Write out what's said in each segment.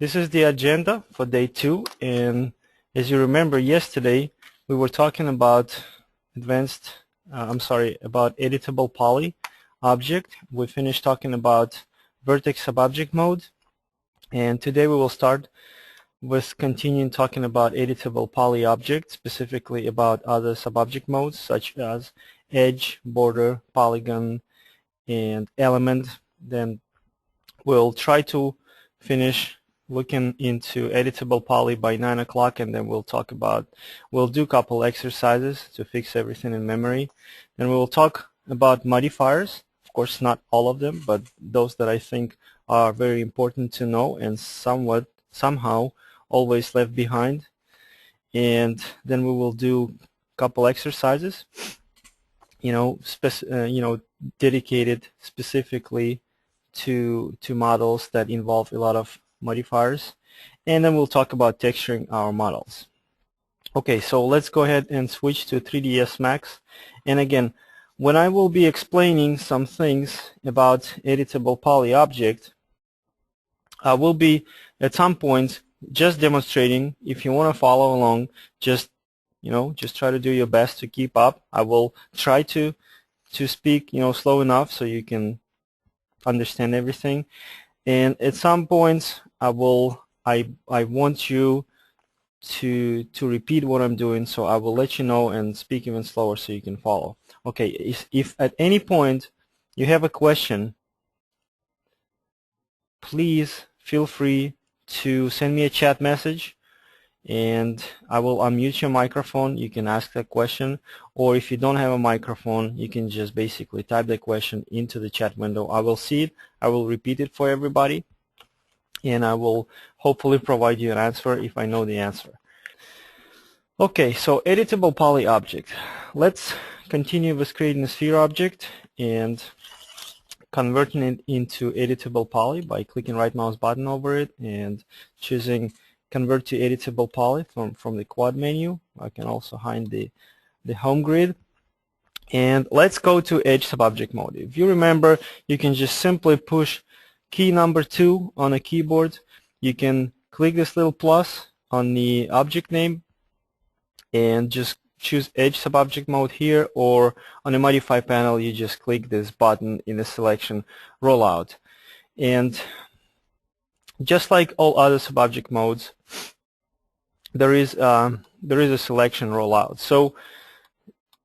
This is the agenda for day 2, and as you remember yesterday we were talking about about editable poly object. We finished talking about vertex subobject mode, and today we will start with continuing talking about editable poly object, specifically about other subobject modes such as edge, border, polygon, and element. Then we'll try to finish looking into editable poly by 9 o'clock, and then we'll do a couple exercises to fix everything in memory. Then we'll talk about modifiers, of course not all of them, but those that I think are very important to know and somehow always left behind. And then we will do a couple exercises, dedicated specifically to models that involve a lot of modifiers, and then we'll talk about texturing our models. Okay, so let's go ahead and switch to 3ds Max. And again, when I will be explaining some things about editable poly object, I will be at some point just demonstrating. If you want to follow along, just try to do your best to keep up. I will try to speak slow enough so you can understand everything, and at some points I want you to repeat what I'm doing, so I will let you know and speak even slower so you can follow. Okay, if at any point you have a question, please feel free to send me a chat message and I will unmute your microphone. You can ask that question, or if you don't have a microphone, you can just basically type the question into the chat window. I will see it, I will repeat it for everybody, and I will hopefully provide you an answer if I know the answer. Okay, so editable poly object. Let's continue with creating a sphere object and converting it into editable poly by clicking right mouse button over it and choosing convert to editable poly from the quad menu. I can also hide the home grid. And let's go to edge subobject mode. If you remember, you can just simply push key number 2 on a keyboard. You can click this little plus on the object name and just choose edge subobject mode here, or on the modify panel you just click this button in the selection rollout. And just like all other subobject modes, there is a selection rollout. So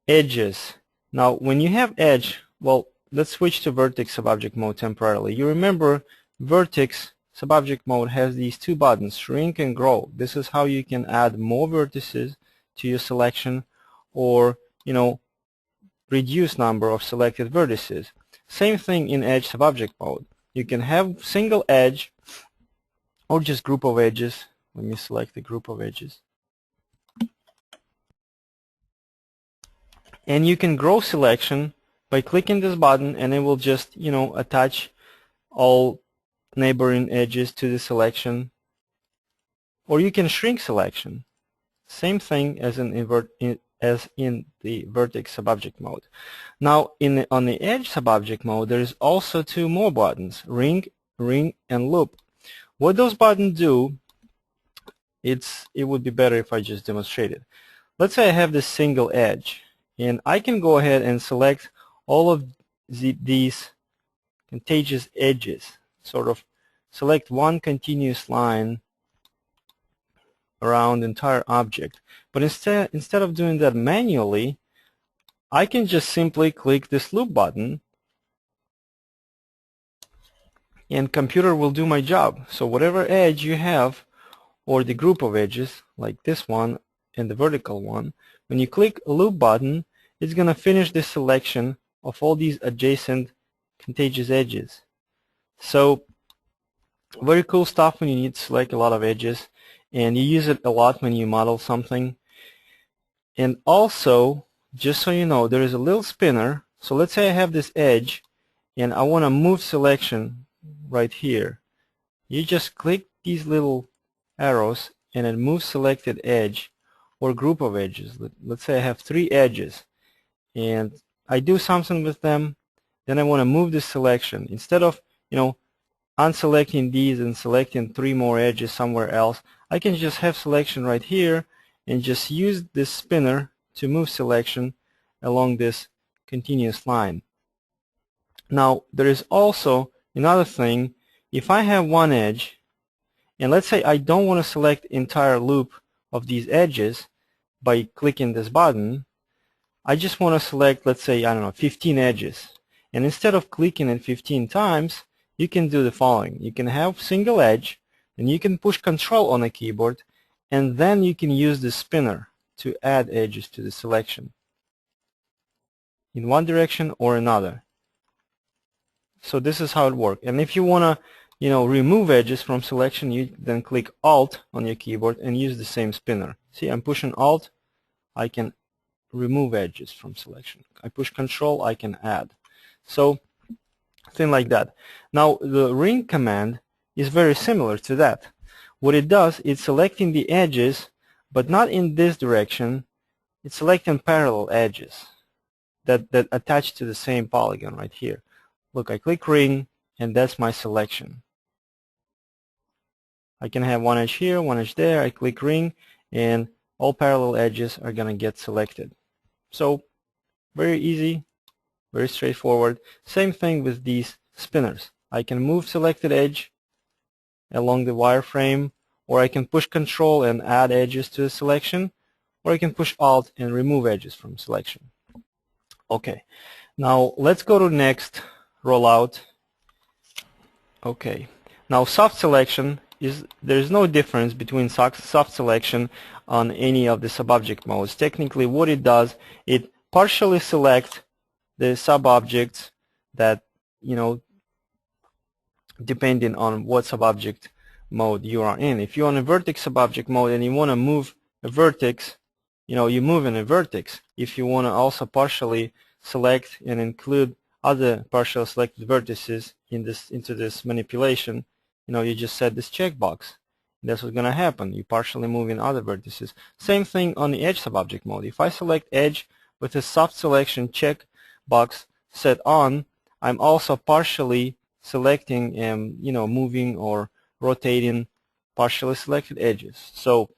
edges. Now when you have edge, well, let's switch to vertex subobject mode temporarily. You remember vertex subobject mode has these 2 buttons, shrink and grow. This is how you can add more vertices to your selection, or reduce number of selected vertices. Same thing in edge subobject mode. You can have single edge or just group of edges. Let me select the group of edges. And you can grow selection by clicking this button, and it will just attach all neighboring edges to the selection. Or you can shrink selection. Same thing as in the vertex subobject mode. Now on the edge subobject mode, there is also 2 more buttons, ring, and loop. What those buttons do, it would be better if I just demonstrated. Let's say I have this single edge, and I can go ahead and select all of these contiguous edges, sort of select one continuous line around the entire object. But instead of doing that manually, I can just simply click this loop button and computer will do my job. So whatever edge you have, or the group of edges like this one and the vertical one, when you click a loop button, it's gonna finish the selection of all these adjacent contiguous edges. So very cool stuff when you need to select a lot of edges, and you use it a lot when you model something. And also, just so you know, there is a little spinner. So let's say I have this edge and I want to move selection right here. You just click these little arrows and it moves selected edge or group of edges. Let's say I have 3 edges and I do something with them, then I want to move this selection. Instead of unselecting these and selecting 3 more edges somewhere else, I can just have selection right here and just use this spinner to move selection along this continuous line. Now there is also another thing. If I have one edge, and let's say I don't want to select entire loop of these edges by clicking this button, I just want to select, let's say, I don't know, 15 edges. And instead of clicking it 15 times, you can do the following. You can have single edge, and you can push Control on the keyboard, and then you can use the spinner to add edges to the selection in one direction or another. So this is how it works. And if you want to, remove edges from selection, you then click Alt on your keyboard and use the same spinner. See, I'm pushing Alt, I can remove edges from selection. I push Control, I can add. So thing like that. Now the ring command is very similar to that. What it does, it's selecting the edges, but not in this direction. It's selecting parallel edges that attach to the same polygon right here. Look, I click ring, and that's my selection. I can have one edge here, one edge there. I click ring, and all parallel edges are going to get selected. So very easy, very straightforward. Same thing with these spinners. I can move selected edge along the wireframe, or I can push Control and add edges to the selection, or I can push Alt and remove edges from selection. Okay, now let's go to next rollout. Okay, now soft selection there's no difference between soft selection on any of the subobject modes. Technically what it does, it partially selects the subobjects that, depending on what subobject mode you are in. If you're on a vertex subobject mode and you want to move a vertex, you move in a vertex. If you want to also partially select and include other partially selected vertices into this manipulation, you just set this checkbox. That's what's going to happen. You partially move in other vertices. Same thing on the edge subobject mode. If I select edge with a soft selection checkbox set on, I'm also partially selecting and moving or rotating partially selected edges. So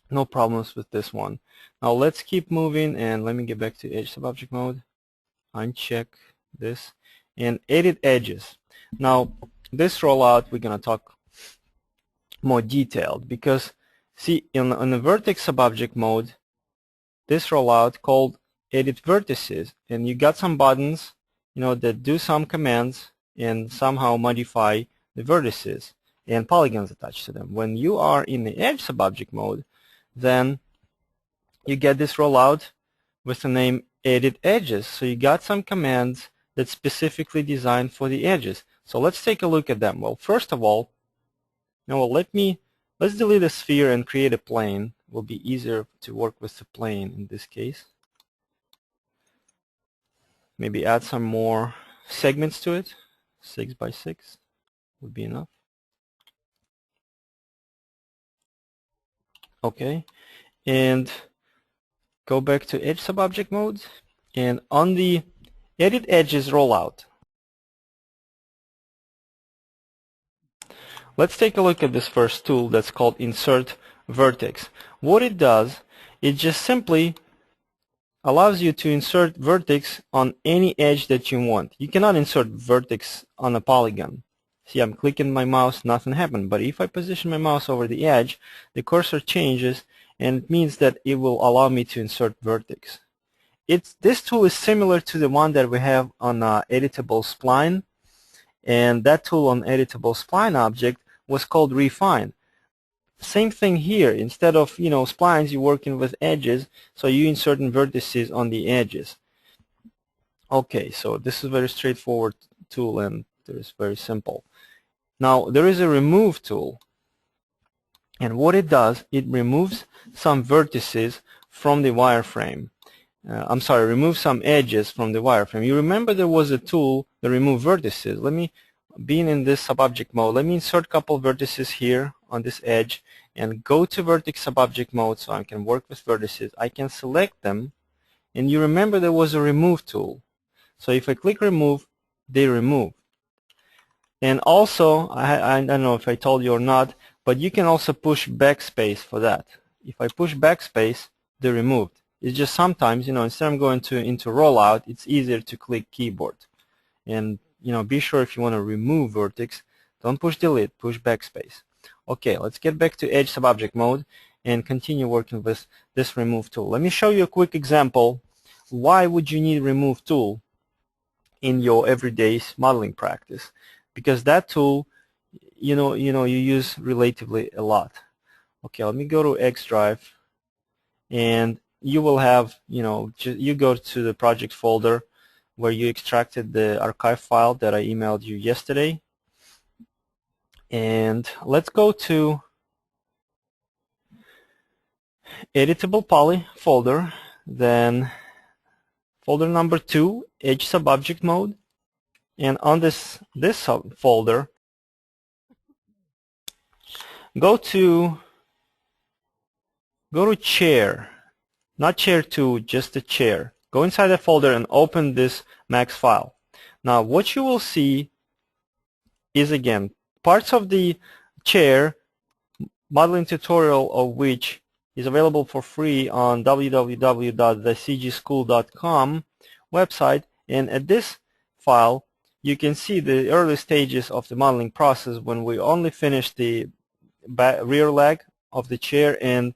no problems with this one. Now let's keep moving, and let me get back to edge subobject mode. Uncheck this and edit edges. Now this rollout we're going to talk more detailed, because see, in the vertex subobject mode, this rollout called edit vertices, and you got some buttons that do some commands and somehow modify the vertices and polygons attached to them. When you are in the edge subobject mode, then you get this rollout with the name edit edges. So you got some commands that's specifically designed for the edges. So let's take a look at them. Well, first of all, let's delete a sphere and create a plane. It will be easier to work with the plane in this case. Maybe add some more segments to it. 6 by 6 would be enough. Okay, and go back to edge subobject mode, and on the edit edges rollout, let's take a look at this first tool that's called insert vertex. What it does, it just simply allows you to insert vertex on any edge that you want. You cannot insert vertex on a polygon. See, I'm clicking my mouse, nothing happened. But if I position my mouse over the edge, the cursor changes, and it means that it will allow me to insert vertex. This tool is similar to the one that we have on Editable Spline, and that tool on Editable Spline object was called Refine. Same thing here. Instead of splines, you're working with edges, so you insert vertices on the edges. Okay, so this is a very straightforward tool, and it's very simple. Now there is a remove tool, and what it does, it removes some vertices from the wireframe. I'm sorry, remove some edges from the wireframe. You remember there was a tool that remove vertices. Being in this subobject mode, let me insert a couple vertices here on this edge and go to vertex subobject mode so I can work with vertices. I can select them, and you remember there was a remove tool. So if I click remove, they remove. And also, I don't know if I told you or not, but you can also push backspace for that. If I push backspace, they're removed. It's just sometimes, instead of going into rollout, it's easier to click keyboard. And be sure if you want to remove vertex, don't push delete, push backspace. Okay, let's get back to edge subobject mode and continue working with this remove tool. Let me show you a quick example. Why would you need remove tool in your everyday modeling practice? Because that tool, you use relatively a lot. Okay, let me go to X drive, and you will have, you go to the project folder where you extracted the archive file that I emailed you yesterday. And let's go to Editable Poly folder, then folder number 2, Edge Subobject Mode, and on this folder, go to chair, not chair 2, just the chair. Go inside the folder and open this max file. Now what you will see is, again, parts of the chair modeling tutorial, of which is available for free on www.thecgschool.com website. And at this file you can see the early stages of the modeling process when we only finished the rear leg of the chair and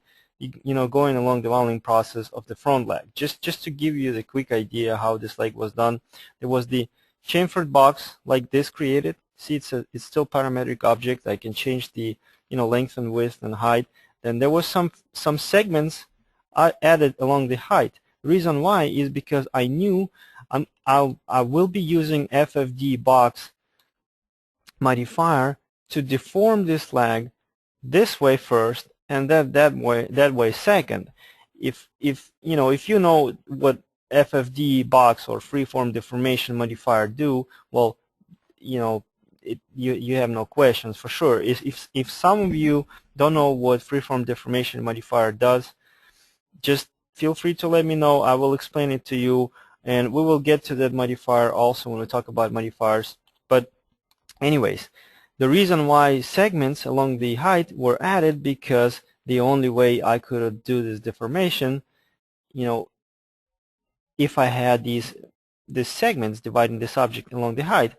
going along the modeling process of the front leg. Just to give you the quick idea how this leg was done, there was the chamfered box like this created. See, it's still parametric object. I can change the length and width and height. Then there was some segments added along the height. The reason why is because I knew I will be using FFD box modifier to deform this leg this way first, and that way second. If you know what FFD box or freeform deformation modifier do, well, you have no questions for sure. If some of you don't know what freeform deformation modifier does, just feel free to let me know. I will explain it to you, and we will get to that modifier also when we talk about modifiers. But anyways, the reason why segments along the height were added, because the only way I could do this deformation, if I had these segments dividing this object along the height.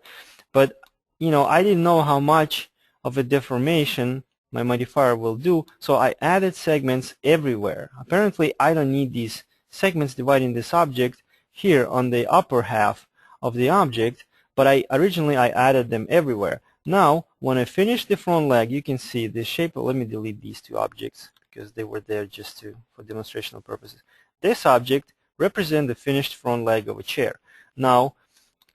But I didn't know how much of a deformation my modifier will do, so I added segments everywhere. Apparently I don't need these segments dividing this object here on the upper half of the object, but originally I added them everywhere. Now when I finish the front leg, you can see the shape. Let me delete these two objects because they were there just for demonstrational purposes. This object represents the finished front leg of a chair. Now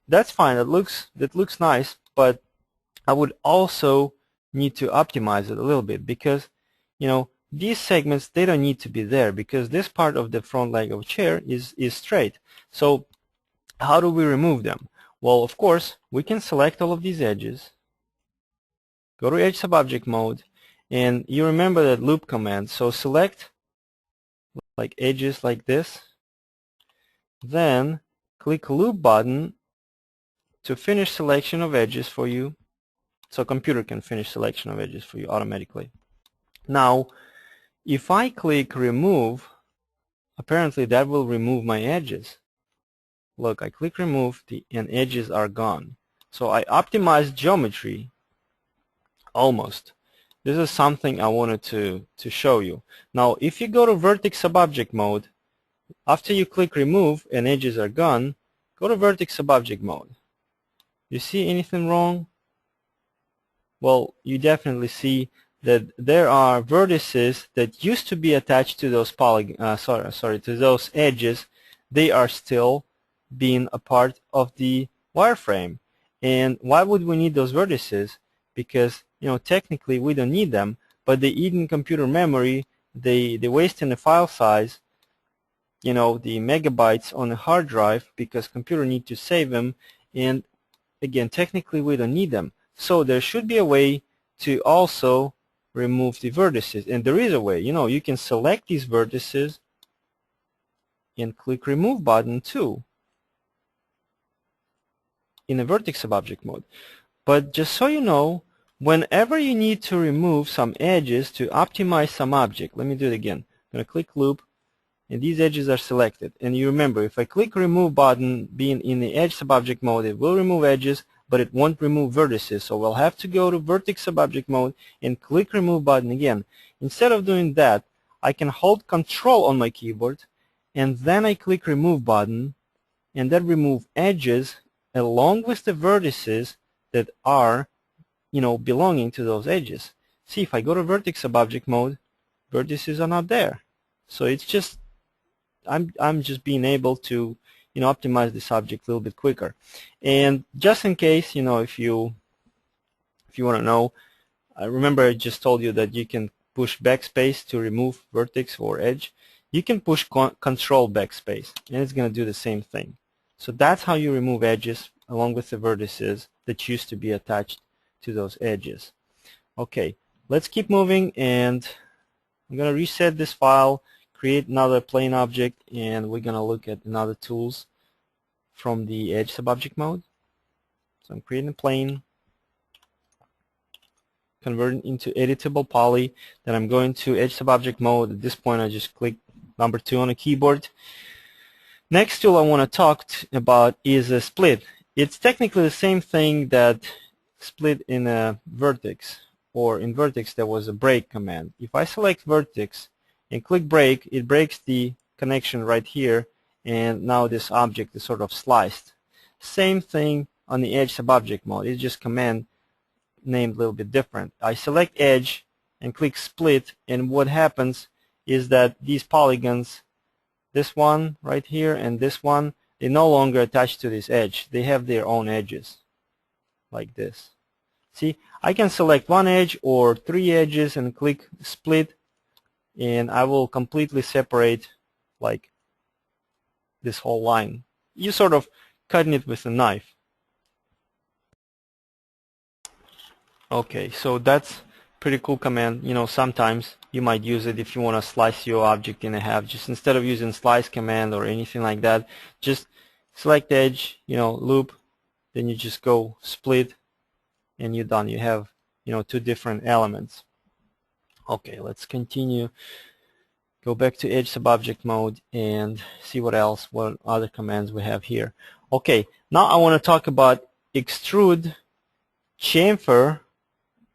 that's fine, that looks nice, but I would also need to optimize it a little bit, because these segments, they don't need to be there, because this part of the front leg of a chair is straight. So how do we remove them? Well, of course, we can select all of these edges, go to Edge Subobject mode, and you remember that loop command. So select like edges like this, then click loop button to finish selection of edges for you. So computer can finish selection of edges for you automatically. Now if I click remove, apparently that will remove my edges. Look, I click remove, and edges are gone. So I optimized geometry almost. This is something I wanted to show you. Now if you go to Vertex Subobject mode, after you click remove and edges are gone, go to Vertex Subobject mode. You see anything wrong? Well, you definitely see that there are vertices that used to be attached to those to those edges. They are still being a part of the wireframe. And why would we need those vertices? Because technically we don't need them, but they eat in computer memory, they waste in the file size, the megabytes on the hard drive, because computer need to save them, and again, technically we don't need them. So there should be a way to also remove the vertices, and there is a way. You can select these vertices and click remove button too in the Vertex Subobject mode. But just so you know, whenever you need to remove some edges to optimize some object, let me do it again. I'm going to click loop, and these edges are selected. And you remember, if I click remove button, being in the edge subobject mode, it will remove edges, but it won't remove vertices. So we'll have to go to vertex subobject mode and click remove button again. Instead of doing that, I can hold Control on my keyboard, and then I click remove button, and that remove edges along with the vertices that are, belonging to those edges. See, if I go to vertex subobject mode, vertices are not there. So it's just, I'm just being able to, optimize this object a little bit quicker. And just in case, if you want to know, remember I just told you that you can push backspace to remove vertex or edge. You can push Control backspace, and it's going to do the same thing. So that's how you remove edges along with the vertices that used to be attached to those edges. Okay, let's keep moving, and I'm going to reset this file, create another plane object, and we're going to look at another tools from the edge subobject mode. So I'm creating a plane, converting into editable poly, then I'm going to edge subobject mode. At this point I just click number 2 on the keyboard. Next tool I want to talk about is a split. It's technically the same thing that split in a vertex, or in vertex there was a break command. If I select vertex and click break, it breaks the connection right here, and now this object is sort of sliced. Same thing on the edge subobject mode. It's just command named a little bit different. I select edge and click split, and what happens is that these polygons, this one right here and this one, they no longer attach to this edge. They have their own edges like this. See, I can select one edge or 3 edges and click split, and I will completely separate like this whole line. You sort of cutting it with a knife. Okay, so that's pretty cool command. Sometimes you might use it if you want to slice your object in half. Just instead of using slice command or anything like that, just select edge, loop, then you just go split, and you're done. You have, 2 different elements. Okay, let's continue. Go back to edge subobject mode and see what other commands we have here. Okay, now I want to talk about extrude, chamfer,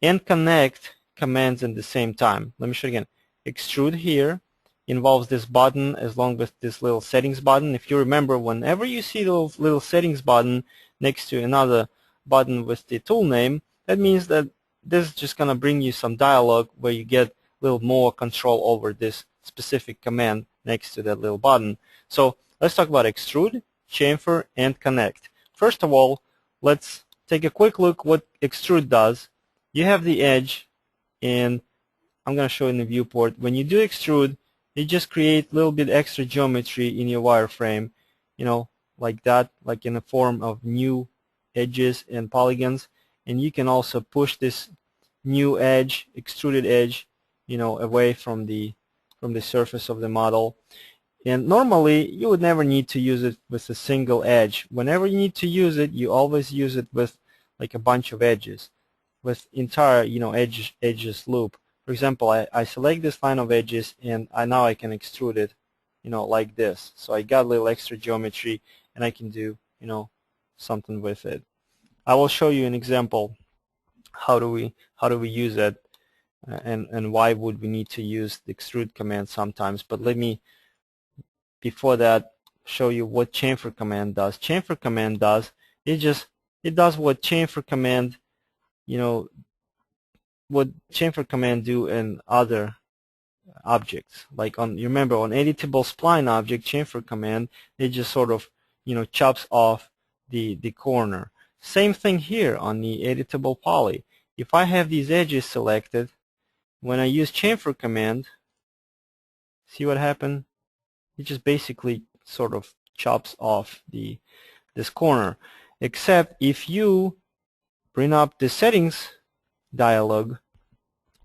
and connect commands at the same time. Let me show you again. Extrude here involves this button along with this little settings button. If you remember, whenever you see the little settings button next to another button with the tool name, that means that this is just going to bring you some dialog where you get a little more control over this specific command next to that little button. So let's talk about extrude, chamfer, and connect. First of all, let's take a quick look what extrude does. You have the edge, and I'm going to show you in the viewport. When you do extrude, you just create a little bit extra geometry in your wireframe, like that, like in the form of new edges and polygons. And you can also push this new edge, extruded edge, away from the surface of the model. And normally you would never need to use it with a single edge. Whenever you need to use it, you always use it with like a bunch of edges, with entire edges loop. For example, I select this line of edges, and now I can extrude it like this. So I got a little extra geometry, and I can do something with it. I will show you an example how do we use it, and why would we need to use the extrude command sometimes. But let me, before that, show you what chamfer command does. Chamfer command does, it does what chamfer command what chamfer command do in other objects. Like you remember on editable spline object, chamfer command, it just sort of chops off the corner. Same thing here on the editable poly. If I have these edges selected, when I use chamfer command, see what happened? It just basically sort of chops off this corner. Except if you bring up the settings dialog,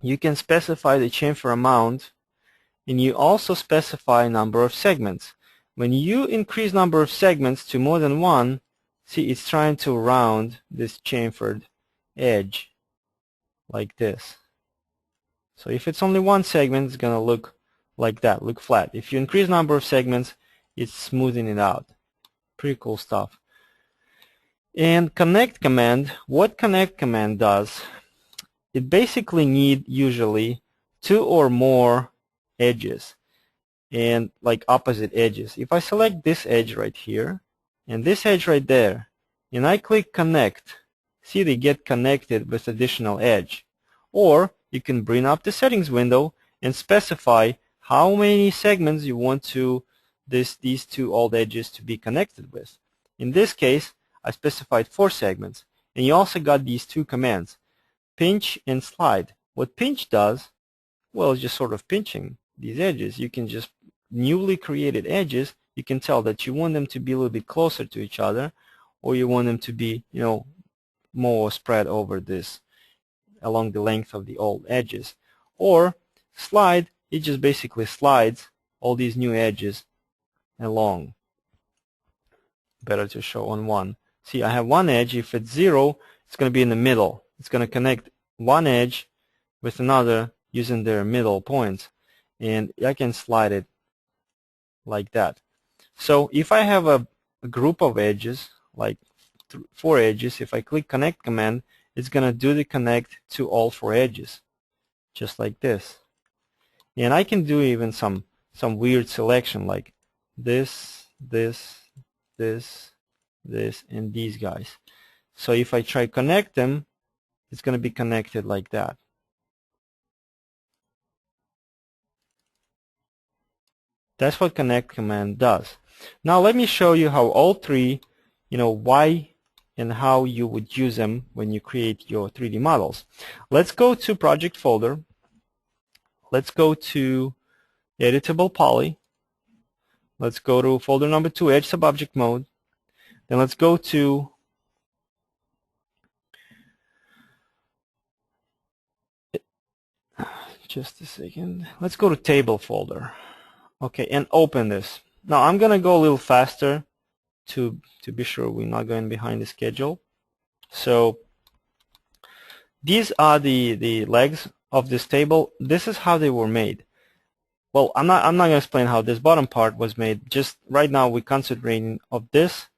you can specify the chamfer amount, and you also specify number of segments. When you increase number of segments to more than 1, see, it's trying to round this chamfered edge like this. So if it's only one segment, it's gonna look like that, look flat. If you increase number of segments, it's smoothing it out. Pretty cool stuff. And connect command, what connect command does, it basically need usually two or more edges, and like opposite edges. If I select this edge right here and this edge right there, and I click connect, see they get connected with additional edge. Or you can bring up the settings window and specify how many segments you want to these two old edges to be connected with. In this case, I specified 4 segments, and you also got these two commands, pinch and slide. What pinch does, well, it's just sort of pinching these edges. You can just newly created edges, you can tell that you want them to be a little bit closer to each other, or you want them to be, more spread over this along the length of the old edges. Or slide, it just basically slides all these new edges along. Better to show on one. See, I have one edge. If it's 0, it's going to be in the middle. It's going to connect one edge with another using their middle points, and I can slide it like that. So if I have a group of edges, like 4 edges, if I click connect command, it's going to do the connect to all 4 edges, just like this. And I can do even some weird selection, like this, this, and these guys. So if I try connect them, it's going to be connected like that. That's what connect command does. Now let me show you how all 3, why and how you would use them when you create your 3D models. Let's go to project folder. Let's go to Editable Poly. Let's go to folder number 2, Edge Subobject Mode. Then let's go to just a second. Let's go to Table folder. Okay, and open this. Now I'm gonna go a little faster to be sure we're not going behind the schedule. So these are the legs of this table. This is how they were made. Well, I'm not going to explain how this bottom part was made. Just right now we're concentrating on this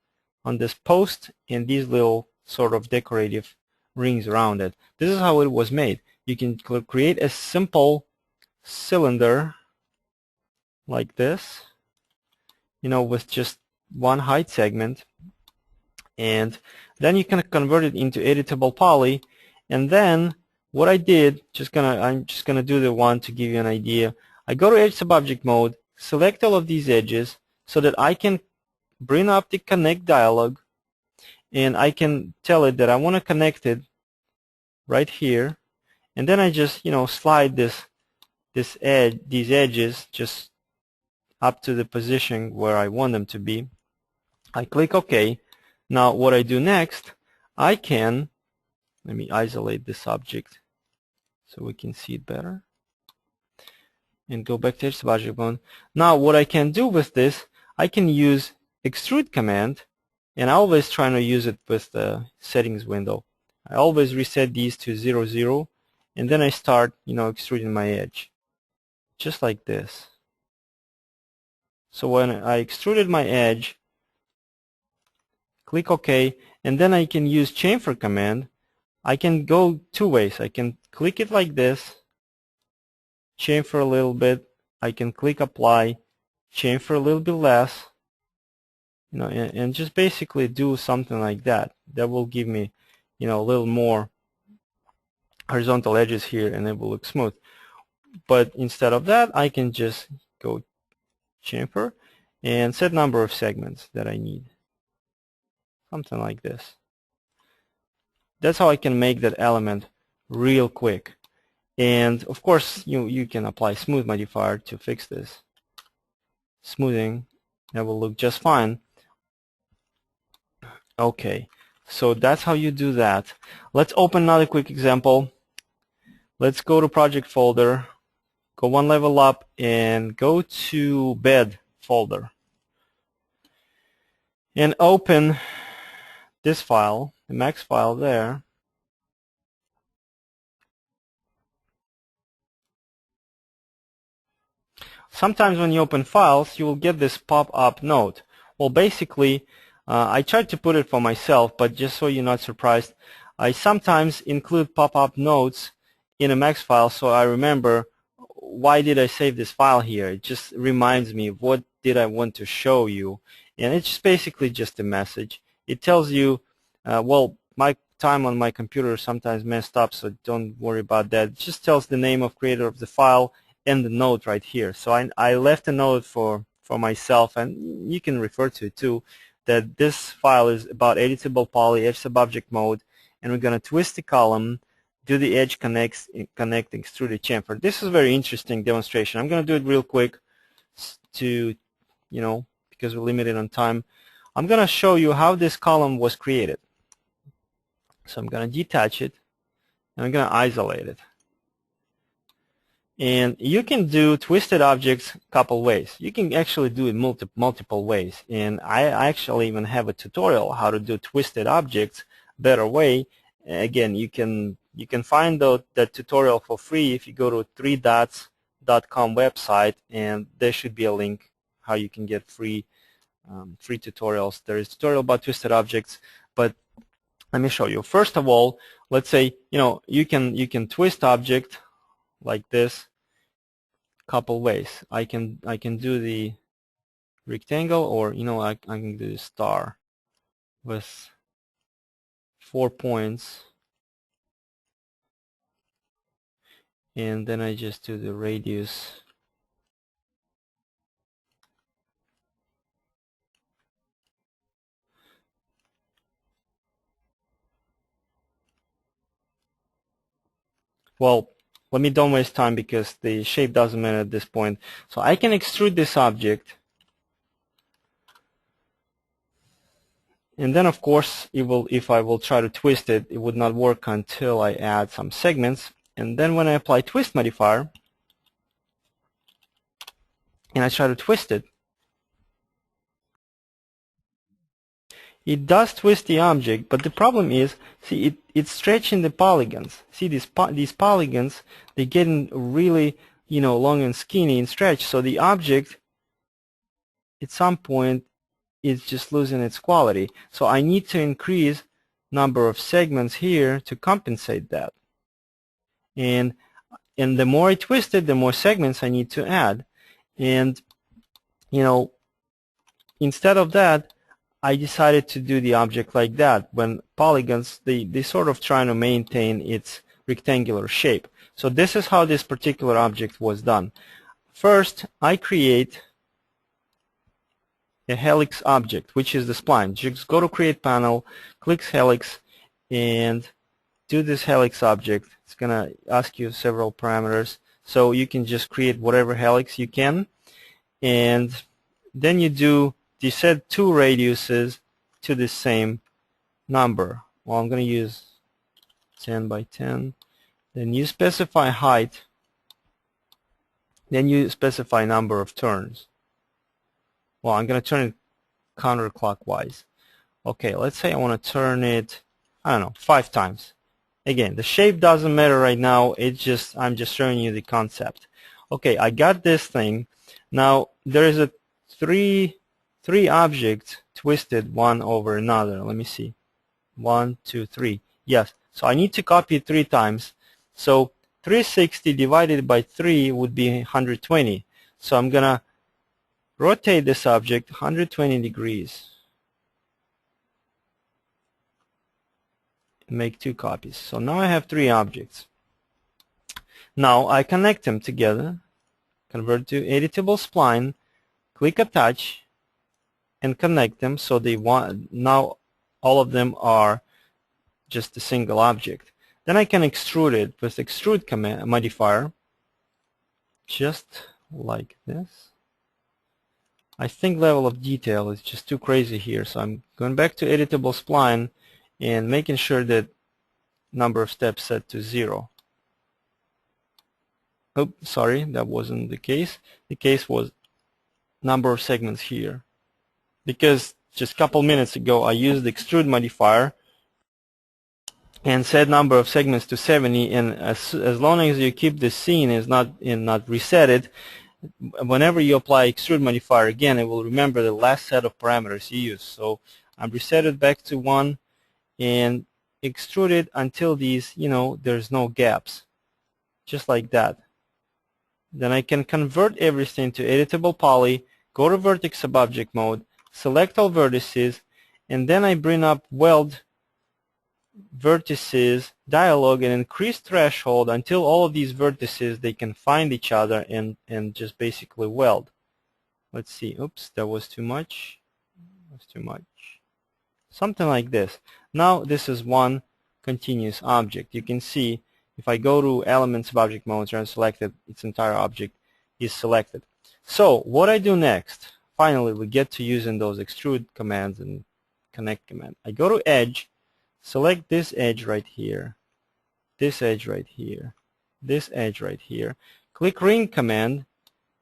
post and these little sort of decorative rings around it. This is how it was made. You can create a simple cylinder like this, with just one height segment, and then you can convert it into editable poly. And then what I did, I'm just gonna do the one to give you an idea. I go to Edge Subobject Mode, select all of these edges so that I can bring up the connect dialog, and I can tell it that I want to connect it right here, and then I just slide these edges just up to the position where I want them to be. I click OK. Now what I do next, let me isolate this object so we can see it better, and go back to Edge Subobject Mode. Now what I can do with this, I can use Extrude command, and I always try to use it with the settings window. I always reset these to 0, 0, and then I start extruding my edge just like this. So when I extruded my edge, click OK, and then I can use chamfer command. I can go 2 ways. I can click it like this, chamfer a little bit. I can click apply, chamfer a little bit less, and just basically do something like that. That will give me, a little more horizontal edges here, and it will look smooth. But instead of that, I can just go chamfer and set number of segments that I need. Something like this. That's how I can make that element real quick. And of course, you can apply smooth modifier to fix this. Smoothing, that will look just fine. Okay, so that's how you do that. Let's open another quick example. Let's go to project folder, go 1 level up, and go to bed folder, and open this file, the max file there, sometimes when you open files, you will get this pop-up note. Well, basically, I tried to put it for myself, but just so you're not surprised, I sometimes include pop-up notes in a max file, so I remember why did I save this file here. It just reminds me of what did I want to show you, and it's just basically just a message. It tells you, well, my time on my computer sometimes messed up, so don't worry about that. It just tells the name of creator of the file and the note right here. So I left a note for myself, and you can refer to it too, that this file is about editable poly, edge subobject mode, and we're going to twist the column, do the edge connecting extruded chamfer. This is a very interesting demonstration. I'm going to do it real quick to, because we're limited on time. I'm going to show you how this column was created. So I'm going to detach it, and I'm going to isolate it. And you can do twisted objects a couple ways. You can actually do it multiple ways. And I actually even have a tutorial how to do twisted objects better way. Again, you can find that tutorial for free if you go to 3dots.com website, and there should be a link how you can get free tutorials. There is a tutorial about twisted objects, but let me show you. First of all, let's say you can twist object like this couple ways. I can do the rectangle, or I can do the star with 4 points, and then I just do the radius. Well, let me don't waste time because the shape doesn't matter at this point. So I can extrude this object, and then of course if I will try to twist it, it would not work until I add some segments. And then when I apply twist modifier and I try to twist it, it does twist the object, but the problem is, see, it's stretching the polygons. See, these polygons, they getting really, long and skinny and stretched. So the object, at some point, is just losing its quality. So I need to increase number of segments here to compensate that. And the more I twist it, the more segments I need to add. And instead of that, I decided to do the object like that. When polygons, they sort of trying to maintain its rectangular shape. So this is how this particular object was done. First, I create a helix object, which is the spline. Just go to create panel, click helix, and do this helix object. It's going to ask you several parameters. So you can just create whatever helix you can. And then you set 2 radiuses to the same number. Well, I'm going to use 10 by 10. Then you specify height. Then you specify number of turns. Well, I'm going to turn it counterclockwise. Okay, let's say I want to turn it, I don't know, 5 times. Again, the shape doesn't matter right now. I'm just showing you the concept. Okay, I got this thing. Now there is a three objects twisted one over another. Let me see. 1, 2, 3. Yes. So I need to copy it 3 times. So 360 divided by 3 would be 120. So I'm gonna rotate this object 120 degrees. Make 2 copies. So now I have 3 objects. Now I connect them together. Convert to editable spline. Click attach and connect them, so now all of them are just a single object. Then I can extrude it with extrude command modifier, just like this. I think level of detail is just too crazy here, so I'm going back to editable spline and making sure that number of steps set to 0. Oh, sorry, that wasn't the case. The case was number of segments here. Because just a couple minutes ago I used the extrude modifier and set number of segments to 70, and as long as you keep the scene is not resetted, whenever you apply extrude modifier again, it will remember the last set of parameters you used. So I'm reset it back to 1 and extrude it until these, there's no gaps, just like that. Then I can convert everything to editable poly, go to vertex subobject mode, select all vertices, and then I bring up weld vertices dialog and increase threshold until all of these vertices, they can find each other and just basically weld. Let's see. Oops, that was too much. That's too much. Something like this. Now this is one continuous object. You can see if I go to elements of object mode and select it, its entire object is selected. So what I do next, finally we get to using those extrude commands and connect command. I go to edge, select this edge right here, this edge right here, this edge right here, click ring command,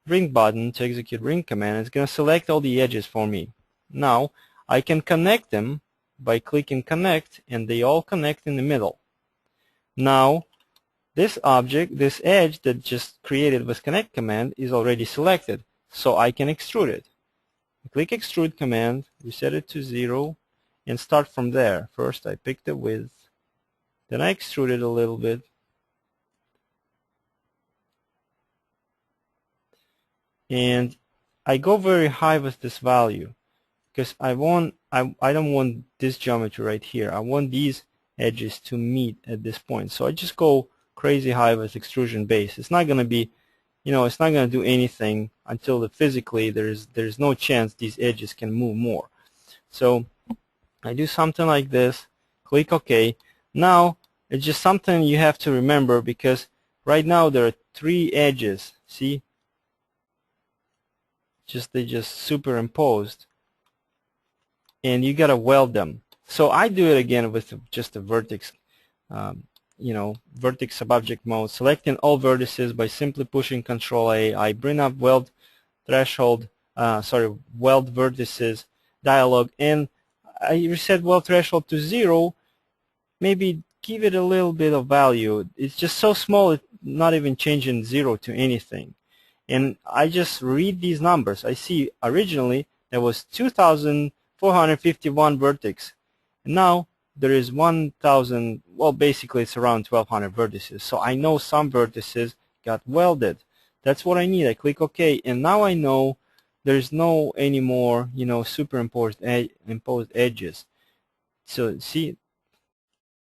ring button to execute ring command. It's going to select all the edges for me. Now I can connect them by clicking connect, and they all connect in the middle. Now this object, this edge that just created with connect command is already selected, so I can extrude it. I click extrude command, reset it to 0, and start from there. First I pick the width, then I extrude it a little bit, and I go very high with this value because I don't want this geometry right here. I want these edges to meet at this point. So I just go crazy high with extrusion base. It's not going to be, it's not going to do anything until physically there's no chance these edges can move more. So I do something like this, click OK. Now it's just something you have to remember, because right now there are 3 edges. See? They just superimposed, and you gotta weld them. So I do it again with just a vertex, vertex subobject mode, selecting all vertices by simply pushing Control A. I bring up weld threshold, weld vertices dialog, and I reset weld threshold to 0. Maybe give it a little bit of value. It's just so small, it's not even changing 0 to anything. And I just read these numbers. I see originally there was 2,451 vertex, and now there is 1,000. Well, basically it's around 1,200 vertices. So I know some vertices got welded. That's what I need. I click OK, and now I know there's no anymore, superimposed imposed edges. So see,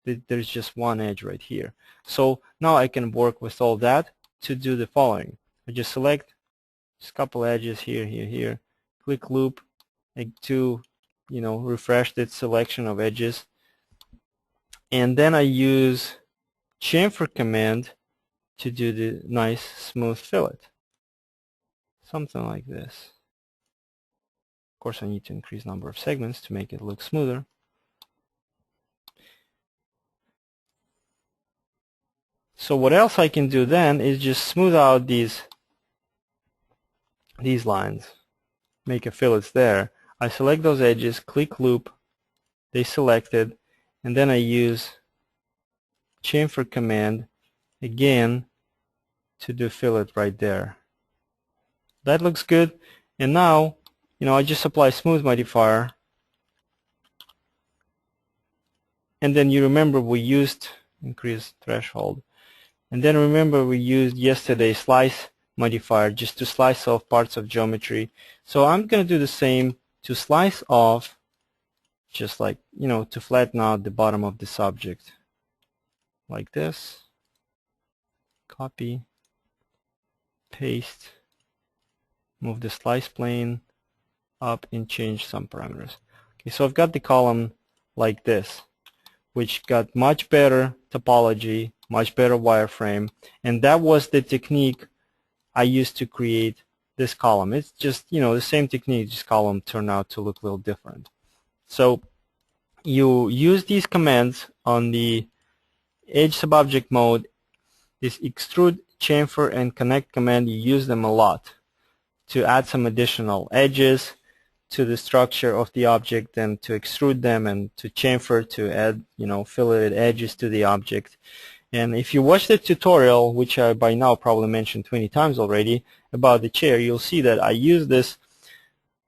there's just one edge right here. So now I can work with all that to do the following. I just select just a couple edges here, here, click loop to, refresh that selection of edges, and then I use chamfer command to do the nice smooth fillet. Something like this. Of course, I need to increase number of segments to make it look smoother. So what else I can do then is just smooth out these lines, make a fillet there. I select those edges, click loop, they selected, and then I use chamfer command again to do fillet right there. That looks good. And now, I just apply smooth modifier, and then you remember we used increase threshold, and then remember we used yesterday slice modifier just to slice off parts of geometry. So I'm going to do the same to slice off, just like, to flatten out the bottom of this object like this. Copy, paste, move the slice plane up and change some parameters. Okay, so I've got the column like this, which got much better topology, much better wireframe, and that was the technique I used to create this column. It's just, the same technique, just column turned out to look a little different. So you use these commands on the edge subobject mode, this extrude, chamfer, and connect command. You use them a lot to add some additional edges to the structure of the object, and to extrude them, and to chamfer to add, filleted edges to the object. And if you watch the tutorial, which I by now probably mentioned 20 times already, about the chair, you'll see that I use this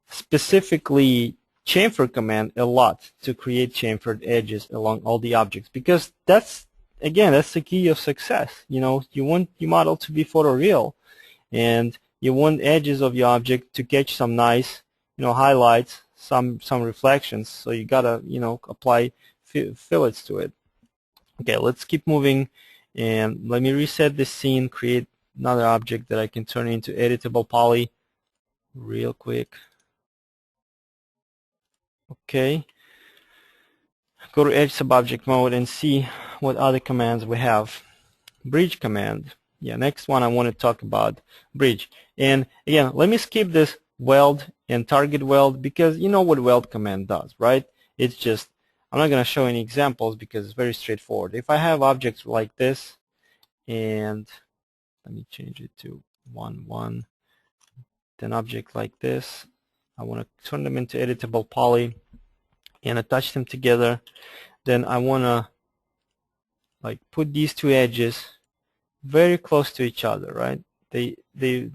specifically chamfer command a lot to create chamfered edges along all the objects, because that's, again, that's the key of success. You know, you want your model to be photoreal, and you want edges of your object to catch some nice, highlights, some reflections. So you gotta, apply fillets to it. Okay, let's keep moving, and let me reset this scene, create another object that I can turn into editable poly real quick. Okay, go to Edge Subobject mode and see what other commands we have. Bridge command. Yeah, next one I want to talk about bridge. And again, let me skip this weld and target weld, because you know what weld command does, right? It's just, I'm not going to show any examples because it's very straightforward. If I have objects like this, and let me change it to 1, 1, then object like this, I want to turn them into editable poly and attach them together. Then I want to put these two edges very close to each other, right? They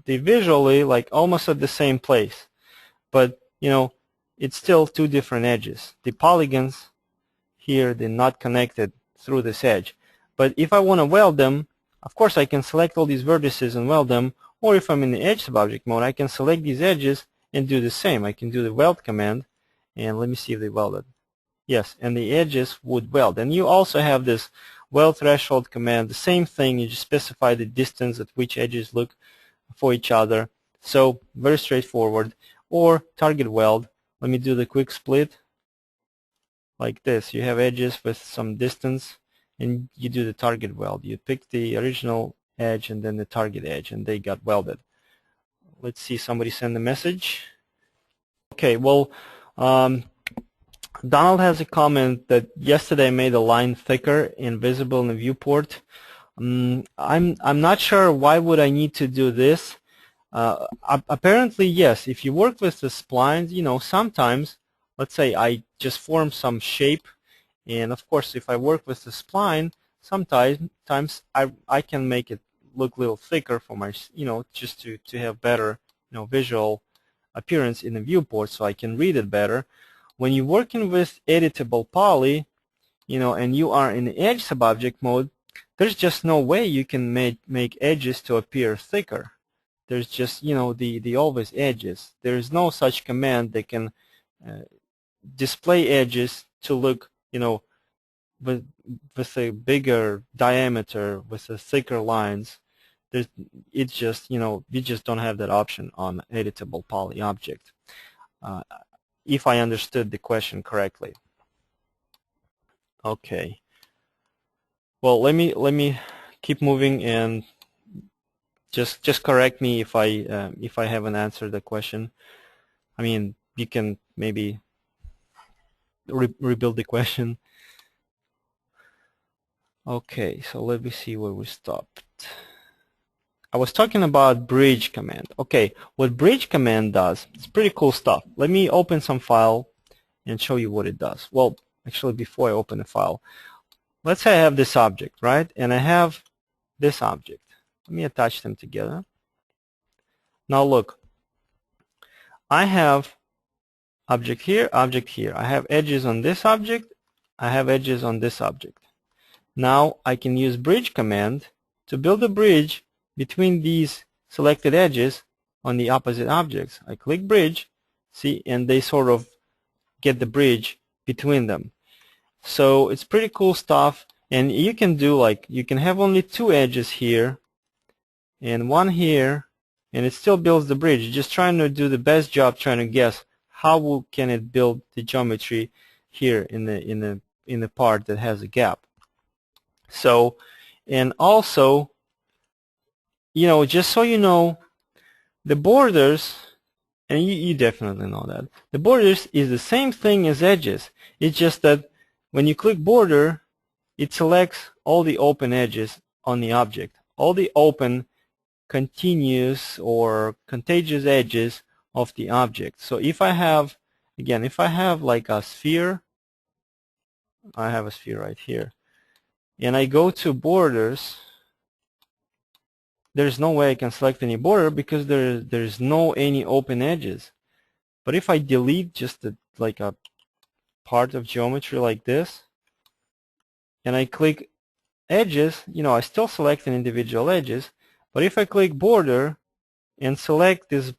visually almost at the same place, but it's still two different edges. The polygons here, they're not connected through this edge. But if I want to weld them, of course I can select all these vertices and weld them, or if I'm in the Edge Subobject mode, I can select these edges and do the same. I can do the weld command, and let me see if they welded. Yes, and the edges would weld. And you also have this weld threshold command, the same thing, you just specify the distance at which edges look for each other. So very straightforward. Or target weld, let me do the quick split like this. You have edges with some distance, and you do the target weld. You pick the original edge and then the target edge, and they got welded. Let's see, somebody send a message. Okay, well, Donald has a comment that yesterday I made a line thicker and visible in the viewport. I'm not sure why would I need to do this. Apparently, yes. If you work with the splines, sometimes, let's say I just form some shape, and of course, if I work with the spline, sometimes I can make it look a little thicker for my, just to have better, visual appearance in the viewport, so I can read it better. When you're working with editable poly, and you are in the Edge Subobject mode, there's just no way you can make edges to appear thicker. There's just, the always edges. There's no such command that can display edges to look, with a bigger diameter, with a thicker lines. It's just, you just don't have that option on editable poly object. If I understood the question correctly. Okay. Well, let me keep moving, and just correct me if I haven't answered the question. I mean, you can maybe rebuild the question. Okay, so let me see where we stopped. I was talking about bridge command. Okay, what bridge command does, it's pretty cool stuff. Let me open some file and show you what it does. Well, actually, before I open the file, let's say I have this object, right? And I have this object. Let me attach them together. Now look, I have object here, object here. I have edges on this object. I have edges on this object. Now I can use bridge command to build a bridge between these selected edges on the opposite objects. I click bridge, see, and they sort of get the bridge between them. So it's pretty cool stuff, and you can do you can have only two edges here and one here, and it still builds the bridge. You're just trying to do the best job trying to guess how can it build the geometry here in the part that has a gap. So, and also, just so you know, the borders, and you definitely know that, the borders is the same thing as edges. It's just that when you click border, it selects all the open edges on the object, all the open continuous or contagious edges of the object. So if I have, if I have like a sphere, I have a sphere right here, and I go to borders, there's no way I can select any border because there's no any open edges. But if I delete just like a part of geometry like this, and I click edges, I still select an individual edges, but if I click border and select this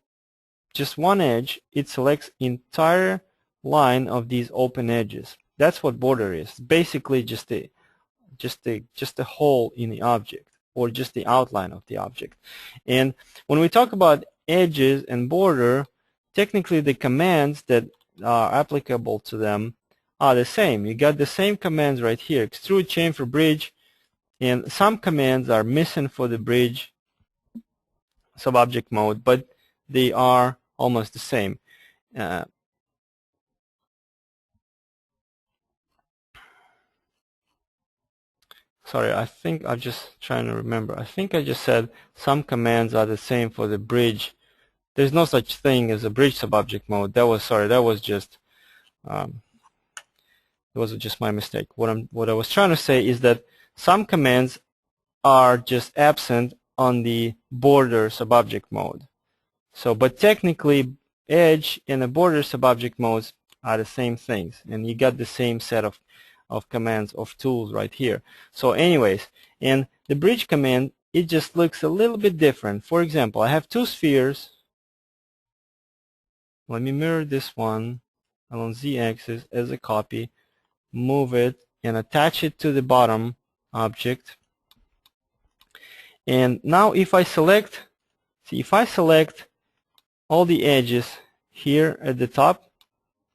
just one edge, it selects entire line of these open edges. That's what border is. Basically just a hole in the object, or just the outline of the object. And when we talk about edges and border, technically the commands that are applicable to them are the same. You got the same commands right here: extrude, chamfer, bridge, and some commands are missing for the bridge subobject mode, but they are almost the same. Sorry, I think I'm just trying to remember. I think I just said some commands are the same for the bridge. There's no such thing as a bridge subobject mode. That was just my mistake. What I was trying to say is that some commands are just absent on the border subobject mode. So, but technically, edge and the border subobject modes are the same things, and you got the same set of commands, of tools right here. So anyways, and the bridge command, it just looks a little bit different. For example, I have two spheres. Let me mirror this one along z-axis as a copy, move it, and attach it to the bottom object. And now if I select, all the edges here at the top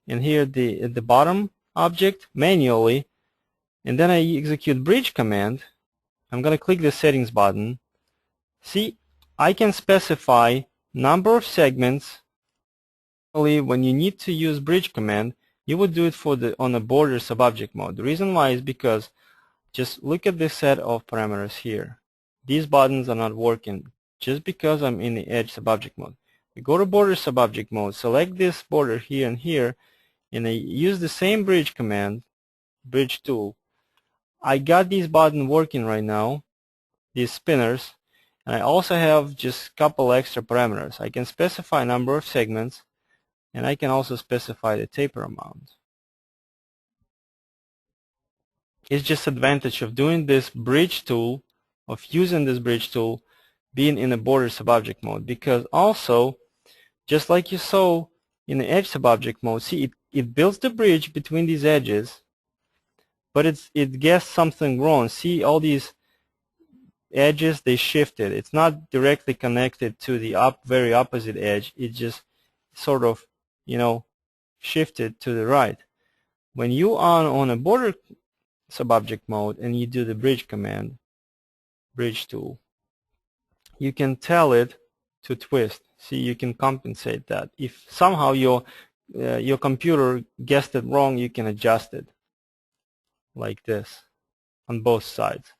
and here at the bottom object manually, and then I execute bridge command, I'm going to click the settings button. See, I can specify number of segments. When you need to use bridge command, you would do it on the border subobject mode. The reason why is because just look at this set of parameters here. These buttons are not working just because I'm in the edge subobject mode. We go to border subobject mode, select this border here and here, and I use the same bridge command, bridge tool. I got these buttons working right now, these spinners, and I also have just a couple extra parameters. I can specify number of segments, and I can also specify the taper amount. It's just advantage of doing this bridge tool, of using this bridge tool, being in the border subobject mode, because also, just like you saw in the edge subobject mode, see, it builds the bridge between these edges, but it guessed something wrong. See, all these edges, they shifted. It's not directly connected to the very opposite edge. It just sort of, shifted to the right. When you are on a border subobject mode and you do the bridge command, bridge tool, you can tell it to twist. See, you can compensate that. If somehow your computer guessed it wrong, you can adjust it like this on both sides.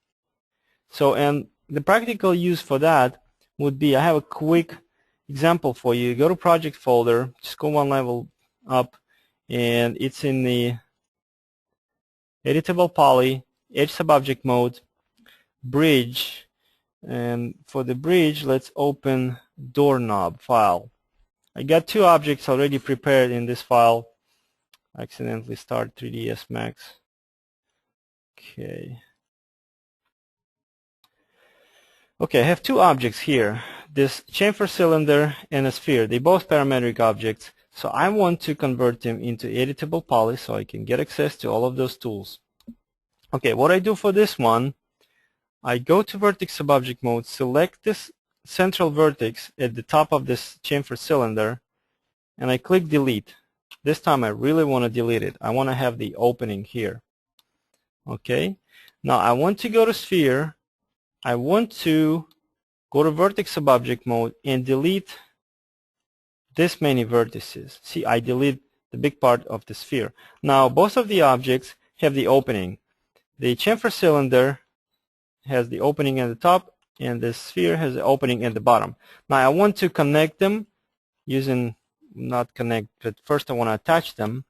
So, and the practical use for that would be, I have a quick example for you. Go to project folder, just go one level up, and it's in the Editable Poly, edge subobject mode, bridge. And for the bridge, let's open doorknob file. I got two objects already prepared in this file. I accidentally started 3ds Max. Okay, I have two objects here, this chamfer cylinder and a sphere. They both parametric objects, so I want to convert them into editable poly so I can get access to all of those tools. Okay, what I do for this one, I go to vertex subobject mode, select this central vertex at the top of this chamfer cylinder, and I click delete. This time I really want to delete it. I want to have the opening here. Okay, now I want to go to sphere. I want to go to vertex subobject mode and delete this many vertices. See, I delete the big part of the sphere. Now both of the objects have the opening. The chamfer cylinder has the opening at the top, and the sphere has the opening at the bottom. Now I want to connect them using, not connect, but first I want to attach them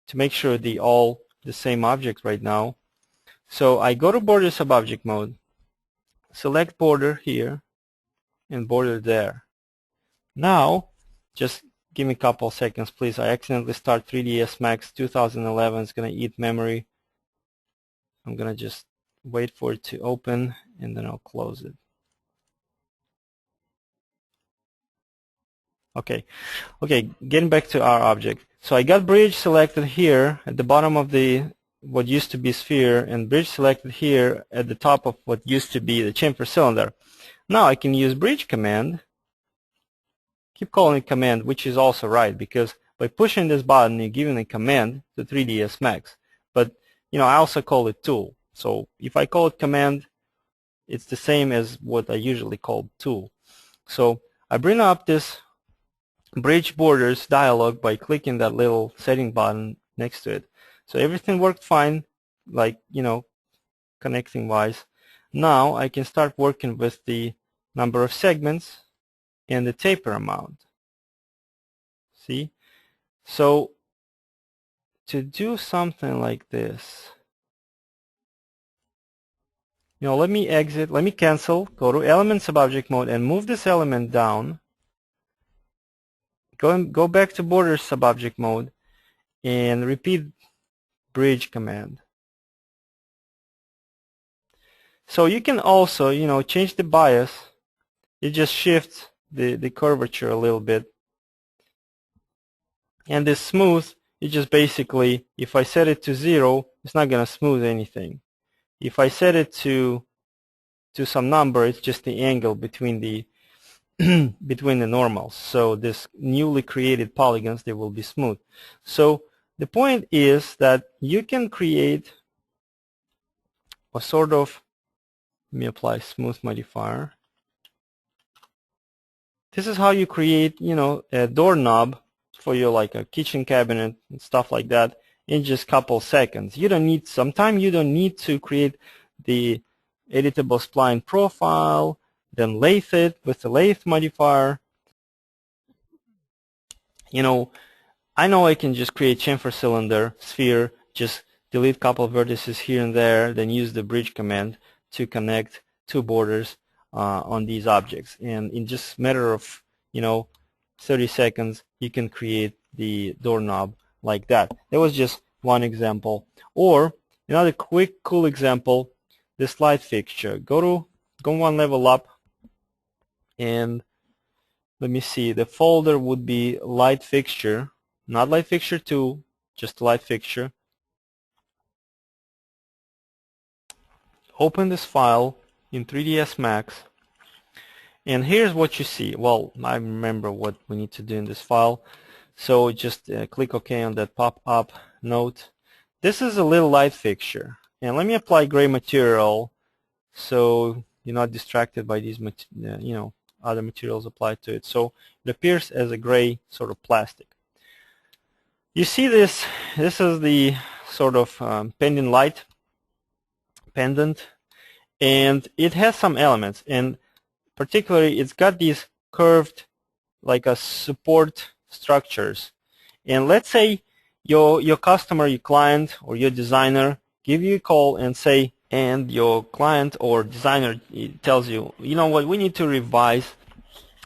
to make sure they all the same object right now. So I go to border subobject mode, select border here, and border there. Now, just give me a couple seconds, please. I accidentally start 3ds Max 2011. It's going to eat memory. I'm going to just wait for it to open, and then I'll close it. Okay, getting back to our object. So I got bridge selected here at the bottom of the what used to be sphere, and bridge selected here at the top of what used to be the chamfer cylinder. Now I can use bridge command. Keep calling it command, which is also right, because by pushing this button you're giving a command to 3ds Max. But I also call it tool. So if I call it command, it's the same as what I usually call tool. So I bring up this bridge borders dialog by clicking that little setting button next to it. So everything worked fine, like connecting wise. Now I can start working with the number of segments and the taper amount. See? So to do something like this, let me exit, let me cancel, go to element subobject mode and move this element down. Go back to border subobject mode and repeat bridge command. So you can also, change the bias. You just shift the curvature a little bit. And this smooth, you just basically, if I set it to 0, it's not going to smooth anything. If I set it to some number, it's just the angle between the between the normals. So this newly created polygons, they will be smooth. So the point is that you can create a sort of, let me apply smooth modifier. This is how you create, a doorknob for your like a kitchen cabinet and stuff like that in just a couple seconds. You don't need, sometimes you don't need to create the editable spline profile, then lathe it with the lathe modifier. I know I can just create chamfer cylinder, sphere, just delete a couple of vertices here and there, then use the bridge command to connect two borders on these objects. And in just a matter of 30 seconds, you can create the doorknob like that. That was just one example. Or another quick, cool example, this light fixture. Go one level up, and let me see. The folder would be light fixture, not light fixture 2, just light fixture. Open this file in 3ds Max, and here's what you see. Well, I remember what we need to do in this file, so just click OK on that pop-up note. This is a little light fixture, and let me apply gray material so you're not distracted by these other materials applied to it. So it appears as a gray sort of plastic. You see this is the sort of pendant light, and it has some elements, and particularly it's got these curved like a support structures. And let's say your customer, your client, or your designer give you a call and say, and your client or designer tells you, you know what, we need to revise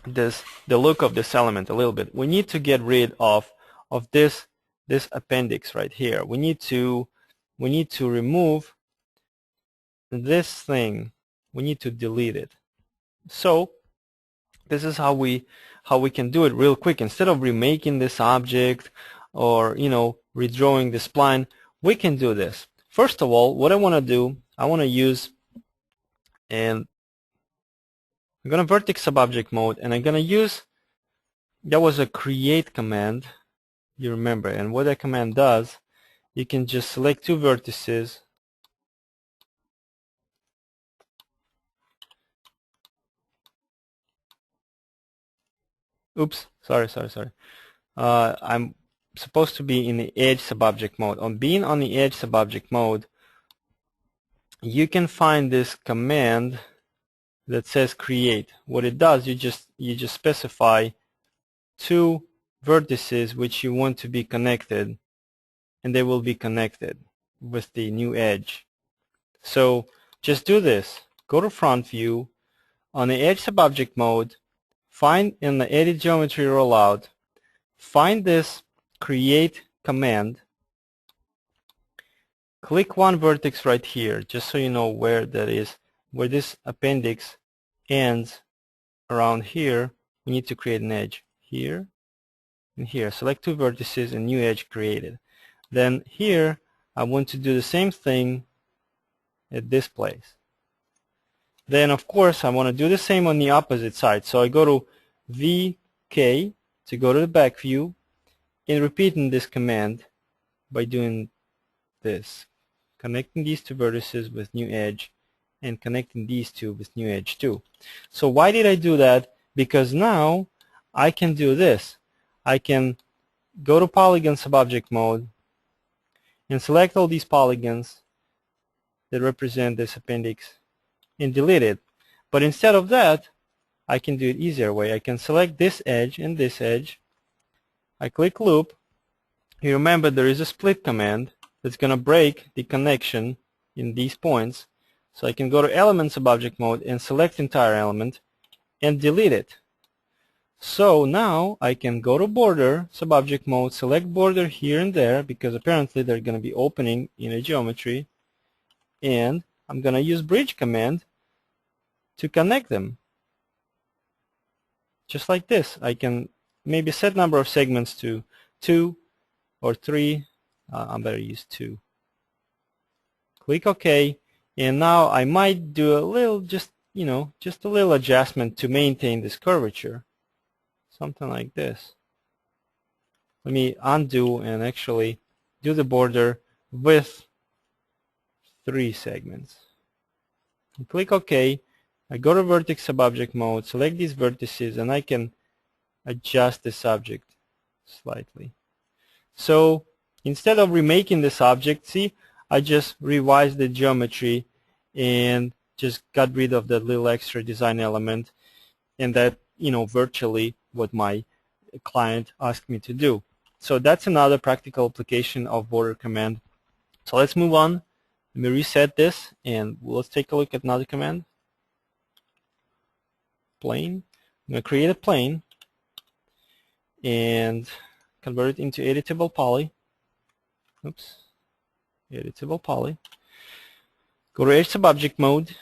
the look of this element a little bit. We need to get rid of this appendix right here. We need to remove this thing. We need to delete it. So this is how we can do it real quick. Instead of remaking this object or redrawing the spline, we can do this. First of all, what I want to do, I want to use, and I'm going to vertex subobject mode, and I'm going to use, that was a create command, you remember, and what that command does, you can just select two vertices, oops, sorry, I'm supposed to be in the edge subobject mode. On being on the edge subobject mode, you can find this command that says create. What it does, you just specify two vertices which you want to be connected, and they will be connected with the new edge. So just do this. Go to front view, on the edge subobject mode, find in the edit geometry rollout, find this create command, click one vertex right here, just so you know where that is, where this appendix ends. Around here we need to create an edge here and here. Select two vertices and new edge created. Then here I want to do the same thing at this place. Then of course I want to do the same on the opposite side, so I go to VK to go to the back view and repeating this command by doing this, connecting these two vertices with new edge and connecting these two with new edge too. So why did I do that? Because now I can do this. I can go to polygon subobject mode and select all these polygons that represent this appendix and delete it. But instead of that, I can do it easier way. I can select this edge and this edge. I click loop. You remember there is a split command that's going to break the connection in these points. So I can go to element subobject mode and select entire element and delete it. So now I can go to border subobject mode, select border here and there because apparently they're going to be opening in a geometry, and I'm going to use bridge command to connect them. Just like this. I can maybe set number of segments to 2 or 3. I better use 2. Click OK, and now I might do a little, just a little adjustment to maintain this curvature. Something like this. Let me undo and actually do the border with 3 segments. And click OK. I go to vertex subobject mode, select these vertices, and I can adjust this object slightly. So instead of remaking this object, see, I just revised the geometry and just got rid of that little extra design element, and that, virtually what my client asked me to do. So that's another practical application of border command. So let's move on. Let me reset this and let's take a look at another command. Plane. I'm going to create a plane and convert it into editable poly. Oops. Editable poly. Go to edge subobject mode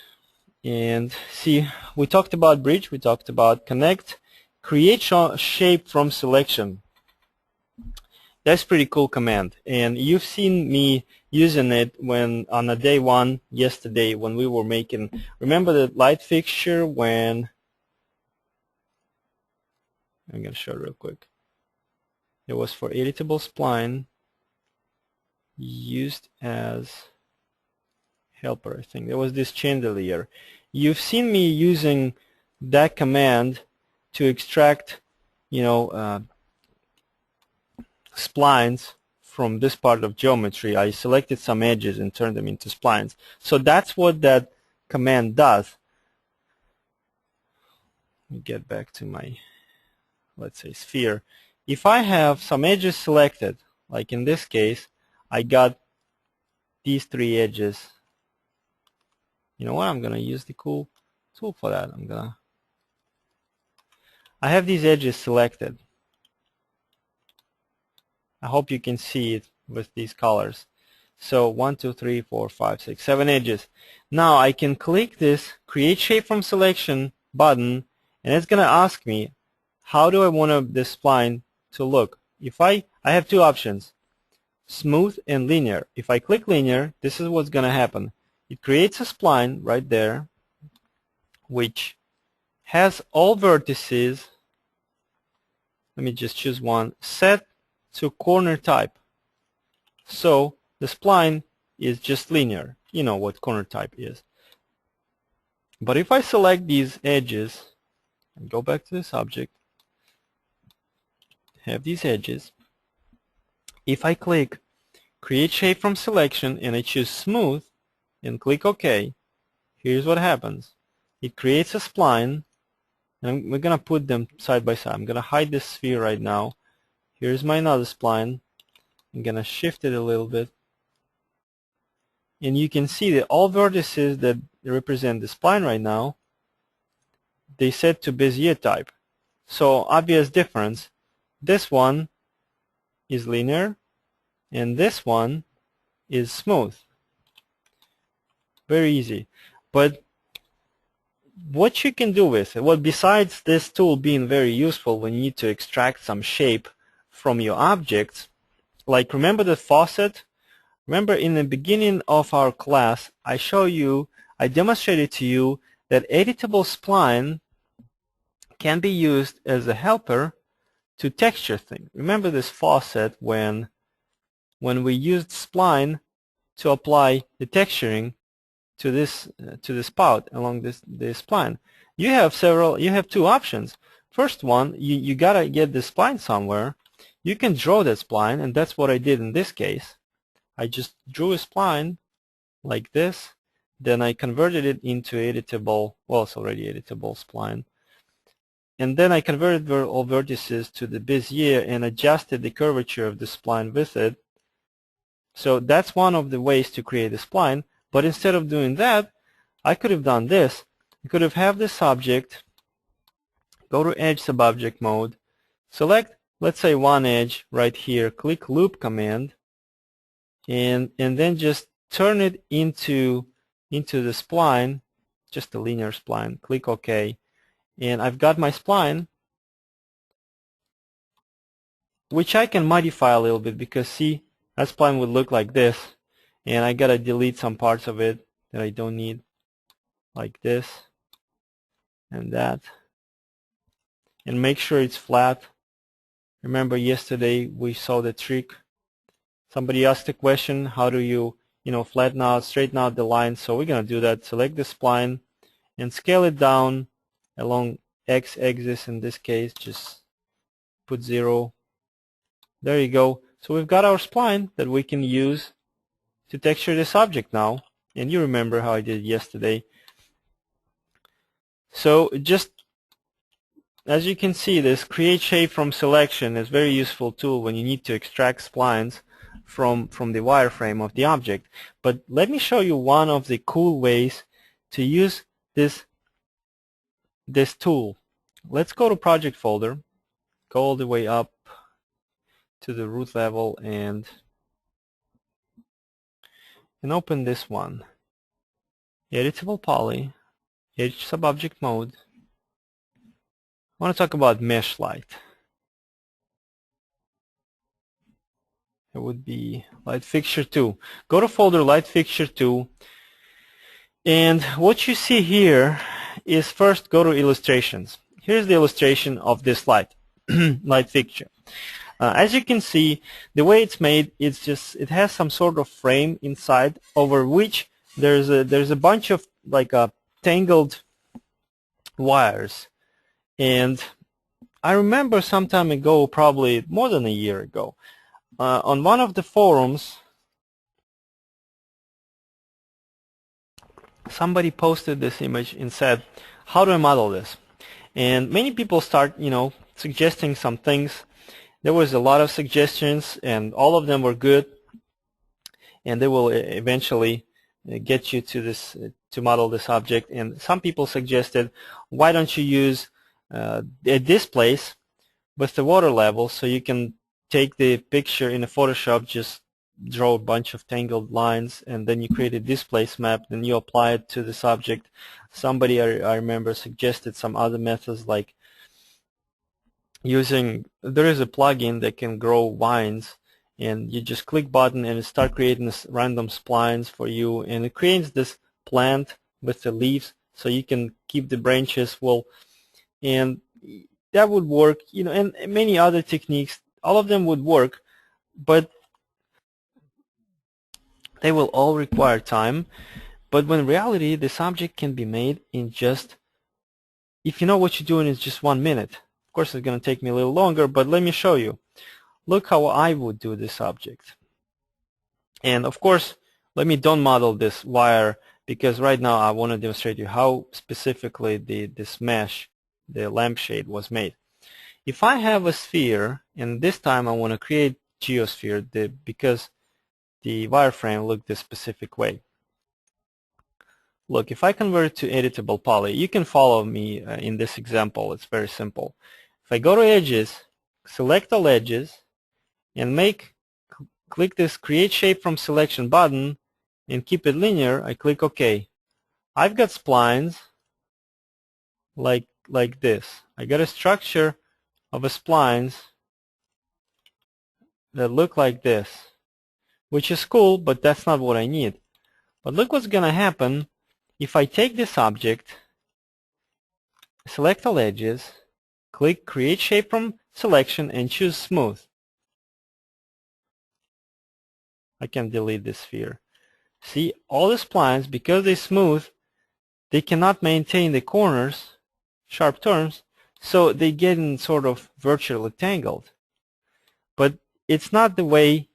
and see, we talked about bridge, we talked about connect, create shape from selection. That's pretty cool command, and you've seen me using it when on a day one yesterday when we were making, remember the light fixture, when I'm going to show it real quick. It was for editable spline used as helper, I think. There was this chandelier. You've seen me using that command to extract, splines from this part of geometry. I selected some edges and turned them into splines. So that's what that command does. Let me get back to my, let's say, sphere. If I have some edges selected, like in this case, I got these 3 edges. You know what? I'm going to use the cool tool for that. I have these edges selected. I hope you can see it with these colors. So 1, 2, 3, 4, 5, 6, 7 edges. Now I can click this Create Shape from Selection button, and it's going to ask me, how do I want this spline to look? If I have 2 options, smooth and linear. If I click linear, this is what's going to happen. It creates a spline right there, which has all vertices. Let me just choose one, set to corner type. So the spline is just linear. You know what corner type is. But if I select these edges and go back to this object, have these edges, if I click Create Shape from Selection and I choose Smooth and click OK, here's what happens. It creates a spline, and we're going to put them side by side. I'm going to hide this sphere right now. Here's my another spline. I'm going to shift it a little bit. and you can see that all vertices that represent the spline right now, they set to Bezier type. So obvious difference. This one is linear and this one is smooth. Very easy. But what you can do with it, well, besides this tool being very useful when you need to extract some shape from your objects, like remember the faucet? Remember in the beginning of our class, I demonstrated to you that editable spline can be used as a helper to texture things. Remember this faucet when we used spline to apply the texturing to the spout along this spline. You have two options. First one, you gotta get the spline somewhere. You can draw that spline, and that's what I did in this case. I just drew a spline like this, then I converted it into editable, well, it's already editable spline, and then I converted all vertices to the Bezier and adjusted the curvature of the spline with it. So that's one of the ways to create a spline. But instead of doing that, I could have done this. I could have this object, go to Edge Subobject mode, select, let's say, one edge right here, click Loop command, and then just turn it into the spline, just a linear spline. Click OK, and I've got my spline, which I can modify a little bit because see, that spline would look like this. And I gotta delete some parts of it that I don't need, like this and that, and make sure it's flat. Remember yesterday we saw the trick. Somebody asked the question, how do you flatten out, straighten out the lines? So we're gonna do that. Select the spline and scale it down along x-axis. In this case, just put 0. There you go. So we've got our spline that we can use to texture this object now, and you remember how I did yesterday. So just as you can see, this create shape from selection is a very useful tool when you need to extract splines from the wireframe of the object. But let me show you one of the cool ways to use this tool. Let's go to project folder, go all the way up to the root level and open this one. Editable poly, Edge Subobject mode. I want to talk about mesh light. It would be light fixture 2. Go to folder light fixture 2, and what you see here is, first go to illustrations. Here's the illustration of this light light fixture. As you can see, the way it's made, it has some sort of frame inside over which there's a bunch of tangled wires. And I remember some time ago, probably more than a year ago, on one of the forums, somebody posted this image and said, how do I model this? And many people start suggesting some things. There was a lot of suggestions, and all of them were good, and they will eventually get you to model this object. And some people suggested, why don't you use a displace with the water level, so you can take the picture in a Photoshop, just draw a bunch of tangled lines, and then you create a displace map, and you apply it to this object. Somebody, I remember, suggested some other methods, like there is a plugin that can grow vines, and you just click button and it start creating this random splines for you, and it creates this plant with the leaves, so you can keep the branches well, and that would work, and many other techniques. All of them would work, but they will all require time. But when in reality, this object can be made in just, if you know what you're doing, it's just 1 minute. Of course, it's going to take me a little longer, but let me show you. Look how I would do this object. And of course, let me don't model this wire, because right now I want to demonstrate you how specifically this mesh, the lampshade, was made. If I have a sphere, and this time I want to create geosphere, because the wireframe looked this specific way. look, if I convert it to editable poly, you can follow me in this example. It's very simple. If I go to edges, select all edges, and click this create shape from selection button and keep it linear, I click OK. I've got splines like this. I got a structure of a splines that look like this, which is cool, but that's not what I need. But look what's going to happen if I take this object, select all edges, click create shape from selection and choose smooth. I can delete this sphere. See, all the splines, because they're smooth, they cannot maintain the corners, sharp turns, so they get in sort of virtually tangled. But it's not the way,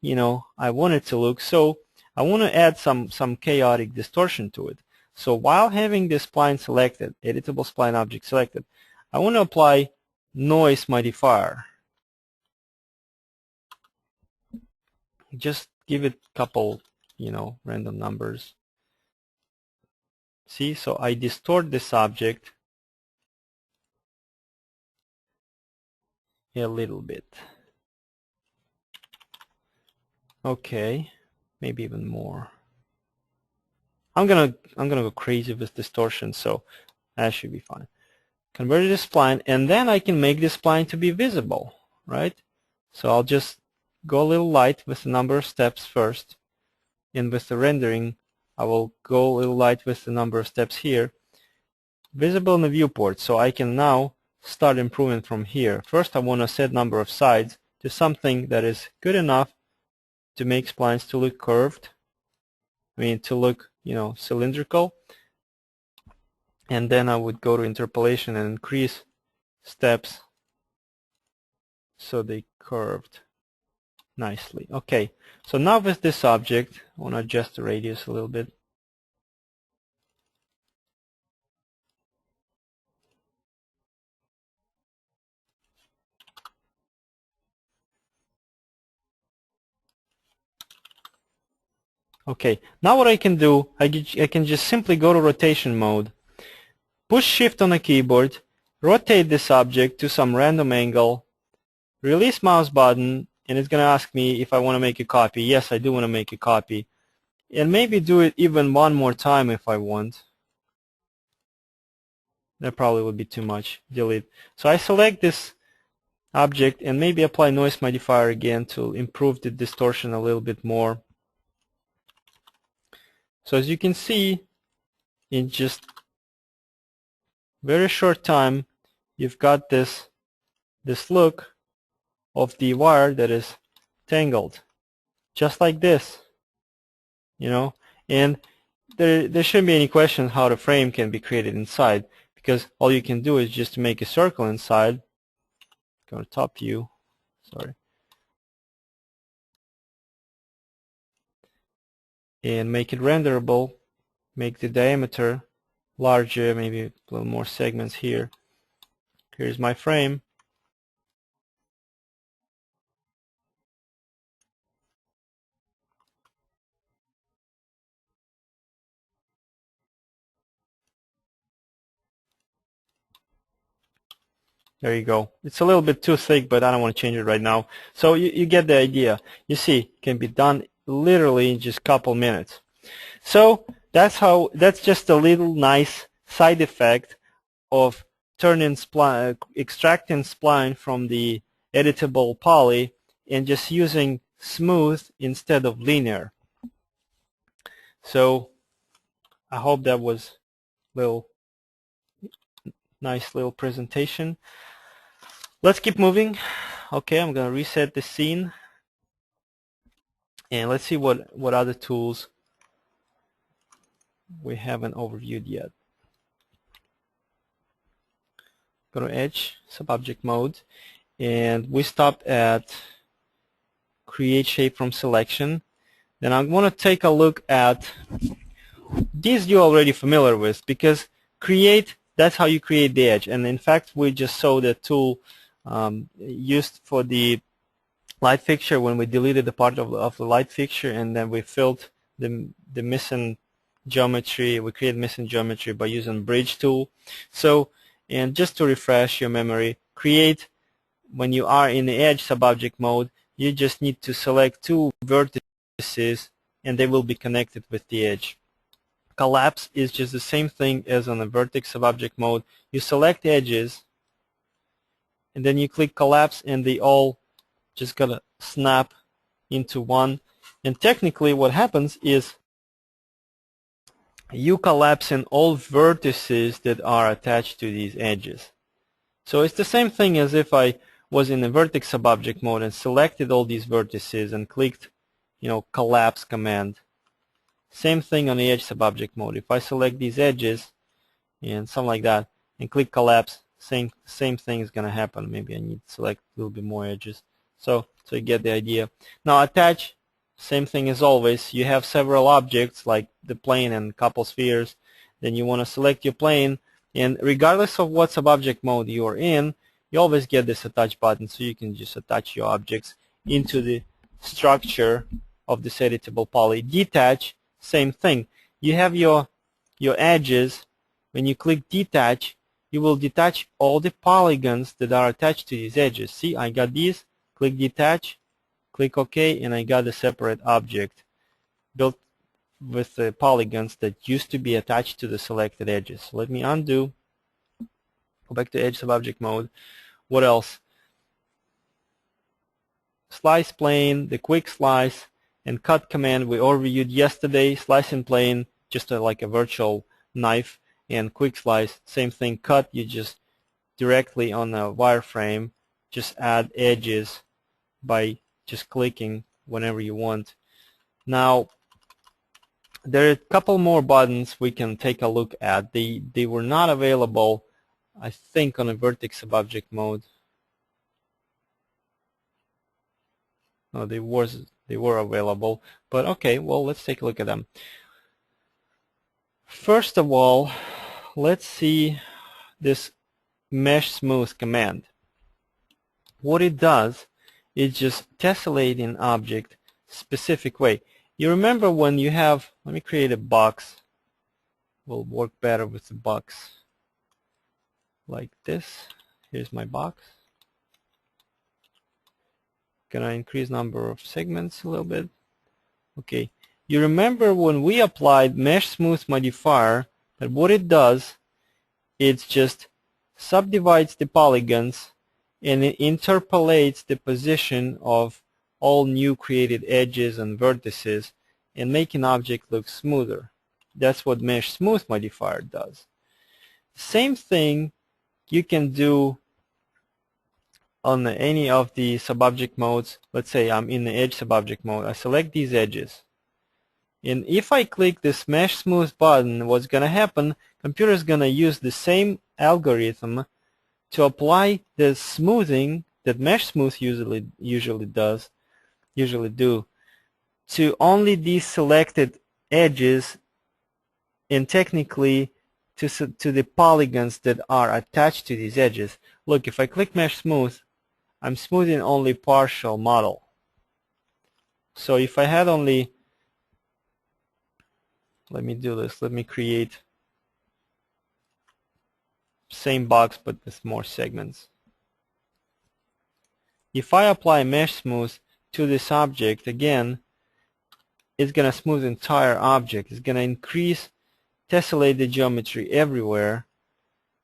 I want it to look, so I want to add some chaotic distortion to it. So while having this spline selected, editable spline object selected, I want to apply noise modifier. Just give it a couple, random numbers. See, so I distort this object a little bit. Okay, maybe even more. I'm gonna go crazy with distortion, so that should be fine. Convert it to spline, and then I can make this spline to be visible, right? So I'll just go a little light with the number of steps first, and with the rendering I will go a little light with the number of steps here. Visible in the viewport, so I can now start improving from here. First I want to set number of sides to something that is good enough to make splines to look curved, to look, cylindrical. And then I would go to interpolation and increase steps so they curved nicely. Okay, so now with this object, I want to adjust the radius a little bit. Okay, now what I can do, I can just simply go to rotation mode, push shift on the keyboard, rotate this object to some random angle, release mouse button, and it's going to ask me if I want to make a copy. Yes, I do want to make a copy. And maybe do it even one more time if I want. That probably would be too much. Delete. So I select this object and maybe apply noise modifier again to improve the distortion a little bit more. So as you can see, in just very short time, you've got this look of the wire that is tangled, just like this, and there shouldn't be any question how the frame can be created inside, because all you can do is just make a circle inside. Go to top view, sorry, and make it renderable, make the diameter larger, maybe a little more segments here. Here's my frame. There you go. It's a little bit too thick, but I don't want to change it right now. So you get the idea. You see, it can be done literally in just a couple minutes. So that's just a little nice side effect of extracting spline from the editable poly and just using smooth instead of linear. So I hope that was nice little presentation. Let's keep moving. Okay, I'm going to reset the scene, and let's see what other tools we haven't overviewed yet. Go to Edge, Subobject mode, and we stopped at Create Shape from Selection. Then I'm going to take a look at these you're already familiar with, because create, that's how you create the edge. And in fact, we just saw the tool used for the light fixture when we deleted the part of the light fixture, and then we filled the missing geometry. We create missing geometry by using bridge tool. So, and just to refresh your memory, when you are in the edge subobject mode, you just need to select two vertices and they will be connected with the edge. Collapse is just the same thing as on the vertex subobject mode. You select edges and then you click collapse and they all just gonna snap into one. And technically what happens is you collapse in all vertices that are attached to these edges. So it's the same thing as if I was in the vertex subobject mode and selected all these vertices and clicked, collapse command. Same thing on the edge subobject mode. If I select these edges and something like that and click collapse, same thing is going to happen. Maybe I need to select a little bit more edges. So you get the idea. Now attach, same thing as always. You have several objects like the plane and couple spheres. Then you want to select your plane, and regardless of what subobject mode you are in, you always get this attach button, so you can just attach your objects into the structure of this editable poly. Detach, same thing. You have your edges. When you click detach, you will detach all the polygons that are attached to these edges. See, I got these. Click detach, click OK, and I got a separate object built with the polygons that used to be attached to the selected edges. So let me undo, go back to edge subobject mode. What else? Slice plane, the quick slice, and cut command we overviewed yesterday. Slice in plane, just like a virtual knife, and quick slice, same thing. Cut, you just directly on the wireframe, just add edges by just clicking whenever you want. Now, there are a couple more buttons we can take a look at. They were not available, I think, on a vertex subobject mode. No, they were available, but okay, well, let's take a look at them. First of all, let's see this mesh smooth command. What it does is just tessellate an object specific way. You remember when you have, let me create a box. Will work better with the box like this. Here's my box. Gonna increase number of segments a little bit. Okay. You remember when we applied mesh smooth modifier, that what it does, it just subdivides the polygons and it interpolates the position of all new created edges and vertices and make an object look smoother. That's what mesh smooth modifier does. Same thing you can do on any of the subobject modes. Let's say I'm in the edge subobject mode. I select these edges. And if I click this mesh smooth button, what's going to happen, computer is going to use the same algorithm to apply the smoothing that mesh smooth usually do to only these selected edges and technically to the polygons that are attached to these edges. Look, if I click mesh smooth, I'm smoothing only partial model. So if I had only, let me do this, let me create same box but with more segments. If I apply mesh smooth to this object, again, it's going to smooth the entire object. It's going to increase, tessellate the geometry everywhere.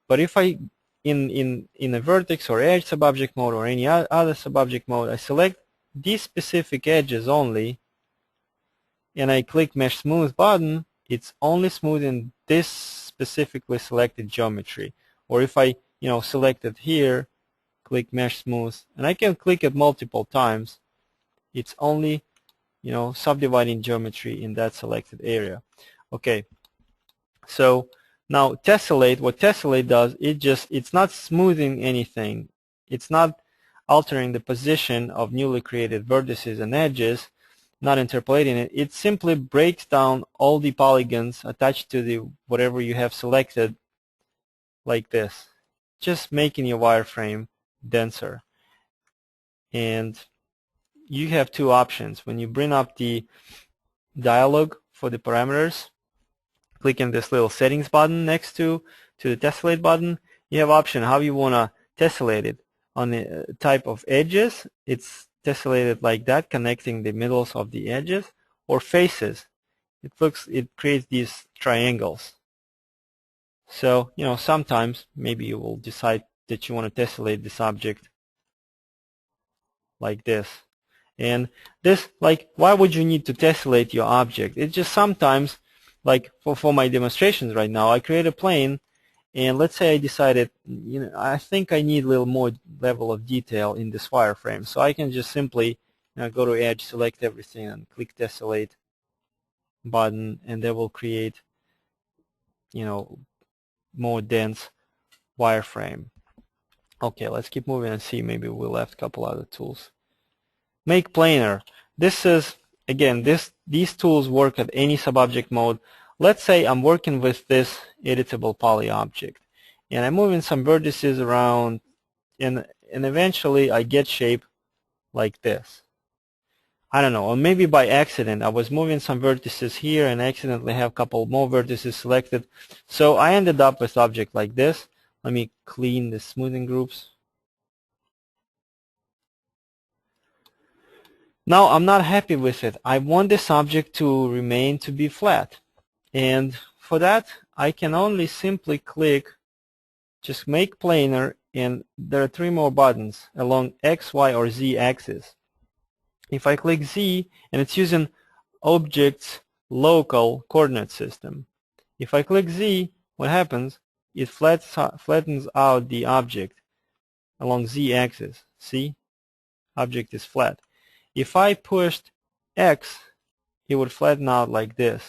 But if I, in a vertex or edge subobject mode or any other subobject mode, I select these specific edges only, and I click mesh smooth button, it's only smoothing this specifically selected geometry. Or if I, select it here, click mesh smooth, and I can click it multiple times, it's only, subdividing geometry in that selected area. Okay, so now tessellate, what tessellate does, it's not smoothing anything. It's not altering the position of newly created vertices and edges, not interpolating it. It simply breaks down all the polygons attached to the whatever you have selected like this, just making your wireframe denser. And you have two options. When you bring up the dialog for the parameters, clicking this little settings button next to the tessellate button, you have option how you want to tessellate it. On the type of edges, it's tessellated like that, connecting the middles of the edges, or faces. It creates these triangles. So, sometimes maybe you will decide that you want to tessellate this object like this. And this, like, why would you need to tessellate your object? It's just sometimes, like for my demonstrations right now, I create a plane, and let's say I decided, I think I need a little more level of detail in this wireframe. So I can just simply go to Edge, select everything, and click Tessellate button, and that will create, more dense wireframe. Okay, let's keep moving and see. Maybe we left a couple other tools. Make planar. This is, again, these tools work at any subobject mode. Let's say I'm working with this editable poly object, and I'm moving some vertices around, and eventually I get shape like this. I don't know, or maybe by accident I was moving some vertices here and accidentally have a couple more vertices selected. So I ended up with object like this. Let me clean the smoothing groups. Now I'm not happy with it. I want this object to remain to be flat. And for that I can only simply click just make planar, and there are 3 more buttons along X, Y, or Z axis. If I click Z, and it's using object's local coordinate system. If I click Z, what happens? It flattens out the object along Z axis. See? Object is flat. If I pushed X, it would flatten out like this.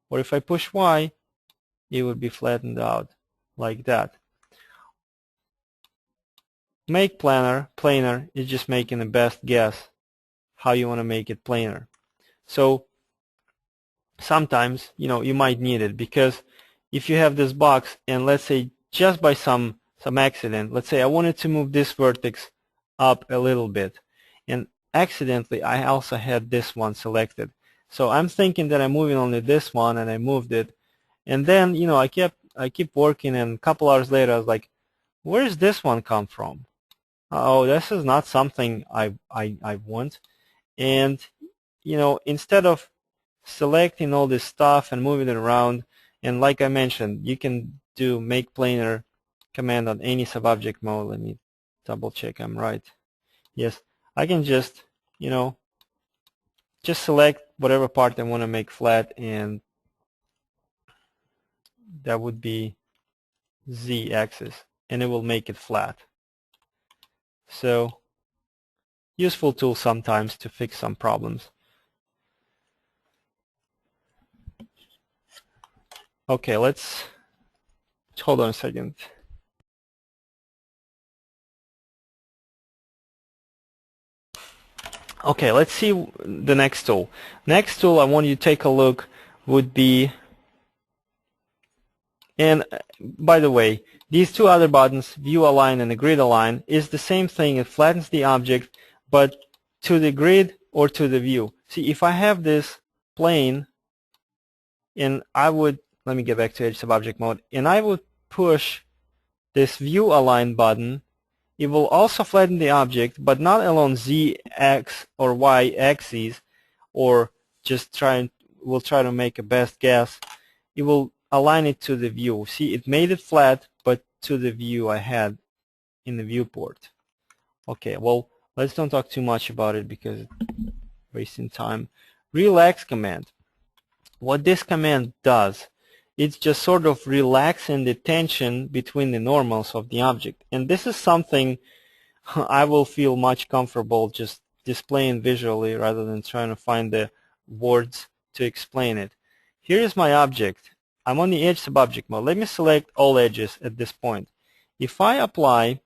Or if I push Y, it would be flattened out like that. Make planar is just making the best guess how you want to make it planar. So sometimes, you might need it, because if you have this box, and let's say just by some accident, let's say I wanted to move this vertex up a little bit, and accidentally I also had this one selected. So I'm thinking that I'm moving only this one, and I moved it, and then I keep working, and a couple hours later I was like, where does this one come from? Oh, this is not something I want. And instead of selecting all this stuff and moving it around, and like I mentioned, you can do make planar command on any subobject mode. Let me double check I'm right. Yes, I can just just select whatever part I want to make flat, and that would be Z axis, and it will make it flat. So useful tool sometimes to fix some problems. Okay, let's hold on a second. Okay, let's see the next tool. Next tool I want you to take a look would be, and by the way, these 2 other buttons, view align and the grid align, is the same thing. It flattens the object, but to the grid or to the view. See, if I have this plane, and I would, let me get back to Edge Subobject mode, and I would push this view align button, it will also flatten the object, but not along Z, X, or Y axes, or just will try to make a best guess. It will align it to the view. See, it made it flat, but to the view I had in the viewport. Okay, well, let's don't talk too much about it because it's wasting time. Relax command. What this command does, it's just sort of relaxing the tension between the normals of the object. And this is something I will feel much comfortable just displaying visually rather than trying to find the words to explain it. Here is my object. I'm on the edge subobject mode. Let me select all edges at this point. If I apply,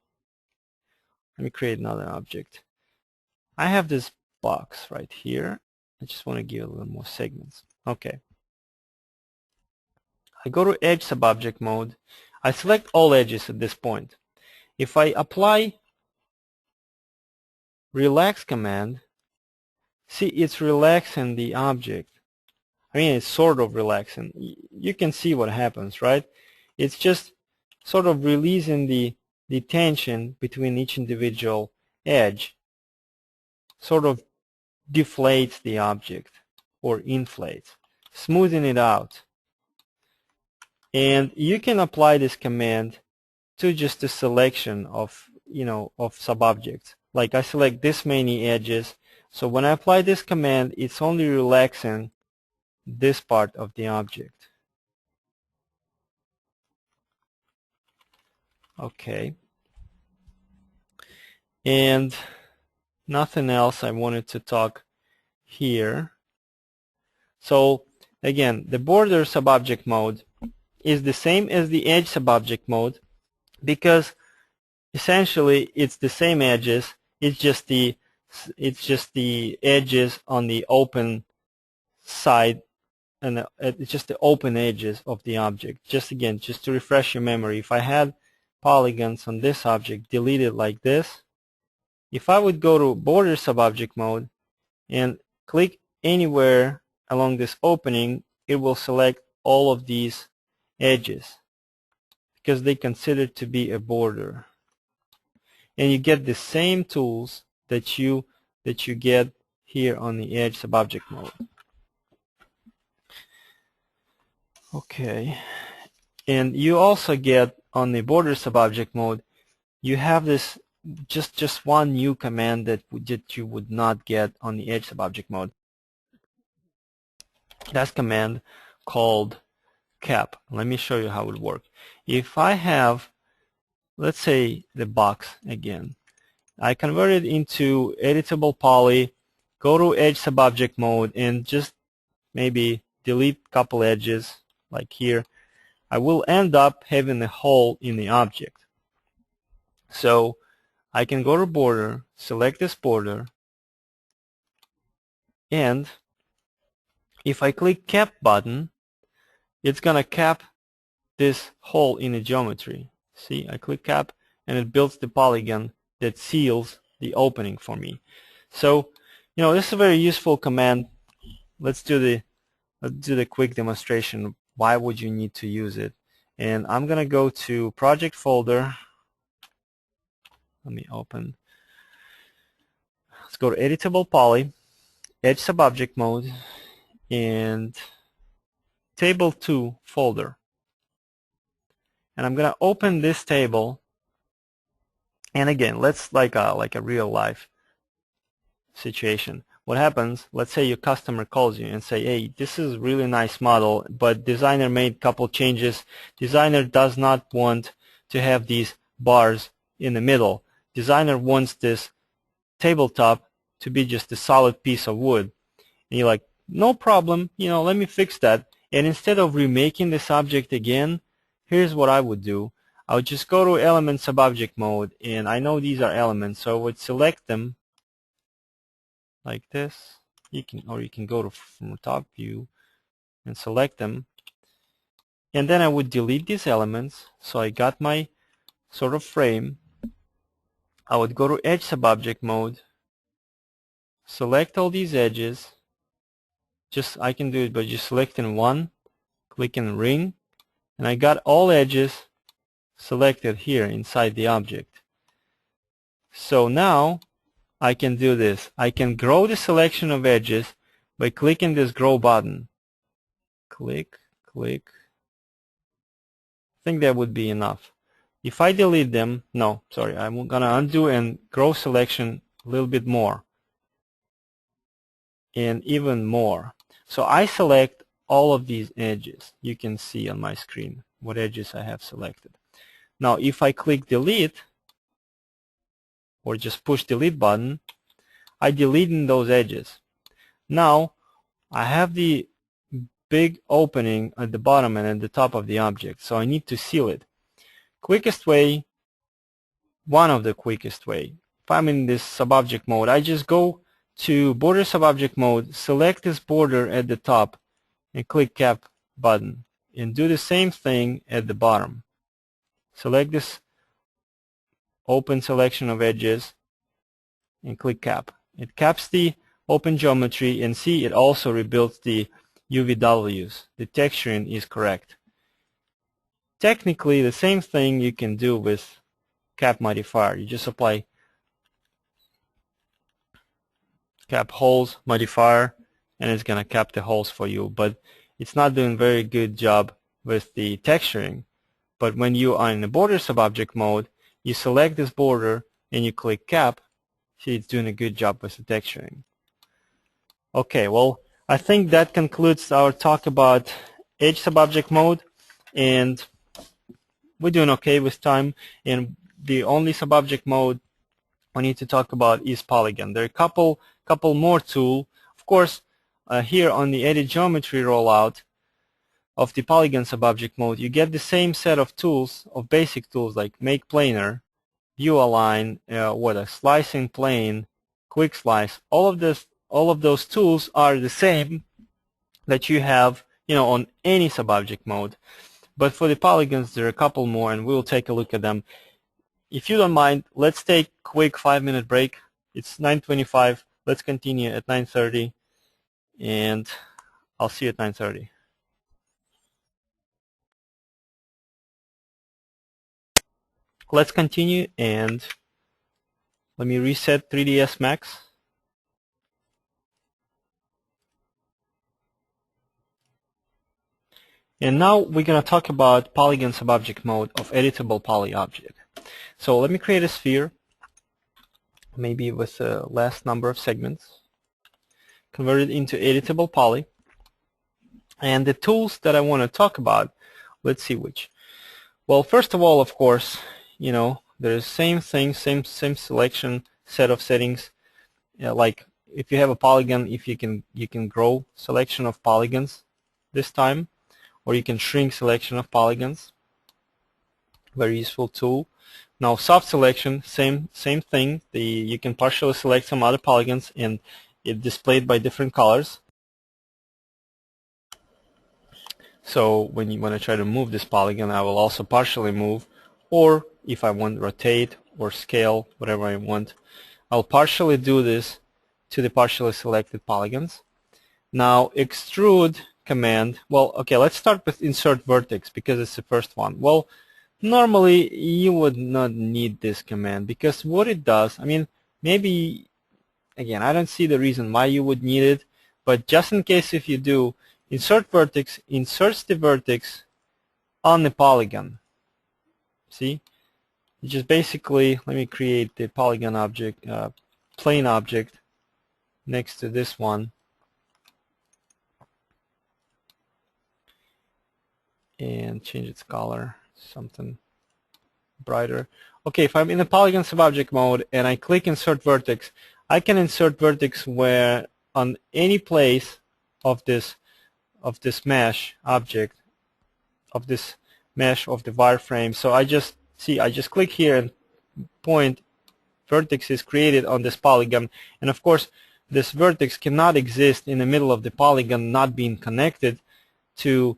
let me create another object. I have this box right here. I just want to give it a little more segments. Okay. I go to edge subobject mode. I select all edges at this point. If I apply relax command, see, it's relaxing the object. I mean, it's sort of relaxing. You can see what happens, right? It's just sort of releasing the tension between each individual edge, sort of deflates the object or inflates, smoothing it out. And you can apply this command to just a selection of, of subobjects. Like I select this many edges, so when I apply this command, it's only relaxing this part of the object. Okay. And nothing else I wanted to talk here. So again, the border subobject mode is the same as the edge subobject mode because essentially it's the same edges. It's just the edges on the open side, and it's just the open edges of the object. Just to refresh your memory, if I had polygons on this object deleted like this, if I would go to border subobject mode and click anywhere along this opening, it will select all of these edges because they consider to be a border. And you get the same tools that you get here on the edge subobject mode. Okay, and you also get on the border subobject mode, you have this just one new command that you would not get on the edge subobject mode. That's command called cap. Let me show you how it would work. If I have, let's say, the box again, I convert it into editable poly, go to edge subobject mode, and just maybe delete a couple edges like here. I will end up having a hole in the object. So I can go to border, select this border, and if I click cap button, it's gonna cap this hole in the geometry. See, I click cap and it builds the polygon that seals the opening for me. So, this is a very useful command. Let's do the quick demonstration. Why would you need to use it? And I'm gonna go to project folder. Let me open. Let's go to editable poly, edge subobject mode, and table 2 folder. And I'm gonna open this table. And again, let's like a real life situation. What happens, let's say your customer calls you and say, hey, this is a really nice model, but designer made a couple changes. Designer does not want to have these bars in the middle. Designer wants this tabletop to be just a solid piece of wood. And you're like, no problem, let me fix that. And instead of remaking this object again, here's what I would do. I would just go to element subobject mode, and I know these are elements, so I would select them like this. You can go from top view and select them, and then I would delete these elements. So I got my sort of frame. I would go to edge subobject mode, select all these edges. I can do it by just selecting one, clicking ring, and I got all edges selected here inside the object. So now I can do this. I can grow the selection of edges by clicking this grow button. Click, click. I think that would be enough. If I delete them, no, sorry, I'm gonna undo and grow selection a little bit more. And even more. So I select all of these edges. You can see on my screen what edges I have selected. Now if I click delete, or just push delete button, I delete those edges. Now I have the big opening at the bottom and at the top of the object, so I need to seal it. Quickest way, one of the quickest way, if I'm in this subobject mode, I just go to border subobject mode, select this border at the top, and click cap button, and do the same thing at the bottom. Select this open selection of edges and click cap. It caps the open geometry, and see, it also rebuilds the UVWs. The texturing is correct. Technically, the same thing you can do with cap modifier. You just apply cap holes modifier and it's gonna cap the holes for you, but it's not doing very good job with the texturing. But when you are in the border subobject mode, you select this border and you click cap. See, it's doing a good job with the texturing. Okay, well, I think that concludes our talk about edge subobject mode, and we're doing okay with time. And the only subobject mode we need to talk about is polygon. There are a couple more tools. Of course, here on the edit geometry rollout of the polygon subobject mode, you get the same set of tools, of basic tools like make planar, view align, a slicing plane, quick slice. All of those tools are the same that you have, on any subobject mode. But for the polygons, there are a couple more, and we'll take a look at them. If you don't mind, let's take a quick 5-minute break. It's 9:25. Let's continue at 9:30, and I'll see you at 9:30. Let's continue, and let me reset 3ds Max. And now we're going to talk about polygon subobject mode of editable poly object. So let me create a sphere, maybe with a less number of segments, convert it into editable poly. And the tools that I want to talk about, let's see which. Well, first of all, of course, there's same thing, same selection set of settings. Like if you have a polygon, if you can grow selection of polygons this time, or you can shrink selection of polygons. Very useful tool. Now soft selection, same thing. You can partially select some other polygons and it's displayed by different colors. So when I try to move this polygon, I will also partially move, or if I want rotate or scale, whatever I want, I'll partially do this to the partially selected polygons. Now extrude command, well, okay, let's start with insert vertex because it's the first one. Well, normally you would not need this command because what it does, maybe, again, I don't see the reason why you would need it, but just in case if you do, insert vertex inserts the vertex on the polygon. See? You just basically, let me create the polygon object, plane object next to this one. And change its color, something brighter. Okay, if I'm in the polygon subobject mode and I click insert vertex, I can insert vertex where on any place of this mesh object, of this mesh of the wireframe. So I just click here and point, vertex is created on this polygon, and of course this vertex cannot exist in the middle of the polygon not being connected to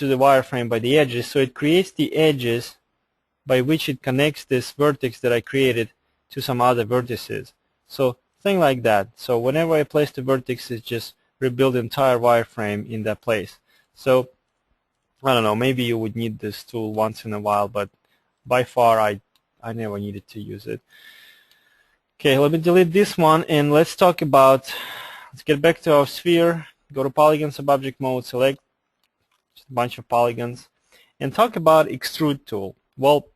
the wireframe by the edges, so it creates the edges by which it connects this vertex that I created to some other vertices. So thing like that. So whenever I place the vertex, it just rebuild the entire wireframe in that place. So I don't know, maybe you would need this tool once in a while, but by far I never needed to use it. Okay, let me delete this one and let's get back to our sphere, go to polygon subobject mode, select a bunch of polygons, and talk about extrude tool. Well,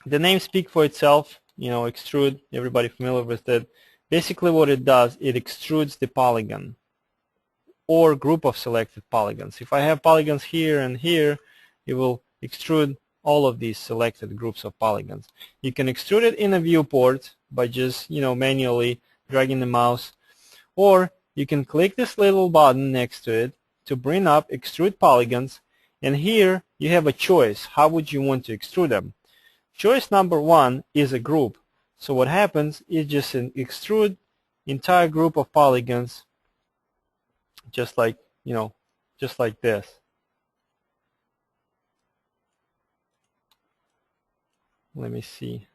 the name speaks for itself. Extrude, everybody familiar with it. Basically what it does, it extrudes the polygon or group of selected polygons. If I have polygons here and here, it will extrude all of these selected groups of polygons. You can extrude it in a viewport by just manually dragging the mouse, or you can click this little button next to it to bring up extrude polygons, and here you have a choice. How would you want to extrude them? Choice number one is a group. So what happens is just an extrude entire group of polygons, just like this. Let me see.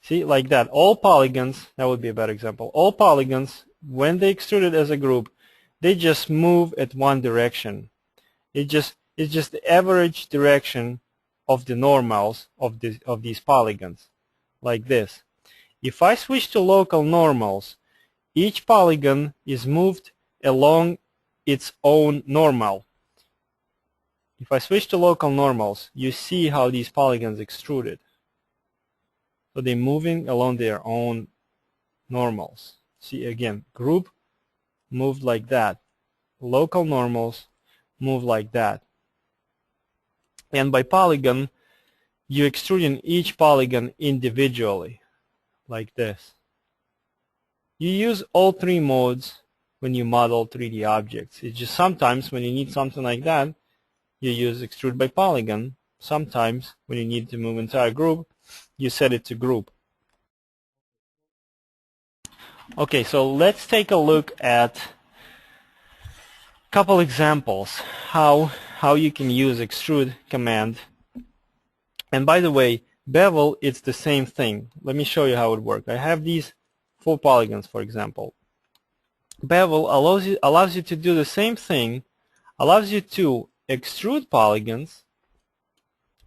See, like that. All polygons, that would be a better example. All polygons, when they extruded as a group, they just move at one direction. It's just the average direction of the normals of these polygons, like this. If I switch to local normals, each polygon is moved along its own normal. If I switch to local normals, you see how these polygons extruded. So they're moving along their own normals. See again, group moved like that. Local normals move like that. And by polygon, you extrude in each polygon individually, like this. You use all three modes when you model 3D objects. It's just sometimes when you need something like that, you use extrude by polygon. Sometimes when you need to move entire group, you set it to group. Okay, so let's take a look at a couple examples how you can use extrude command. And by the way, bevel, it's the same thing. Let me show you how it works. I have these 4 polygons, for example. Bevel allows you to do the same thing, allows you to extrude polygons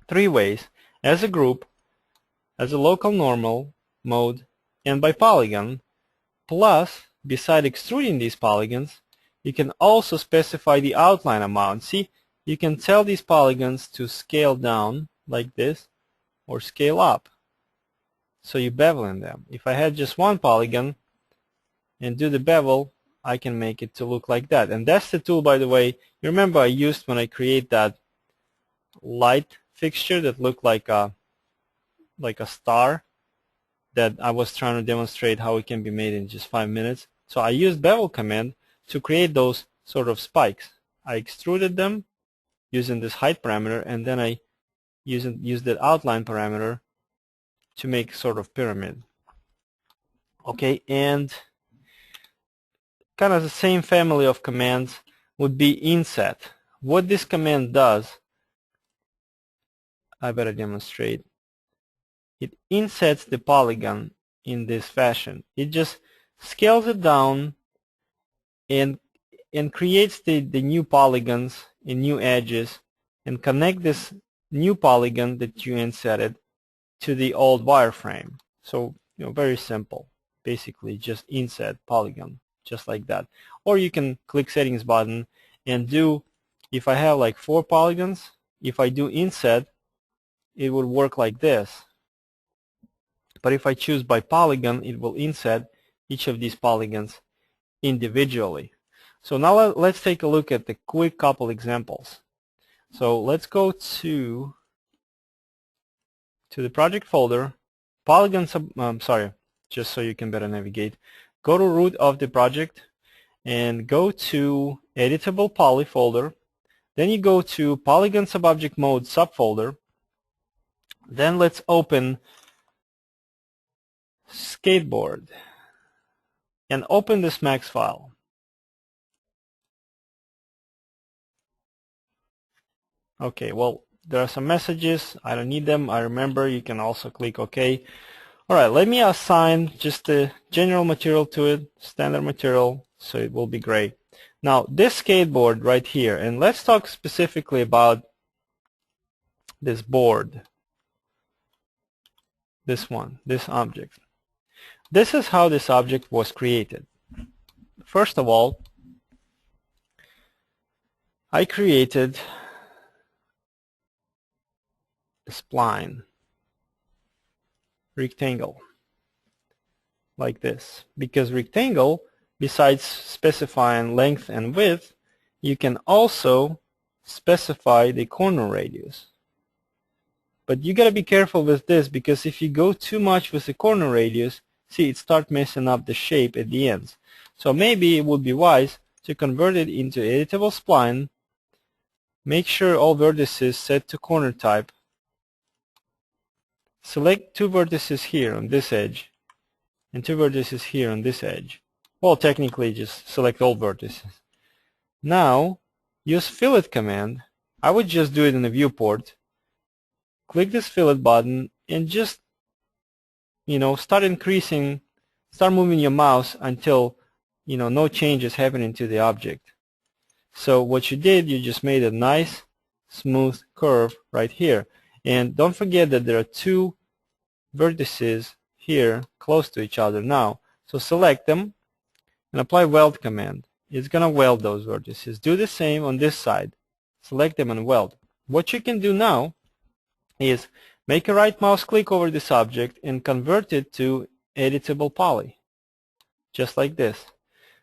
3 ways: as a group, as a local normal mode, and by polygon. Plus, beside extruding these polygons, you can also specify the outline amount. See, you can tell these polygons to scale down like this or scale up. So you bevel in them. If I had just one polygon and do the bevel, I can make it to look like that. And that's the tool, by the way, you remember I used when I create that light fixture that looked like a star, that I was trying to demonstrate how it can be made in just 5 minutes. So I used bevel command to create those sort of spikes. I extruded them using this height parameter, and then I used that outline parameter to make sort of pyramid. Okay, and kind of the same family of commands would be inset. What this command does, I better demonstrate. It insets the polygon in this fashion. It just scales it down and creates the new polygons and new edges, and connect this new polygon that you inserted to the old wireframe. So, very simple. Basically just inset polygon, just like that. Or you can click settings button and do, if I have like 4 polygons, if I do inset, it would work like this. But if I choose by polygon, it will inset each of these polygons individually. So now let's take a look at the quick couple examples. So let's go to the project folder, polygon just so you can better navigate. Go to root of the project and go to Editable Poly folder. Then you go to Polygon Subobject Mode subfolder. Then let's open Skateboard and open this max file. Okay, well, there are some messages. I don't need them. I remember. You can also click OK. Alright, let me assign just the general material to it, standard material, so it will be gray. Now, this skateboard right here, and let's talk specifically about this board. This one, this object. This is how this object was created. First of all, I created a spline rectangle like this, because rectangle, besides specifying length and width, you can also specify the corner radius. But you gotta be careful with this, because if you go too much with the corner radius, see, it starts messing up the shape at the ends. So maybe it would be wise to convert it into editable spline. Make sure all vertices set to corner type. Select 2 vertices here on this edge and 2 vertices here on this edge. Well, technically just select all vertices. Now use fillet command. I would just do it in the viewport. Click this fillet button and just start moving your mouse until no changes happening to the object. So what you did, you just made a nice smooth curve right here. And don't forget that there are two vertices here close to each other now. So select them and apply weld command. It's going to weld those vertices. Do the same on this side. Select them and weld. What you can do now is make a right mouse click over this object and convert it to editable poly. Just like this.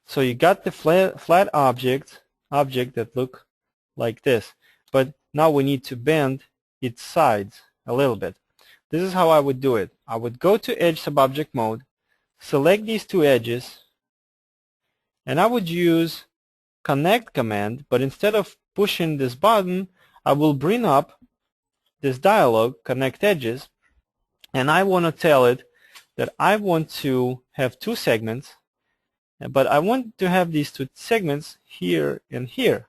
So you got the flat object that look like this. But now we need to bend its sides a little bit. This is how I would do it. I would go to Edge Subobject mode, select these two edges, and I would use Connect command, but instead of pushing this button, I will bring up this dialog, Connect Edges, and I want to tell it that I want to have two segments, but I want to have these two segments here and here.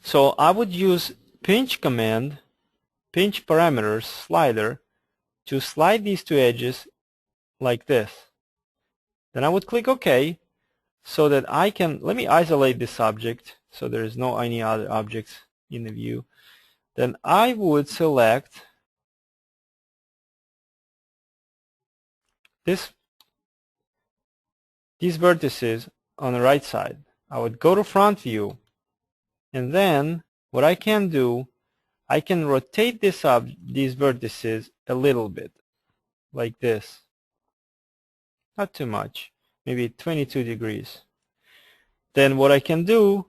So I would use pinch command, pinch parameters slider, to slide these two edges like this. Then I would click OK so that I can, let me isolate this object so there is no any other objects in the view. Then I would select these vertices on the right side. I would go to front view, and then what I can do, I can rotate these vertices a little bit like this. Not too much, maybe 22 degrees. Then what I can do,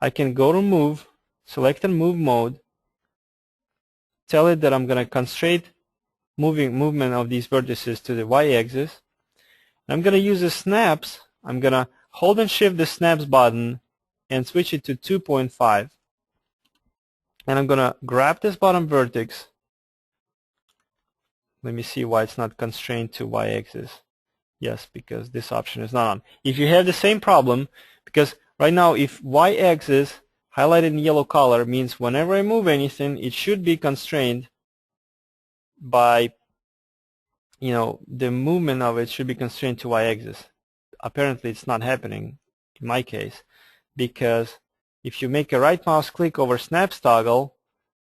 I can go to move, select and move mode, tell it that I'm going to constrain movement of these vertices to the y-axis. I'm going to use the snaps. I'm going to hold and shift the snaps button and switch it to 2.5. And I'm going to grab this bottom vertex. Let me see why it's not constrained to y-axis. Yes, because this option is not on. If you have the same problem, because right now if y-axis highlighted in yellow color means whenever I move anything, it should be constrained by, the movement of it should be constrained to y-axis. Apparently it's not happening in my case, because if you make a right mouse click over snaps toggle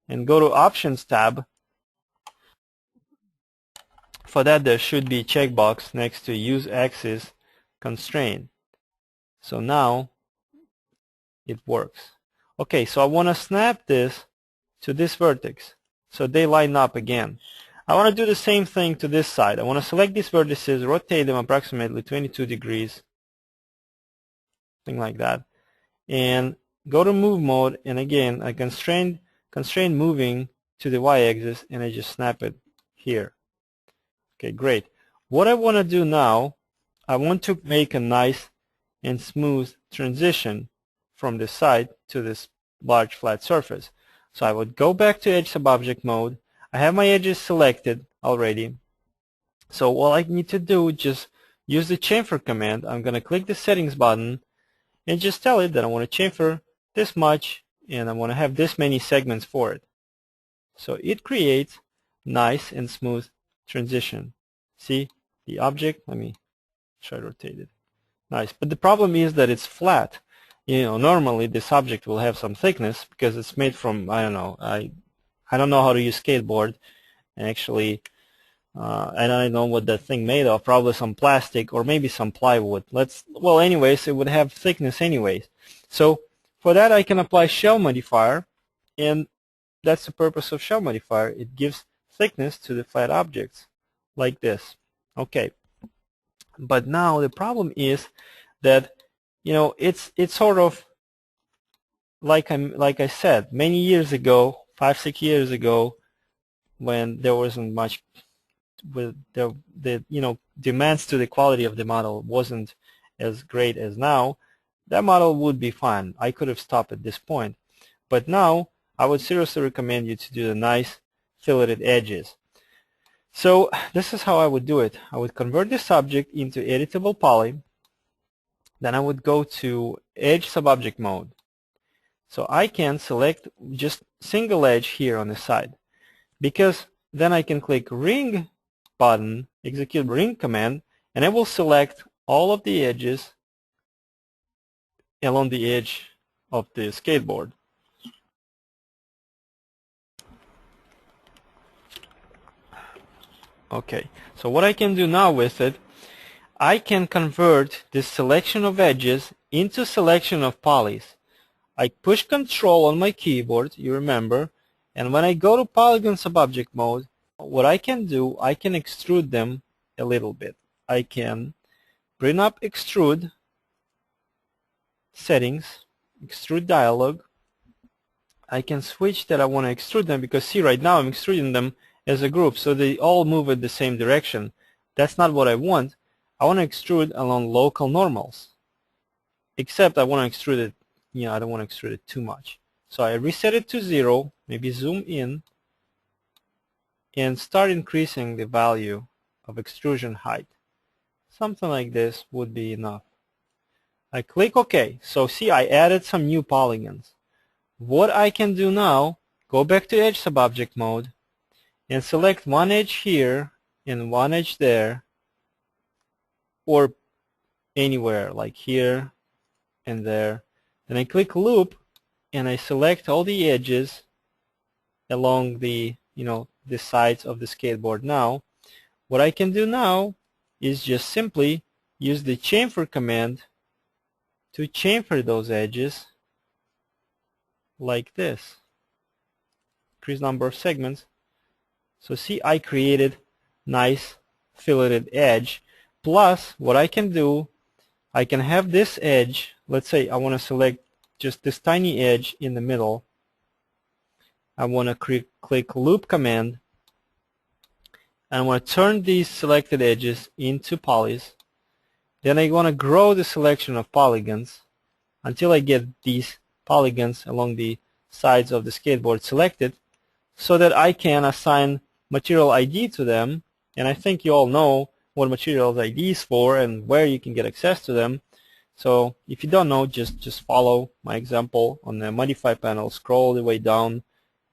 and go to options tab, for that there should be a checkbox next to use axis constraint. So now it works. Okay, so I want to snap this to this vertex so they line up again. I want to do the same thing to this side. I want to select these vertices, rotate them approximately 22 degrees, something like that, and go to move mode, and again I constrain moving to the y-axis, and I just snap it here. Okay, great. What I want to do now, I want to make a nice and smooth transition from this side to this large flat surface. So I would go back to Edge Subobject mode. I have my edges selected already. So all I need to do is just use the chamfer command. I'm going to click the settings button and just tell it that I want to chamfer this much and I want to have this many segments for it. So it creates nice and smooth transition. See the object? Let me try to rotate it. Nice. But the problem is that it's flat. Normally this object will have some thickness because it's made from, I don't know, I don't know how to use skateboard. Actually, I don't know what that thing made of. Probably some plastic or maybe some plywood. Well, anyways, it would have thickness anyways. So for that I can apply shell modifier, and that's the purpose of shell modifier. It gives thickness to the flat objects like this. Okay. But now the problem is that it's sort of like I said many years ago, 5-6 years ago, when there wasn't much with the demands to the quality of the model wasn't as great as now. That model would be fine. I could have stopped at this point. But now I would seriously recommend you to do the nice filleted edges. So this is how I would do it. I would convert this object into editable poly. Then I would go to Edge Subobject mode. So I can select just single edge here on the side, because then I can click ring button, execute ring command, and I will select all of the edges along the edge of the skateboard. Okay, so what I can do now with it, I can convert this selection of edges into selection of polys. I push Control on my keyboard, you remember, and when I go to Polygon Subobject mode, what I can do, I can extrude them a little bit. I can bring up Extrude, Settings, Extrude Dialog. I can switch that I want to extrude them because see right now I'm extruding them as a group so they all move in the same direction. That's not what I want. I want to extrude along local normals. Except I want to extrude it, I don't want to extrude it too much. So I reset it to 0, maybe zoom in, and start increasing the value of extrusion height. Something like this would be enough. I click OK. So see, I added some new polygons. What I can do now, go back to Edge Subobject mode and select one edge here and one edge there, or anywhere like here and there. Then I click Loop and I select all the edges along the the sides of the skateboard. Now what I can do now is just simply use the chamfer command to chamfer those edges like this. Increase number of segments. So see, I created nice filleted edge. Plus what I can do, I can have this edge, let's say I want to select just this tiny edge in the middle. I want to click Loop command, and I want to turn these selected edges into polys. Then I want to grow the selection of polygons until I get these polygons along the sides of the skateboard selected, so that I can assign material ID to them. And I think you all know what material ID is for and where you can get access to them. So if you don't know, just follow my example on the modify panel, scroll all the way down,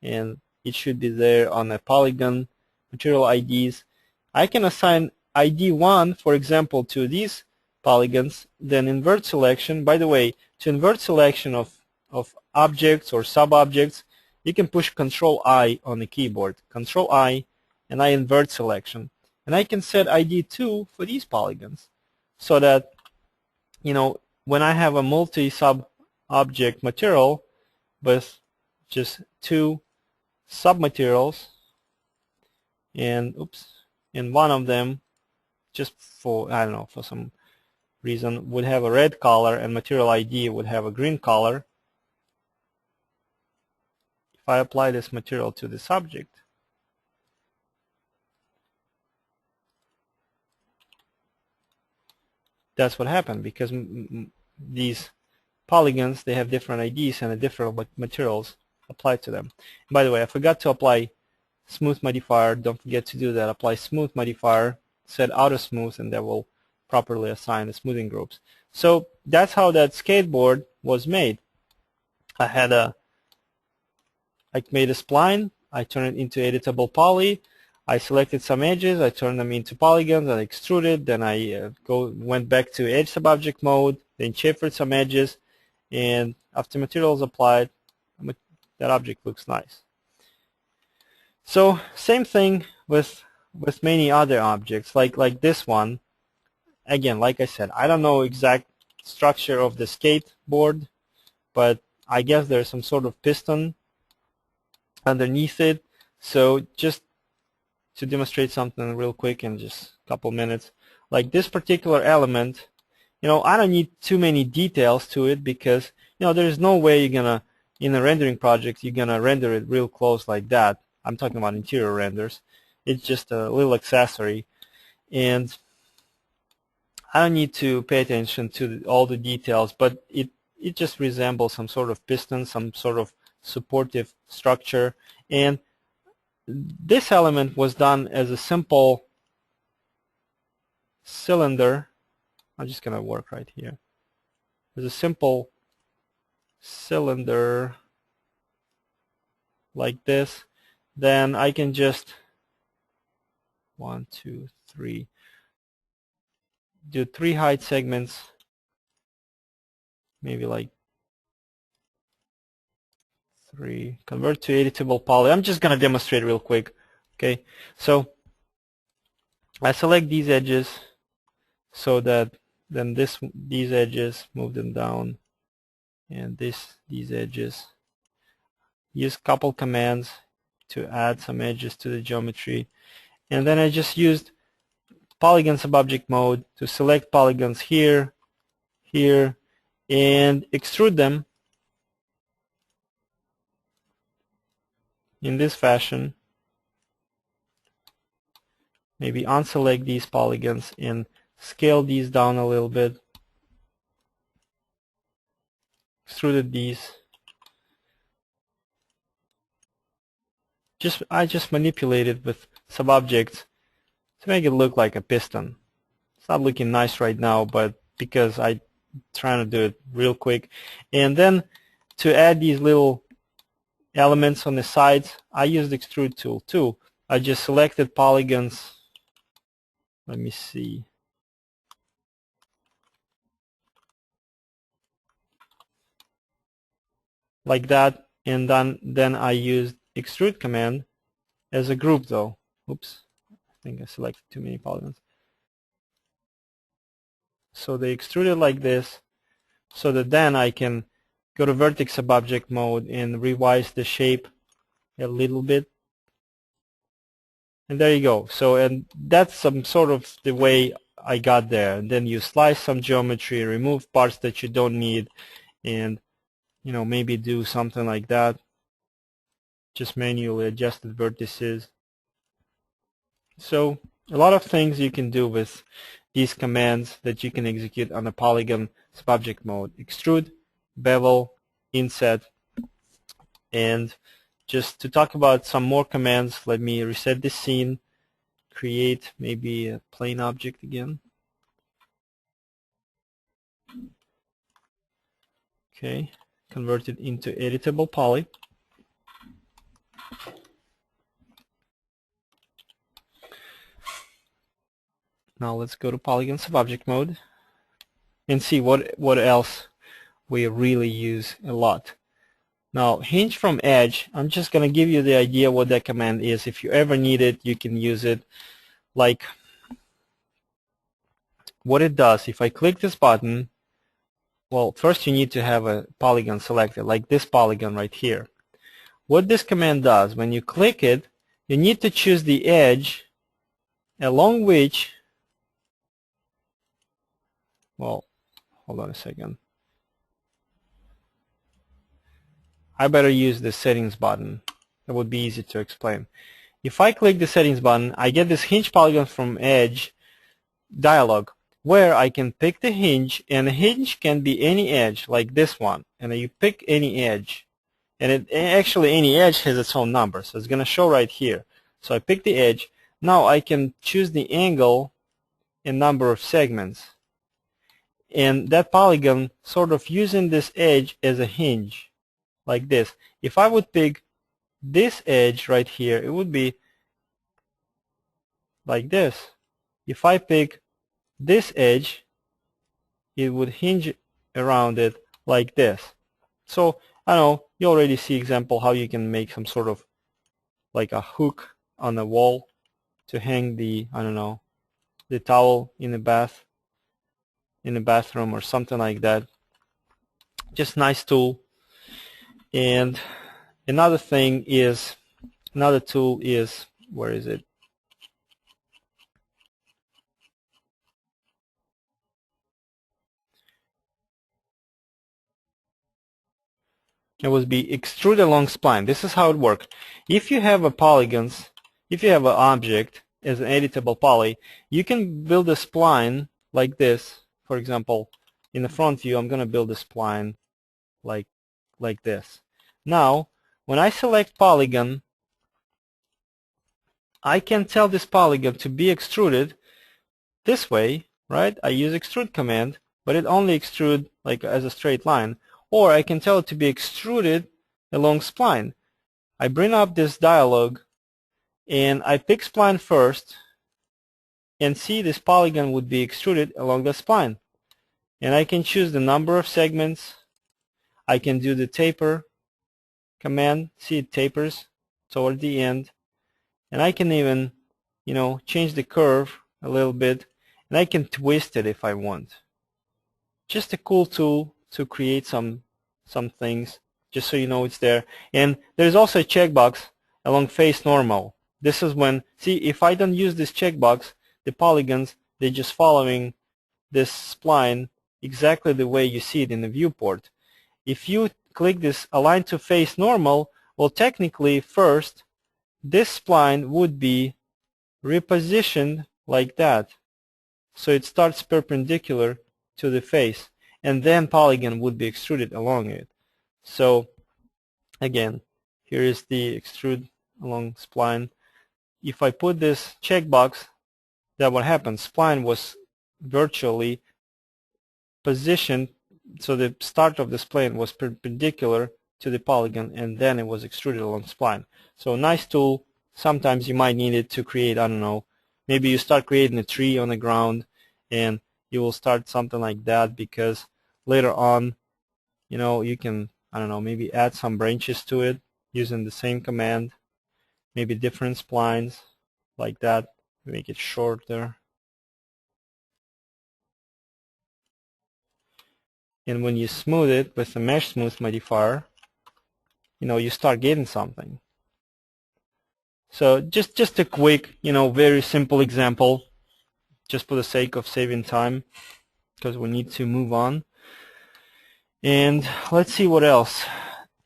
and it should be there on the polygon material IDs. I can assign ID 1, for example, to these polygons, then invert selection. By the way, to invert selection of objects or sub-objects, you can push Control I on the keyboard. Control I, and I invert selection. And I can set ID 2 for these polygons, so that when I have a multi-sub-object material with just 2 sub-materials, and one of them, just for, I don't know, for some reason, would have a red color and material ID would have a green color. If I apply this material to the subject, that's what happened, because these polygons, they have different IDs and different materials applied to them. And by the way, I forgot to apply smooth modifier. Don't forget to do that. Apply smooth modifier, set auto smooth, and that will properly assign the smoothing groups. So that's how that skateboard was made. I made a spline, I turned it into editable poly, I selected some edges, I turned them into polygons, and extruded, then I went back to edge subobject mode, then chamfered some edges, and after material is applied, that object looks nice. So same thing with many other objects, like this one. Again, like I said, I don't know exact structure of the skateboard, but I guess there's some sort of piston underneath it. So just to demonstrate something real quick in just a couple minutes, like this particular element, I don't need too many details to it, because there's no way you're gonna, in a rendering project, you're gonna render it real close like that. I'm talking about interior renders. It's just a little accessory, and I don't need to pay attention to all the details, but it just resembles some sort of piston, some sort of supportive structure. And this element was done as a simple cylinder. I'm just going to work right here. As a simple cylinder like this. Then I can just 1, 2, 3. do 3 height segments, maybe like 3. Convert to editable poly. I'm just going to demonstrate real quick. Okay, so I select these edges so that then these edges, move them down, and these edges. Use couple commands to add some edges to the geometry, and then I just used polygon subobject mode to select polygons here, here, and extrude them in this fashion. Maybe unselect these polygons and scale these down a little bit. Extruded these. I just manipulated with subobjects to make it look like a piston. It's not looking nice right now, but because I'm trying to do it real quick. And then to add these little elements on the sides, I used the extrude tool too. I just selected polygons. Let me see. Like that, and then I used extrude command as a group though. Oops, I think I selected too many polygons. So they extruded like this, so that then I can go to vertex subobject mode and revise the shape a little bit. And there you go. So, and that's some sort of the way I got there. And then you slice some geometry, remove parts that you don't need, and maybe do something like that. Just manually adjusted vertices. So a lot of things you can do with these commands that you can execute on a polygon subobject mode. Extrude, bevel, inset, and just to talk about some more commands, let me reset this scene, create maybe a plane object again. Okay, convert it into editable poly. Now let's go to polygon subobject mode and see what else we really use a lot. Now, hinge from edge, I'm just going to give you the idea what that command is. If you ever need it, you can use it. Like, what it does, if I click this button, well, first you need to have a polygon selected, like this polygon right here. What this command does, when you click it, you need to choose the edge along which, well, hold on a second. I better use the settings button. That would be easy to explain. If I click the settings button, I get this hinge polygon from edge dialog where I can pick the hinge, and the hinge can be any edge like this one, and you pick any edge, and actually any edge has its own number, so it's going to show right here. So I pick the edge. Now I can choose the angle and number of segments, and that polygon sort of using this edge as a hinge like this. If I would pick this edge right here, it would be like this. If I pick this edge, it would hinge around it like this. So I know you already see example how you can make some sort of like a hook on the wall to hang the, I don't know, the towel in the bathroom or something like that. Just nice tool. And another tool is, where is it? It would be extrude along spline. This is how it works. If you have an object as an editable poly, you can build a spline like this. For example, in the front view, I'm going to build a spline like this. Now, when I select polygon, I can tell this polygon to be extruded this way, right? I use extrude command, but it only extrude like as a straight line. Or I can tell it to be extruded along spline. I bring up this dialog and I pick spline first, and see this polygon would be extruded along the spline. And I can choose the number of segments. I can do the taper command. See, it tapers toward the end. And I can even, change the curve a little bit, and I can twist it if I want. Just a cool tool to create some things, just so you know it's there. And there's also a checkbox along face normal. This is when, see, if I don't use this checkbox, the polygons, they're just following this spline exactly the way you see it in the viewport. If you click this align to face normal, well, technically first this spline would be repositioned like that, so it starts perpendicular to the face, and then polygon would be extruded along it. So again, here is the extrude along spline. If I put this checkbox, that what happens, spline was virtually positioned, so the start of the spline was perpendicular to the polygon, and then it was extruded along spline. So nice tool. Sometimes you might need it to create, I don't know, maybe you start creating a tree on the ground, and you will start something like that, because later on, you can, I don't know, maybe add some branches to it using the same command, maybe different splines like that, make it shorter. And when you smooth it with the mesh smooth modifier, you start getting something. So just a quick, very simple example, just for the sake of saving time, because we need to move on. And let's see what else.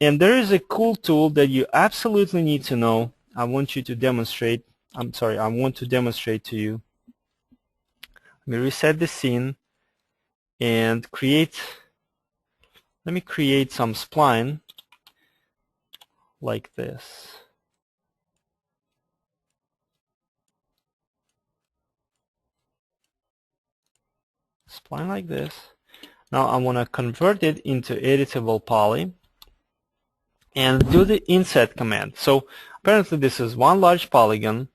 And there is a cool tool that you absolutely need to know. I want to demonstrate to you. Let me reset the scene and let me create some spline like this. Spline like this. Now I want to convert it into editable poly and do the inset command. So apparently this is one large polygon,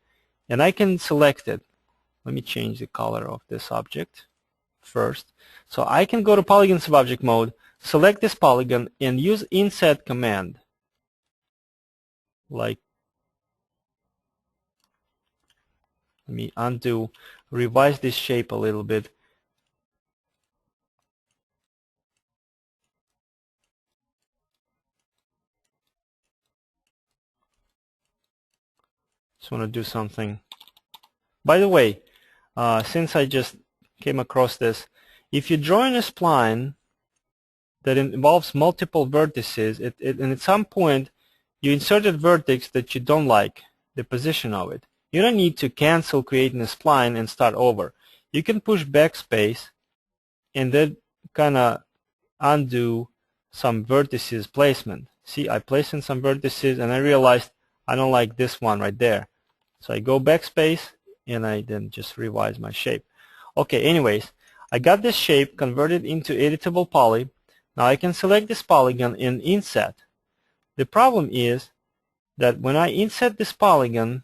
and I can select it. Let me change the color of this object first. So I can go to polygon subobject mode, select this polygon, and use inset command. Like, let me undo, revise this shape a little bit. Just want to do something. By the way, since I just came across this, if you join a spline that involves multiple vertices, and at some point you inserted vertex that you don't like the position of it, you don't need to cancel creating a spline and start over. You can push backspace and then kind of undo some vertices placement. See, I placed in some vertices and I realized I don't like this one right there. So I go backspace and I then just revise my shape. Okay, anyways, I got this shape converted into editable poly. Now I can select this polygon and inset. The problem is that when I inset this polygon,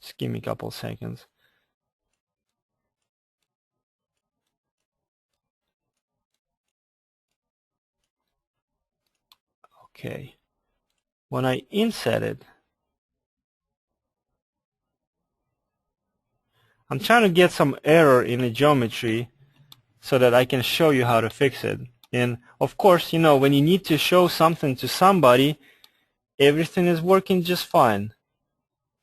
just give me a couple seconds. Okay, when I inset it, I'm trying to get some error in the geometry so that I can show you how to fix it. And of course, when you need to show something to somebody, everything is working just fine.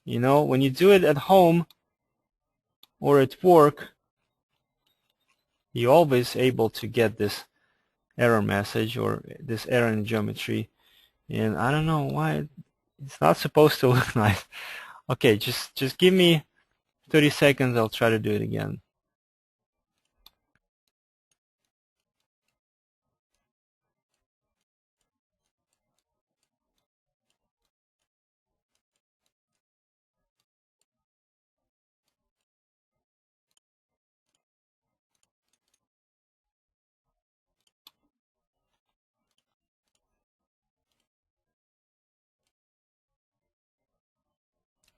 When you do it at home or at work, you're always able to get this error message or this error in geometry. And I don't know why it's not supposed to look nice. Okay, just give me 30 seconds. I'll try to do it again.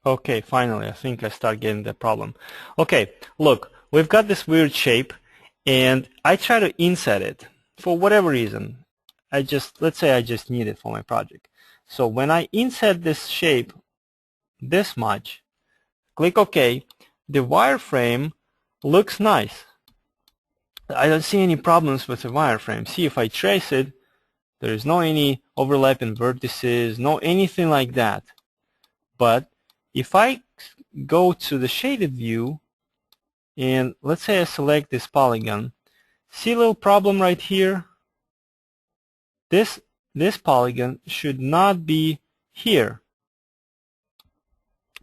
Okay, finally, I think I start getting the problem. Okay, look, we've got this weird shape, and I try to inset it for whatever reason. Let's say I just need it for my project. So when I inset this shape this much, click OK, the wireframe looks nice. I don't see any problems with the wireframe. See, if I trace it, there is no any overlapping vertices, no anything like that. But if I go to the shaded view, and let's say I select this polygon, see a little problem right here? This polygon should not be here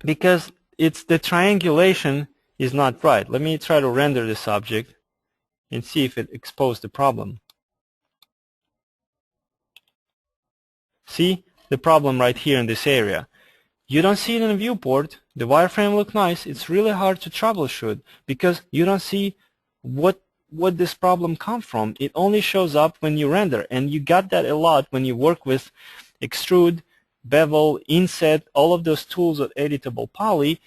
because the triangulation is not right. Let me try to render this object and see if it exposed the problem. See the problem right here in this area. You don't see it in the viewport. The wireframe looks nice. It's really hard to troubleshoot because you don't see what this problem comes from. It only shows up when you render, and you got that a lot when you work with Extrude, Bevel, Inset, all of those tools with Editable Poly.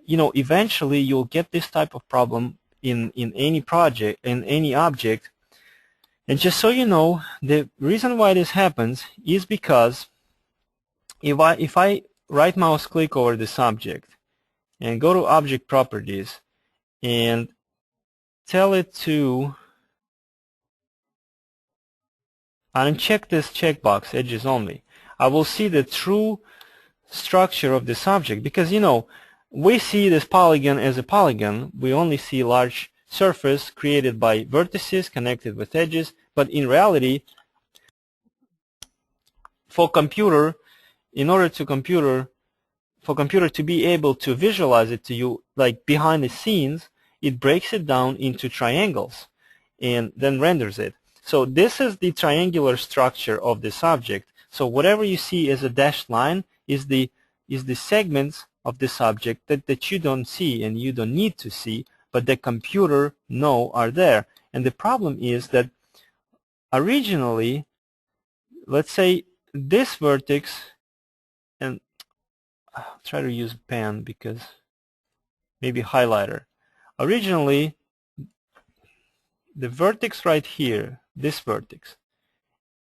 You know, eventually you'll get this type of problem in any project, in any object. And just so you know, the reason why this happens is because if I right mouse click over this object and go to object properties and tell it to uncheck this checkbox, edges only, I will see the true structure of this object, because you know we see this polygon as a polygon. We only see large surface created by vertices connected with edges, but in reality for computer to be able to visualize it to you, like behind the scenes, it breaks it down into triangles and then renders it. So this is the triangular structure of this object. So whatever you see as a dashed line is the segments of this object that you don't see and you don't need to see, but the computer know are there. And the problem is that originally, let's say this vertex, and I'll try to use pen because maybe highlighter. Originally, the vertex right here, this vertex,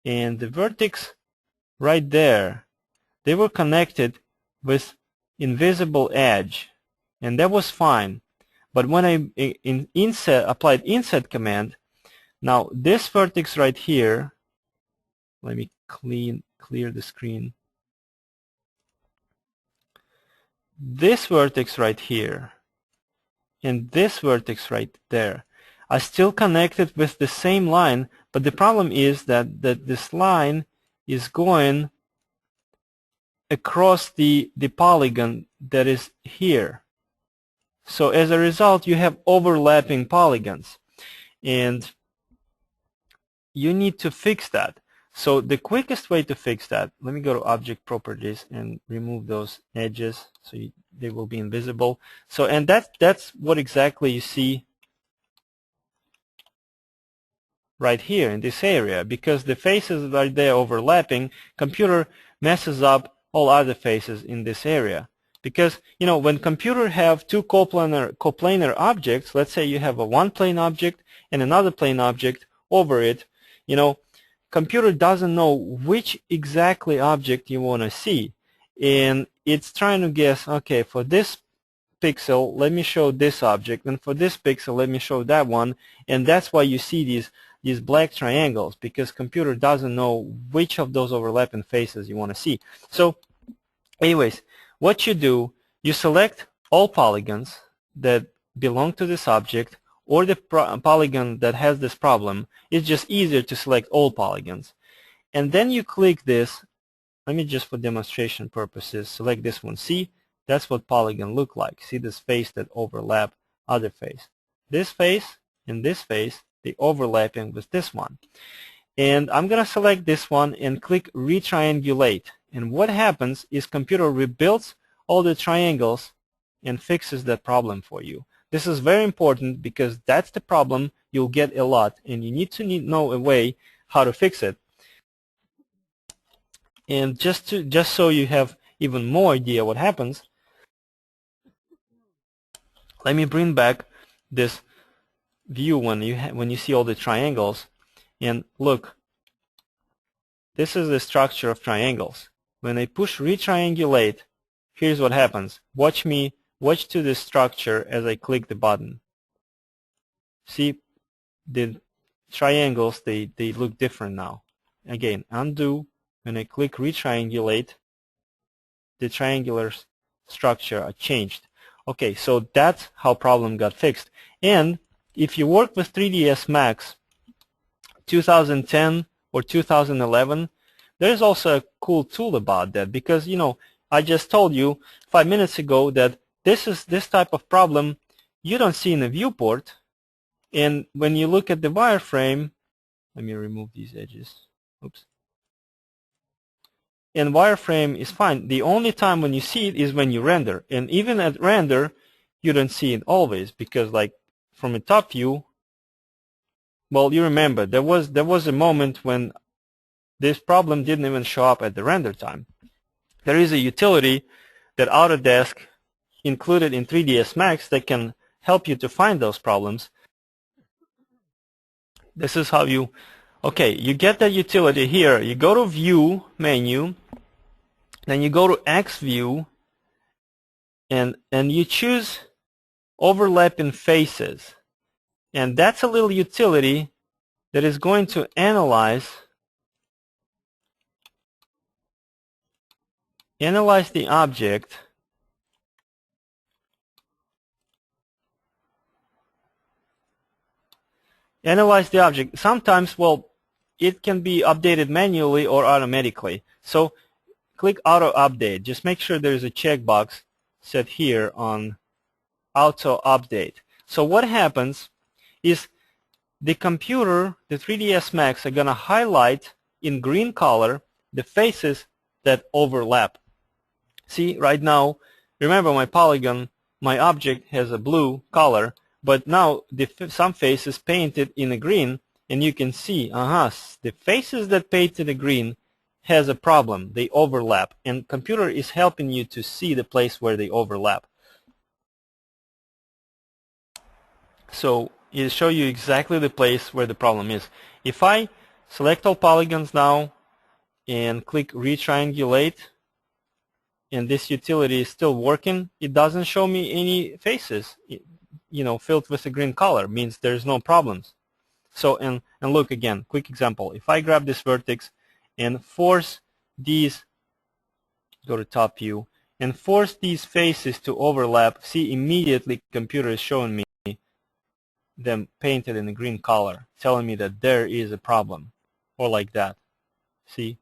and the vertex right there, they were connected with invisible edge, and that was fine. But when I applied inset command, now this vertex right here, let me clear the screen. This vertex right here and this vertex right there are still connected with the same line, but the problem is that this line is going across the polygon that is here. So as a result, you have overlapping polygons, and you need to fix that. So the quickest way to fix that, let me go to object properties and remove those edges so they will be invisible. So, and that's what exactly you see right here in this area, because the faces that are there overlapping, computer messes up all other faces in this area. Because you know, when computer have two coplanar objects, let's say you have a one plane object and another plane object over it, you know, computer doesn't know which exactly object you want to see, and it's trying to guess, okay, for this pixel let me show this object, and for this pixel let me show that one. And that's why you see these black triangles, because computer doesn't know which of those overlapping faces you want to see. So anyways, what you do, you select all polygons that belong to this object, or the polygon that has this problem. It's just easier to select all polygons. And then you click this. Let me just, for demonstration purposes, select this one. See, that's what polygon look like. See this face that overlap other face. This face and this face, they overlapping with this one. And I'm going to select this one and click retriangulate. And what happens is computer rebuilds all the triangles and fixes that problem for you. This is very important because that's the problem you'll get a lot, and you need to know a way how to fix it. And just so you have even more idea what happens, Let me bring back this view when you see all the triangles, and look, this is the structure of triangles. When I push retriangulate, here's what happens. Watch to the structure as I click the button. See, the triangles, they look different now. Again, undo. When I click retriangulate, the triangular structure are changed. Okay, so that's how problem got fixed. And if you work with 3ds Max 2010 or 2011, there's also a cool tool about that, because I just told you 5 minutes ago that this type of problem you don't see in the viewport, and when you look at the wireframe, let me remove these edges. Oops. And wireframe is fine. The only time when you see it is when you render, and even at render you don't see it always, because like from a top view, well, you remember there was a moment when this problem didn't even show up at the render time. There is a utility that Autodesk included in 3ds Max that can help you to find those problems. This is how you get that utility here. You go to View menu, then you go to X View, and you choose Overlap in Faces. And that's a little utility that is going to analyze the object Sometimes, well, it can be updated manually or automatically. So click Auto Update. Just make sure there's a checkbox set here on Auto Update. So what happens is the computer, the 3ds Max, are going to highlight in green color the faces that overlap. See, right now, remember my polygon, my object has a blue color, but now some faces painted in a green, and you can see, the faces that painted a green has a problem. They overlap, and computer is helping you to see the place where they overlap. So it'll show you exactly the place where the problem is. If I select all polygons now and click retriangulate, and this utility is still working, it doesn't show me any faces, filled with a green color. Means there's no problems. So, and look again, quick example. If I grab this vertex and force these, go to top view, and force these faces to overlap, see, immediately computer is showing me them painted in a green color, telling me that there is a problem, or like that. See?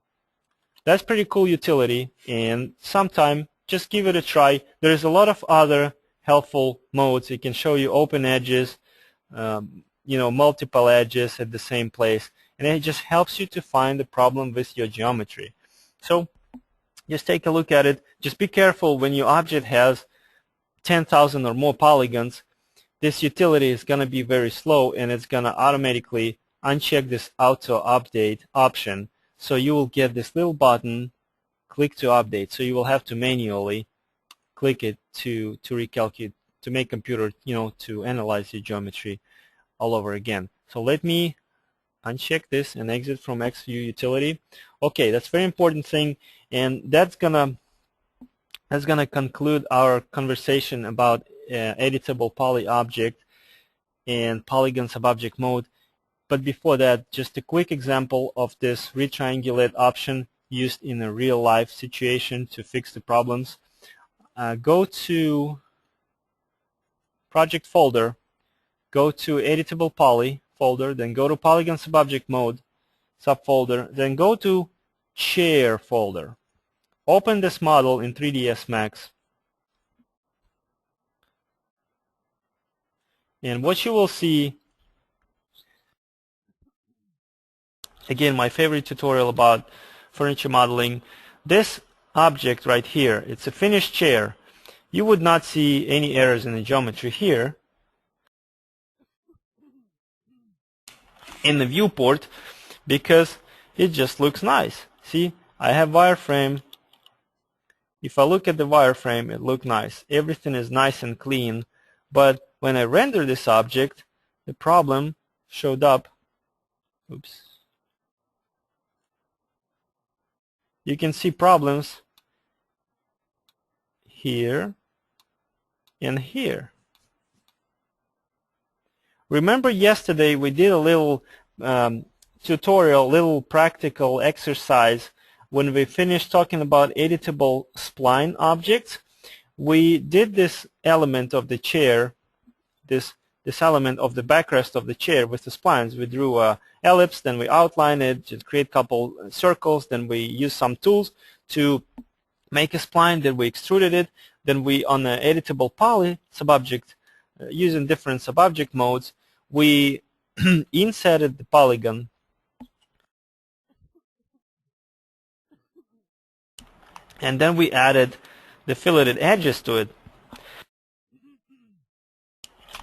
That's pretty cool utility, and sometime just give it a try. There's a lot of other helpful modes. It can show you open edges, multiple edges at the same place, and it just helps you to find the problem with your geometry. So just take a look at it. Just be careful when your object has 10,000 or more polygons. This utility is going to be very slow, and it's going to automatically uncheck this auto update option. So you will get this little button, click to update. So you will have to manually click it to recalculate, to make computer, to analyze your geometry all over again. So let me uncheck this and exit from XView utility. Okay, that's a very important thing, and that's gonna conclude our conversation about editable poly object and polygon subobject mode. But before that, just a quick example of this retriangulate option used in a real-life situation to fix the problems. Go to project folder, go to editable poly folder, then go to polygon subobject mode subfolder, then go to chair folder. Open this model in 3ds Max, and what you will see, again, my favorite tutorial about furniture modeling, this object right here, it's a finished chair. You would not see any errors in the geometry here in the viewport, because it just looks nice. See, I have wireframe. If I look at the wireframe, it looks nice. Everything is nice and clean. But when I render this object, the problem showed up. Oops. You can see problems here and here. Remember yesterday we did a little tutorial, little practical exercise when we finished talking about editable spline objects. We did this element of the chair, this element of the backrest of the chair with the splines. We drew a ellipse, then we outlined it, just create a couple circles, then we used some tools to make a spline, then we extruded it, then we, on the editable poly subobject, using different subobject modes, we inserted the polygon and then we added the filleted edges to it.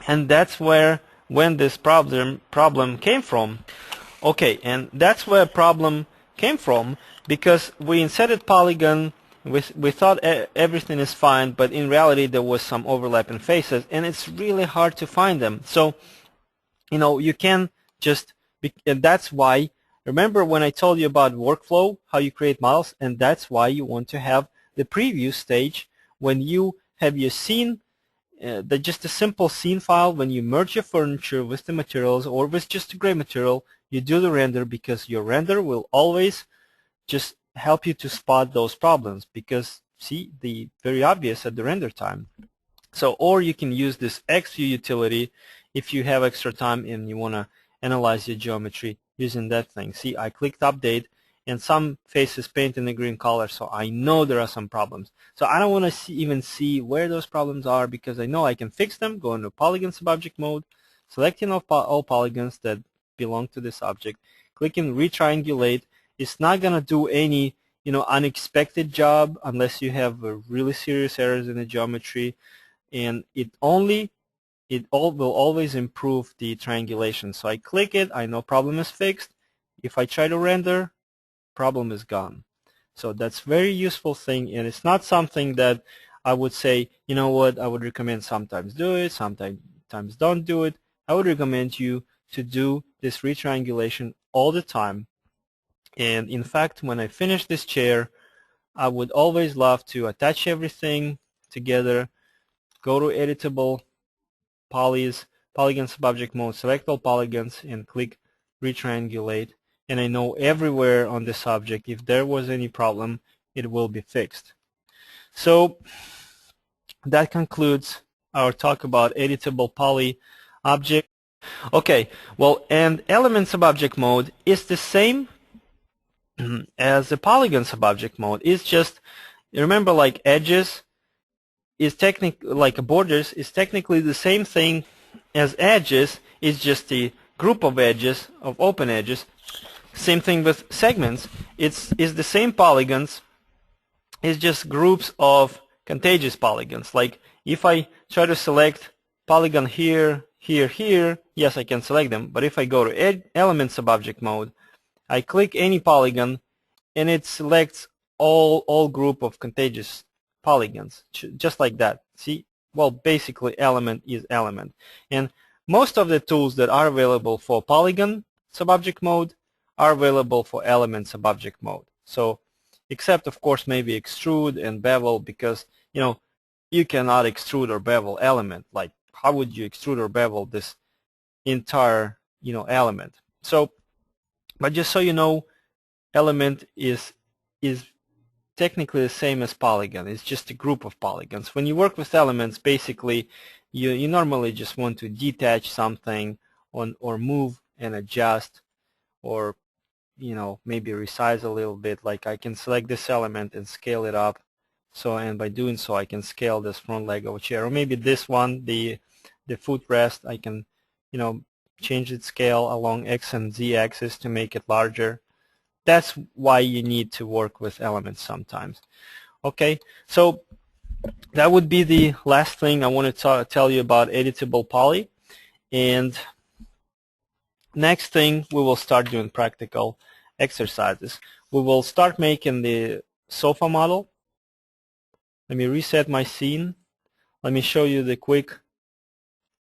And that's when this problem came from. Okay, and that's where problem came from because we inserted polygon. We thought everything is fine, but in reality there was some overlap in faces, and it's really hard to find them. So, you can just, and that's why, remember when I told you about workflow, how you create models, and that's why you want to have the preview stage when you have your scene, just a simple scene file. When you merge your furniture with the materials or with just a gray material, you do the render, because your render will always just help you to spot those problems, because see, the very obvious at the render time. So, or you can use this XView utility if you have extra time and you want to analyze your geometry using that thing. See, I clicked update and some faces paint in the green color, so I know there are some problems. So I don't want to even see where those problems are, because I know I can fix them. Go into polygon subobject mode, selecting all polygons that belong to this object, clicking retriangulate. It's not going to do any unexpected job unless you have really serious errors in the geometry, and it will always improve the triangulation. So I click it, I know problem is fixed. If I try to render, problem is gone. So that's very useful thing, and it's not something that I would say, you know what, I would recommend sometimes do it, sometimes don't do it. I would recommend you to do this retriangulation all the time. And in fact, when I finish this chair, I would always love to attach everything together, go to editable, polys, polygon subobject mode, select all polygons, and click retriangulate. And I know everywhere on this object, if there was any problem, it will be fixed. So that concludes our talk about editable poly object. Okay, well, and element subobject mode is the same as the polygon subobject mode. It's just, remember, like edges is like borders is technically the same thing as edges. It's just the group of edges, of open edges. Same thing with segments. It's the same polygons. It's just groups of contiguous polygons. Like if I try to select polygon here, here, here, yes, I can select them. But if I go to element subobject mode, I click any polygon, and it selects all group of contiguous polygons, just like that. See, well, basically element is element. And most of the tools that are available for polygon subobject mode are available for element subobject mode. So, except of course maybe extrude and bevel, because you cannot extrude or bevel element. Like, how would you extrude or bevel this entire element? So, but just so you know, element is technically the same as polygon. It's just a group of polygons. When you work with elements, basically you normally just want to detach something or move and adjust, or maybe resize a little bit. Like I can select this element and scale it up, and by doing so I can scale this front leg of a chair, or maybe this one, the footrest, I can change its scale along X and Z axis to make it larger. That's why you need to work with elements sometimes. Okay, so that would be the last thing I want to tell you about editable poly. And next thing, we will start doing practical exercises. We will start making the sofa model. Let me reset my scene. Let me show you the quick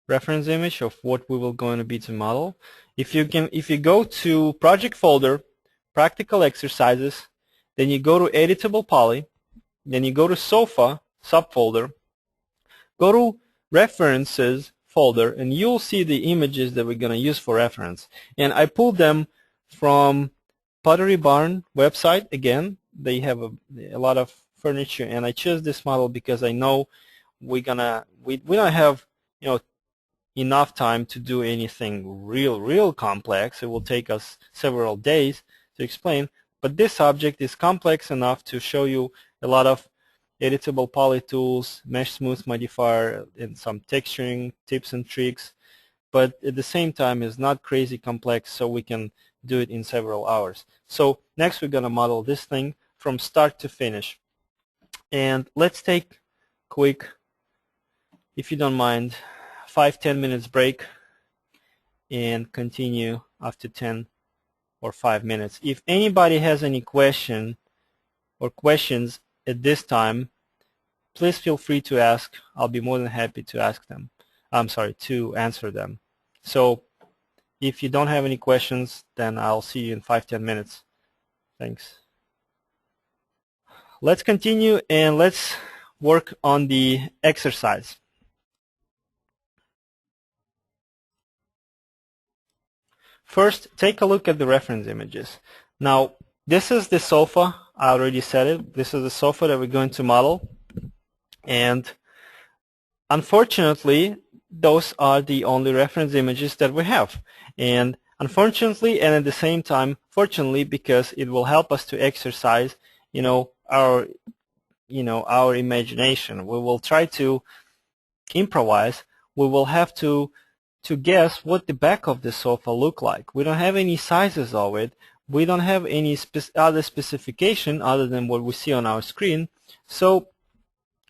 reference image of what we will going to be to model. If you go to project folder, practical exercises, then you go to editable poly, then you go to sofa subfolder, go to references folder, and you'll see the images that we're going to use for reference. And I pulled them from Pottery Barn website. Again, they have a lot of furniture, and I chose this model because I know we don't have enough time to do anything real complex. It will take us several days to explain, but this object is complex enough to show you a lot of editable poly tools, mesh smooth modifier, and some texturing tips and tricks, but at the same time is not crazy complex, so we can do it in several hours. So next we're going to model this thing from start to finish. And let's take quick, if you don't mind, 5-10 minutes break and continue after 10 or 5 minutes. If anybody has any question or questions at this time, please feel free to ask. I'll be more than happy to to answer them. So if you don't have any questions, then I'll see you in 5-10 minutes. Thanks. Let's continue and let's work on the exercise. First, take a look at the reference images. Now, this is the sofa. I already said it. This is the sofa that we're going to model. And unfortunately, those are the only reference images that we have. And unfortunately, and at the same time, fortunately, because it will help us to exercise, our imagination. We will try to improvise. We will have to guess what the back of the sofa look like. We don't have any sizes of it. We don't have any other specification other than what we see on our screen. So,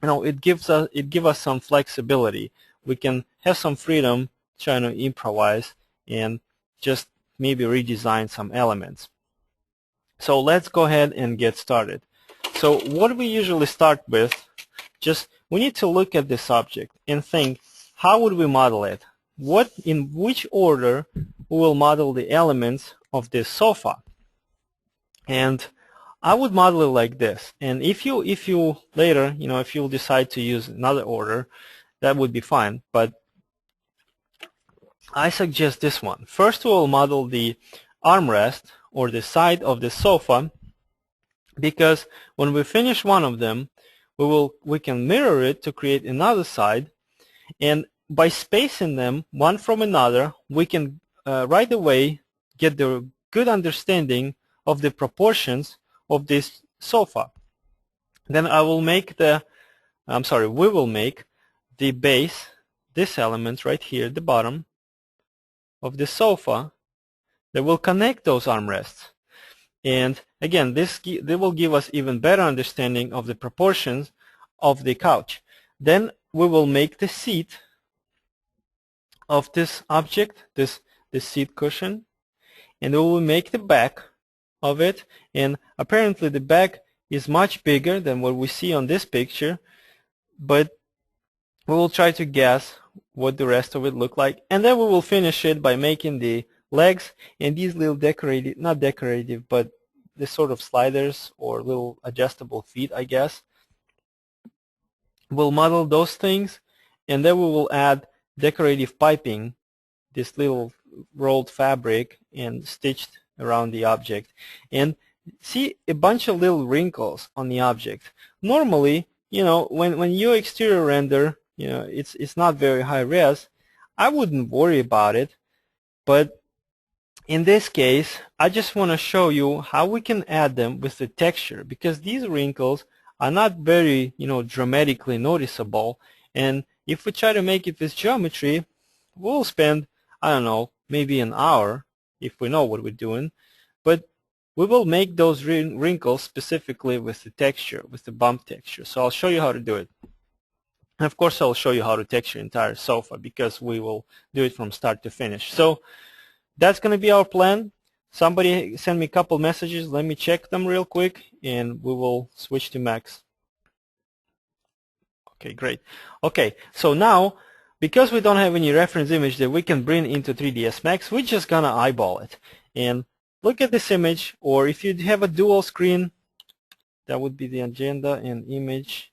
it gives us some flexibility. We can have some freedom trying to improvise and just maybe redesign some elements. So let's go ahead and get started. So what we usually start with, we need to look at this object and think, how would we model it? In which order we will model the elements of this sofa? And I would model it like this. And if you later, if you decide to use another order, that would be fine. But I suggest this one. First, we will model the armrest or the side of the sofa, because when we finish one of them, we can mirror it to create another side, and by spacing them one from another, we can right away get the good understanding of the proportions of this sofa. Then we will make the base, this element right here at the bottom of the sofa, that will connect those armrests. And again, they will give us even better understanding of the proportions of the couch. Then we will make the seat of this object, this seat cushion, and we will make the back of it. And apparently the back is much bigger than what we see on this picture, but we will try to guess what the rest of it look like. And then we will finish it by making the legs and these little not decorative, but the sort of sliders or little adjustable feet, I guess. We'll model those things, and then we will add decorative piping, this little rolled fabric, and stitched around the object. And see a bunch of little wrinkles on the object. Normally, when you exterior render, it's not very high res, I wouldn't worry about it. But in this case, I just want to show you how we can add them with the texture, because these wrinkles are not very, dramatically noticeable. And if we try to make it with geometry, we'll spend, I don't know, maybe an hour if we know what we're doing. But we will make those wrinkles specifically with the texture, with the bump texture. So I'll show you how to do it. And of course, I'll show you how to texture entire sofa, because we will do it from start to finish. So that's going to be our plan. Somebody send me a couple messages. Let me check them real quick, and we will switch to Max. Okay, great. Okay, so now, because we don't have any reference image that we can bring into 3ds Max, we're just gonna eyeball it and look at this image. Or if you have a dual screen, that would be the agenda, and image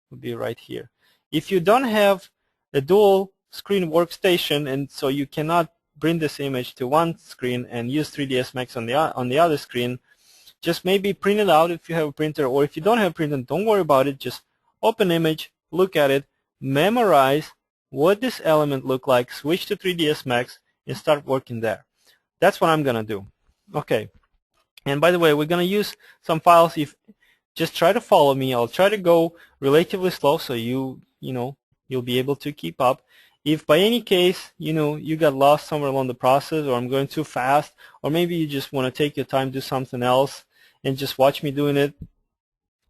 would be right here. If you don't have a dual screen workstation, and so you cannot bring this image to one screen and use 3ds Max on the other screen, just maybe print it out if you have a printer, or if you don't have a printer, don't worry about it. Just open image, look at it, memorize what this element look like, switch to 3ds Max, and start working there. That's what I'm gonna do. Okay. And by the way, we're gonna use some files. If just try to follow me. I'll try to go relatively slow so you'll be able to keep up. If by any case you got lost somewhere along the process, or I'm going too fast, or maybe you just want to take your time, do something else, and just watch me doing it,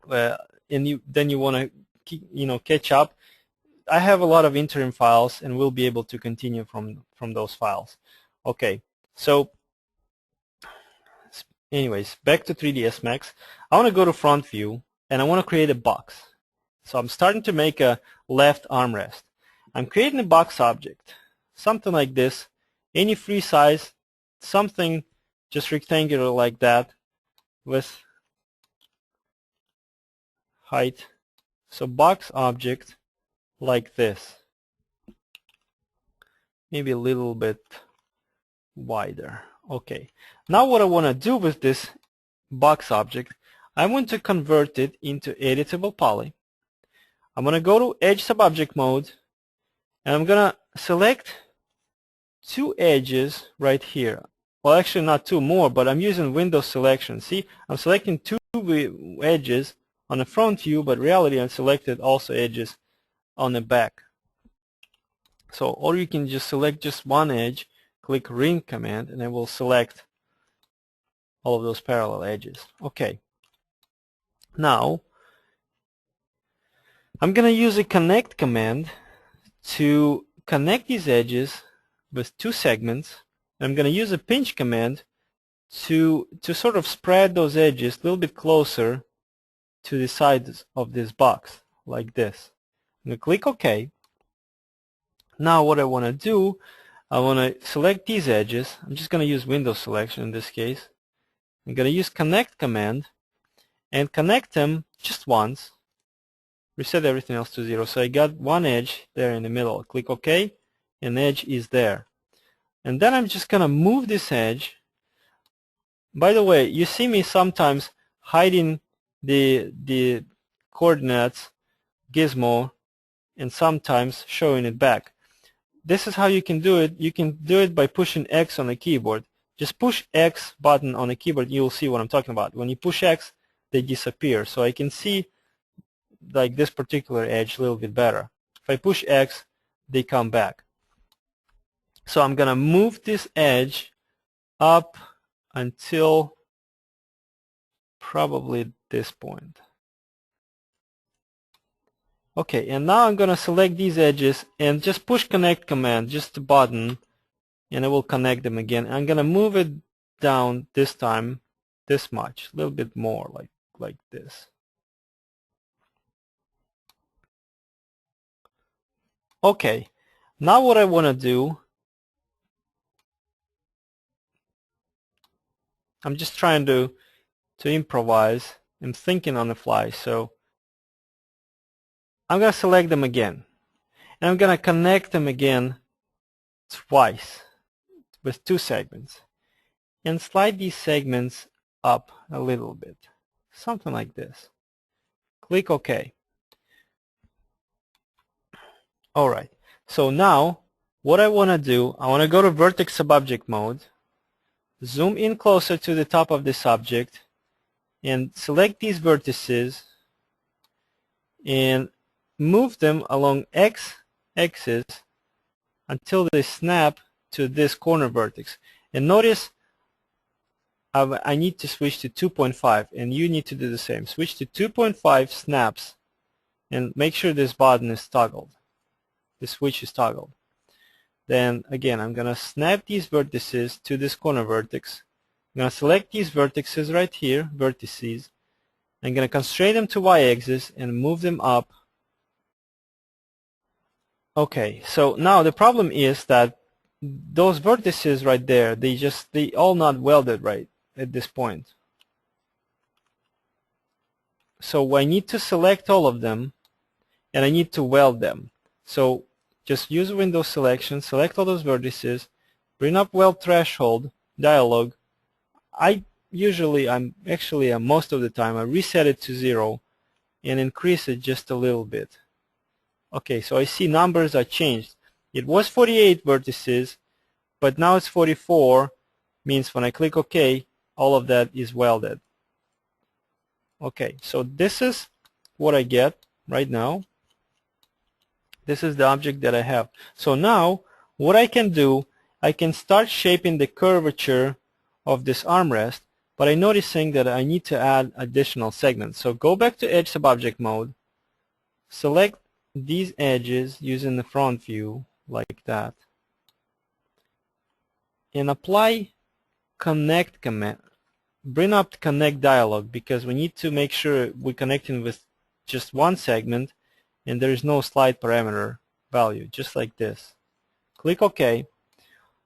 and then you want to catch up, I have a lot of interim files, and we'll be able to continue from those files. Okay, so anyways, back to 3ds Max. I want to go to front view, and I want to create a box. So I'm starting to make a left armrest. I'm creating a box object, something like this, any free size, something just rectangular like that, with height. So box object like this, maybe a little bit wider. Okay, now what I want to do with this box object, I want to convert it into editable poly. I'm going to go to edge subobject mode, and I'm going to select two edges right here. Well, actually not two more, but I'm using Windows selection. See, I'm selecting two edges on the front view, but in reality I selected also edges on the back. So, or you can just select just one edge, click ring command, and it will select all of those parallel edges. Okay. Now, I'm going to use a connect command to connect these edges with two segments. I'm going to use a pinch command to sort of spread those edges a little bit closer to the sides of this box, like this. I'm going to click OK. Now what I want to do, I want to select these edges. I'm just going to use Windows selection in this case. I'm going to use connect command and connect them just once. Reset everything else to 0. So I got one edge there in the middle. Click OK, and edge is there. And then I'm just going to move this edge. By the way, you see me sometimes hiding the coordinates gizmo and sometimes showing it back. This is how you can do it. You can do it by pushing X on the keyboard. Just push X button on the keyboard, you'll see what I'm talking about. When you push X, they disappear. So I can see like this particular edge a little bit better. If I push X, they come back. So I'm going to move this edge up until probably this point. Okay, and now I'm going to select these edges and just push connect command, just the button, and it will connect them again. I'm going to move it down this time this much, a little bit more, like this. Okay, now what I want to do, I'm just trying to improvise. I'm thinking on the fly, so I'm going to select them again, and I'm going to connect them again twice with two segments, and slide these segments up a little bit, something like this. Click OK. Alright, so now what I want to do, I want to go to Vertex Subobject mode, zoom in closer to the top of this object, and select these vertices and move them along X axis until they snap to this corner vertex. And notice I need to switch to 2.5, and you need to do the same. Switch to 2.5 snaps and make sure this button is toggled. The switch is toggled. Then again, I'm going to snap these vertices to this corner vertex. I'm going to select these vertices right here, vertices. I'm going to constrain them to y-axis and move them up Okay, so now the problem is that those vertices right there, they all not welded right at this point. So I need to select all of them and I need to weld them. So just use Windows selection, select all those vertices, bring up weld threshold dialog. Most of the time I reset it to 0 and increase it just a little bit. Okay, so I see numbers are changed. It was 48 vertices, but now it's 44, means when I click OK, all of that is welded. Okay, so this is what I get right now. This is the object that I have. So now, what I can do, I can start shaping the curvature of this armrest, but I'm noticing that I need to add additional segments. So go back to Edge Subobject mode, select these edges using the front view like that, and apply connect command. Bring up the connect dialog because we need to make sure we're connecting with just one segment and there is no slide parameter value, just like this. Click OK.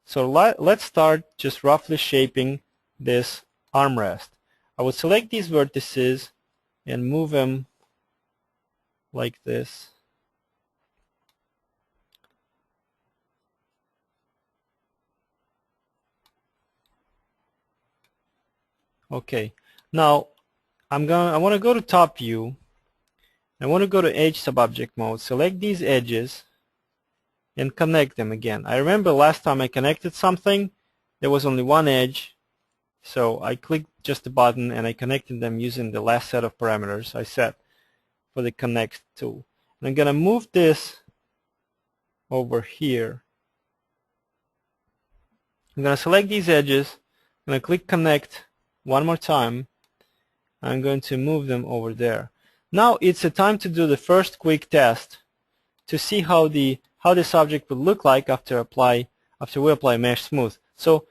So let's start just roughly shaping this armrest. I would select these vertices and move them like this. Okay. Now I want to go to top view. I want to go to Edge Subobject mode. Select these edges and connect them again. I remember last time I connected something, there was only one edge, so I clicked just the button and I connected them using the last set of parameters I set for the connect tool. And I'm going to move this over here. I'm going to select these edges. I'm going to click connect one more time. I'm going to move them over there. Now it's a time to do the first quick test to see how this object would look like after we apply Mesh Smooth. So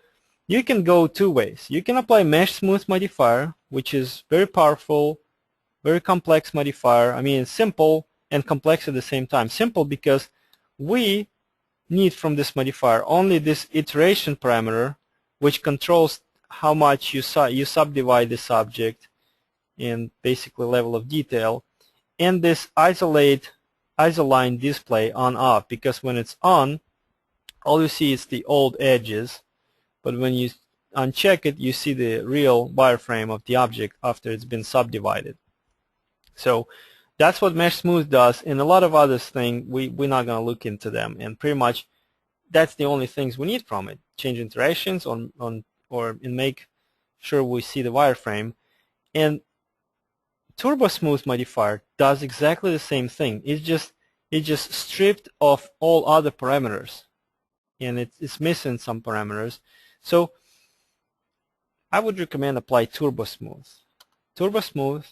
you can go two ways. You can apply Mesh Smooth modifier, which is very powerful, very complex modifier. I mean, simple and complex at the same time. Simple because we need from this modifier only this iteration parameter, which controls how much you subdivide this object in basically level of detail, and this isoline display on off, because when it's on, all you see is the old edges, but when you uncheck it, you see the real wireframe of the object after it's been subdivided. So that's what Mesh Smooth does, and a lot of other things we're not going to look into them, and pretty much that's the only things we need from it. Change iterations or make sure we see the wireframe. And Turbo Smooth modifier does exactly the same thing. It just stripped off all other parameters, and it's missing some parameters. So I would recommend apply Turbo Smooth. Turbo Smooth,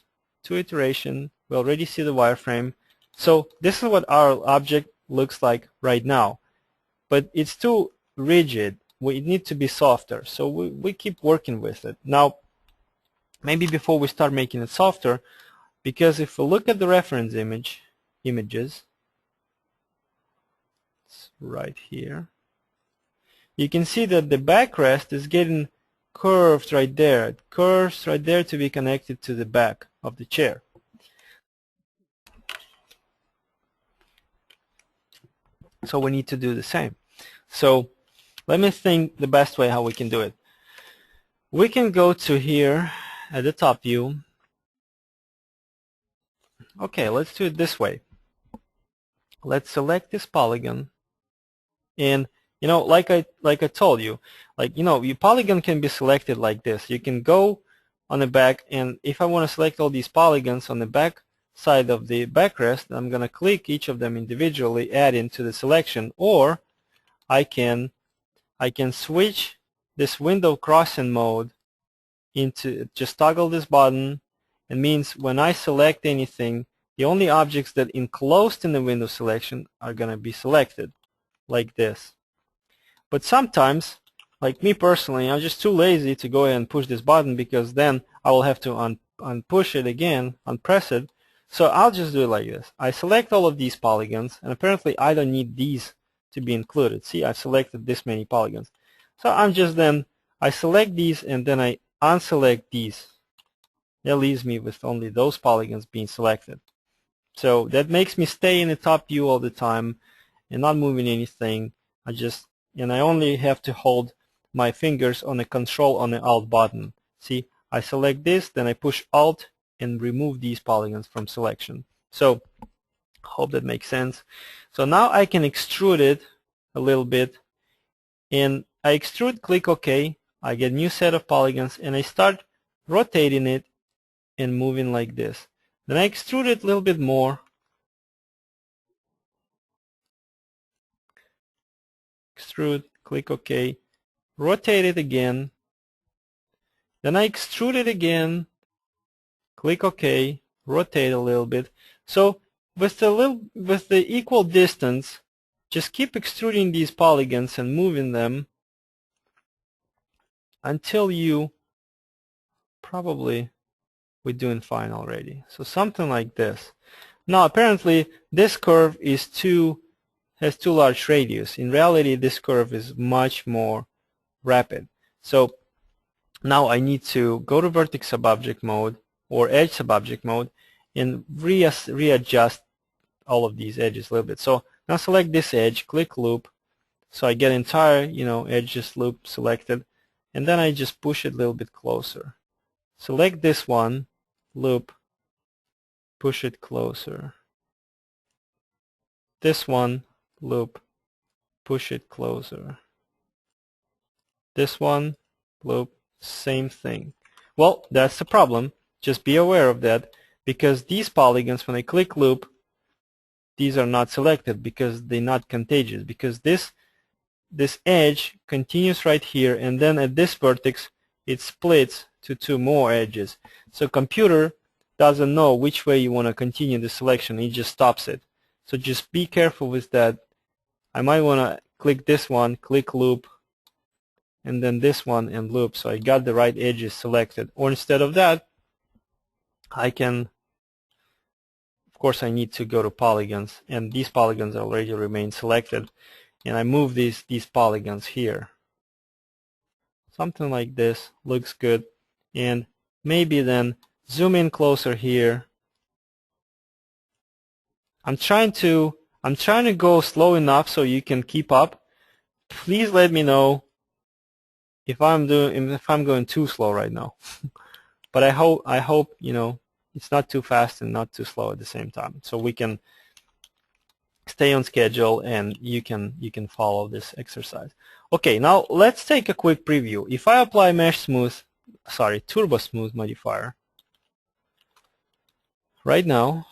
2 iteration. We already see the wireframe. So this is what our object looks like right now, but it's too rigid. We need to be softer. So we keep working with it. Now, maybe before we start making it softer, because if we look at the reference images, it's right here, you can see that the backrest is getting curved right there. It curves right there to be connected to the back of the chair. So we need to do the same. So let me think the best way how we can do it. We can go to here at the top view. Okay, let's do it this way. Let's select this polygon, and like I told you, your polygon can be selected like this. You can go on the back, and if I want to select all these polygons on the back side of the backrest, I'm going to click each of them individually, add into the selection, or I can switch this window crossing mode into just toggle this button. It means when I select anything, the only objects that enclosed in the window selection are going to be selected like this. But sometimes, like me personally, I'm just too lazy to go ahead and push this button, because then I will have to unpush it again, unpress it. So I'll just do it like this. I select all of these polygons, and apparently I don't need these to be included. See, I've selected this many polygons. So I select these and then I unselect these. That leaves me with only those polygons being selected. So that makes me stay in the top view all the time and not moving anything. I only have to hold my fingers on the Control on the Alt button. See, I select this, then I push Alt and remove these polygons from selection. So hope that makes sense. So now I can extrude it a little bit, and I extrude, click OK. I get a new set of polygons, and I start rotating it and moving like this. Then I extrude it a little bit more. Extrude, click OK. Rotate it again. Then I extrude it again. Click OK. Rotate a little bit. So with the equal distance, just keep extruding these polygons and moving them until you probably we're doing fine already. So something like this. Now apparently this curve has too large radius. In reality, this curve is much more rapid. So now I need to go to Vertex Subobject mode or Edge Subobject mode and readjust all of these edges a little bit. So now select this edge, click loop, so I get entire edges loop selected, and then I just push it a little bit closer. Select this one, loop, push it closer. This one, loop, push it closer. This one, loop, same thing. Well, that's the problem. Just be aware of that, because these polygons, when I click loop, these are not selected because they're not contagious, because this edge continues right here, and then at this vertex it splits to two more edges. So computer doesn't know which way you want to continue the selection. It just stops it. So just be careful with that. I might want to click this one, click loop, and then this one and loop, so I got the right edges selected. Or instead of that, I can, of course I need to go to polygons, and these polygons already remain selected, and I move these polygons here. Something like this looks good, and maybe then zoom in closer here. I'm trying to go slow enough so you can keep up. Please let me know if I'm going too slow right now. But I hope it's not too fast and not too slow at the same time, so we can stay on schedule and you can follow this exercise. Okay, now let's take a quick preview. If I apply Turbo Smooth modifier right now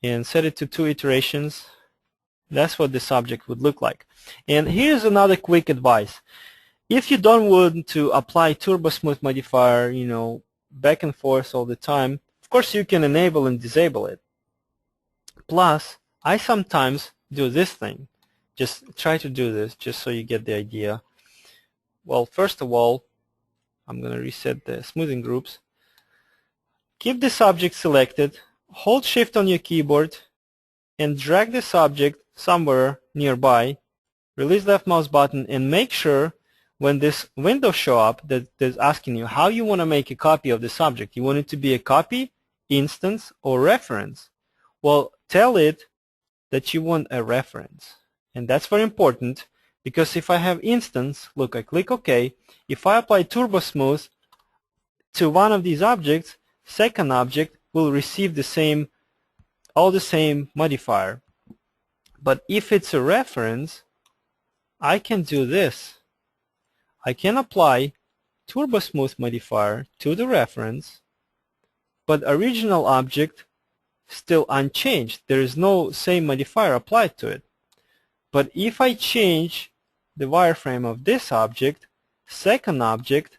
and set it to 2 iterations, that's what this object would look like. And here's another quick advice. If you don't want to apply Turbo Smooth modifier, back and forth all the time, of course you can enable and disable it. Plus, I sometimes do this thing. Just try to do this just so you get the idea. Well, first of all, I'm going to reset the smoothing groups. Keep this object selected, hold Shift on your keyboard, and drag this object somewhere nearby. Release left mouse button and make sure when this window show up that is asking you how you want to make a copy of this object. You want it to be a copy, instance, or reference. Well, tell it that you want a reference. And that's very important, because if I have instance, look, I click OK. If I apply Turbo Smooth to one of these objects, second object will receive all the same modifier. But if it's a reference, I can do this. I can apply Turbo Smooth modifier to the reference, but original object still unchanged. There is no same modifier applied to it. But if I change the wireframe of this object, second object,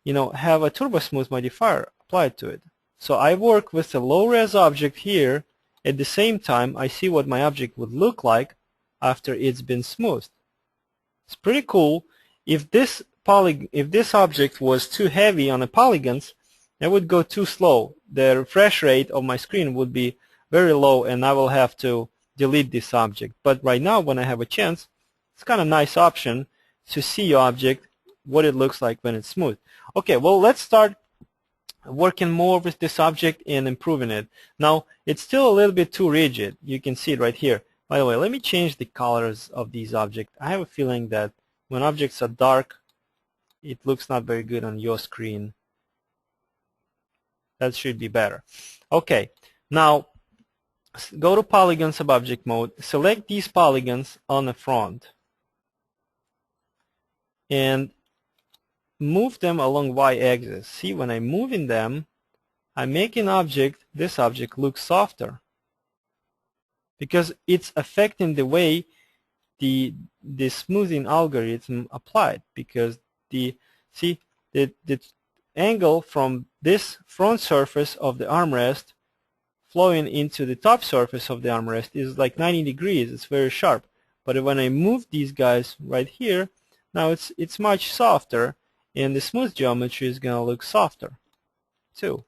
have a Turbo Smooth modifier applied to it. So I work with a low-res object here. At the same time, I see what my object would look like after it's been smoothed. It's pretty cool. If this object was too heavy on the polygons, It would go too slow. The refresh rate of my screen would be very low, and I will have to delete this object. But right now, when I have a chance, it's kind of nice option to see your object, what it looks like when it's smooth. Okay, well, let's start working more with this object and improving it. Now, it's still a little bit too rigid. You can see it right here. By the way, let me change the colors of these objects. I have a feeling that when objects are dark, it looks not very good on your screen. That should be better. Okay, now go to Polygon Subobject mode. Select these polygons on the front and move them along y-axis. See, when I'm moving them, I'm making this object look softer because it's affecting the way the smoothing algorithm applied, because the angle from this front surface of the armrest flowing into the top surface of the armrest is like 90 degrees. It's very sharp. But when I move these guys right here, now it's much softer, and the smooth geometry is going to look softer too.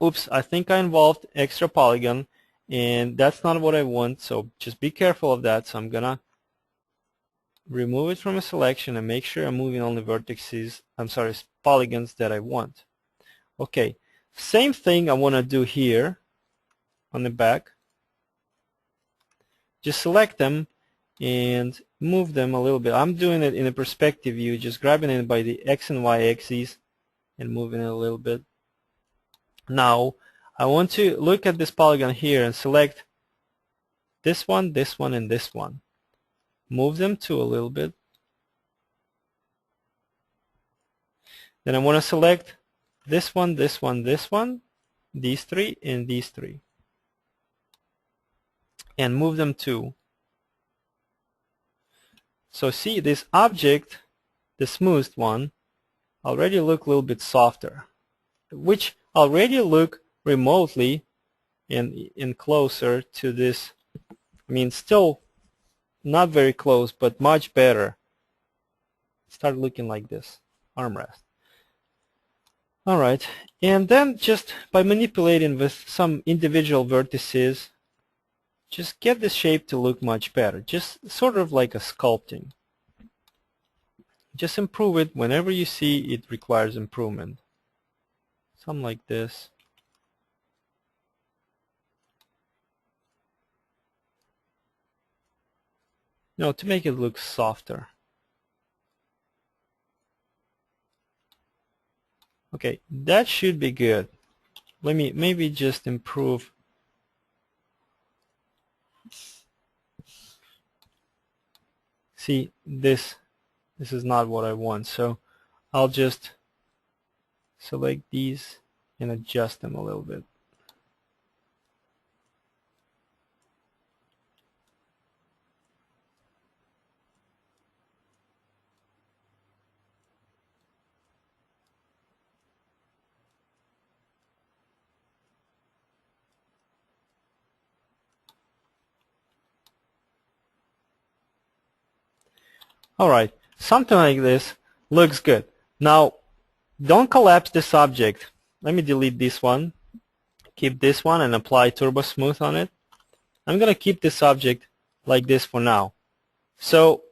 Oops, I think I involved extra polygon, and that's not what I want, so just be careful of that. So I'm going to remove it from a selection and make sure I'm moving only vertices, polygons that I want. Okay, same thing I want to do here on the back. Just select them and move them a little bit. I'm doing it in a perspective view, just grabbing it by the X and Y axes and moving it a little bit. Now, I want to look at this polygon here and select this one, and this one. Move them to a little bit. Then I want to select this one, this one, these three, and these three. And move them too. So see, this object, the smoothed one, already look a little bit softer, which already look remotely and closer to this. I mean, still not very close, but much better. Start looking like this armrest. All right, and then just by manipulating with some individual vertices, just get the shape to look much better. Just sort of like a sculpting. Just improve it whenever you see it requires improvement. Something like this. No, to make it look softer. Okay, that should be good. Let me maybe just improve. See, this is not what I want, so I'll just select these and adjust them a little bit. Alright, something like this looks good. Now, don't collapse this object. Let me delete this one. Keep this one and apply Turbo Smooth on it. I'm going to keep this object like this for now. So,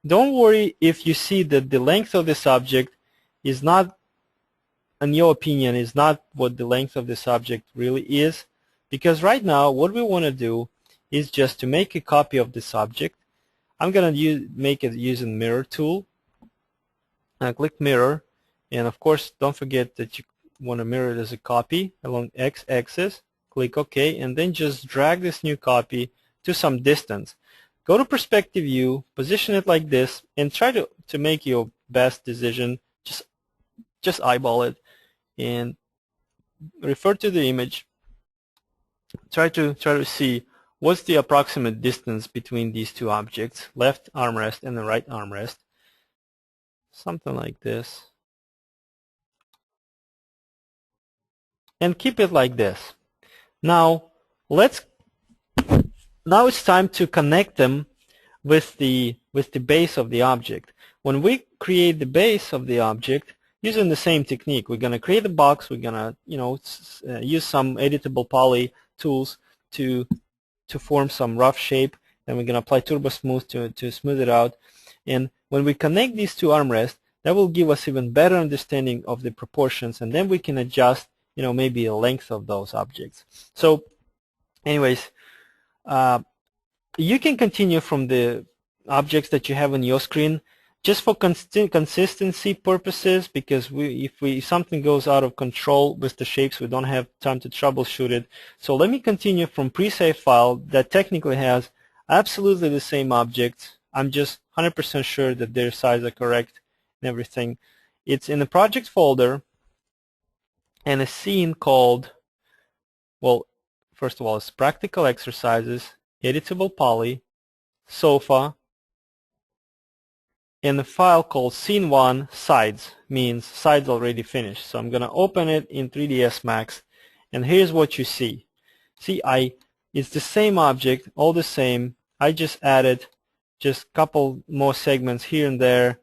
don't worry if you see that the length of this object is not, in your opinion, is not what the length of this object really is. Because right now, what we want to do is just to make a copy of this object. I'm going to make it using mirror tool. Click mirror, and of course don't forget that you want to mirror it as a copy along x-axis. Click OK, and then just drag this new copy to some distance. Go to perspective view, position it like this, and try to make your best decision. Just eyeball it and refer to the image. Try to see what's the approximate distance between these two objects, left armrest and the right armrest. Something like this. And keep it like this. Now it's time to connect them with the base of the object. When we create the base of the object, using the same technique. We're going to create a box. We're going to, use some editable poly tools to form some rough shape. Then we're going to apply Turbo Smooth to smooth it out. And when we connect these two armrests, that will give us even better understanding of the proportions, and then we can adjust, maybe the length of those objects. So, anyways, you can continue from the objects that you have on your screen just for consistency purposes, because if something goes out of control with the shapes, we don't have time to troubleshoot it. So let me continue from pre-save file that technically has absolutely the same objects. I'm just 100% sure that their sizes are correct and everything. It's in the project folder and a scene called, well, first of all, it's practical exercises, editable poly, sofa, in a file called scene1 sides, means sides already finished. So I'm going to open it in 3ds Max, and here's what you see. See, it's the same object, all the same. I just added just a couple more segments here and there,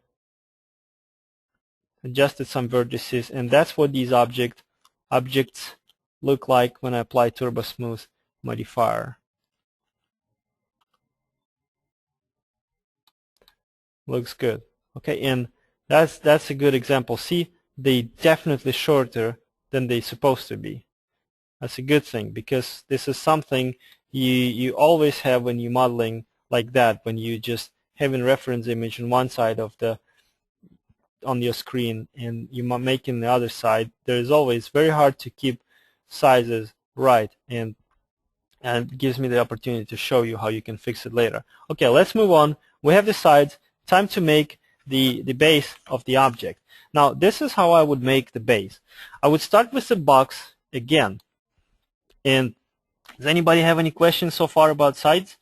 adjusted some vertices, and that's what these objects look like when I apply Turbo Smooth modifier. Looks good. Okay, and that's a good example. See, they definitely shorter than they're supposed to be. That's a good thing, because this is something you always have when you're modeling like that, when you just having reference image on one side of on your screen and you're making the other side. There is always very hard to keep sizes right, and it gives me the opportunity to show you how you can fix it later. Okay, let's move on. We have the sides. Time to make the base of the object. Now, this is how I would make the base. I would start with the box again. And does anybody have any questions so far about sides?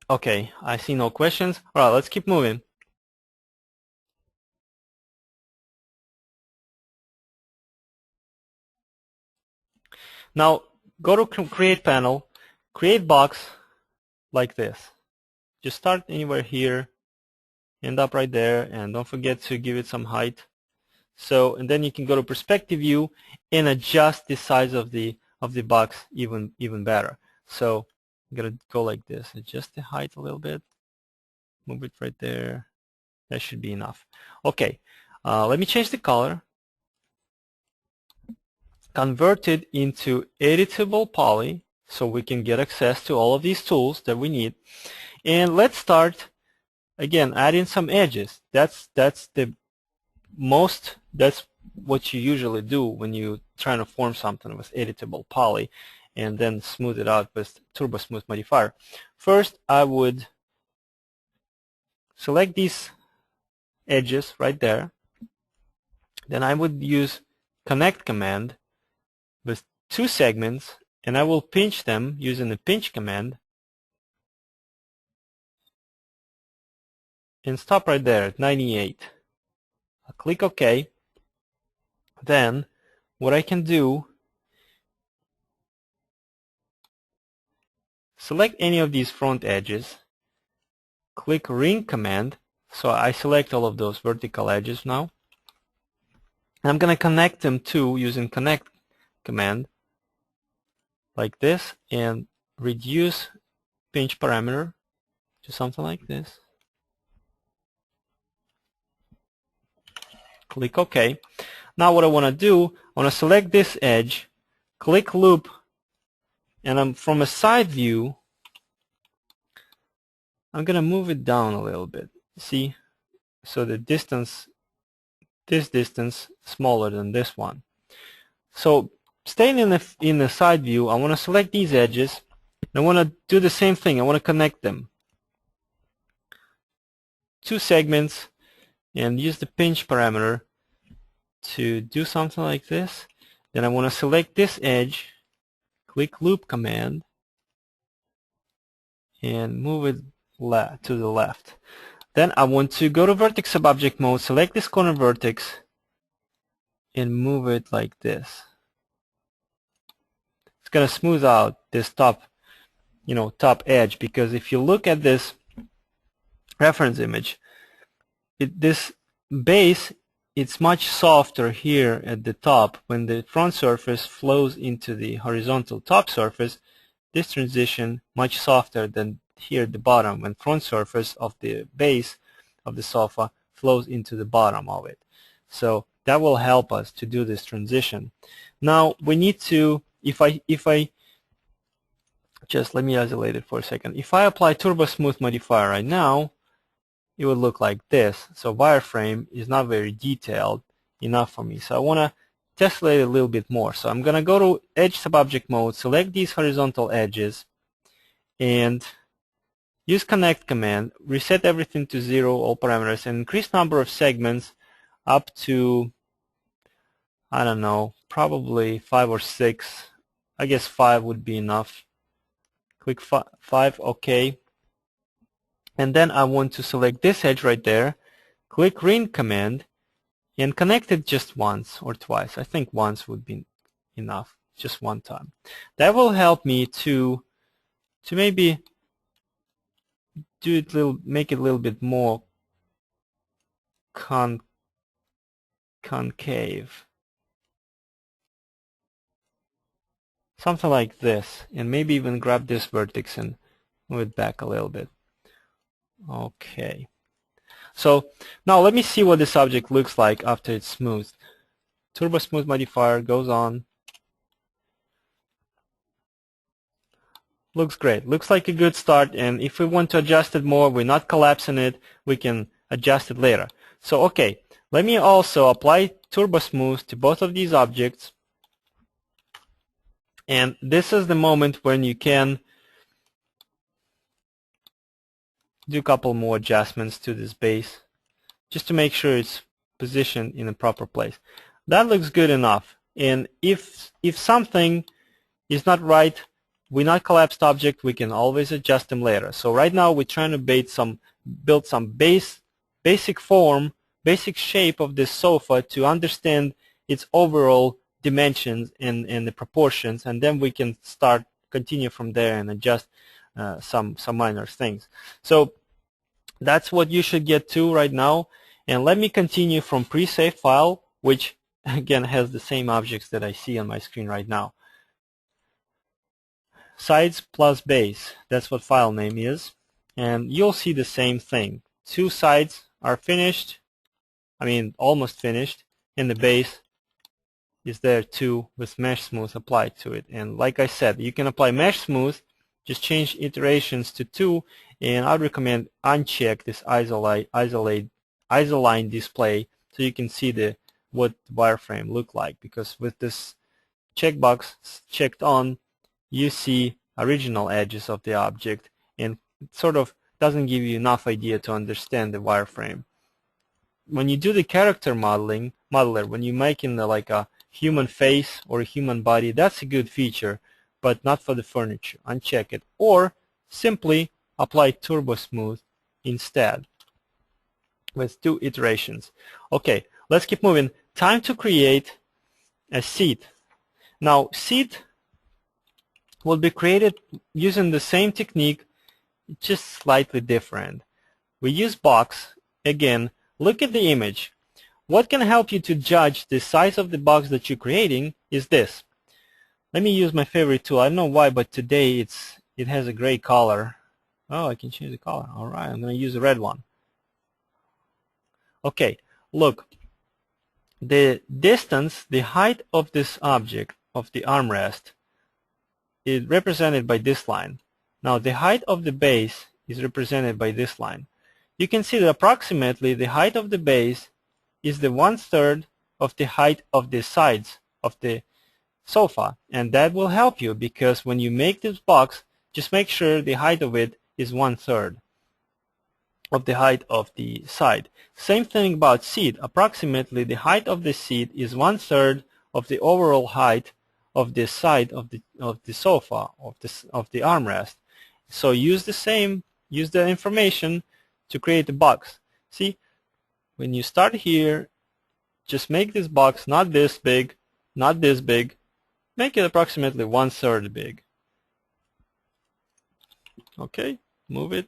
Okay, I see no questions. All right, let's keep moving. Now, go to Create Panel, Create Box like this. Just start anywhere here, end up right there, and don't forget to give it some height. So, and then you can go to Perspective View and adjust the size of the box even better. So, I'm gonna go like this, adjust the height a little bit, move it right there. That should be enough. Okay, let me change the color. Convert it into editable poly so we can get access to all of these tools that we need. And let's start again adding some edges. That's what you usually do when you're trying to form something with editable poly, and then smooth it out with Turbo Smooth modifier. First, I would select these edges right there. Then I would use connect command with two segments, and I will pinch them using the pinch command and stop right there at 98. I'll click OK. Then what I can do, select any of these front edges, click ring command, so I select all of those vertical edges now. I'm going to connect them to using connect command like this, and reduce pinch parameter to something like this. Click OK. Now what I want to do, I want to select this edge, click loop, and from a side view, I'm going to move it down a little bit. See? So the distance, this distance, smaller than this one. So staying in the side view, I want to select these edges. I want to do the same thing. I want to connect them. Two segments, and use the pinch parameter to do something like this. Then I want to select this edge, click loop command, and move it to the left. Then I want to go to vertex subobject mode, select this corner vertex, and move it like this. It's going to smooth out this top top edge, because if you look at this reference image, this base, it's much softer here at the top. When the front surface flows into the horizontal top surface, this transition much softer than here at the bottom, when front surface of the base of the sofa flows into the bottom of it. So that will help us to do this transition. Now we need to, if I just let me isolate it for a second. If I apply Turbo Smooth modifier right now, it would look like this. So wireframe is not very detailed enough for me. So I want to tessellate it a little bit more. So I'm going to go to Edge Subobject mode, select these horizontal edges, and use Connect command, reset everything to 0, all parameters, and increase number of segments up to, I don't know, probably 5 or 6. I guess 5 would be enough. Click 5, OK. And then I want to select this edge right there, click Ring command, and connect it just once or twice. I think once would be enough, just one time. That will help me to maybe do it make it a little bit more concave. Something like this, and maybe even grab this vertex and move it back a little bit. Okay. So now let me see what this object looks like after it's smoothed. Turbo Smooth modifier goes on. Looks great. Looks like a good start, and if we want to adjust it more, we're not collapsing it, we can adjust it later. So okay, let me also apply Turbo Smooth to both of these objects, and this is the moment when you can do a couple more adjustments to this base just to make sure it's positioned in a proper place. That looks good enough, and if something is not right, we're not collapsed object, we can always adjust them later. So right now we're trying to build some basic form, basic shape of this sofa to understand its overall dimensions and the proportions, and then we can continue from there and adjust some minor things. So that's what you should get to right now. And let me continue from pre-save file, which again has the same objects that I see on my screen right now. Sides plus base, that's what file name is, and you'll see the same thing. 2 sides are finished, almost finished, and the base is there too with Mesh Smooth applied to it. And like I said, you can apply Mesh Smooth, just change iterations to 2, and I would recommend uncheck this isoline display so you can see what wireframe look like, because with this checkbox checked on, you see original edges of the object, and it sort of doesn't give you enough idea to understand the wireframe. When you do the character modeler, when you make like a human face or a human body, that's a good feature, but not for the furniture. Uncheck it, or simply apply Turbo Smooth instead with 2 iterations. Okay, let's keep moving. Time to create a seat. Now, seat will be created using the same technique, just slightly different. We use box. Again, look at the image. What can help you to judge the size of the box that you're creating is this. Let me use my favorite tool. I don't know why, but today it has a gray color. Oh, I can change the color. All right, I'm going to use a red one. Okay, look. The distance, the height of this object, of the armrest, is represented by this line. Now the height of the base is represented by this line. You can see that approximately the height of the base is the 1/3 of the height of the sides of the sofa, and that will help you, because when you make this box, just make sure the height of it is 1/3 of the height of the side. Same thing about seat. Approximately the height of the seat is 1/3 of the overall height of the side of the sofa, of the armrest. So use the information to create the box. See, when you start here, just make this box not this big, not this big. Make it approximately 1/3 big. Okay, move it.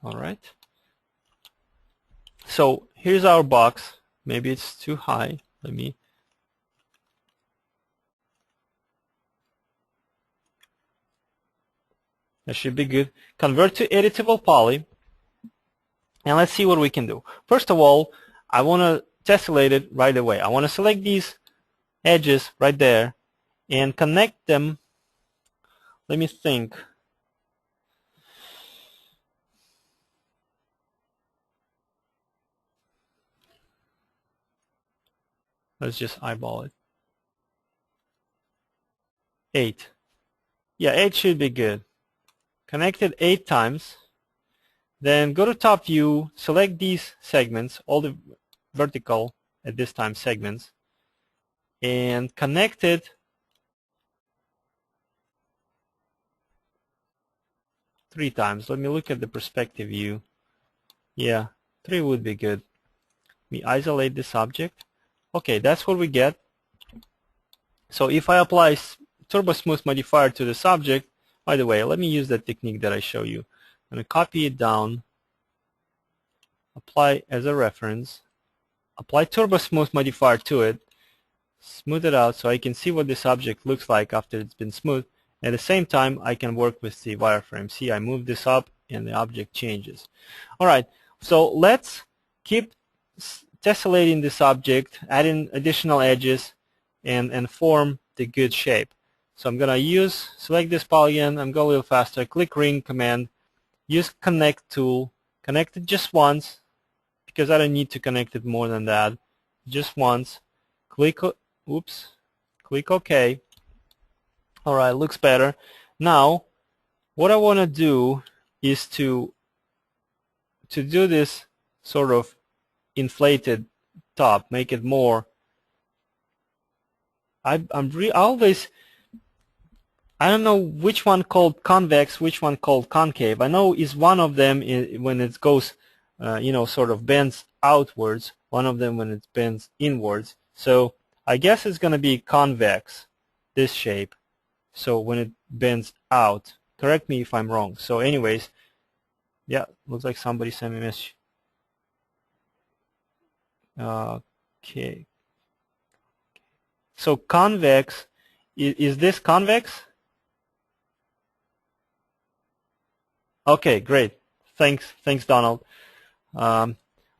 All right. So here's our box. Maybe it's too high. Let me. That should be good. Convert to editable poly. And let's see what we can do. First of all, I want to tessellate it right away. I want to select these edges right there and connect them. Let me think. Let's just eyeball it. 8. Yeah, 8 should be good. Connect it 8 times. Then go to top view, select these segments, all the vertical at this time segments, and connect it 3 times. Let me look at the perspective view. Yeah, 3 would be good. We isolate this object. Okay, that's what we get. So if I apply Turbo Smooth modifier to this object, by the way, let me use that technique that I show you. I'm going to copy it down, apply as a reference, apply Turbo Smooth modifier to it, smooth it out so I can see what this object looks like after it's been smoothed. At the same time, I can work with the wireframe. See, I move this up and the object changes. Alright, so let's keep tessellating this object, adding additional edges, and form the good shape. So I'm going to select this polygon, I'm going a little faster, click ring command, use connect tool, connect it just once, because I don't need to connect it more than that, just once, click OK. Alright, looks better. Now, what I want to do is to do this sort of inflated top, make it more. I don't know which one called convex, which one called concave. I know is one of them when it goes, sort of bends outwards. One of them when it bends inwards. So I guess it's going to be convex, this shape. So when it bends out, correct me if I'm wrong. So anyways, yeah, looks like somebody sent me a message. Okay. So convex, is this convex? Okay, great. Thanks, Donald.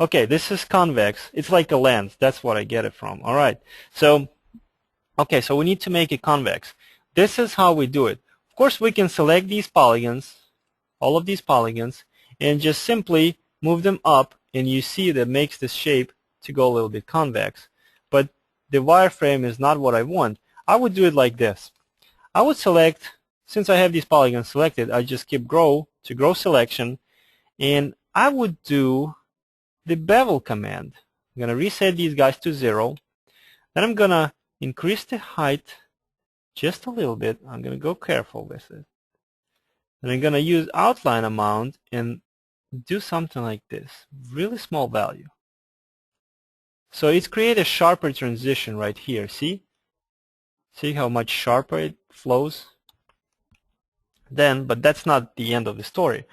Okay, this is convex. It's like a lens. That's what I get it from. All right. So, okay, so we need to make it convex. This is how we do it. Of course, we can select these polygons, all of these polygons, and just simply move them up, and you see that makes this shape to go a little bit convex. But the wireframe is not what I want. I would do it like this. I would select, since I have these polygons selected, I just keep grow to grow selection, and I would do the bevel command. I'm going to reset these guys to 0. Then I'm going to increase the height just a little bit. I'm going to go careful with it. And I'm going to use outline amount and do something like this. Really small value. So it's created a sharper transition right here. See? See how much sharper it flows? Then, but that's not the end of the story.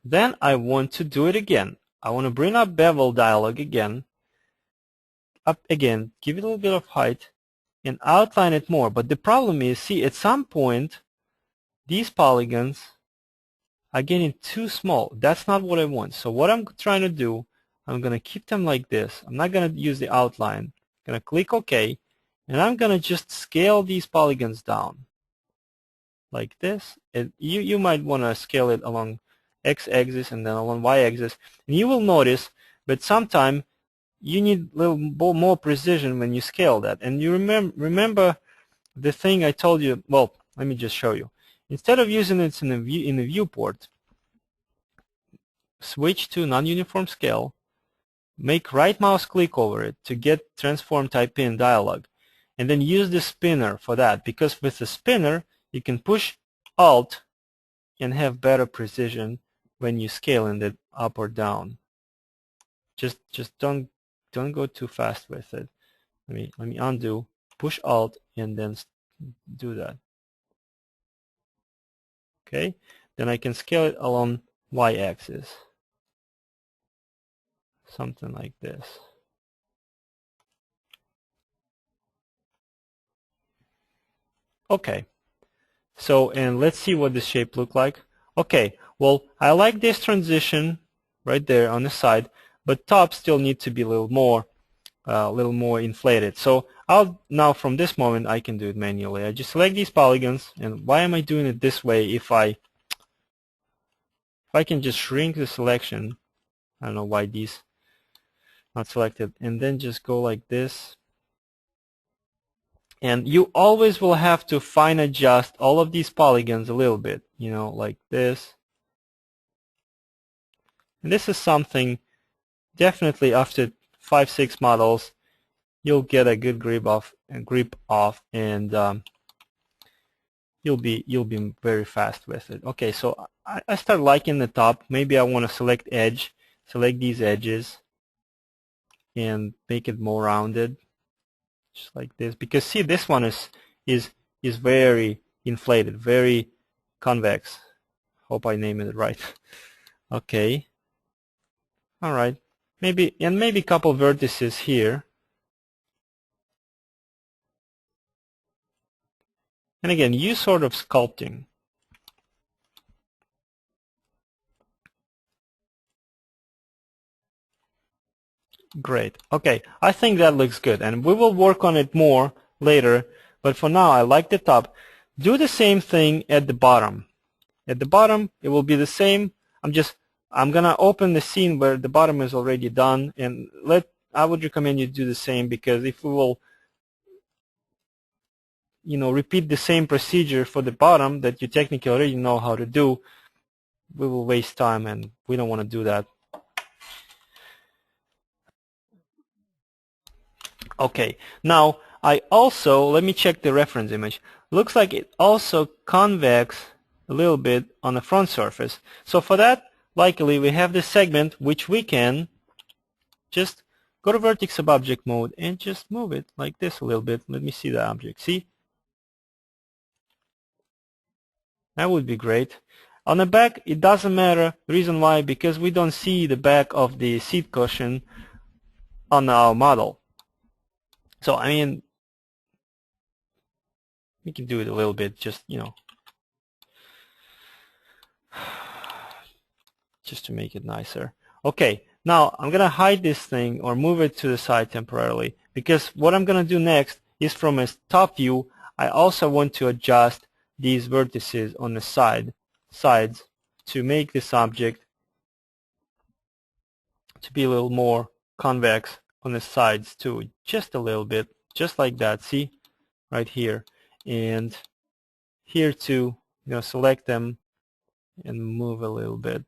Then I want to do it again. I want to bring up bevel dialog again. Up again, give it a little bit of height, and outline it more. But the problem is, see, at some point, these polygons are getting too small. That's not what I want. So what I'm trying to do, I'm going to keep them like this. I'm not going to use the outline. I'm going to click OK, and I'm going to just scale these polygons down like this. And you might want to scale it along x-axis and then along y-axis. And you will notice that sometimes you need a little more precision when you scale that. And you remember the thing I told you. Well, let me just show you. Instead of using it in the viewport, switch to non-uniform scale, make right mouse click over it to get transform type in dialog, and then use the spinner for that, because with the spinner you can push Alt and have better precision when you scale in it up or down. Just don't go too fast with it. Let me undo. push Alt and then do that. Okay, then I can scale it along Y-axis, something like this. Okay, so and let's see what this shape look like. Okay, well, I like this transition right there on the side, but top still need to be a little more inflated. So I'll now from this moment I can do it manually. I just select these polygons, and why am I doing it this way? If I can just shrink the selection, I don't know why these not selected, and then just go like this. And you always will have to fine adjust all of these polygons a little bit, you know, like this. And this is something definitely after 5-6 models you'll get a good grip off, and you'll be very fast with it. Okay, so I start liking the top. Maybe I want to select edge, select these edges, and make it more rounded, just like this. Because see, this one is very inflated, very convex. Hope I named it right. Okay. All right. Maybe a couple vertices here. And again, use sort of sculpting. Great. Okay, I think that looks good, and we will work on it more later, but for now I like the top. Do the same thing at the bottom. At the bottom it will be the same. I'm gonna open the scene where the bottom is already done, and I would recommend you do the same, because if we will repeat the same procedure for the bottom that you technically already know how to do, we will waste time, and we don't want to do that. Okay, now I also, let me check the reference image. Looks like it also convex a little bit on the front surface. So for that, luckily we have this segment which we can just go to Vertex Subobject mode and just move it like this a little bit. Let me see the object. See? That would be great. On the back, it doesn't matter. The reason why, because we don't see the back of the seat cushion on our model. So I mean, we can do it a little bit, just just to make it nicer. Okay, now I'm gonna hide this thing or move it to the side temporarily, because what I'm gonna do next is, from a top view, I also want to adjust these vertices on the sides to make this object to be a little more convex on the sides too, just a little bit, just like that. See, right here, and here too. Select them and move a little bit.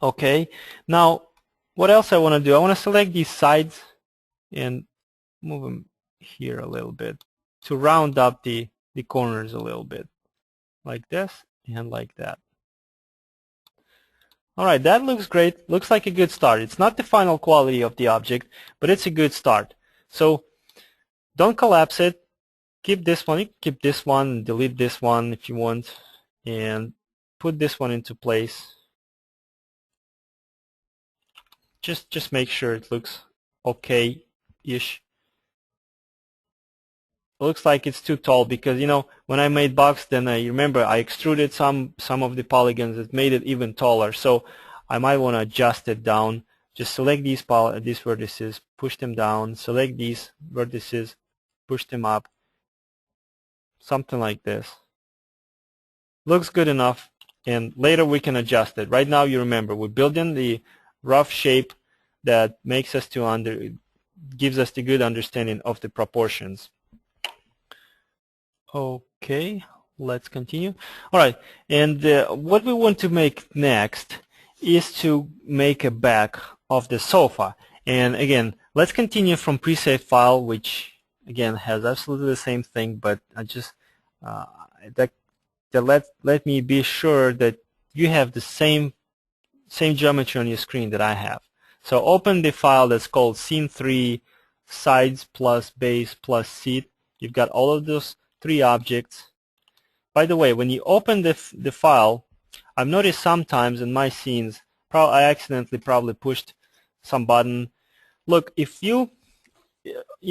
Okay, now what else I want to do? I want to select these sides and move them here a little bit to round up the corners a little bit, like this and like that. Alright, that looks great. Looks like a good start. It's not the final quality of the object, but it's a good start. So don't collapse it. Keep this one, keep this one, delete this one if you want, and put this one into place. Just make sure it looks okay-ish. Looks like it's too tall, because when I made box, then I remember I extruded some of the polygons that made it even taller. So I might want to adjust it down. Just select these vertices, push them down. Select these vertices, push them up. Something like this. Looks good enough, and later we can adjust it. Right now, you remember, we're building the rough shape that makes us gives us the good understanding of the proportions. Okay, let's continue. All right, and what we want to make next is to make a back of the sofa. And again, let's continue from preset file, which again has absolutely the same thing, but I just let me be sure that you have the same geometry on your screen that I have. So open the file that's called scene3 sides plus base plus seat. You've got all of those three objects. By the way, when you open the file, I've noticed sometimes in my scenes, I accidentally probably pushed some button. Look, if you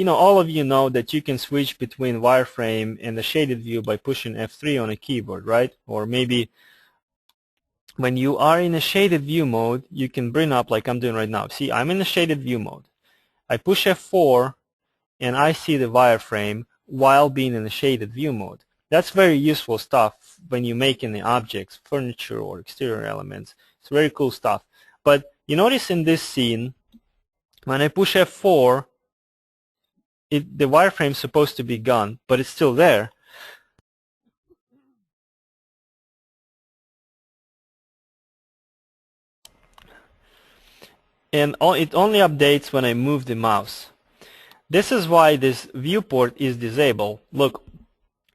all of you know that you can switch between wireframe and the shaded view by pushing F3 on a keyboard, right? Or maybe when you are in a shaded view mode, you can bring up like I'm doing right now. See, I'm in the shaded view mode. I push F4 and I see the wireframe while being in the shaded view mode. That's very useful stuff when you're making the objects, furniture or exterior elements. It's very cool stuff. But you notice in this scene, when I push F4, the wireframe is supposed to be gone, but it's still there. And it only updates when I move the mouse. This is why this viewport is disabled. Look,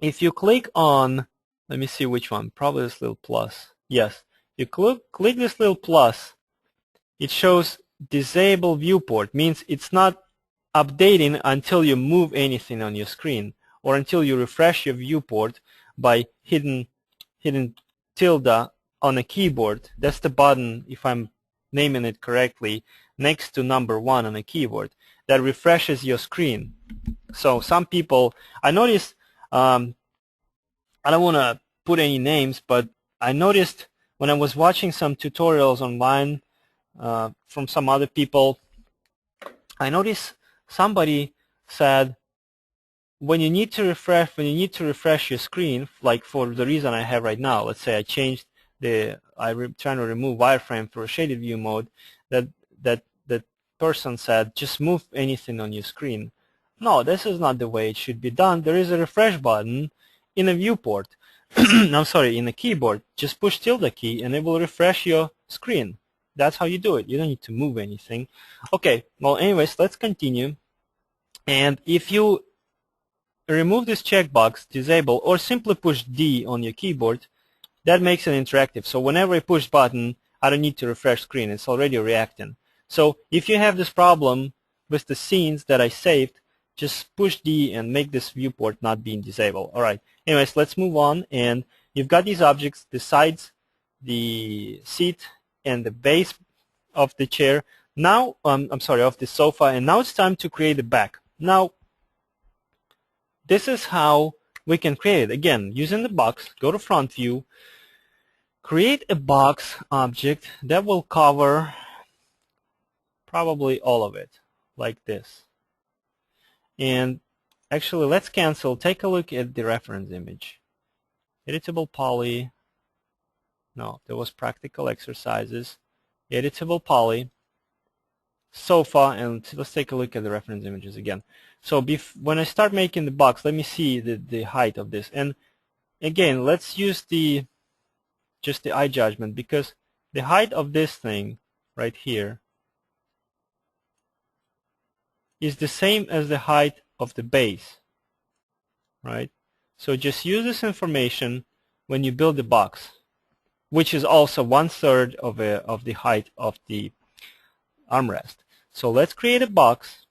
if you click on, let me see which one, probably this little plus. Yes, you click this little plus, it shows disable viewport, means it's not updating until you move anything on your screen or until you refresh your viewport by hitting tilde on a keyboard. That's the button, if I'm naming it correctly, next to number 1 on a keyboard that refreshes your screen. So some people, I noticed, I don't want to put any names, but I noticed when I was watching some tutorials online from some other people, I noticed somebody said when you need to refresh your screen, like for the reason I have right now, let's say I changed I'm trying to remove wireframe for a shaded view mode, that person said just move anything on your screen. No, this is not the way it should be done. There is a refresh button in a viewport. I'm sorry, in a keyboard. Just push tilde key and it will refresh your screen. That's how you do it. You don't need to move anything. Okay, well anyways, let's continue. And if you remove this checkbox, disable, or simply push D on your keyboard, that makes it interactive. So whenever I push button, I don't need to refresh screen. It's already reacting. So if you have this problem with the scenes that I saved, just push D and make this viewport not being disabled. All right. Anyways, let's move on. And you've got these objects, the sides, the seat, and the base of the chair. Now, I'm sorry, of the sofa. And now it's time to create the back. Now, this is how we can create it. Again, using the box, go to front view, create a box object that will cover probably all of it, like this. And actually, let's cancel. Take a look at the reference image. Editable poly. No, there was practical exercises. Editable poly. Sofa, and let's take a look at the reference images again. So when I start making the box, let me see the height of this. And again, let's use just the eye judgment, because the height of this thing right here is the same as the height of the base, right? So just use this information when you build the box, which is also 1/3 of the height of the armrest. So let's create a box.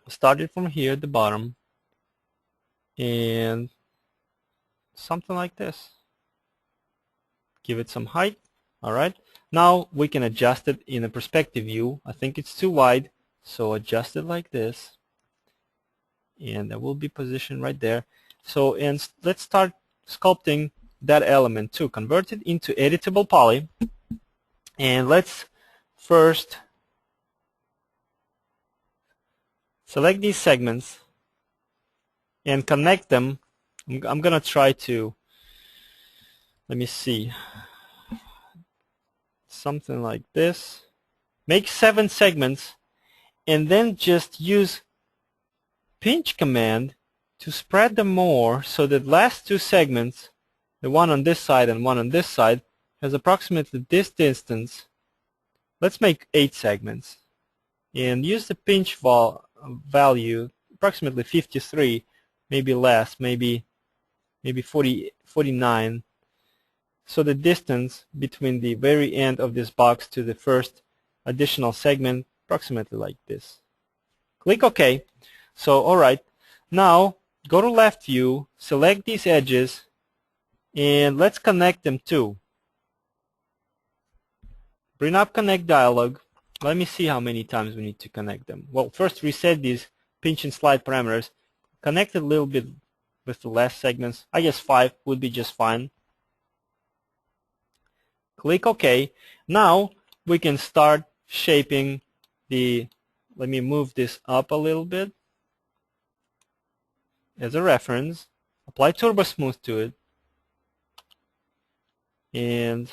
Start it from here at the bottom, and something like this. Give it some height. All right. Now we can adjust it in a perspective view. I think it's too wide, so adjust it like this, and that will be positioned right there. So let's start sculpting that element too. Convert it into editable poly, and let's first select these segments and connect them. I'm going to try to, let me see, something like this. Make 7 segments and then just use pinch command to spread them more, so that last 2 segments, the one on this side and one on this side, has approximately this distance. Let's make 8 segments and use the pinch value approximately 53, maybe less, maybe 49. So the distance between the very end of this box to the first additional segment approximately like this. Click OK. So alright, now go to left view, select these edges, and let's connect them too. Bring up connect dialog. Let me see how many times we need to connect them. Well, first reset these pinch and slide parameters. Connect a little bit with the last segments. I guess 5 would be just fine. Click OK. Now we can start shaping the, let me move this up a little bit as a reference. Apply Turbo Smooth to it. And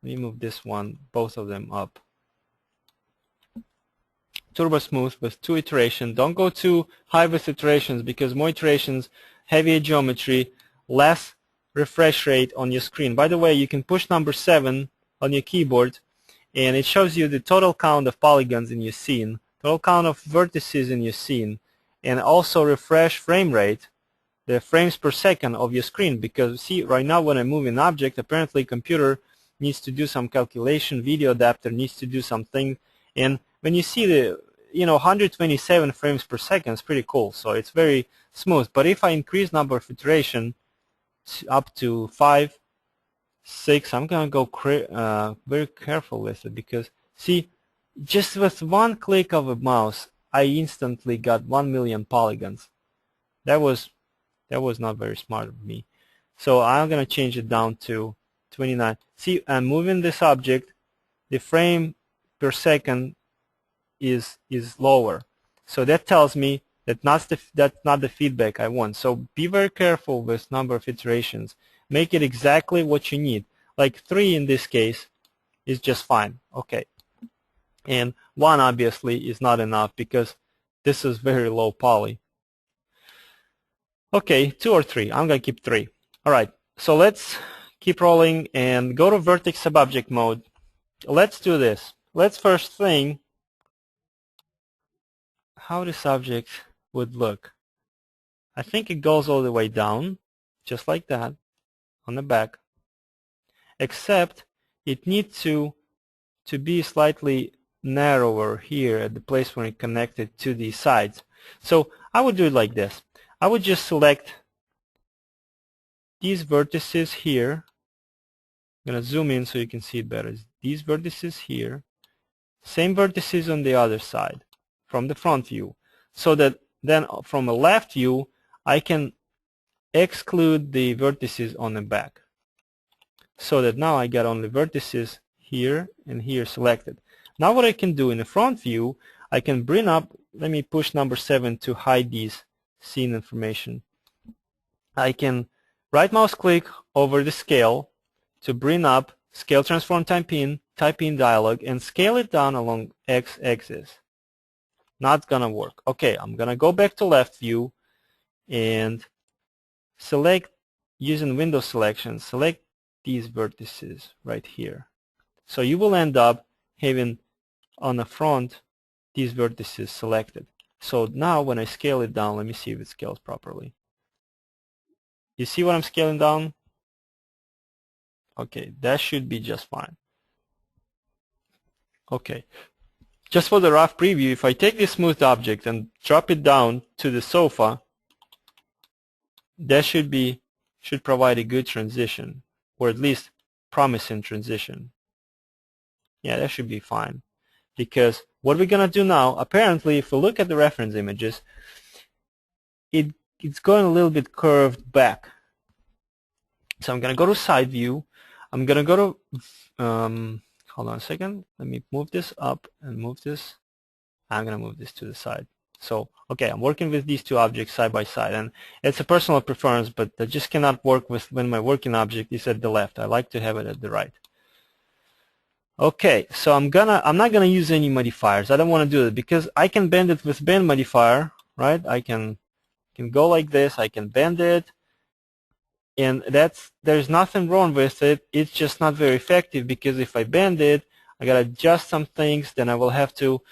let me move this one, both of them up. Turbo Smooth with 2 iterations. Don't go too high with iterations because more iterations, heavier geometry, less refresh rate on your screen. By the way, you can push number 7 on your keyboard and it shows you the total count of polygons in your scene, total count of vertices in your scene, and also refresh frame rate, the frames per second of your screen, because see right now when I move an object, apparently computer needs to do some calculation, video adapter needs to do something, and when you see the 127 frames per second, it's pretty cool, so it's very smooth. But if I increase number of iteration up to 5, 6, I'm gonna go very careful with it, because see, just with one click of a mouse I instantly got 1 million polygons. That was not very smart of me. So I'm gonna change it down to 29. See, I'm moving this object, the frame per second is lower, so that tells me that that's not the feedback I want. So be very careful with number of iterations. Make it exactly what you need. Like 3 in this case is just fine. Okay, and 1 obviously is not enough because this is very low poly. Okay, 2 or 3. I'm gonna keep 3. Alright, so let's keep rolling and go to Vertex Subobject mode. Let's do this. Let's first think how this object would look. I think it goes all the way down, just like that, on the back, except it needs to be slightly narrower here at the place where it connected to the sides. So I would do it like this. I would just select these vertices here. I'm going to zoom in so you can see it better. These vertices here, same vertices on the other side from the front view, so that then from a left view I can exclude the vertices on the back, so that now I got only vertices here and here selected. Now what I can do in the front view, I can bring up, let me push number 7 to hide these scene information. I can right mouse click over the scale to bring up scale transform type in dialog and scale it down along x-axis. Not gonna work. Okay, I'm gonna go back to left view and select, using window selection, select these vertices right here. So you will end up having on the front these vertices selected. So now when I scale it down, let me see if it scales properly. You see what I'm scaling down? Okay, that should be just fine. Okay, just for the rough preview, if I take this smoothed object and drop it down to the sofa, that should provide a good transition, or at least promising transition. Yeah, that should be fine. Because what we're gonna do now, apparently if we look at the reference images, it's going a little bit curved back. So I'm gonna go to side view. I'm gonna go to hold on a second, let me move this up and move this. I'm gonna move this to the side. So okay, I'm working with these two objects side by side, and it's a personal preference, but I just cannot work with when my working object is at the left. I like to have it at the right. Okay, so I'm not gonna use any modifiers. I don't want to do it because I can bend it with bend modifier, right? I can go like this. I can bend it, and there's nothing wrong with it. It's just not very effective because if I bend it, I gotta adjust some things. Then I will have to,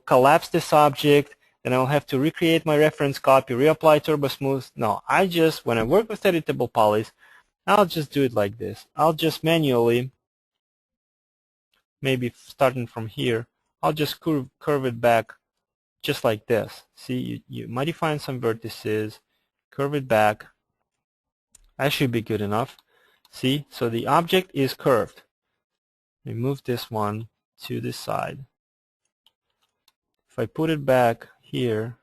collapse this object. Then I'll have to recreate my reference copy, reapply Turbo Smooth. No, when I work with editable polys, I'll just do it like this. I'll just manually maybe starting from here, I'll just curve it back just like this. See, you modifying some vertices, curve it back. That should be good enough. See, so the object is curved. Remove this one to the side. If I put it back here,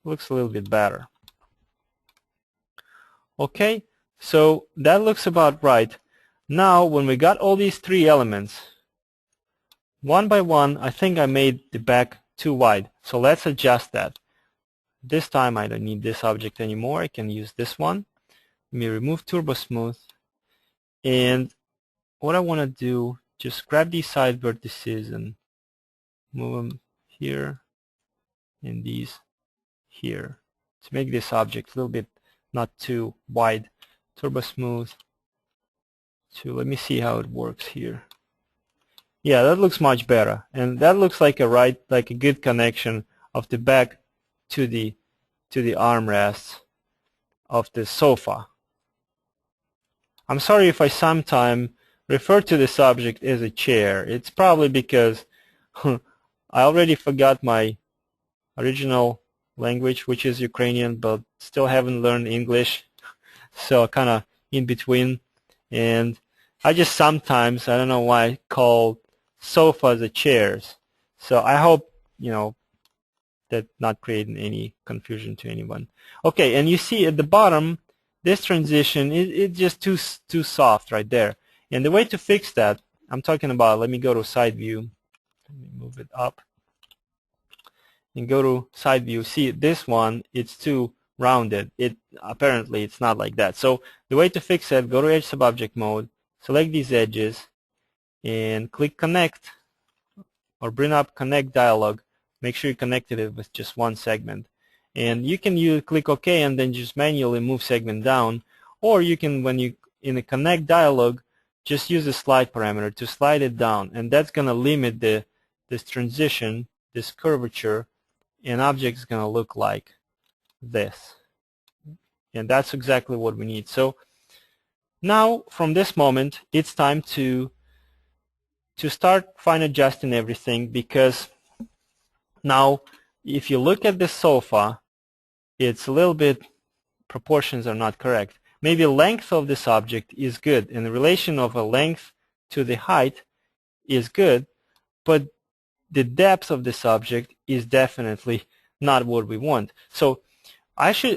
it looks a little bit better. Okay, so that looks about right. Now, when we got all these three elements, one by one, I think I made the back too wide. So let's adjust that. This time I don't need this object anymore. I can use this one. Let me remove Turbo Smooth. And what I want to do, just grab these side vertices and move them here and these here to make this object a little bit not too wide. Turbo Smooth. So let me see how it works here. Yeah, that looks much better, and that looks like a good connection of the back to the armrests of the sofa. I'm sorry if I sometimes refer to this object as a chair. It's probably because I already forgot my original language, which is Ukrainian, but still haven't learned English, so kind of in between. And I just sometimes, I don't know why, call sofas the chairs. So I hope, that not creating any confusion to anyone. Okay, and you see at the bottom, this transition, it's just too soft right there. And the way to fix that, I'm talking about, let me go to side view. Let me move it up. And go to side view. See, this one, it's too rounded. Apparently, it's not like that. So the way to fix it, go to Edge Subobject mode, select these edges, and click Connect, or bring up Connect dialog. Make sure you connected it with just one segment. And you can click OK and then just manually move segment down. Or you can, when you in the Connect dialog, just use the slide parameter to slide it down. And that's going to limit this transition, this curvature, and object is going to look like this. And that's exactly what we need. So now, from this moment, it's time to start fine adjusting everything, because now if you look at the sofa, it's a little bit, proportions are not correct. Maybe length of this object is good, and the relation of a length to the height is good, but the depth of this object is definitely not what we want. So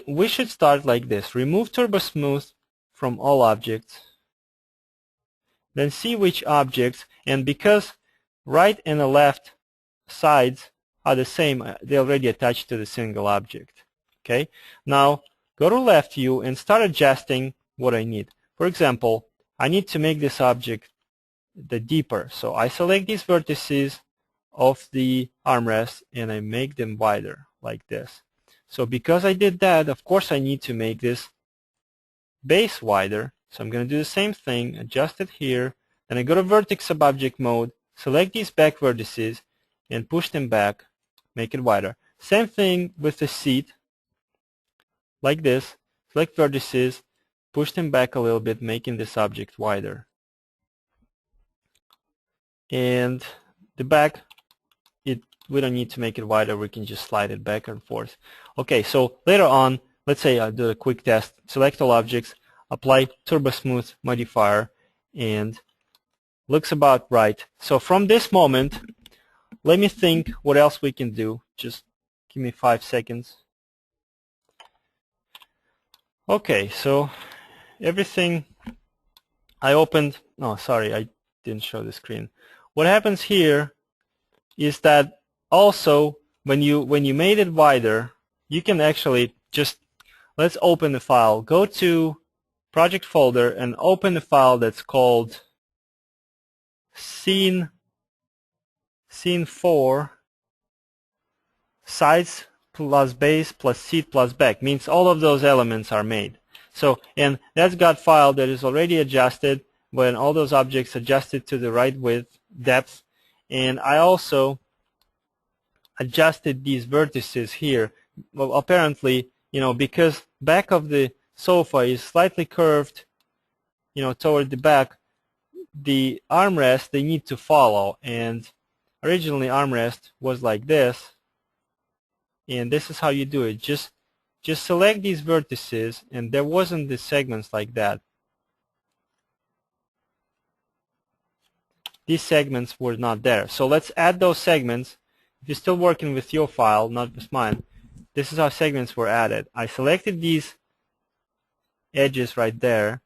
we should start like this. Remove Turbo Smooth from all objects. Then see which objects, and because right and the left sides are the same, they're already attached to the single object. Okay. Now go to left view and start adjusting what I need. For example, I need to make this object the deeper. So I select these vertices of the armrest and I make them wider like this. So because I did that, of course I need to make this base wider. So I'm going to do the same thing, adjust it here, then I go to Vertex Subobject mode, select these back vertices and push them back, make it wider. Same thing with the seat, like this, select vertices, push them back a little bit, making this object wider. And the back, we don't need to make it wider, we can just slide it back and forth. Okay, so later on, let's say I do a quick test, select all objects, apply Turbo Smooth modifier, and looks about right. So from this moment, let me think what else we can do. Just give me 5 seconds. Okay, so everything I opened, no, sorry, I didn't show the screen. What happens here is that also when you made it wider, you can actually just, let's open the file. Go to project folder and open the file that's called scene 4 sides plus base plus seat plus back, means all of those elements are made. So, and that's got file that is already adjusted when all those objects adjusted to the right width, depth, and I also adjusted these vertices here. Well, apparently, because back of the sofa is slightly curved, toward the back, the armrest they need to follow, and originally armrest was like this, and this is how you do it. Just select these vertices, and there wasn't the segments like that. These segments were not there. So let's add those segments. If you're still working with your file, not with mine, this is how segments were added. I selected these edges right there.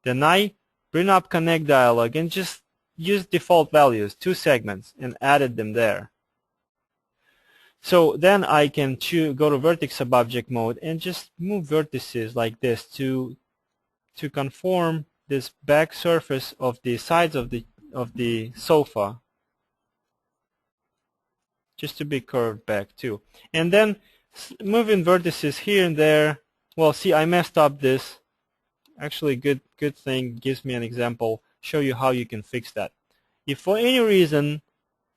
Then I bring up connect dialog and just use default values, 2 segments, and added them there. So then I can go to Vertex Subobject mode and just move vertices like this to conform this back surface of the sides of the sofa, just to be curved back too. And then moving vertices here and there. Well, see, I messed up this. Actually, good thing gives me an example, show you how you can fix that. If for any reason,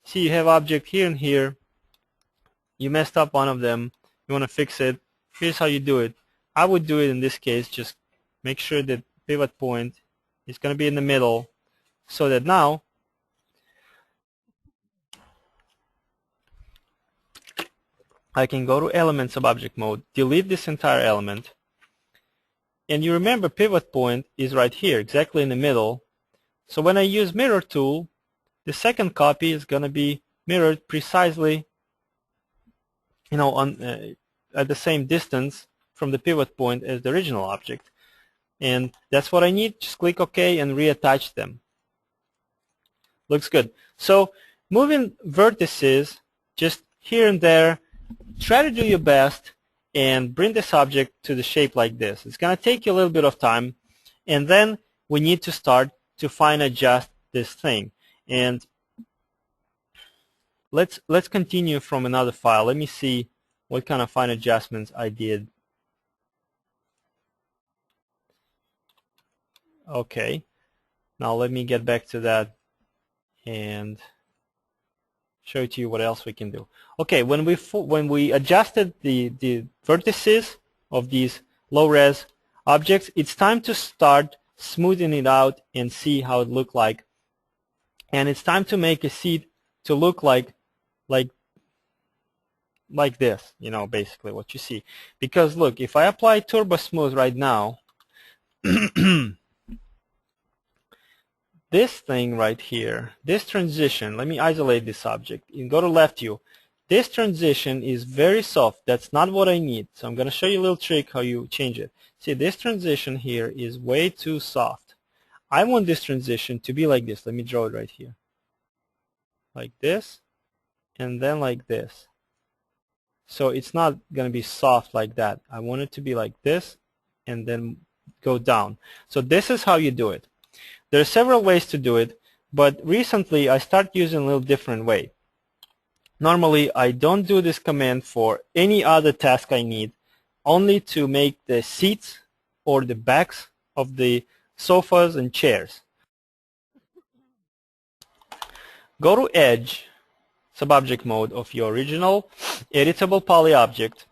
see, you have object here and here, you messed up one of them, you want to fix it, here's how you do it. I would do it in this case, just make sure that pivot point is going to be in the middle, so that now I can go to Element Subobject mode, delete this entire element, and you remember pivot point is right here, exactly in the middle. So when I use mirror tool, the second copy is going to be mirrored precisely, you know, on at the same distance from the pivot point as the original object. And that's what I need. Just click OK and reattach them. Looks good. So moving vertices just here and there, try to do your best and bring this object to the shape like this. It's going to take you a little bit of time, and then we need to start to fine adjust this thing. And let's continue from another file. Let me see what kind of fine adjustments I did. Okay, now let me get back to that and show to you what else we can do. Okay, when we adjusted the vertices of these low-res objects, it's time to start smoothing it out and see how it look like. And it's time to make a seat to look like this, you know, basically what you see. Because look, if I apply Turbo Smooth right now, this thing right here, this transition, let me isolate this object and go to left view. This transition is very soft. That's not what I need. So I'm going to show you a little trick how you change it. See, this transition here is way too soft. I want this transition to be like this. Let me draw it right here. Like this, and then like this. So it's not going to be soft like that. I want it to be like this, and then go down. So this is how you do it. There are several ways to do it, but recently I start using a little different way. Normally I don't do this command for any other task I need, only to make the seats or the backs of the sofas and chairs. Go to Edge, Subobject mode of your original Editable Poly object,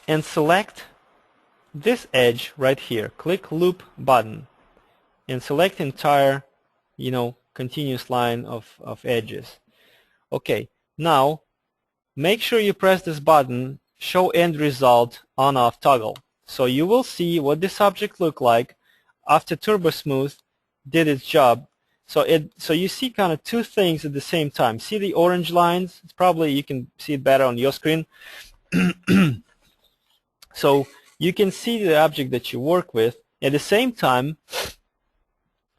and select this edge right here. Click Loop button and select entire, you know, continuous line of edges. Okay, now make sure you press this button, Show End Result On Off Toggle. So you will see what this object looked like after Turbo Smooth did its job. So you see kind of two things at the same time. See the orange lines? It's probably, you can see it better on your screen. So you can see the object that you work with. At the same time,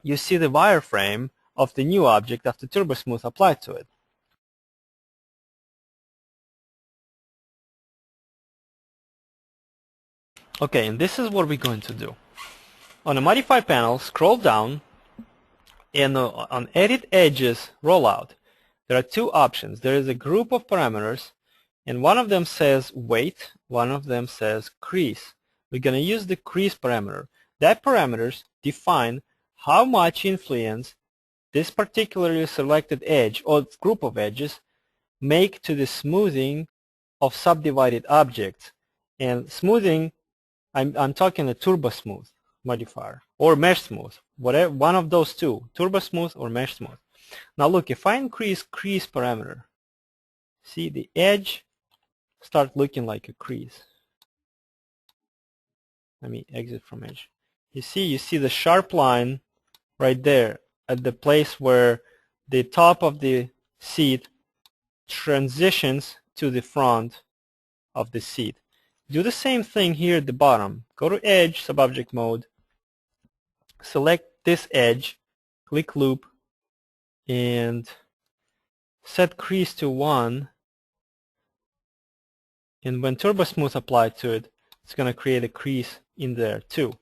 you see the wireframe of the new object after Turbo Smooth applied to it. Okay, and this is what we're going to do. On the Modify panel, scroll down, and on Edit Edges Rollout, there are two options. There is a group of parameters, and one of them says weight, one of them says crease. We're going to use the crease parameter. That parameters define how much influence this particularly selected edge or group of edges make to the smoothing of subdivided objects. And smoothing, I'm talking a Turbo Smooth. modifier, or mesh smooth, whatever, one of those two, turbo smooth or mesh smooth. Now look, if I increase crease parameter, see the edge start looking like a crease. Let me exit from edge. You see the sharp line right there at the place where the top of the seat transitions to the front of the seat. Do the same thing here at the bottom. Go to edge, subobject mode, select this edge, click loop, and set crease to 1. And when turbo smooth applied to it, it's going to create a crease in there too.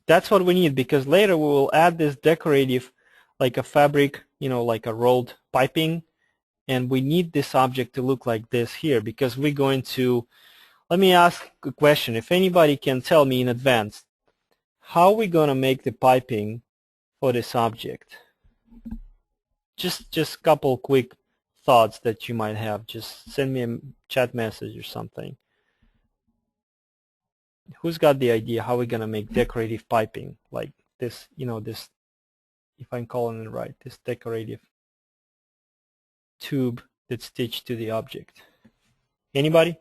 That's what we need, because later we will add this decorative, like a fabric, like a rolled piping, and we need this object to look like this here, because we're going to, let me ask a question. If anybody can tell me in advance, how are we going to make the piping for this object? Just a couple quick thoughts that you might have. Just send me a chat message or something. Who's got the idea how we're going to make decorative piping like this, this, if I'm calling it right, this decorative tube that's stitched to the object? Anybody?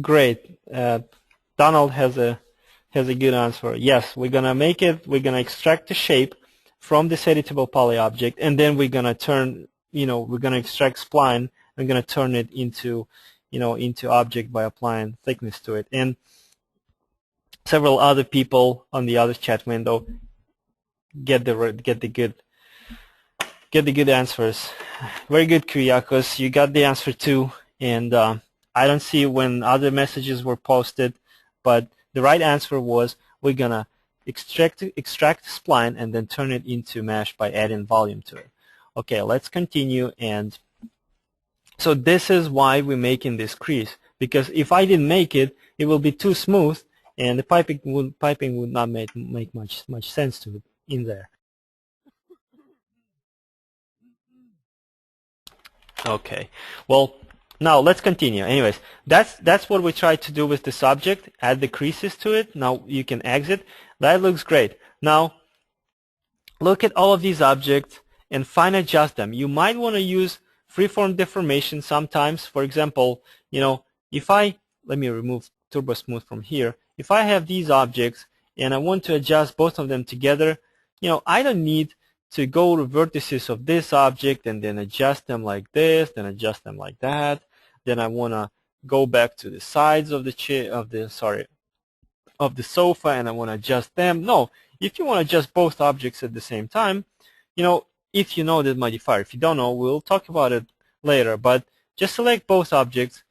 Great. Donald has a good answer. Yes, we're gonna make it. We're gonna extract the shape from this editable poly object, and then we're gonna turn. We're gonna extract spline. We're gonna turn it into, into object by applying thickness to it. And several other people on the other chat window get the good answers. Very good, Kyriakos. You got the answer too. And I don't see when other messages were posted, but the right answer was we're gonna extract spline and then turn it into mesh by adding volume to it. Okay, let's continue. And so this is why we're making this crease, because if I didn't make it, it will be too smooth, and the piping would not make much sense to it in there. Okay, well, now let's continue. Anyways, that's what we tried to do with this object. Add the creases to it. Now you can exit. That looks great. Now look at all of these objects and fine adjust them. You might want to use freeform deformation sometimes. For example, if let me remove turbo smooth from here. If I have these objects and I want to adjust both of them together, I don't need to go to vertices of this object and then adjust them like this, then adjust them like that. Then I want to go back to the sides of the sofa and I want to adjust them. No, if you want to adjust both objects at the same time, if you know the modifier. If you don't know, we'll talk about it later. But just select both objects,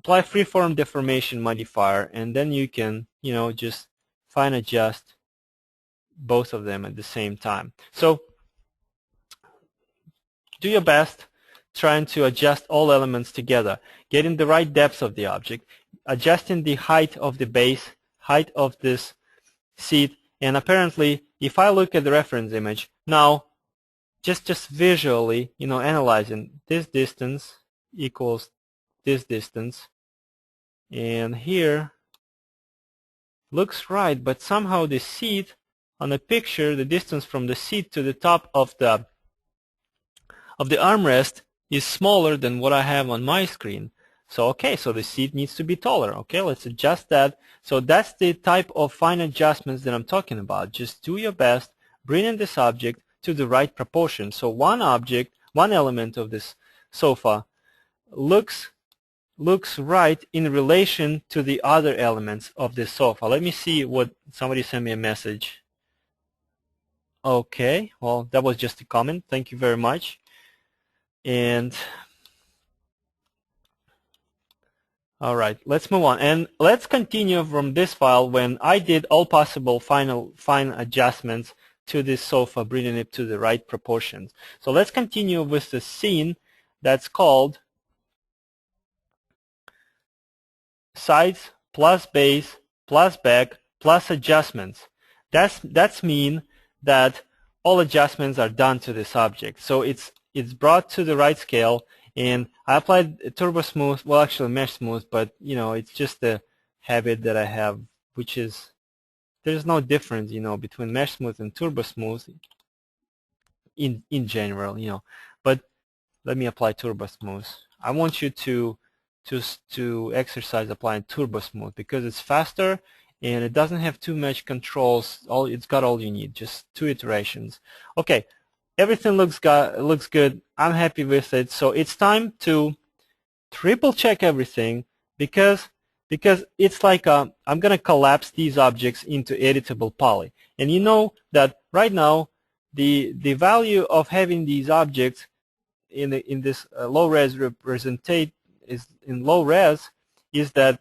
apply freeform deformation modifier, and then you can, just fine adjust both of them at the same time. So do your best trying to adjust all elements together, getting the right depth of the object, adjusting the height of the base, height of this seat, and apparently if I look at the reference image, now just visually, analyzing this distance equals this distance, and here looks right, but somehow the seat on the picture, the distance from the seat to the top of the armrest is smaller than what I have on my screen. So okay, so the seat needs to be taller. Okay, let's adjust that. So that's the type of fine adjustments that I'm talking about. Just do your best, bring in this object to the right proportion. So one element of this sofa looks right in relation to the other elements of this sofa. Let me see what somebody sent me a message. Okay, well, that was just a comment. Thank you very much. And all right, let's move on. And let's continue from this file when I did all possible fine adjustments to this sofa, bringing it to the right proportions. So let's continue with the scene that's called sides plus base plus back plus adjustments. That's mean that all adjustments are done to this object. So it's brought to the right scale, And I applied Turbo Smooth, well actually Mesh Smooth, but you know, it's just a habit that I have, which is, there's no difference, you know, between Mesh Smooth and Turbo Smooth in general, you know. But let me apply Turbo Smooth. I want you to exercise applying Turbo Smooth because it's faster and it doesn't have too much controls. It's got all you need, just 2 iterations. Okay, everything looks good. I'm happy with it. So it's time to triple check everything because it's like I'm gonna collapse these objects into editable poly. And you know that right now the value of having these objects in this low res is that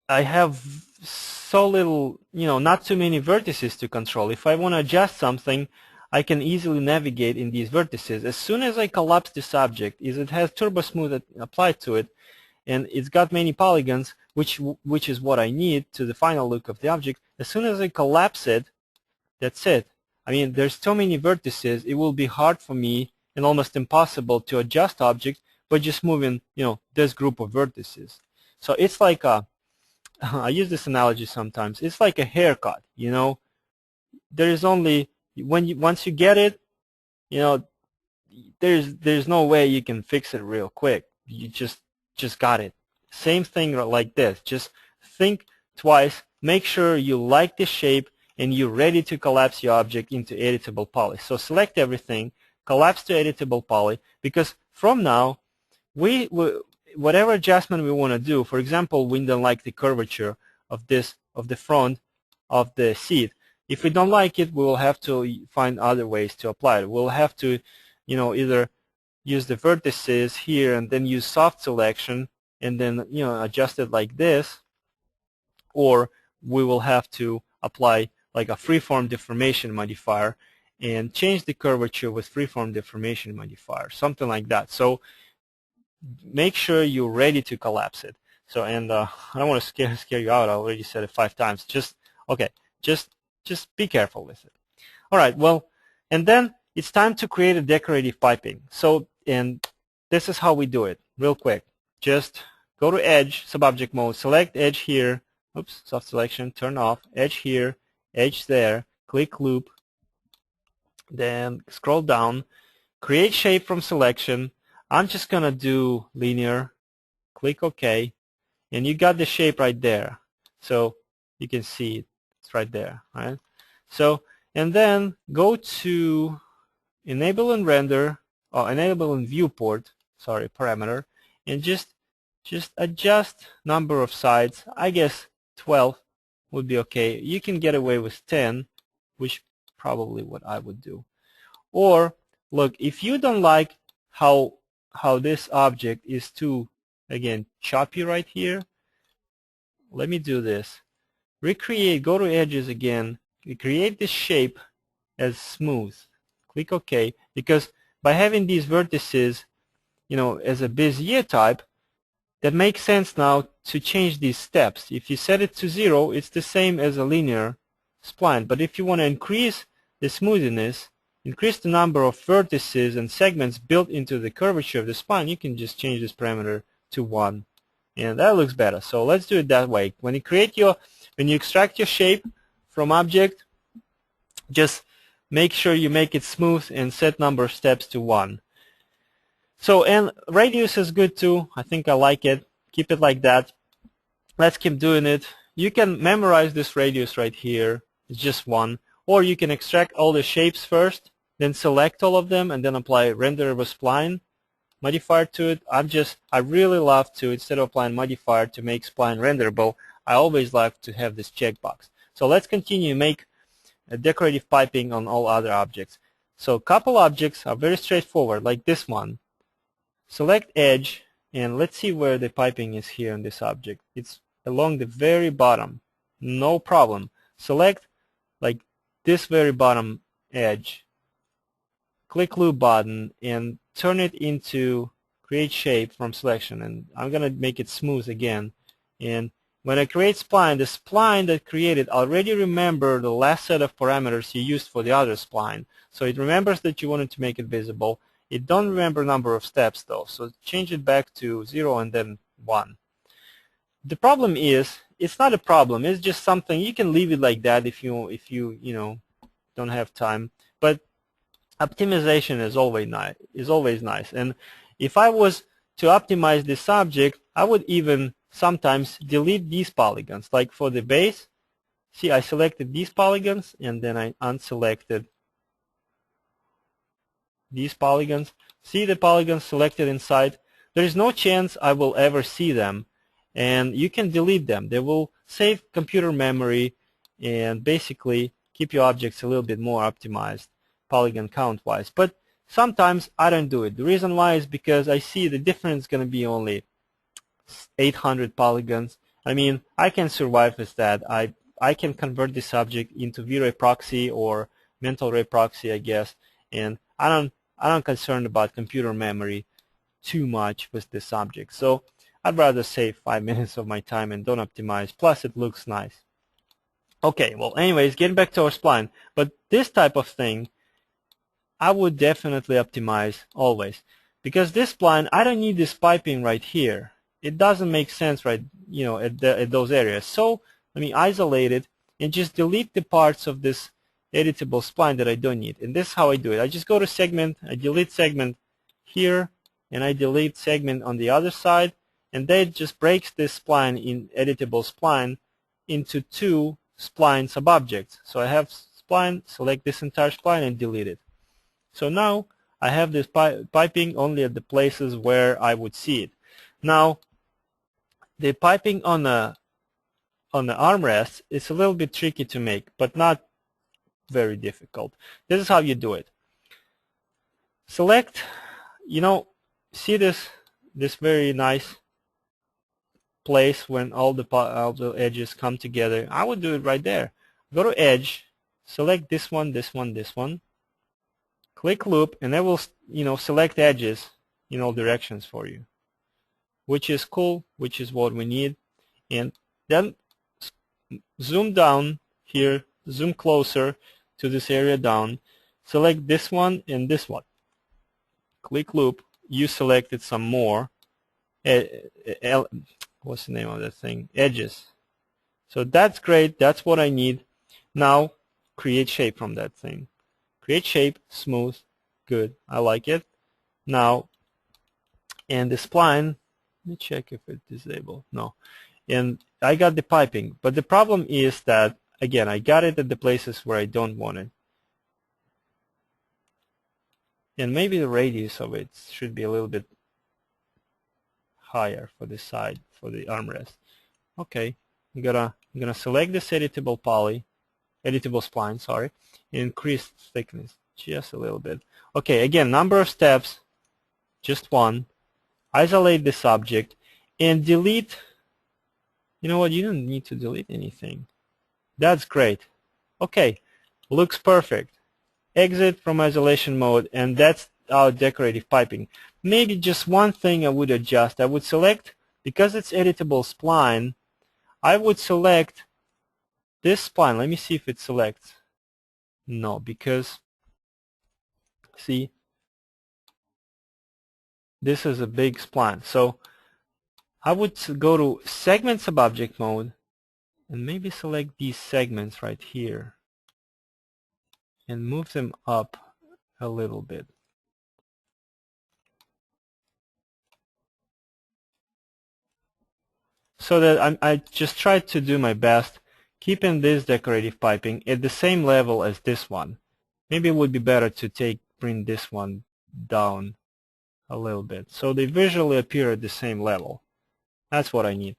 I have so little, you know, not too many vertices to control. If I want to adjust something, I can easily navigate in these vertices. As soon as I collapse this object, it has Turbo Smooth applied to it, and it's got many polygons, which is what I need to the final look of the object. As soon as I collapse it, that's it. I mean, there's so many vertices, it will be hard for me and almost impossible to adjust objects by just moving, you know, this group of vertices. So it's like I use this analogy sometimes. It's like a haircut, you know. There is only once you get it, you know, there's no way you can fix it real quick. You just got it. Same thing like this. Just think twice. Make sure you like the shape and you're ready to collapse your object into editable poly. So select everything, collapse to editable poly, because from now whatever adjustment we want to do, for example, we don't like the curvature of the front of the seat. If we don't like it, we will have to find other ways to apply it. We'll have to, you know, either use the vertices here and then use soft selection and then, you know, adjust it like this, or we will have to apply like a freeform deformation modifier and change the curvature with freeform deformation modifier, something like that. So make sure you're ready to collapse it. So, and I don't want to scare you out. I already said it 5 times. Just be careful with it. All right. Well, and then it's time to create a decorative piping. So, and this is how we do it. Real quick. Just go to Edge, Subobject mode, select Edge here. Oops, soft selection, turn off. Edge here, Edge there. Click Loop. Then scroll down. Create shape from selection. I'm just going to do linear, click OK, and you got the shape right there. So you can see it's right there, right? So, and then go to Enable and Render, or Enable and Viewport, sorry, parameter, and just adjust number of sides. I guess 12 would be okay. You can get away with 10, which probably what I would do. Or, look, if you don't like how this object is too, again, choppy right here, let me do this. Recreate, go to Edges again, create this shape as smooth. Click OK, because by having these vertices, you know, as a Bezier type, that makes sense now to change these steps. If you set it to 0, it's the same as a linear spline. But if you want to increase the smoothness, increase the number of vertices and segments built into the curvature of the spline, you can just change this parameter to 1. And that looks better. So let's do it that way. When you extract your shape from object, just make sure you make it smooth and set number of steps to 1. So, and radius is good too. I think I like it. Keep it like that. Let's keep doing it. You can memorize this radius right here. It's just 1. Or you can extract all the shapes first, then select all of them and then apply renderable spline modifier to it. I really love to, instead of applying modifier to make spline renderable, I always like to have this checkbox. So let's continue make a decorative piping on all other objects. So a couple objects are very straightforward, like this one. Select Edge, and let's see where the piping is here on this object. It's along the very bottom. No problem. Select like this very bottom edge. Click Loop button and turn it into Create Shape from Selection. And I'm going to make it smooth again. And when I create spline, the spline that created already remember the last set of parameters you used for the other spline. So it remembers that you wanted to make it visible, It don't remember number of steps though, so change it back to 0 and then 1. The problem is, it's not a problem, it's just something you can leave it like that if you don't have time, but optimization is always nice. And if I was to optimize this object, I would even sometimes delete these polygons. Like for the base, see, I selected these polygons and then I unselected these polygons. See the polygons selected inside? There is no chance I will ever see them, and you can delete them. They will save computer memory and basically keep your objects a little bit more optimized polygon count wise. But sometimes I don't do it. The reason why is because I see the difference is going to be only 800 polygons. I mean, I can survive with that. I can convert this object into V-Ray proxy or mental ray proxy, I guess, and I'm concerned about computer memory too much with this object. So I'd rather save 5 minutes of my time and don't optimize. Plus, it looks nice. Okay, well, anyways, getting back to our spline. But this type of thing, I would definitely optimize always, because this spline, I don't need this piping right here. It doesn't make sense, right? At those areas. So let me isolate it and just delete the parts of this editable spline that I don't need. And this is how I do it. I just go to segment, I delete segment here, and I delete segment on the other side, and that just breaks this spline in editable spline into 2 spline subobjects. So I have spline, select this entire spline and delete it. So now I have this piping only at the places where I would see it. Now the piping on the armrest is a little bit tricky to make, but not very difficult. This is how you do it. Select, see this very nice place when all the edges come together. I would do it right there. Go to edge, select this one, this one, this one. Click loop, and that will select edges in all directions for you, which is cool, which is what we need. And then zoom down here, zoom closer to this area down, select this one and this one. Click loop, you selected some more, what's the name of that thing? Edges. So that's great, that's what I need. Now create shape from that thing. Create shape, smooth, good, I like it. Now, and the spline, let me check if it's disabled, no. And I got the piping, but the problem is that, again, I got it at the places where I don't want it. And maybe the radius of it should be a little bit higher for the side, for the armrest. Okay, I'm gonna select this editable spline, sorry, and increase thickness just a little bit. Okay, again, number of steps, just 1. Isolate this object and delete. You know what? You don't need to delete anything. That's great. Okay, looks perfect. Exit from isolation mode, and that's our decorative piping. Maybe just one thing I would adjust. I would select, because it's editable spline, I would select this spline. Let me see if it selects. No, because see, this is a big spline. So I would go to segment subobject mode and maybe select these segments right here and move them up a little bit. So that I just tried to do my best keeping this decorative piping at the same level as this one. Maybe it would be better to bring this one down a little bit so they visually appear at the same level. That's what I need.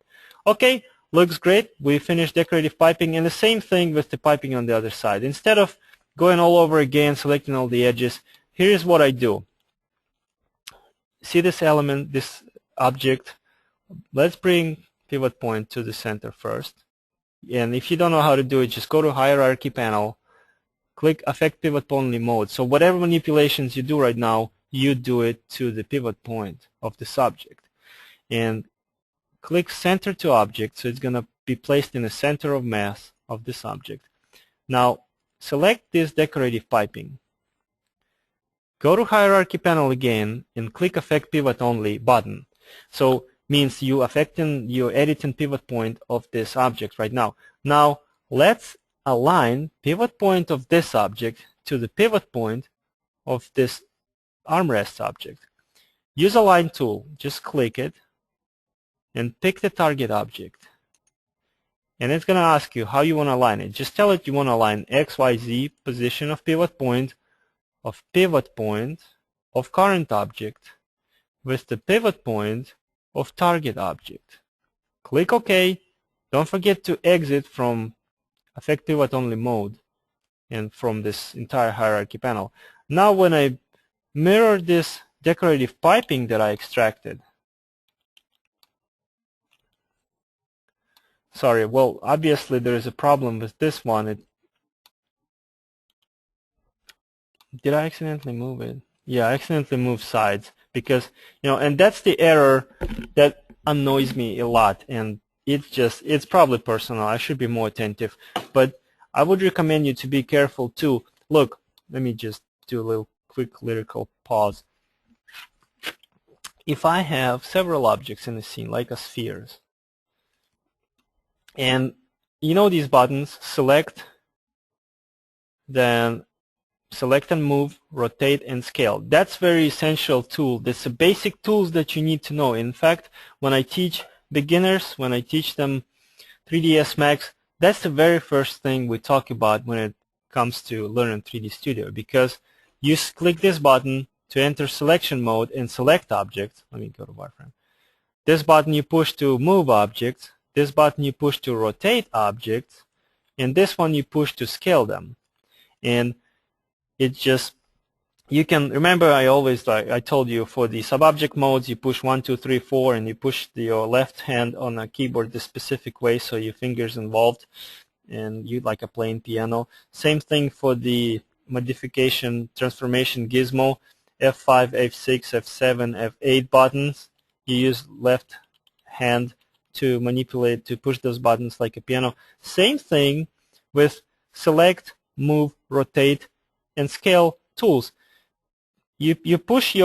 Okay, looks great. We finished decorative piping, and the same thing with the piping on the other side. Instead of going all over again, selecting all the edges, here's what I do. See this element, this object? Let's bring pivot point to the center first. And if you don't know how to do it, just go to hierarchy panel, click affect pivot only mode. So whatever manipulations you do right now, you do it to the pivot point of the subject. And click center to object, so it's going to be placed in the center of mass of this object. Now select this decorative piping. go to Hierarchy panel again and click Affect Pivot Only button. So means you're editing pivot point of this object right now. Now let's align pivot point of this object to the pivot point of this armrest object. Use Align tool. Just click it and pick the target object. And it's going to ask you how you want to align it. Just tell it you want to align X, Y, Z position of pivot point of current object with the pivot point of target object. Click OK. Don't forget to exit from Affect Pivot Only mode and from this entire hierarchy panel. Now when I mirror this decorative piping that I extracted, sorry, well obviously there is a problem with this one. Did I accidentally move it? Yeah, I accidentally moved sides because, and that's the error that annoys me a lot, and it's probably personal. I should be more attentive, but I would recommend you to be careful too. Look, let me just do a little quick lyrical pause. If I have several objects in the scene, like spheres, and these buttons, select, then select and move, rotate and scale. That's very essential tool. That's the basic tools that you need to know. In fact, when I teach beginners, when I teach them 3ds Max, that's the very first thing we talk about when it comes to learning 3D Studio, because you click this button to enter selection mode and select objects. Let me go to wireframe. This button you push to move objects, this button you push to rotate objects, and this one you push to scale them. And it's just, you can remember, I told you for the subobject modes you push 1, 2, 3, 4, and you push your left hand on a keyboard the specific way so your fingers involved and you like a playing piano. Same thing for the modification transformation gizmo, F5, F6, F7, F8 buttons. You use left hand to manipulate, to push those buttons like a piano. Same thing with select, move, rotate, and scale tools. You push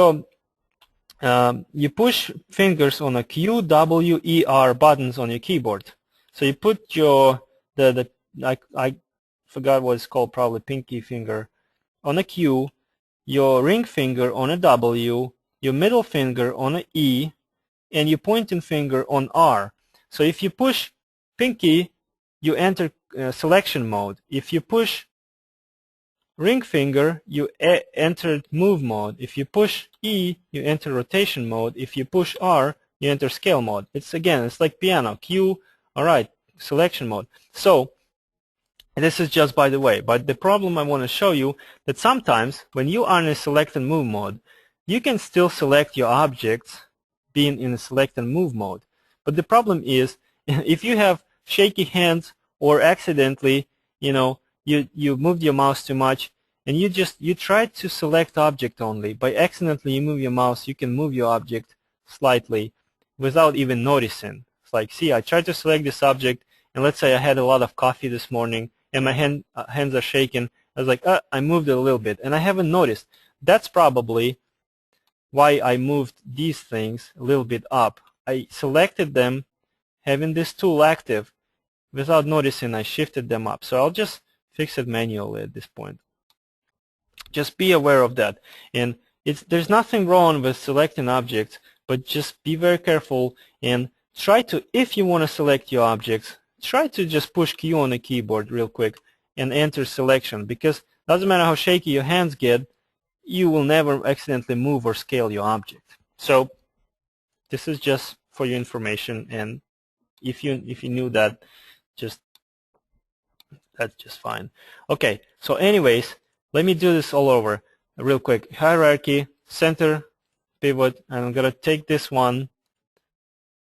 fingers on a Q, W, E, R buttons on your keyboard. So you put your I forgot what it's called, probably pinky finger on a Q, your ring finger on a W, your middle finger on a E, and your pointing finger on R. So if you push pinky, you enter selection mode. If you push ring finger, you enter move mode. If you push E, you enter rotation mode. If you push R, you enter scale mode. It's like piano. Q, alright, selection mode. So this is just by the way, but the problem I want to show you that sometimes when you are in a select and move mode, you can still select your objects being in a select and move mode. But the problem is if you have shaky hands or accidentally, you moved your mouse too much, and you try to select object only. By accidentally you move your mouse, you can move your object slightly without even noticing. It's like, see, I tried to select this object, and let's say I had a lot of coffee this morning, and my hands are shaking. I was like, I moved it a little bit, and I haven't noticed. That's probably why I moved these things a little bit up. I selected them, having this tool active, without noticing I shifted them up. So I'll just fix it manually at this point. Just be aware of that. And there's nothing wrong with selecting objects, but just be very careful and try to, if you want to select your objects, try to just push Q on the keyboard real quick and enter selection, because it doesn't matter how shaky your hands get, you will never accidentally move or scale your object. So this is just for your information, and if you knew that, that's just fine. Okay, so anyways, let me do this all over real quick. Hierarchy, center, pivot, and I'm going to take this one,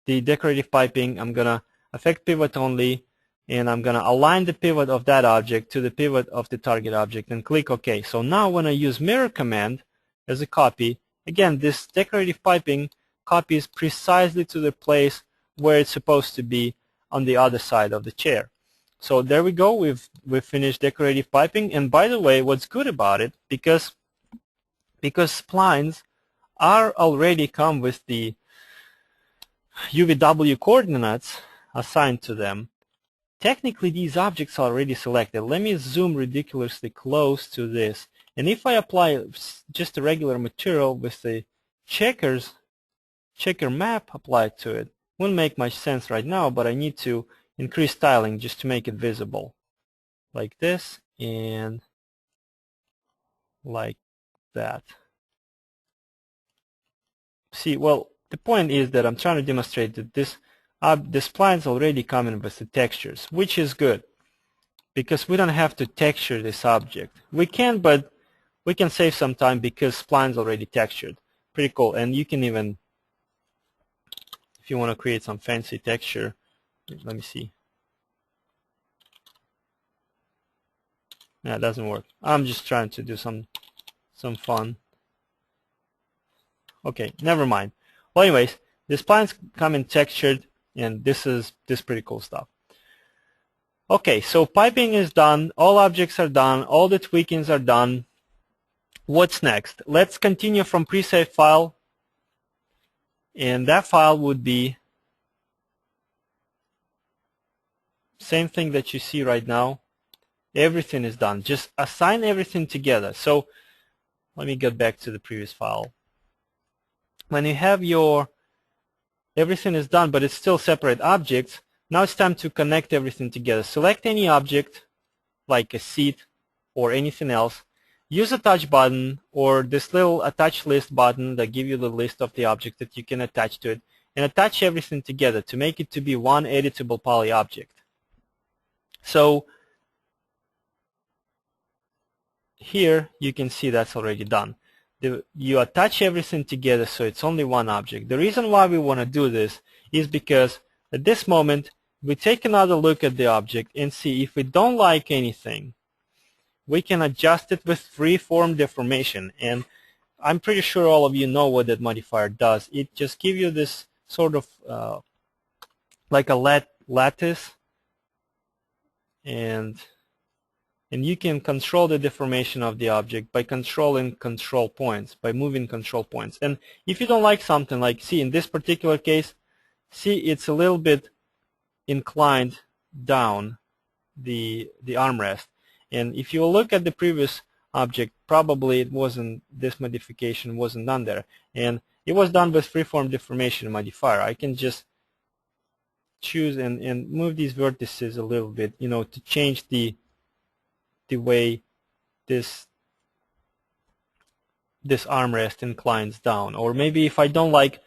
the decorative piping, I'm going to affect pivot only, and I'm going to align the pivot of that object to the pivot of the target object and click OK. So now when I use mirror command as a copy, again, this decorative piping copies precisely to the place where it's supposed to be on the other side of the chair. So there we go, we've finished decorative piping. And by the way, what's good about it, because because splines are already come with the UVW coordinates assigned to them. Technically, these objects are already selected. Let me zoom ridiculously close to this. And if I apply just a regular material with the checker map applied to it, wouldn't make much sense right now, but I need to increase styling just to make it visible. Like this and like that. See, well, the point is that I'm trying to demonstrate that this splines already coming with the textures, which is good because we don't have to texture this object. We can, but we can save some time because spline's already textured. Pretty cool. And you can even, if you want to create some fancy texture, let me see. Yeah, it doesn't work. I'm just trying to do some fun. Okay, never mind. Well, anyways, the splines come in textured, and this pretty cool stuff. Okay, so piping is done. All objects are done. All the tweakings are done. What's next? Let's continue from pre-save file, and that file would be same thing that you see right now. Everything is done. Just assign everything together. So let me get back to the previous file. When you have your everything is done, but it's still separate objects, now it's time to connect everything together. Select any object, like a seat or anything else. Use a touch button or this little attach list button that gives you the list of the objects that you can attach to it, and attach everything together to make it to be one editable poly object. So here you can see that's already done. You attach everything together so it's only one object. The reason why we want to do this is because at this moment we take another look at the object and see if we don't like anything, we can adjust it with freeform deformation. And I'm pretty sure all of you know what that modifier does. It just gives you this sort of like a lattice, and you can control the deformation of the object by controlling control points, by moving control points. And if you don't like something, like see in this particular case, see it's a little bit inclined down the armrest. And if you look at the previous object, probably it wasn't, this modification wasn't done there. And it was done with freeform deformation modifier. I can just choose and move these vertices a little bit, you know, to change the way this armrest inclines down. Or maybe if I don't like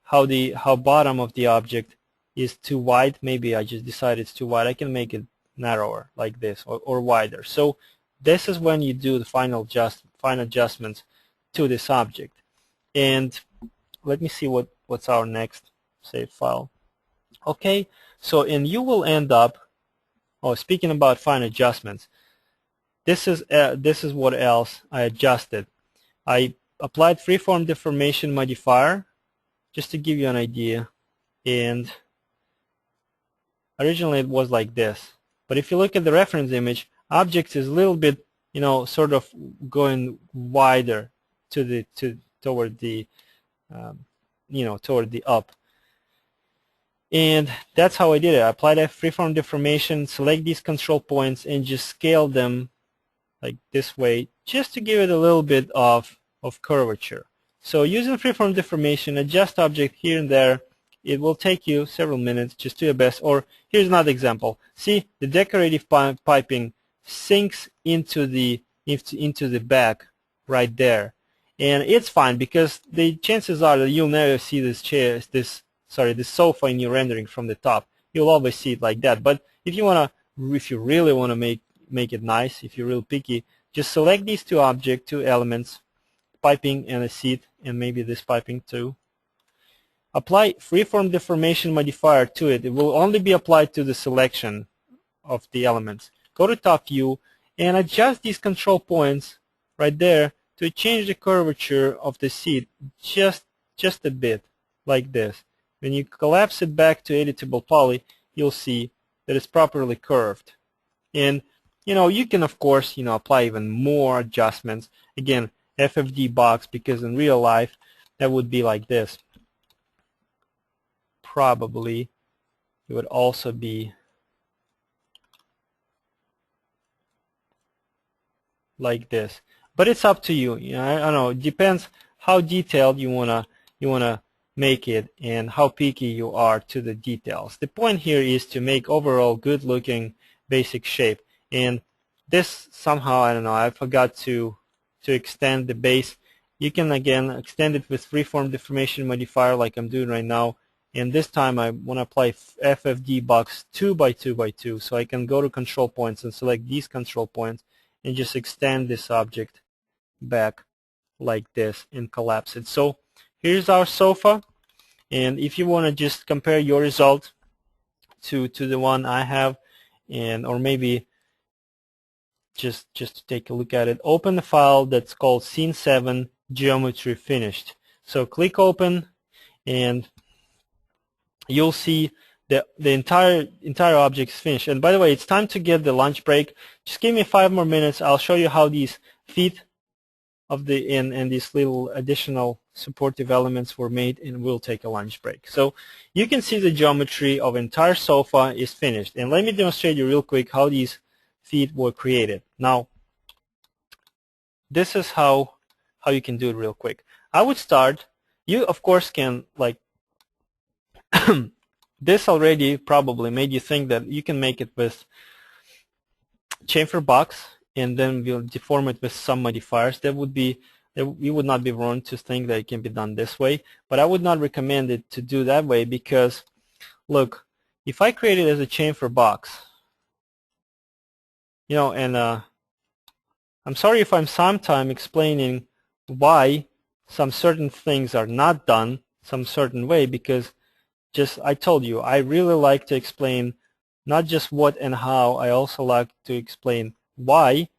how bottom of the object is too wide, maybe I just decide it's too wide, I can make it narrower like this, or wider. So this is when you do the final adjustments to this object. And let me see what's our next save file. Okay, so and you will end up, speaking about fine adjustments, this is what else I adjusted. I applied freeform deformation modifier just to give you an idea, and originally it was like this. But if you look at the reference image, objects is a little bit, you know, sort of going wider toward the up. And that's how I did it. I applied a freeform deformation, select these control points, and just scale them like this way, just to give it a little bit of curvature. So using freeform deformation, adjust object here and there. It will take you several minutes. Just do your best. Or here's another example. See, the decorative piping sinks into the back right there, and it's fine because the chances are that you'll never see this sofa in your rendering from the top. You'll always see it like that. But if you really want to make it nice, if you're real picky, just select these two elements, piping and a seat, and maybe this piping too. Apply freeform deformation modifier to it. It will only be applied to the selection of the elements. Go to top view and adjust these control points right there to change the curvature of the seat just a bit, like this. When you collapse it back to editable poly, you'll see that it's properly curved. And you can of course apply even more adjustments. Again, FFD box, because in real life that would be like this. Probably it would also be like this, but it's up to you. You know, I don't know. It depends how detailed you wanna make it and how picky you are to the details. The point here is to make overall good-looking basic shape. And this somehow, I don't know, I forgot to extend the base. You can again extend it with freeform deformation modifier like I'm doing right now. And this time I want to apply FFD box 2 by 2 by 2, so I can go to control points and select these control points and just extend this object back like this and collapse it. So here's our sofa, and if you want to just compare your result to the one I have, and or maybe just to take a look at it, open the file that's called Scene 7 Geometry Finished. So click open, and you'll see the entire object is finished. And by the way, it's time to get the lunch break. Just give me 5 more minutes. I'll show you how these feet of the and these little additional supportive elements were made, and we'll take a lunch break. So you can see the geometry of entire sofa is finished. And let me demonstrate you real quick how these feet were created. Now, this is how you can do it real quick. I would start. You of course can, like, this already probably made you think that you can make it with chamfer box, and then we'll deform it with some modifiers. That would be, you would not be wrong to think that it can be done this way, but I would not recommend it to do that way, because look, if I create it as a chamfer box, you know, and I'm sorry if I'm sometime explaining why some certain things are not done some certain way, because just I told you I really like to explain not just what and how, I also like to explain why,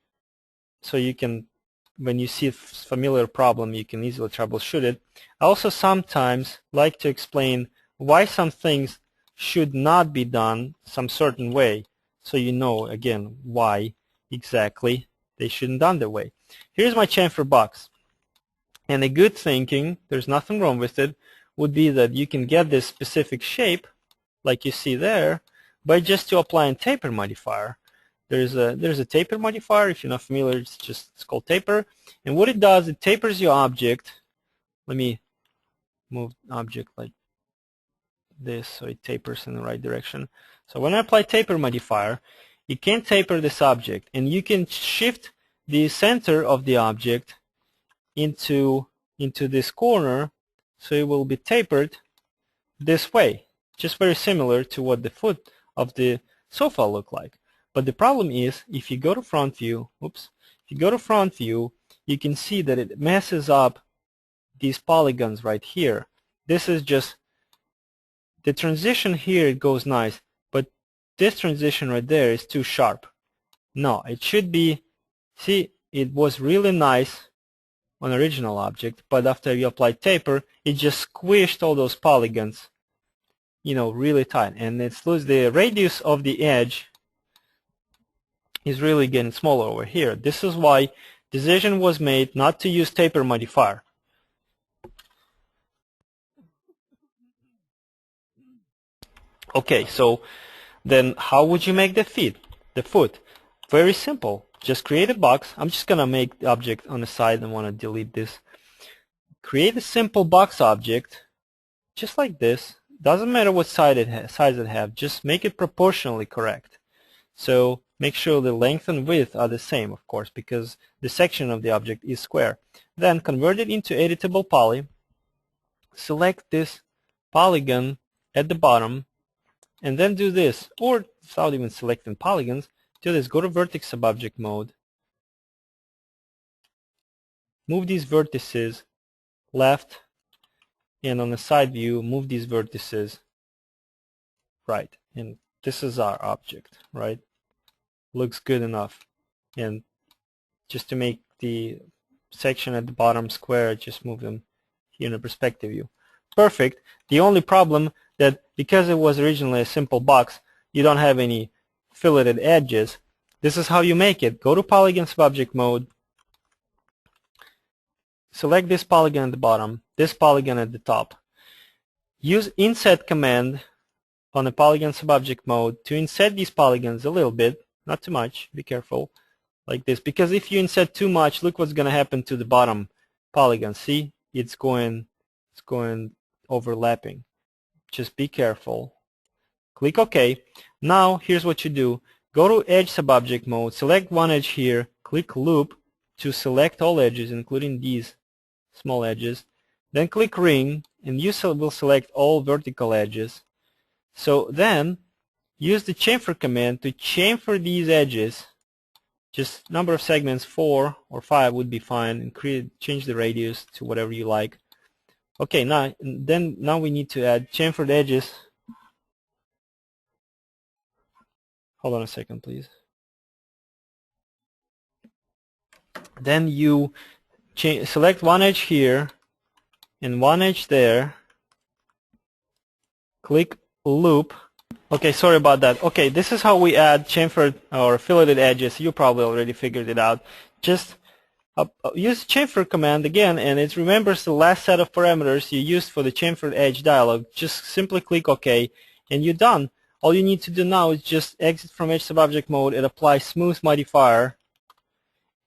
so you can, when you see a familiar problem, you can easily troubleshoot it. I also sometimes like to explain why some things should not be done some certain way, so you know again why exactly they shouldn't done that way. Here's my chamfer box, and a good thinking, there's nothing wrong with it, would be that you can get this specific shape like you see there by just to apply a taper modifier. There's a taper modifier. If you're not familiar, it's called taper, and what it does, it tapers your object. Let me move object like this so it tapers in the right direction. So when I apply taper modifier, it can taper this object, and you can shift the center of the object into this corner, so it will be tapered this way, just very similar to what the foot of the sofa look like. But the problem is, if you go to front view, if you go to front view, you can see that it messes up these polygons right here. This is just the transition here, it goes nice, but this transition right there is too sharp. No, it should be, see, it was really nice on original object, but after you apply taper, it just squished all those polygons, you know, really tight, and the radius of the edge is really getting smaller over here. This is why decision was made not to use taper modifier. Okay, so then how would you make the foot? Very simple. Just create a box. I'm just gonna make the object on the side. I want to delete this. Create a simple box object, just like this. Doesn't matter what size it has. Just make it proportionally correct. So make sure the length and width are the same, of course, because the section of the object is square. Then convert it into editable poly. Select this polygon at the bottom, and then do this, or without even selecting polygons, do this. Go to Vertex Subobject mode. Move these vertices left, and on the side view, move these vertices right. And this is our object, right? Looks good enough. And just to make the section at the bottom square, just move them here in the perspective view. Perfect. The only problem that because it was originally a simple box, you don't have any filleted edges. This is how you make it. Go to Polygon Subobject mode, select this polygon at the bottom, this polygon at the top. Use inset command on the polygon subobject mode to inset these polygons a little bit, not too much, be careful, like this, because if you inset too much, look what's going to happen to the bottom polygon. See, it's going overlapping. Just be careful. Click OK. Now here's what you do. Go to edge subobject mode, select one edge here, click loop to select all edges including these small edges, then click ring and you will select all vertical edges. So then use the chamfer command to chamfer these edges. Just number of segments, 4 or 5 would be fine, and change the radius to whatever you like. Okay, now we need to add chamfered edges. Hold on a second, please. Then you select one edge here and one edge there. Click loop. Okay, sorry about that. Okay, this is how we add chamfered or filleted edges. You probably already figured it out. Just use chamfer command again, and it remembers the last set of parameters you used for the chamfered edge dialog. Just simply click OK, and you're done. All you need to do now is just exit from edge subobject mode and apply smooth modifier,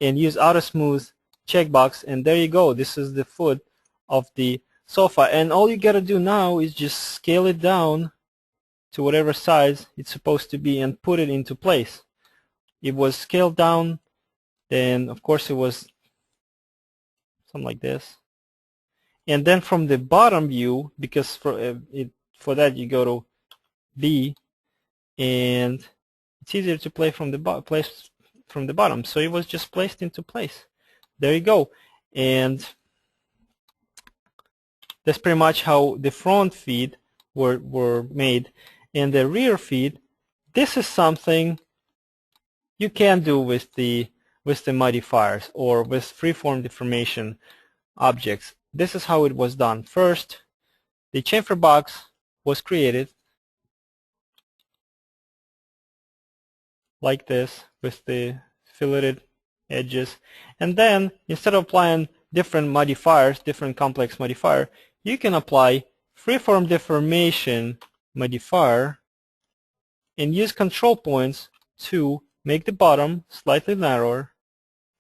and use auto smooth checkbox, and there you go. This is the foot of the sofa, and all you gotta do now is just scale it down to whatever size it's supposed to be and put it into place. It was scaled down, then of course it was something like this. And then from the bottom view, because for that you go to B, and it's easier to play from the place from the bottom. So it was just placed into place. There you go. And that's pretty much how the front feet were made. And the rear feet, this is something you can do with the modifiers or with freeform deformation objects. This is how it was done. First, the chamfer box was created like this with the filleted edges, and then instead of applying different modifiers, different complex modifier, you can apply freeform deformation modifier and use control points to make the bottom slightly narrower.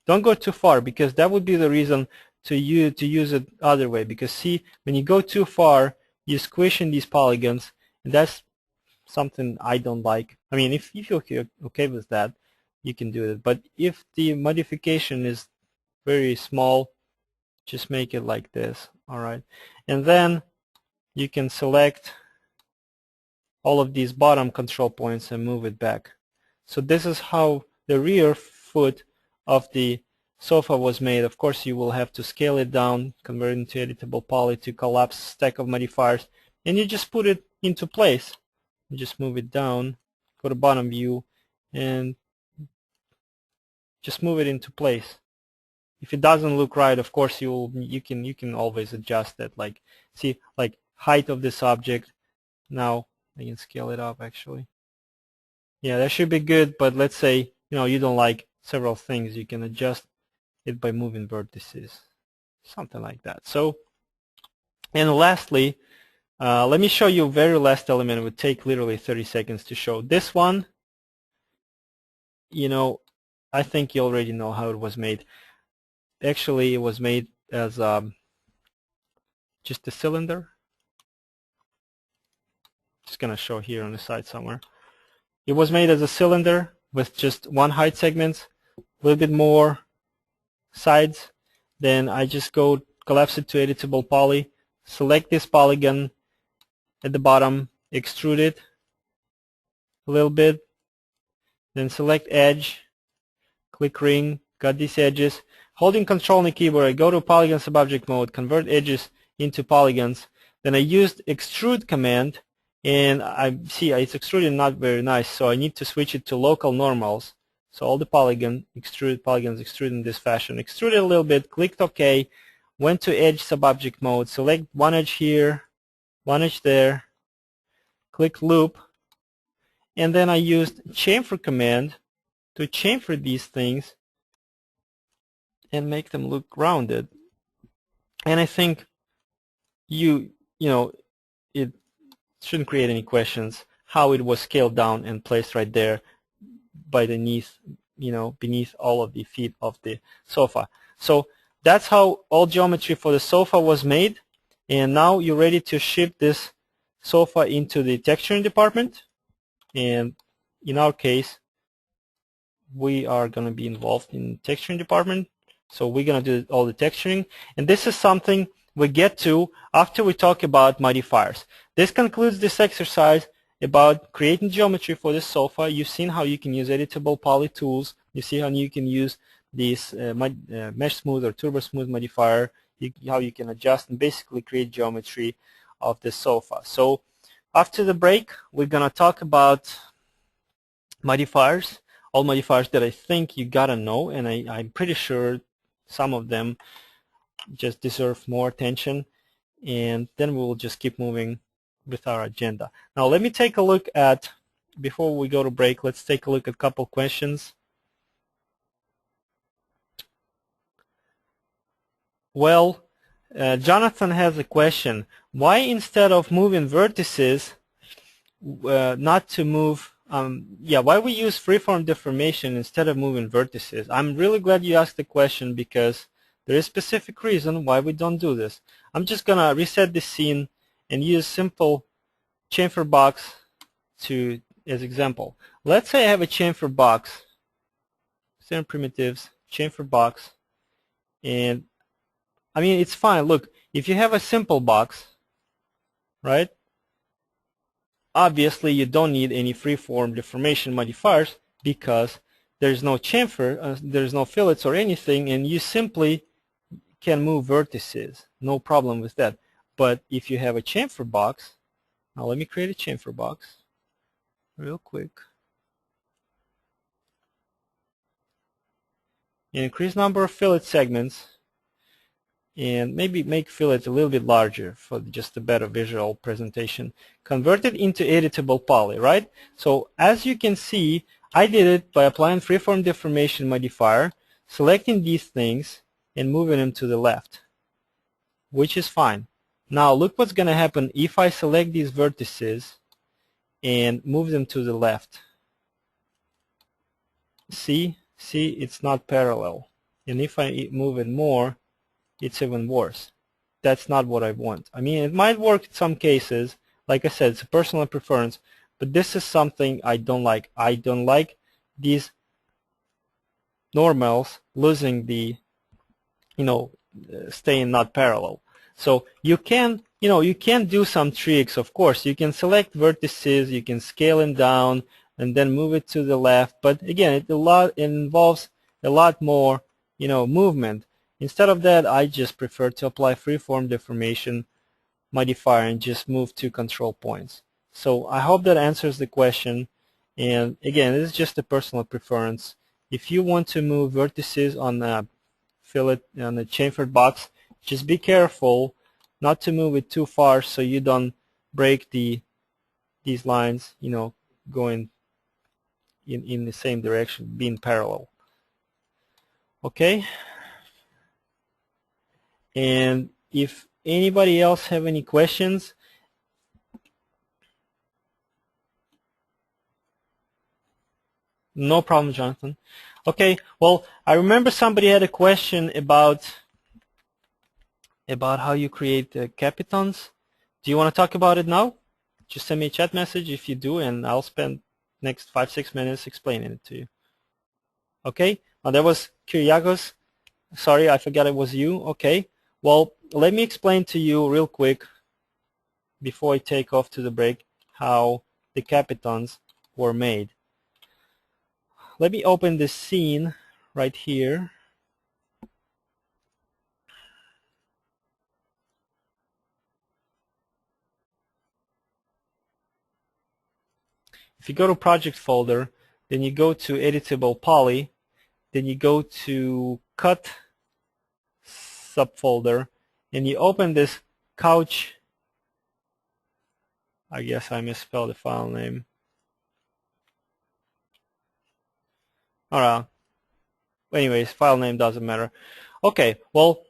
Don't go too far, because that would be the reason to use it other way, because see, when you go too far you squish in these polygons, and that's something I don't like. I mean, if you're okay with that, you can do it, but if the modification is very small, just make it like this. Alright, and then you can select all of these bottom control points and move it back. So this is how the rear foot of the sofa was made. Of course you will have to scale it down, convert it into editable poly to collapse stack of modifiers, and you just put it into place. You just move it down, go to bottom view, and just move it into place. If it doesn't look right, of course you can always adjust that. Like, see, like height of this object. Now I can scale it up actually. Yeah, that should be good, but let's say you don't like several things, you can adjust it by moving vertices, something like that. So, and lastly, let me show you very last element. It would take literally 30 seconds to show. This one, I think you already know how it was made. Actually, it was made as just a cylinder. Just gonna show here on the side somewhere. It was made as a cylinder with just one height segment, a little bit more sides. Then I just go collapse it to editable poly, select this polygon at the bottom, extrude it a little bit, then select edge, click ring, got these edges. Holding control on the keyboard, I go to polygon subobject mode, convert edges into polygons. Then I used extrude command, and I see it's extruded not very nice, so I need to switch it to local normals. So all the polygons extrude in this fashion. Extrude it a little bit, clicked OK, went to edge subobject mode, select one edge here, one edge there, click loop, and then I used chamfer command to chamfer these things and make them look rounded. And I think you know, it shouldn't create any questions how it was scaled down and placed right there beneath all of the feet of the sofa. So that's how all geometry for the sofa was made, and now you're ready to ship this sofa into the texturing department. And in our case, we are going to be involved in texturing department, so we're going to do all the texturing, and this is something we get to after we talk about modifiers. This concludes this exercise about creating geometry for the sofa. You've seen how you can use editable poly tools. You see how you can use this mesh smooth or turbo smooth modifier, how you can adjust and basically create geometry of the sofa. So after the break, we're going to talk about modifiers, all modifiers that I think you gotta know, and I'm pretty sure some of them just deserve more attention, and then we'll just keep moving with our agenda. Now let me take a look at, before we go to break, let's take a look at a couple questions. Well, Jonathan has a question. Why instead of moving vertices, not to move, why we use freeform deformation instead of moving vertices? I'm really glad you asked the question because there is a specific reason why we don't do this. I'm just going to reset the scene and use simple chamfer box as example. Let's say I have a chamfer box, standard primitives, chamfer box, and I mean it's fine. Look, if you have a simple box, right? Obviously, you don't need any freeform deformation modifiers because there's no chamfer, there's no fillets or anything, and you simply can move vertices. No problem with that. But if you have a chamfer box, now let me create a chamfer box real quick. And increase number of fillet segments, and maybe make fillets a little bit larger for just a better visual presentation. Convert it into editable poly, right? So as you can see, I did it by applying freeform deformation modifier, selecting these things, and moving them to the left, which is fine. Now look what's going to happen if I select these vertices and move them to the left. See, it's not parallel. And if I move it more, it's even worse. That's not what I want. I mean, it might work in some cases. Like I said, it's a personal preference, but this is something I don't like. I don't like these normals losing the, staying not parallel. So you can, you can do some tricks, of course. You can select vertices, you can scale them down, and then move it to the left. But again, it involves a lot more, movement. Instead of that, I just prefer to apply freeform deformation modifier and just move to control points. So I hope that answers the question. And again, this is just a personal preference. If you want to move vertices on a fillet, on a chamfered box, just be careful not to move it too far so you don't break these lines, going in the same direction, being parallel. Okay? And if anybody else have any questions, no problem, Jonathan. Okay, well, I remember somebody had a question about how you create capitons. Do you want to talk about it now? Just send me a chat message if you do, and I'll spend next 5-6 minutes explaining it to you. Okay, that was Kyriakos. Sorry, I forgot it was you. Okay, well, let me explain to you real quick before I take off to the break how the capitons were made. Let me open this scene right here. If you go to project folder, then you go to editable poly, then you go to cut subfolder, and you open this couch. I guess I misspelled the file name. Alright. Anyways, file name doesn't matter. Okay, well,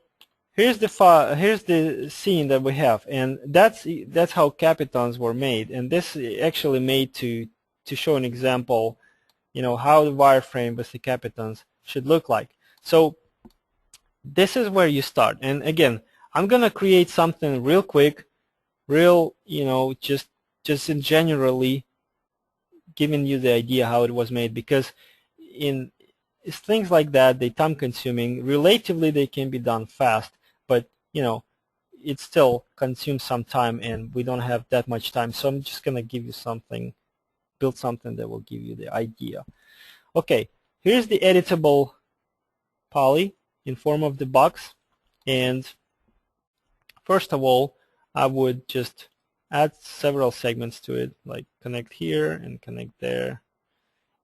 here's the scene that we have, and that's how capitons were made. And this is actually made to show an example, you know, how the wireframe with the capitons should look like. So this is where you start. And again, I'm gonna create something real quick, real, you know, just in generally giving you the idea how it was made, because in things like that, they time consuming. Relatively, they can be done fast, but you know, it still consumes some time, and we don't have that much time. So I'm just gonna give you something, build something that will give you the idea. Okay, here's the editable poly in form of the box, and first of all, I would just add several segments to it, like connect here and connect there,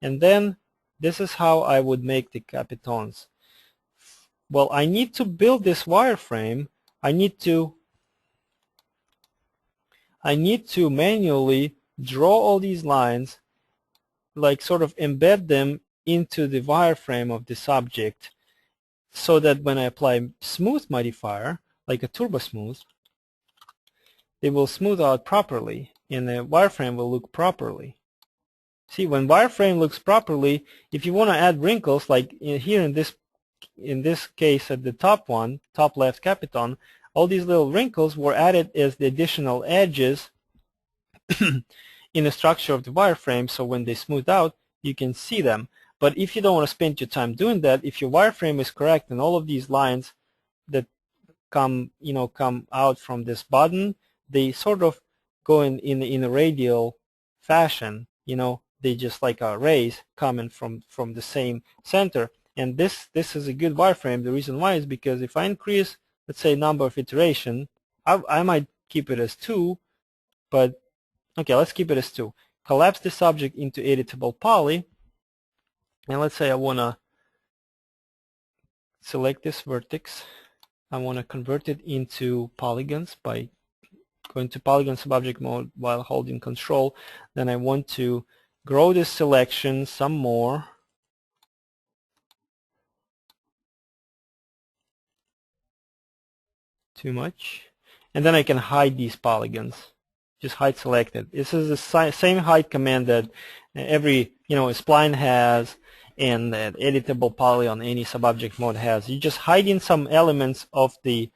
and then this is how I would make the capitons. Well, I need to build this wireframe. I need to manually draw all these lines, like sort of embed them into the wireframe of this object, so that when I apply smooth modifier, like a turbo smooth, they will smooth out properly and the wireframe will look properly. See, when wireframe looks properly, if you want to add wrinkles, like here in this case at the top left capiton, all these little wrinkles were added as the additional edges in the structure of the wireframe, so when they smooth out, you can see them. But if you don't want to spend your time doing that, if your wireframe is correct and all of these lines that come out from this button, they sort of go in a radial fashion, you know, they just like a rays coming from the same center. And this is a good wireframe. The reason why is because if I increase, let's say, number of iteration, I might keep it as 2, but okay, let's keep it as 2. Collapse this object into editable poly, and let's say I want to select this vertex. I want to convert it into polygons by going to polygon subobject mode while holding control. Then I want to grow this selection some more. Too much. And then I can hide these polygons. Just hide selected. This is the same hide command that every, you know, Spline has, and that editable poly on any subobject mode has. You just hide in some elements of the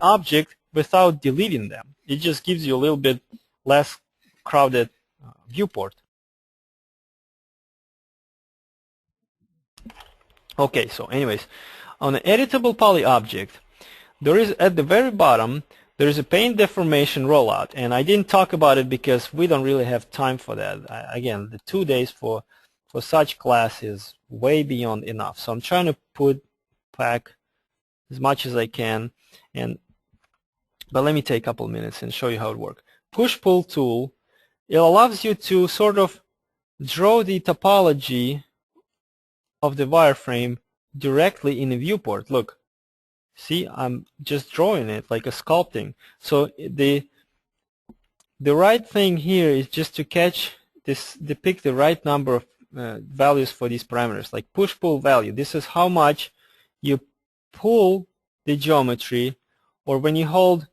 object without deleting them. It just gives you a little bit less crowded viewport. Okay, so anyways, on an editable poly object, there is at the very bottom, there is a paint deformation rollout, and I didn't talk about it because we don't really have time for that. Again, the 2 days for such class is way beyond enough. So I'm trying to pack as much as I can, but let me take a couple minutes and show you how it works. Push-pull tool, it allows you to sort of draw the topology of the wireframe directly in a viewport. Look, see, I'm just drawing it like a sculpting. So the right thing here is just to catch this, depict the right number of values for these parameters, like push-pull value. This is how much you pull the geometry, or when you hold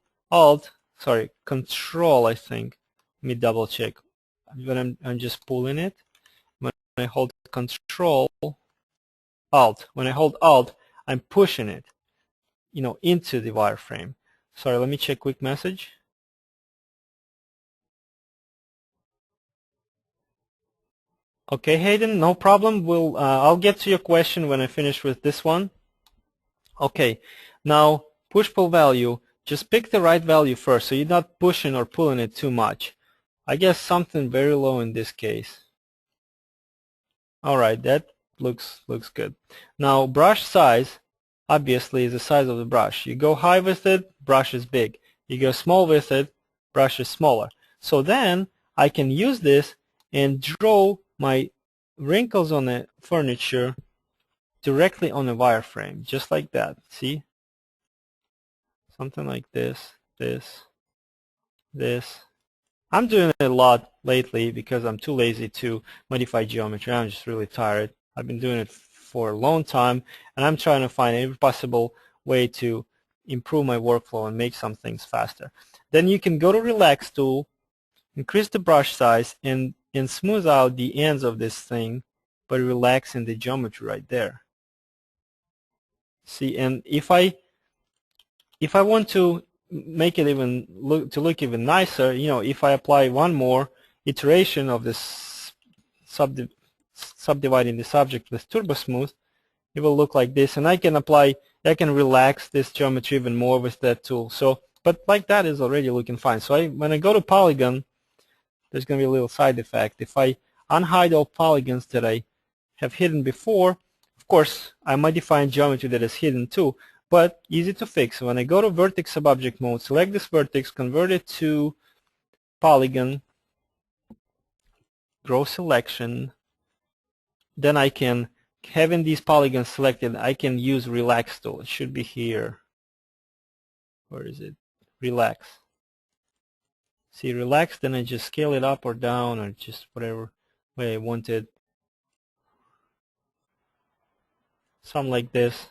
Control, I think. Let me double check. When I'm just pulling it. When I hold Control, Alt. When I hold Alt, I'm pushing it, you know, into the wireframe. Sorry, let me check quick message. Okay, Hayden, no problem. I'll get to your question when I finish with this one. Okay, now push-pull value. Just pick the right value first, so you're not pushing or pulling it too much. I guess something very low in this case. All right, that looks good. Now brush size, obviously, is the size of the brush. You go high with it, brush is big. You go small with it, brush is smaller. So then I can use this and draw my wrinkles on the furniture directly on the wireframe, just like that. See? Something like this, this. I'm doing it a lot lately because I'm too lazy to modify geometry. I'm just really tired. I've been doing it for a long time, and I'm trying to find every possible way to improve my workflow and make some things faster. Then you can go to Relax tool, increase the brush size, and smooth out the ends of this thing by relaxing the geometry right there. See, and if I want to make it even look even nicer, you know, if I apply one more iteration of this subdividing this object with Turbo Smooth, it will look like this, and I can relax this geometry even more with that tool. So, but like that is already looking fine. So when I go to Polygon, there's going to be a little side effect. If I unhide all polygons that I have hidden before, of course, I'm modifying geometry that is hidden too, but easy to fix. When I go to Vertex Subobject mode, select this vertex, convert it to polygon, grow selection, then I can, having these polygons selected, I can use Relax tool. It should be here. Where is it? Relax. See, Relax, then I just scale it up or down or just whatever way I want it. Something like this.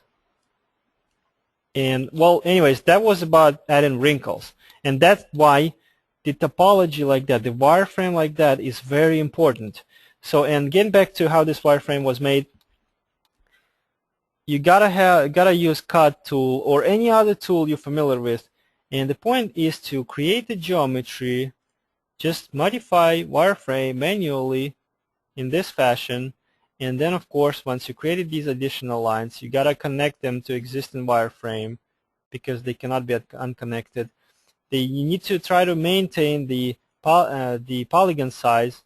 And well, anyways, that was about adding wrinkles. And that's why the topology like that, the wireframe like that, is very important. So, and getting back to how this wireframe was made, you gotta use cut tool or any other tool you're familiar with. And the point is to create the geometry, just modify wireframe manually in this fashion, and then of course once you created these additional lines, you gotta connect them to existing wireframe because they cannot be unconnected. You need to try to maintain the polygon size,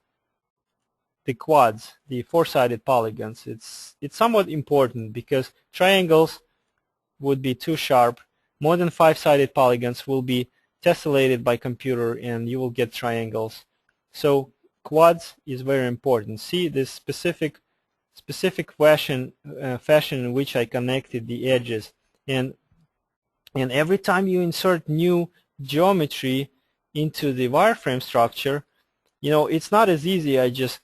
the quads, the four-sided polygons. It's somewhat important because triangles would be too sharp. More than five-sided polygons will be tessellated by computer and you will get triangles. So quads is very important. See this specific fashion in which I connected the edges, and every time you insert new geometry into the wireframe structure, you know, it's not as easy. I just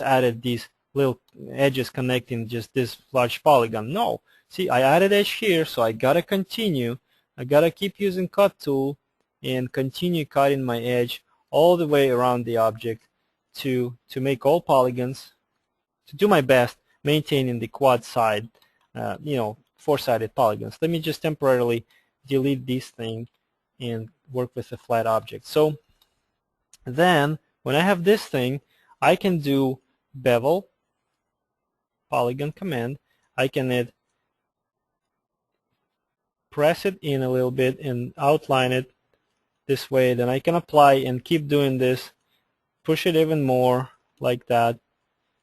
added these little edges connecting just this large polygon. No, see, I added edge here, so I gotta continue. I gotta keep using cut tool and continue cutting my edge all the way around the object to make all polygons, to do my best maintaining the quad side, you know, four-sided polygons. Let me just temporarily delete this thing and work with a flat object. So then when I have this thing, I can do bevel polygon command. I can press it in a little bit and outline it this way. Then I can apply and keep doing this, push it even more like that.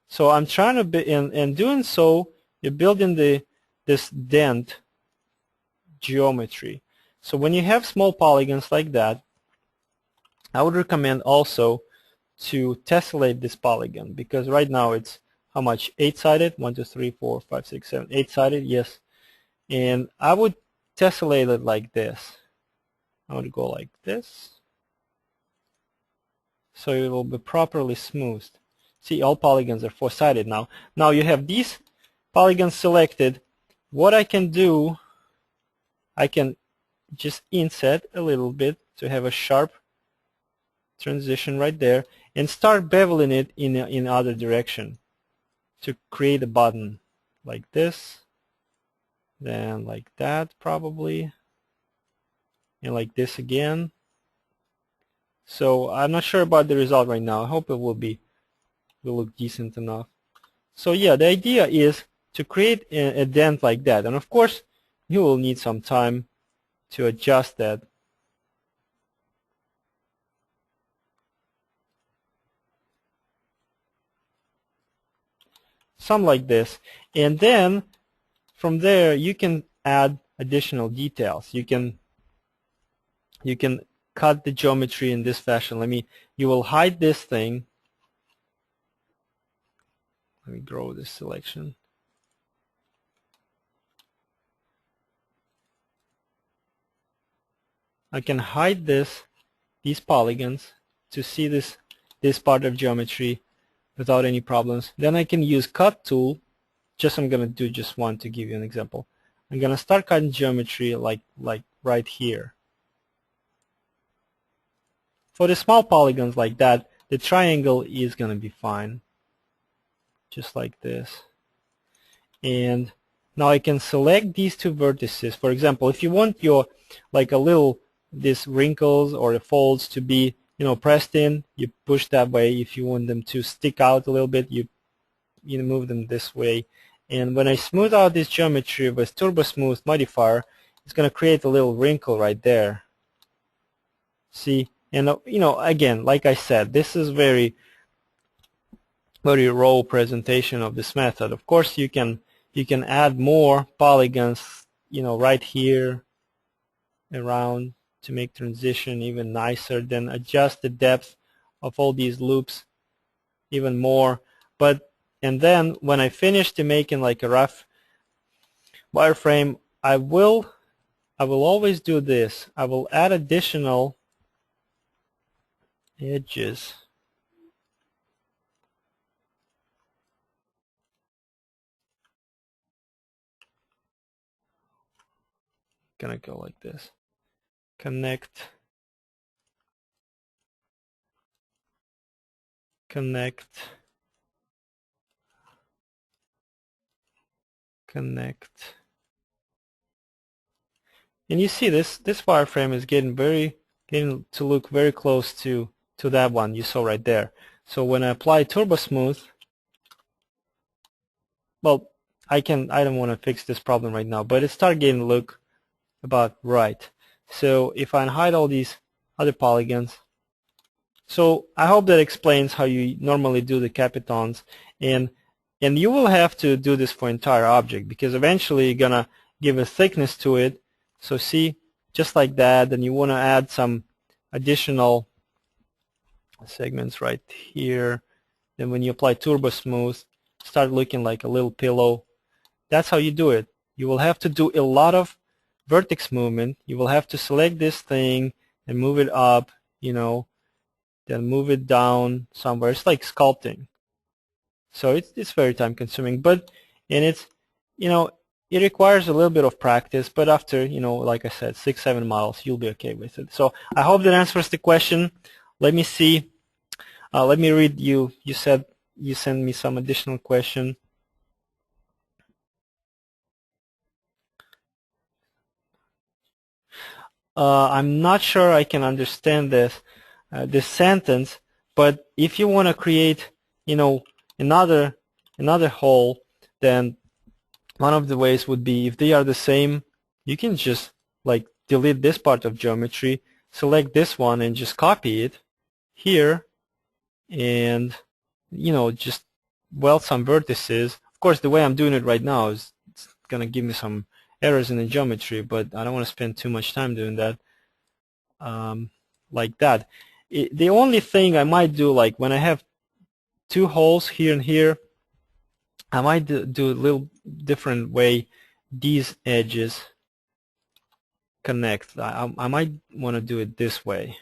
So I'm trying to be, in doing so, you're building this dent geometry. So when you have small polygons like that, I would recommend also to tessellate this polygon, because right now it's how much? 8-sided? 1, 2, 3, 4, 5, 6, 7, 8-sided, yes. And I would tessellate it like this. I would go like this, so it will be properly smoothed. See, all polygons are four-sided now. Now you have these polygons selected. What I can do, I can just inset a little bit to have a sharp transition right there and start beveling it in other direction to create a button like this, then like that probably, and like this again. So I'm not sure about the result right now. I hope it will look decent enough. So yeah, the idea is to create a dent like that, and of course you will need some time to adjust that. Something like this, and then from there you can add additional details. You can cut the geometry in this fashion. You will hide this thing. Let me grow this selection. I can hide these polygons to see this part of geometry without any problems. Then I can use cut tool. I'm going to do just one to give you an example. I'm gonna start cutting geometry like right here. For the small polygons like that, the triangle is gonna be fine, just like this. And now I can select these two vertices. For example, if you want your like a little these wrinkles or the folds to be pressed in, you push that way. If you want them to stick out a little bit, you move them this way. And when I smooth out this geometry with Turbo Smooth modifier, it's going to create a little wrinkle right there. See, and again, like I said, this is very raw presentation of this method. Of course, you can add more polygons, right here around to make transition even nicer, then adjust the depth of all these loops even more. And then when I finish to making like a rough wireframe, I will always do this. I will add additional edges. Gonna go like this. Connect, connect, connect. And you see this wireframe is getting to look very close to that one you saw right there. So when I apply Turbo Smooth, well, I don't want to fix this problem right now, but it started getting to look about right. So if I hide all these other polygons, so I hope that explains how you normally do the capitons, and you will have to do this for entire object because eventually you're gonna give a thickness to it. So see, just like that, then you want to add some additional segments right here. Then when you apply Turbo Smooth, start looking like a little pillow. That's how you do it. You will have to do a lot of vertex movement. You will have to select this thing and move it up, then move it down somewhere. It's like sculpting. So it's very time consuming, but it requires a little bit of practice, but after, like I said, 6-7 models, you'll be okay with it. So I hope that answers the question. Let me see. Let me read you. You said you sent me some additional question. I'm not sure I can understand this sentence, but if you want to create, another hole, then one of the ways would be, if they are the same, you can just like delete this part of geometry, select this one, and just copy it here, and just weld some vertices. Of course, the way I'm doing it right now is it's gonna give me some errors in the geometry, but I don't want to spend too much time doing that. Like that. The only thing I might do, like when I have two holes here and here, I might do a little different way these edges connect. I might want to do it this way.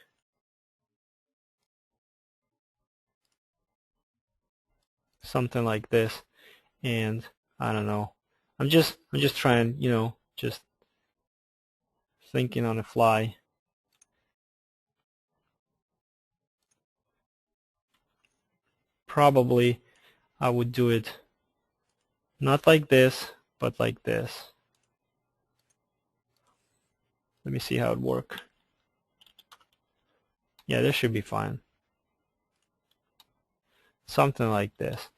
Something like this. And I don't know. I'm just trying, just thinking on the fly. Probably I would do it not like this, but like this. Let me see how it works. Yeah, this should be fine. Something like this.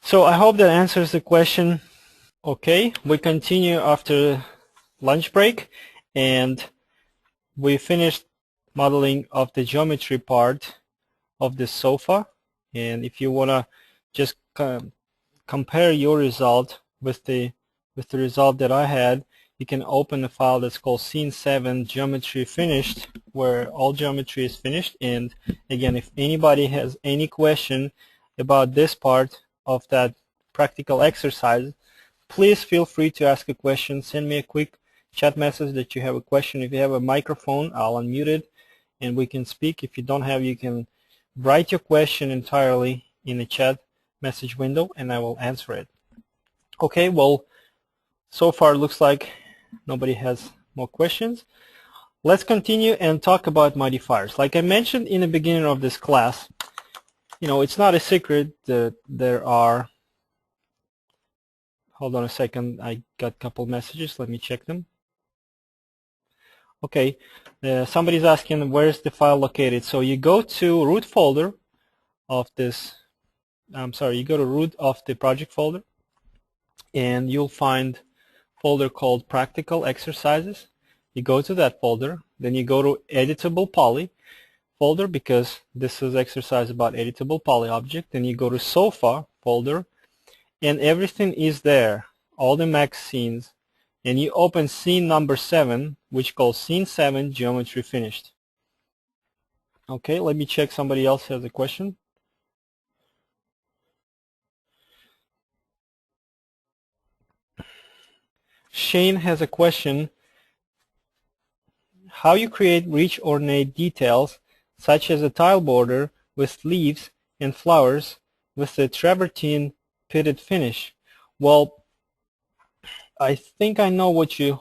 So I hope that answers the question. Okay, we continue after lunch break, and we finished modeling of the geometry part of the sofa. And if you want to just compare your result with the result that I had, you can open a file that's called Scene 7 Geometry Finished, where all geometry is finished. And again, if anybody has any question about this part of that practical exercise, please feel free to ask a question. Send me a quick chat message that you have a question. If you have a microphone, I'll unmute it and we can speak. If you don't have, you can write your question entirely in the chat message window and I will answer it. Okay, well, So far it looks like nobody has more questions. Let's continue and talk about modifiers. Like I mentioned in the beginning of this class, it's not a secret that there are, hold on a second, I got a couple messages, let me check them. Okay, somebody's asking where's the file located. So you go to root folder of this, you go to root of the project folder, and you'll find folder called practical exercises. You go to that folder, then you go to editable poly folder, because this is exercise about editable poly object. Then you go to SOFA folder, and everything is there, all the max scenes, and you open scene number 7, which calls scene 7 geometry finished. Okay, let me check, somebody else has a question. Shane has a question. How you create rich ornate details such as a tile border with leaves and flowers with the travertine pitted finish? Well, I think I know what you,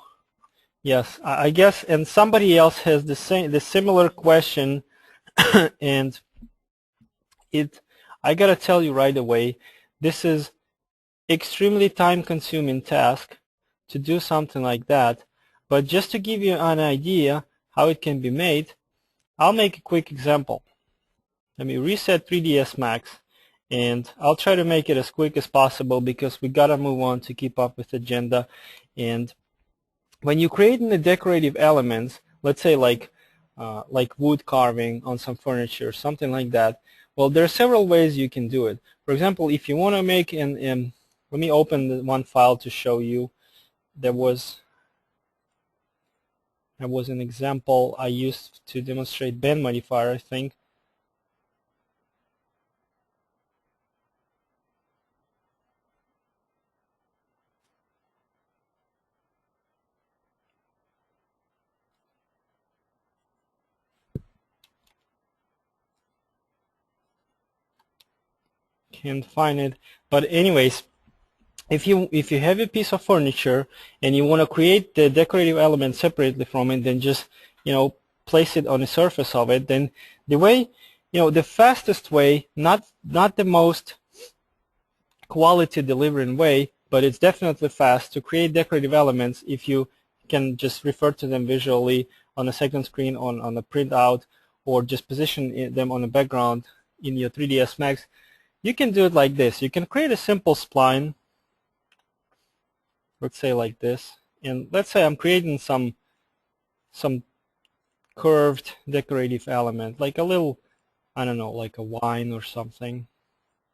yes, I guess, and somebody else has the similar question, and I gotta tell you right away, this is extremely time-consuming task to do something like that. But just to give you an idea how it can be made, I'll make a quick example. Let me reset 3ds Max, and I'll try to make it as quick as possible because we gotta move on to keep up with the agenda. And when you create the decorative elements, let's say like wood carving on some furniture, something like that, well, there are several ways you can do it. For example, if you want to make let me open the one file to show you. There was an example I used to demonstrate bend modifier, I think. Can't find it, but anyways, if you have a piece of furniture and you want to create the decorative element separately from it, then just place it on the surface of it. Then the way, the fastest way, not the most quality delivering way, but it's definitely fast to create decorative elements if you can just refer to them visually on the second screen on the printout, or just position them on the background in your 3ds Max. You can do it like this. You can create a simple spline, let's say like this, and let's say I'm creating some curved decorative element, like a little, I don't know, like a wine or something,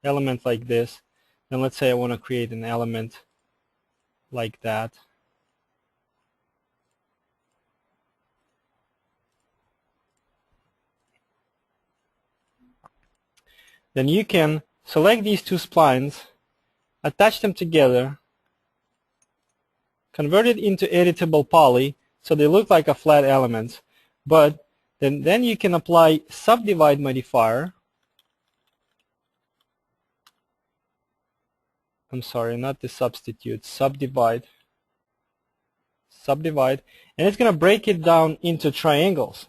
element like this. Then let's say I want to create an element like that. Then you can select these two splines, attach them together, convert it into editable poly so they look like a flat element. But then you can apply subdivide modifier. I'm sorry, not the substitute, subdivide, and it's going to break it down into triangles.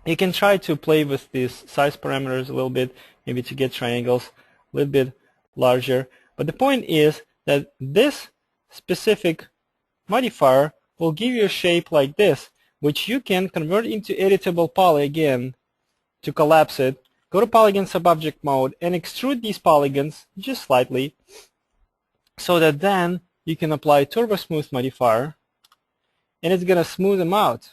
You can try to play with these size parameters a little bit, maybe to get triangles a little bit larger. But the point is that this specific modifier will give you a shape like this, which you can convert into editable poly again to collapse it. Go to polygon subobject mode and extrude these polygons just slightly, so that then you can apply turbo smooth modifier, and it's going to smooth them out.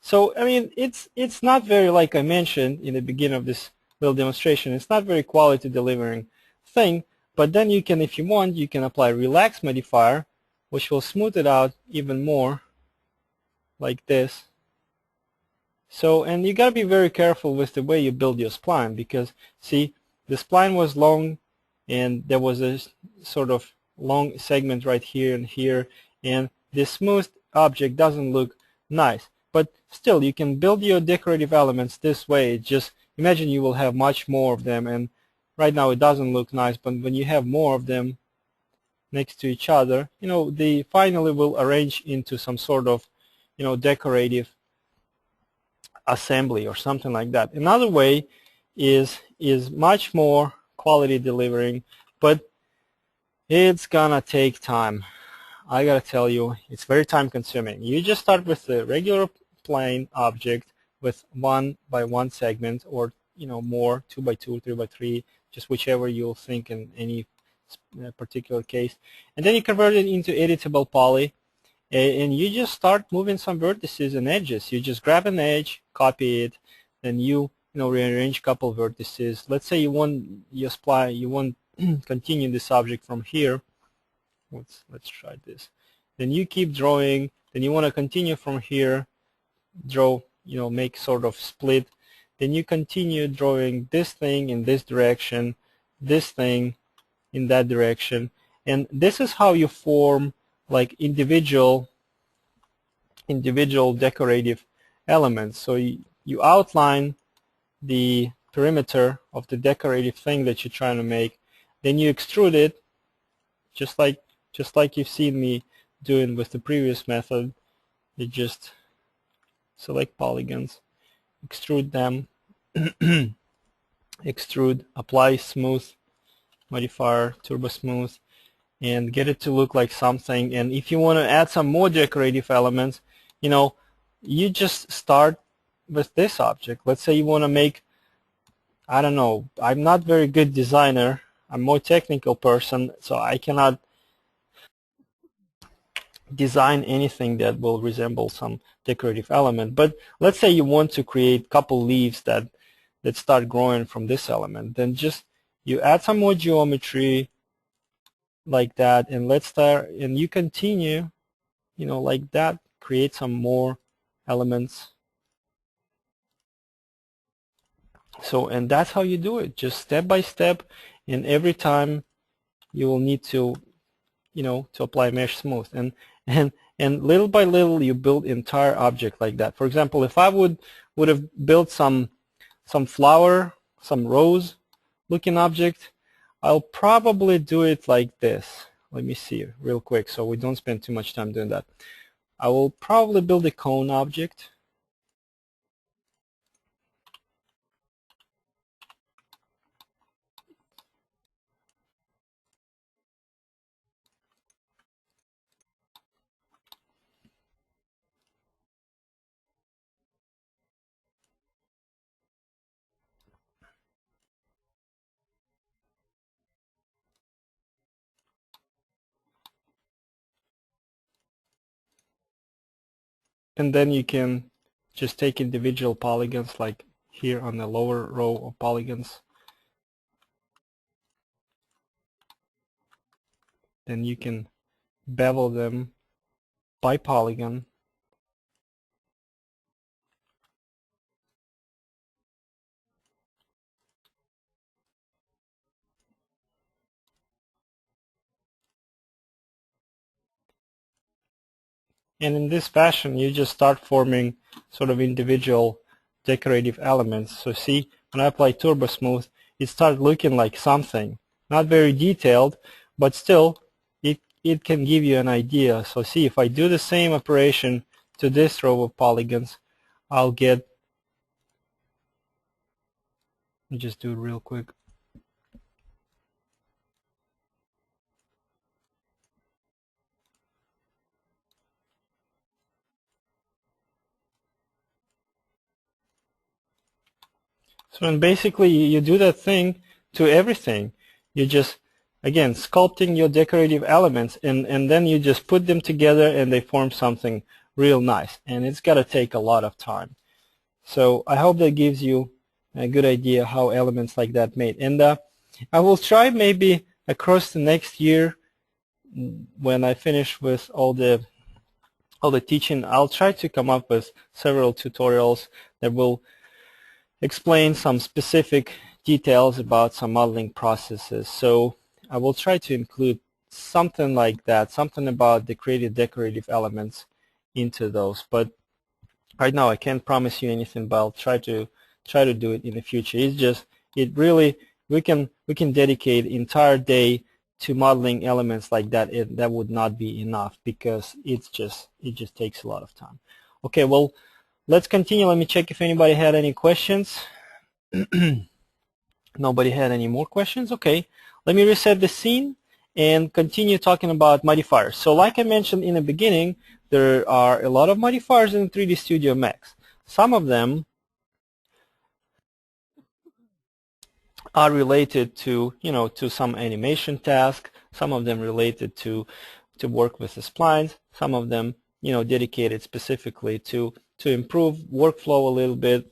So I mean, it's not very, like I mentioned in the beginning of this little demonstration, it's not very quality delivering thing. But then you can, if you want, you can apply relax modifier, which will smooth it out even more, like this. So, and you gotta be very careful with the way you build your spline, because see, the spline was long, and there was a sort of long segment right here and here, and this smooth object doesn't look nice. But still, you can build your decorative elements this way. Just imagine you will have much more of them, and right now it doesn't look nice, but when you have more of them, next to each other, they finally will arrange into some sort of, decorative assembly or something like that. Another way is much more quality delivering, but it's gonna take time. I gotta tell you, it's very time consuming. You just start with the regular plane object with 1 by 1 segment, or more, 2 by 2, 3 by 3, just whichever you'll think in any particular case, and then you convert it into editable poly, and you just start moving some vertices and edges. You just grab an edge, copy it, then you rearrange a couple vertices. Let's say you want your spline, you want continue this object from here. Let's try this. Then you keep drawing. Then you want to continue from here, draw, make sort of split. Then you continue drawing this thing in this direction, this thing in that direction, and this is how you form like individual decorative elements. So you outline the perimeter of the decorative thing that you're trying to make, then you extrude it just like you've seen me doing with the previous method. You just select polygons, extrude them, extrude, apply smooth modifier, turbo smooth, and get it to look like something. And if you want to add some more decorative elements, you just start with this object. Let's say you want to make, I don't know, I'm not very good designer, I'm more technical person, so I cannot design anything that will resemble some decorative element. But let's say you want to create a couple leaves that start growing from this element, then just you add some more geometry like that, and let's start, and you continue, like that, create some more elements. So, and that's how you do it, just step by step, and every time you will need to, to apply mesh smooth, and little by little you build entire object like that. For example, if I would have built some flower, some rose looking object, I'll probably do it like this. Let me see real quick so we don't spend too much time doing that. I will probably build a cone object. And then you can just take individual polygons, like here on the lower row of polygons. Then you can bevel them by polygon. And in this fashion, you just start forming sort of individual decorative elements. So see, when I apply Turbo Smooth, it starts looking like something. Not very detailed, but still, it can give you an idea. So see, if I do the same operation to this row of polygons, I'll get, let me just do it real quick. So and basically you do that thing to everything. You just, again, sculpting your decorative elements, and then you just put them together and they form something real nice. And it's got to take a lot of time. So I hope that gives you a good idea how elements like that made. And I will try maybe across the next year, when I finish with all the teaching, I'll try to come up with several tutorials that will explain some specific details about some modeling processes. So I will try to include something like that, something about the creative decorative elements into those. But right now I can't promise you anything, but I'll try to do it in the future. It's just, it really, we can dedicate entire day to modeling elements like that, that would not be enough, because it just takes a lot of time. Okay, well, let's continue. Let me check if anybody had any questions. Nobody had any more questions? Okay, let me reset the scene and continue talking about modifiers. So like I mentioned in the beginning, there are a lot of modifiers in 3D Studio Max. Some of them are related to, to some animation task. Some of them related to work with the splines. Some of them, dedicated specifically to improve workflow a little bit.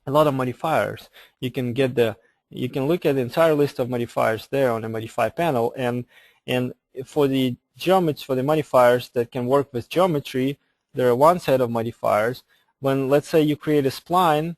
A lot of modifiers. You can look at the entire list of modifiers there on the modify panel, and for the geometry, for the modifiers that can work with geometry, there are one set of modifiers. When, let's say, you create a spline,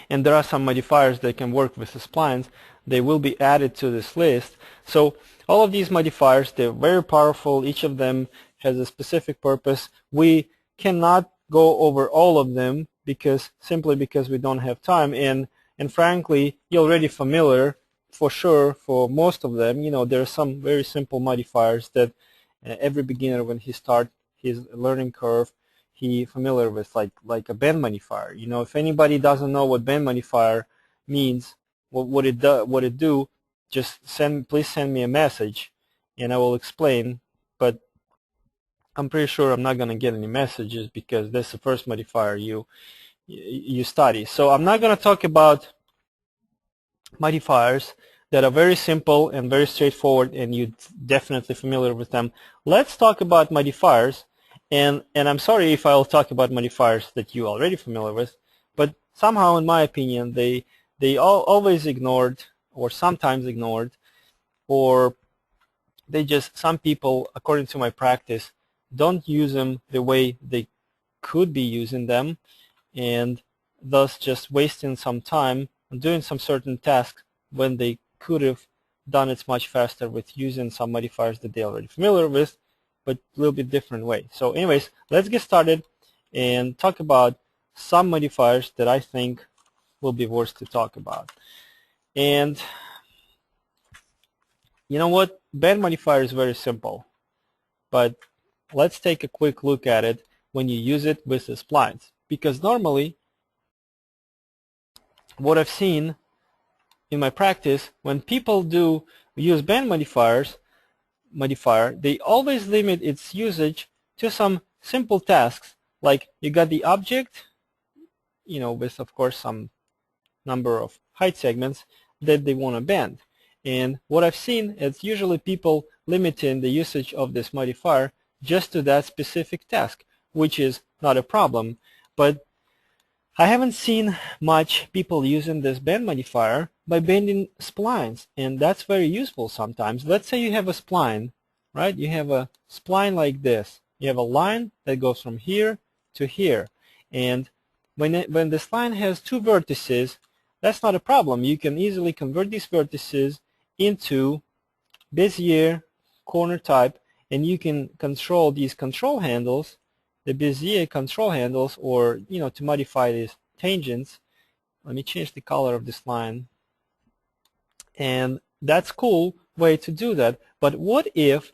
and there are some modifiers that can work with the splines, they will be added to this list. So all of these modifiers, they're very powerful. Each of them has a specific purpose. We cannot go over all of them simply because we don't have time, and frankly, you're already familiar for sure for most of them. There are some very simple modifiers that every beginner, when he starts his learning curve, he familiar with, like a bend modifier. If anybody doesn't know what bend modifier means, what it do, just please send me a message and I will explain. But I'm pretty sure I'm not going to get any messages because that's the first modifier you study. So I'm not going to talk about modifiers that are very simple and very straightforward, and you're definitely familiar with them. Let's talk about modifiers, and I'm sorry if I'll talk about modifiers that you're already familiar with, but somehow, in my opinion, they always ignored, or sometimes ignored, or some people, according to my practice, don't use them the way they could be using them, and thus just wasting some time on doing some certain tasks when they could have done it much faster with using some modifiers that they're already familiar with, but a little bit different way. So anyways, let's get started and talk about some modifiers that I think will be worth to talk about. And you know what? Bend modifier is very simple, but let's take a quick look at it when you use it with the splines. Because normally, what I've seen in my practice, when people use bend modifier, they always limit its usage to some simple tasks, like you got the object, with of course some number of height segments that they want to bend. And what I've seen is usually people limiting the usage of this modifier just to that specific task, which is not a problem. But I haven't seen much people using this bend modifier by bending splines, and that's very useful sometimes. Let's say you have a spline, right? You have a spline like this. You have a line that goes from here to here, and when the spline has two vertices, that's not a problem. You can easily convert these vertices into Bezier corner type, and you can control these control handles, the Bezier control handles, or to modify these tangents. Let me change the color of this line, and that's cool way to do that. But what if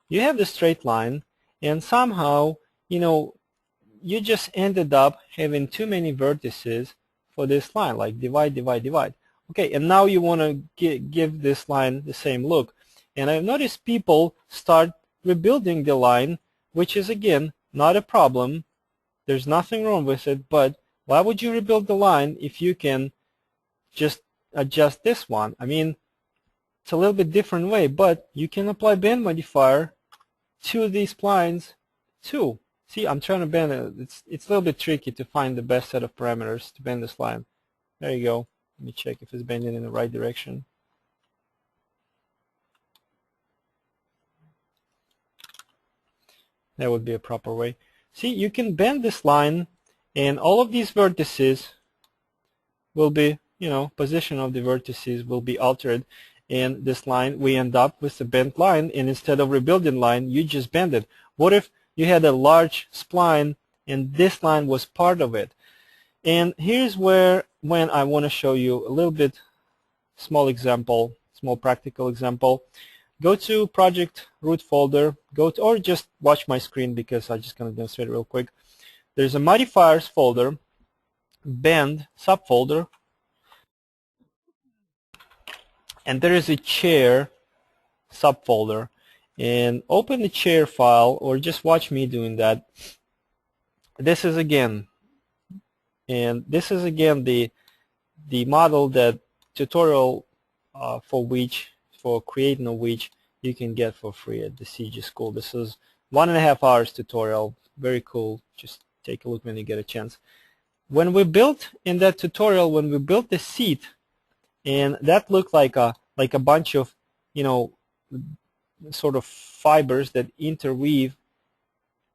you have the straight line and somehow you just ended up having too many vertices for this line, like divide, divide, divide. Okay, and now you want to give this line the same look. And I've noticed people start rebuilding the line, which is again not a problem. There's nothing wrong with it, but why would you rebuild the line if you can just adjust this one? I mean, it's a little bit different way, but you can apply bend modifier to these splines too. See, I'm trying to bend it. It's a little bit tricky to find the best set of parameters to bend this line. There you go. Let me check if it's bending in the right direction. That would be a proper way. See, you can bend this line, and all of these vertices will be, position of the vertices will be altered. And this line, we end up with a bent line, and instead of rebuilding line, you just bend it. What if you had a large spline and this line was part of it? And here's when I want to show you a little bit small example, small practical example. Go to project root folder, or just watch my screen because I'm just going to demonstrate it real quick. There's a modifiers folder, bend subfolder, and there is a chair subfolder. And open the chair file, or just watch me doing that. This is again the model, that tutorial for creating a which you can get for free at the CG School. This is 1.5 hours tutorial, very cool. Just take a look when you get a chance. When we built in that tutorial, when we built the seat, and that looked like a bunch of, you know, sort of fibers that interweave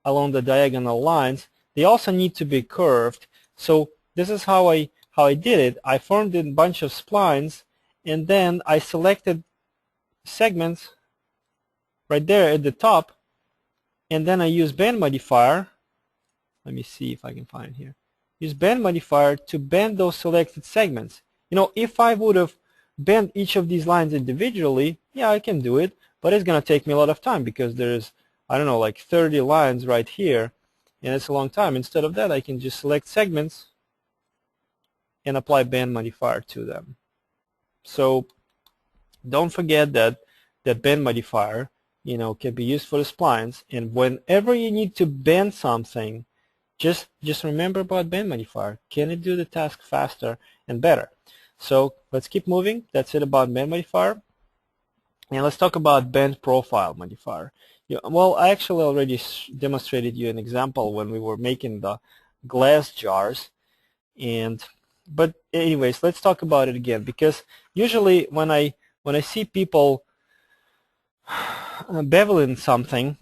along the diagonal lines, they also need to be curved. So this is how I did it. I formed a bunch of splines, and then I selected segments right there at the top, and then I use bend modifier. Let me see if I can find it here. Use bend modifier to bend those selected segments. You know, if I would have bent each of these lines individually, yeah, I can do it, but it's going to take me a lot of time because there's, I don't know, like 30 lines right here, and it's a long time. Instead of that, I can just select segments and apply bend modifier to them. So don't forget that bend modifier, you know, can be used for the splines, and whenever you need to bend something, just remember about bend modifier. Can it do the task faster and better? So let's keep moving. That's it about bend modifier. And let's talk about bend profile modifier. Yeah, well, I actually already demonstrated you an example when we were making the glass jars. But anyways, let's talk about it again, because usually when I see people beveling something,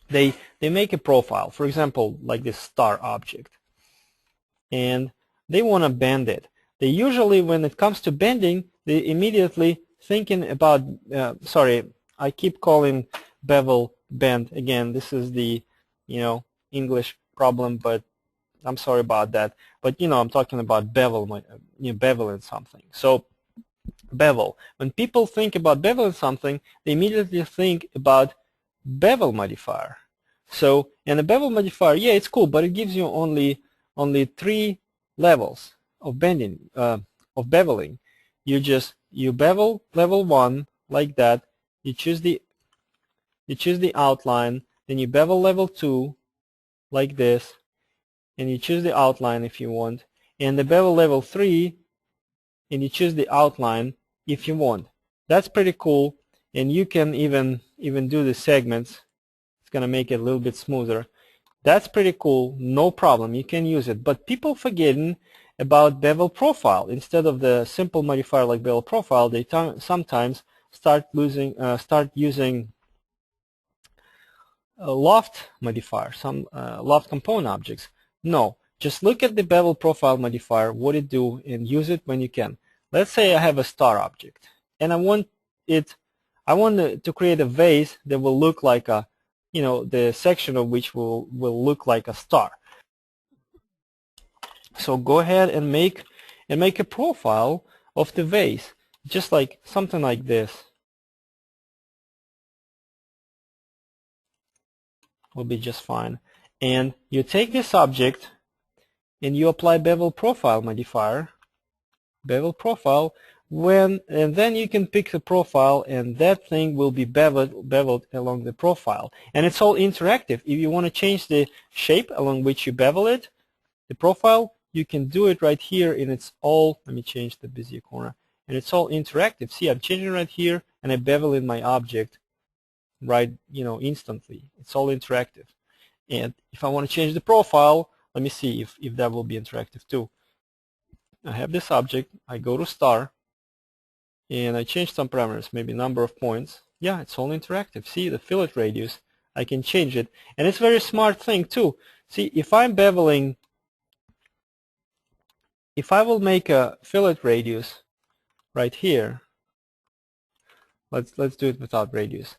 they make a profile, for example, like this star object, and they want to bend it. They usually, when it comes to bending, they immediately thinking about, sorry, I keep calling bevel bend. Again, this is the, you know, English problem, but I'm sorry about that. But you know, I'm talking about bevel, you know, beveling something. So bevel. When people think about beveling something, they immediately think about bevel modifier. So, and the bevel modifier, yeah, it's cool, but it gives you only 3 levels of bending, of beveling. You bevel level 1 like that. You choose the outline. Then you bevel level 2 like this, and you choose the outline if you want. And the bevel level 3, and you choose the outline if you want. That's pretty cool, and you can even do the segments. It's going to make it a little bit smoother. That's pretty cool, no problem, you can use it. But people forgetting about bevel profile. Instead of the simple modifier like bevel profile, they sometimes start using a loft modifier, some loft component objects. No, just look at the bevel profile modifier, what it do, and use it when you can. Let's say I have a star object, and I want to create a vase that will look like a, you know, the section of which will look like a star. So go ahead and make a profile of the vase, just like something like this. Will be just fine. And you take this object and you apply bevel profile modifier, bevel profile, and then you can pick the profile, and that thing will be beveled along the profile. And it's all interactive. If you want to change the shape along which you bevel it, the profile, you can do it right here, and it's all, let me change the Bezier corner, and it's all interactive. See, I'm changing right here, and I bevel in my object right, you know, instantly. It's all interactive. And if I want to change the profile, let me see if that will be interactive too. I have this object, I go to star, and I change some parameters, maybe number of points. Yeah, it's all interactive. See, the fillet radius, I can change it. And it's a very smart thing too. See, if I'm beveling, if I will make a fillet radius right here, let's do it without radius.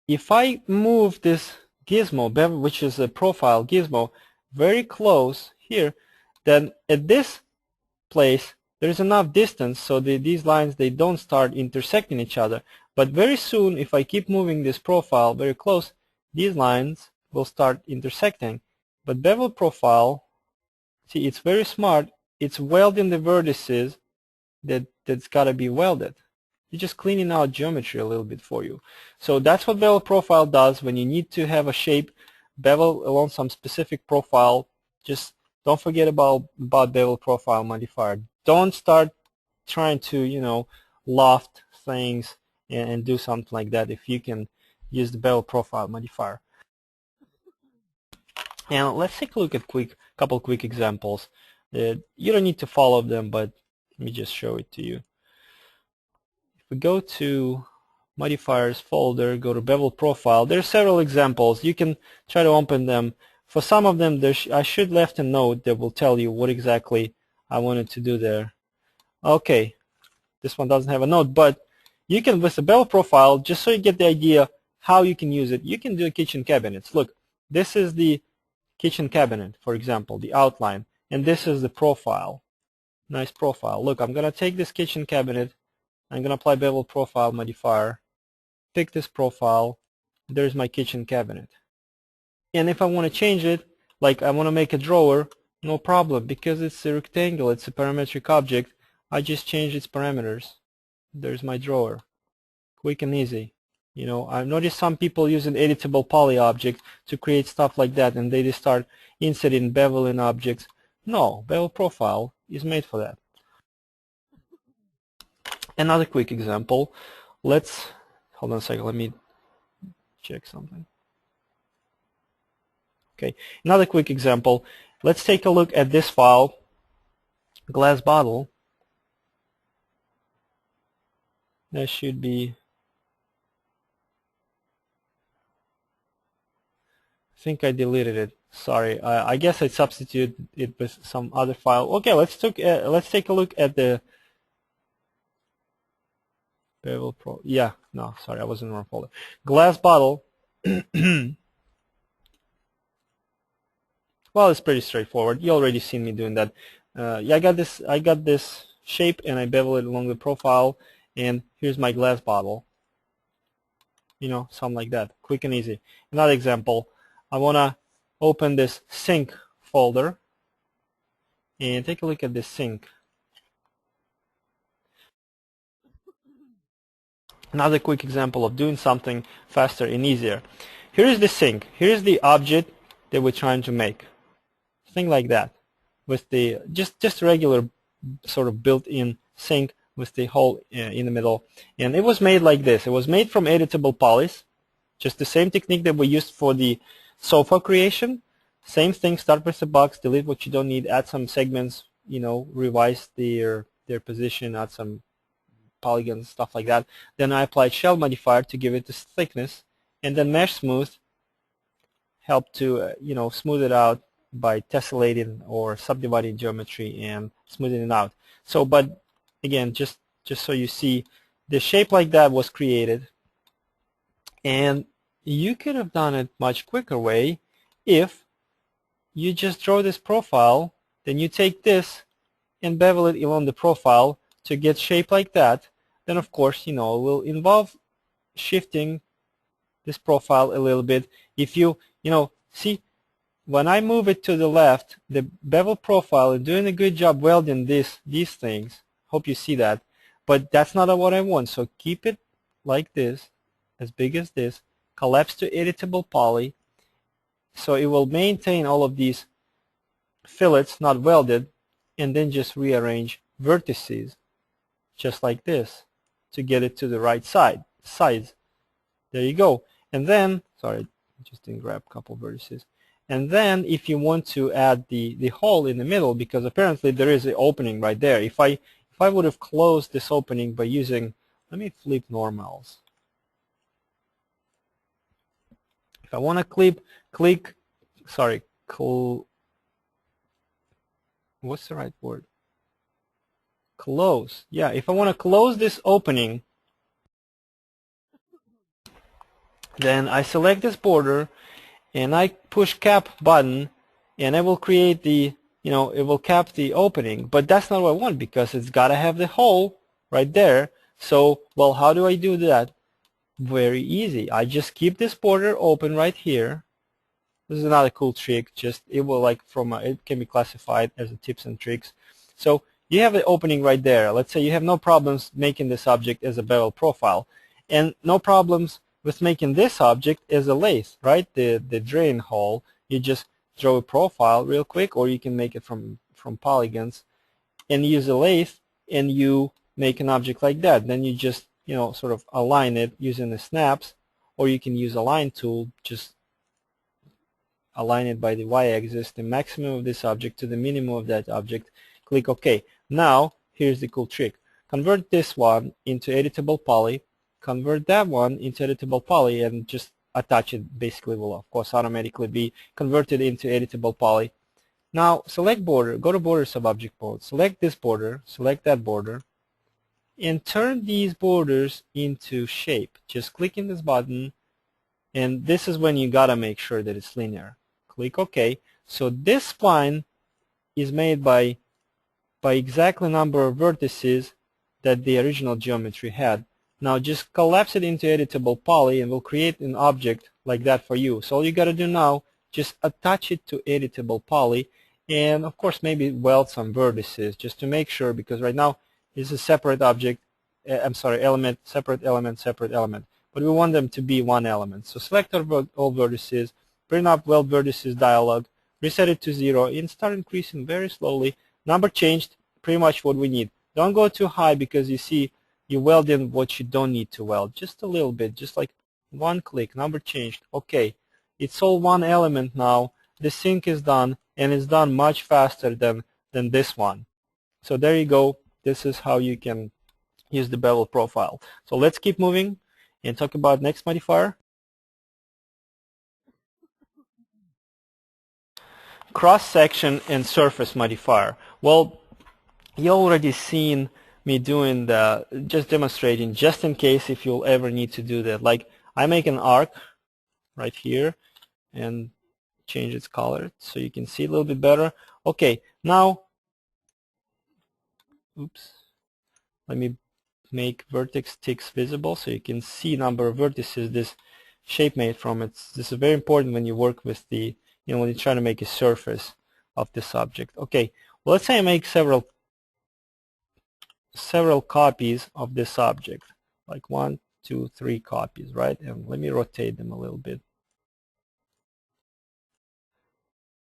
If I move this gizmo, bevel, which is a profile gizmo, very close here, then at this place, there's enough distance so these lines, they don't start intersecting each other. But very soon, if I keep moving this profile very close, these lines will start intersecting. But bevel profile, see, it's very smart. It's welding the vertices that's got to be welded. You're just cleaning out geometry a little bit for you. So that's what bevel profile does. When you need to have a shape bevel along some specific profile, just don't forget about bevel profile modifier. Don't start trying to, you know, loft things and do something like that if you can use the bevel profile modifier. And let's take a look at couple quick examples. You don't need to follow them, but let me just show it to you. If we go to modifiers folder, go to bevel profile, there's several examples. You can try to open them. For some of them, I should left a note that will tell you what exactly I wanted to do there. Okay, this one doesn't have a note, but you can, with the bevel profile, just so you get the idea how you can use it, you can do kitchen cabinets. Look, this is the kitchen cabinet, for example, the outline, and this is the profile. Nice profile. Look, I'm going to take this kitchen cabinet, I'm going to apply bevel profile modifier, pick this profile, there's my kitchen cabinet. And if I want to change it, like I want to make a drawer, no problem, because it's a rectangle, it's a parametric object, I just change its parameters. There's my drawer. Quick and easy. You know, I've noticed some people using editable poly object to create stuff like that, and they just start inserting bevel in objects. No, bevel profile is made for that. Another quick example. Let's hold on a second, let me check something. Okay, another quick example. Let's take a look at this file, glass bottle. That should be, I think I deleted it. Sorry, I guess I substituted it with some other file. Okay, let's take a look at the bevel pro. Yeah, no, sorry, I was in the wrong folder. Glass bottle. Well, it's pretty straightforward. You already seen me doing that. Yeah, I got this shape and I bevel it along the profile, and here's my glass bottle. You know, something like that. Quick and easy. Another example. I want to open this sink folder and take a look at this sink. Another quick example of doing something faster and easier. Here is the sink. Here's the object that we're trying to make. Thing like that, with the just regular sort of built-in sink with the hole in the middle. And it was made like this. It was made from editable polys, just the same technique that we used for the sofa creation. Same thing. Start with the box, delete what you don't need, add some segments, you know, revise their position, add some polygons, stuff like that. Then I applied shell modifier to give it this thickness, and then mesh smooth helped to you know, smooth it out by tessellating or subdividing geometry and smoothing it out. So, but again, just so you see, the shape like that was created, and you could have done it much quicker way if you just draw this profile, then you take this and bevel it along the profile to get shape like that. Then of course, you know, it will involve shifting this profile a little bit. If you know, see, when I move it to the left, the bevel profile is doing a good job welding these things. Hope you see that. But that's not what I want. So keep it like this, as big as this. Collapse to editable poly. So it will maintain all of these fillets, not welded, and then just rearrange vertices, just like this, to get it to the right sides. There you go. And then, sorry, I just didn't grab a couple vertices. And then if you want to add the hole in the middle, because apparently there is an opening right there. If I would have closed this opening by using, let me flip normals. If I want to what's the right word? Close. Yeah, if I want to close this opening, then I select this border and I push cap button, and I will create the it will cap the opening, but that's not what I want because it's got to have the hole right there. So, well, how do I do that? Very easy. I just keep this border open right here. This is another cool trick. Just it will like it can be classified as a tips and tricks. So you have the opening right there. Let's say you have no problems making this object as a bevel profile, and no problems with making this object as a lathe, right? The drain hole. You just draw a profile real quick, or you can make it from polygons and use a lathe, and you make an object like that. Then you just sort of align it using the snaps, or you can use a line tool. Just align it by the y-axis, the maximum of this object to the minimum of that object. Click OK. Now here's the cool trick. Convert this one into editable poly, convert that one into editable poly, and just attach it. Basically will of course automatically be converted into editable poly. Now select border, go to border subobject mode, select this border, select that border, and turn these borders into shape. Just clicking this button, and this is when you gotta make sure that it's linear. Click OK. So this spline is made by exactly number of vertices that the original geometry had. Now just collapse it into editable poly and we'll create an object like that for you. So all you gotta do now, just attach it to editable poly, and of course maybe weld some vertices just to make sure, because right now it's a separate object, element, separate element, separate element. But we want them to be one element. So select all vertices, bring up weld vertices dialog, reset it to 0, and start increasing very slowly. Number changed, pretty much what we need. Don't go too high because you see you weld in what you don't need to weld. Just a little bit, just like one click, number changed. Okay, it's all one element now. The sync is done, and it's done much faster than this one. So there you go. This is how you can use the bevel profile. So let's keep moving and talk about next modifier. Cross-section and surface modifier. Well, you already seen me doing just demonstrating, just in case if you'll ever need to do that. Like I make an arc right here and change its color so you can see a little bit better. Okay, now, oops, let me make vertex ticks visible so you can see number of vertices this shape made from. This is very important when you work with the, when you're trying to make a surface of this object. Okay, well, let's say I make several copies of this object, like 1, 2, 3 copies, right? And let me rotate them a little bit.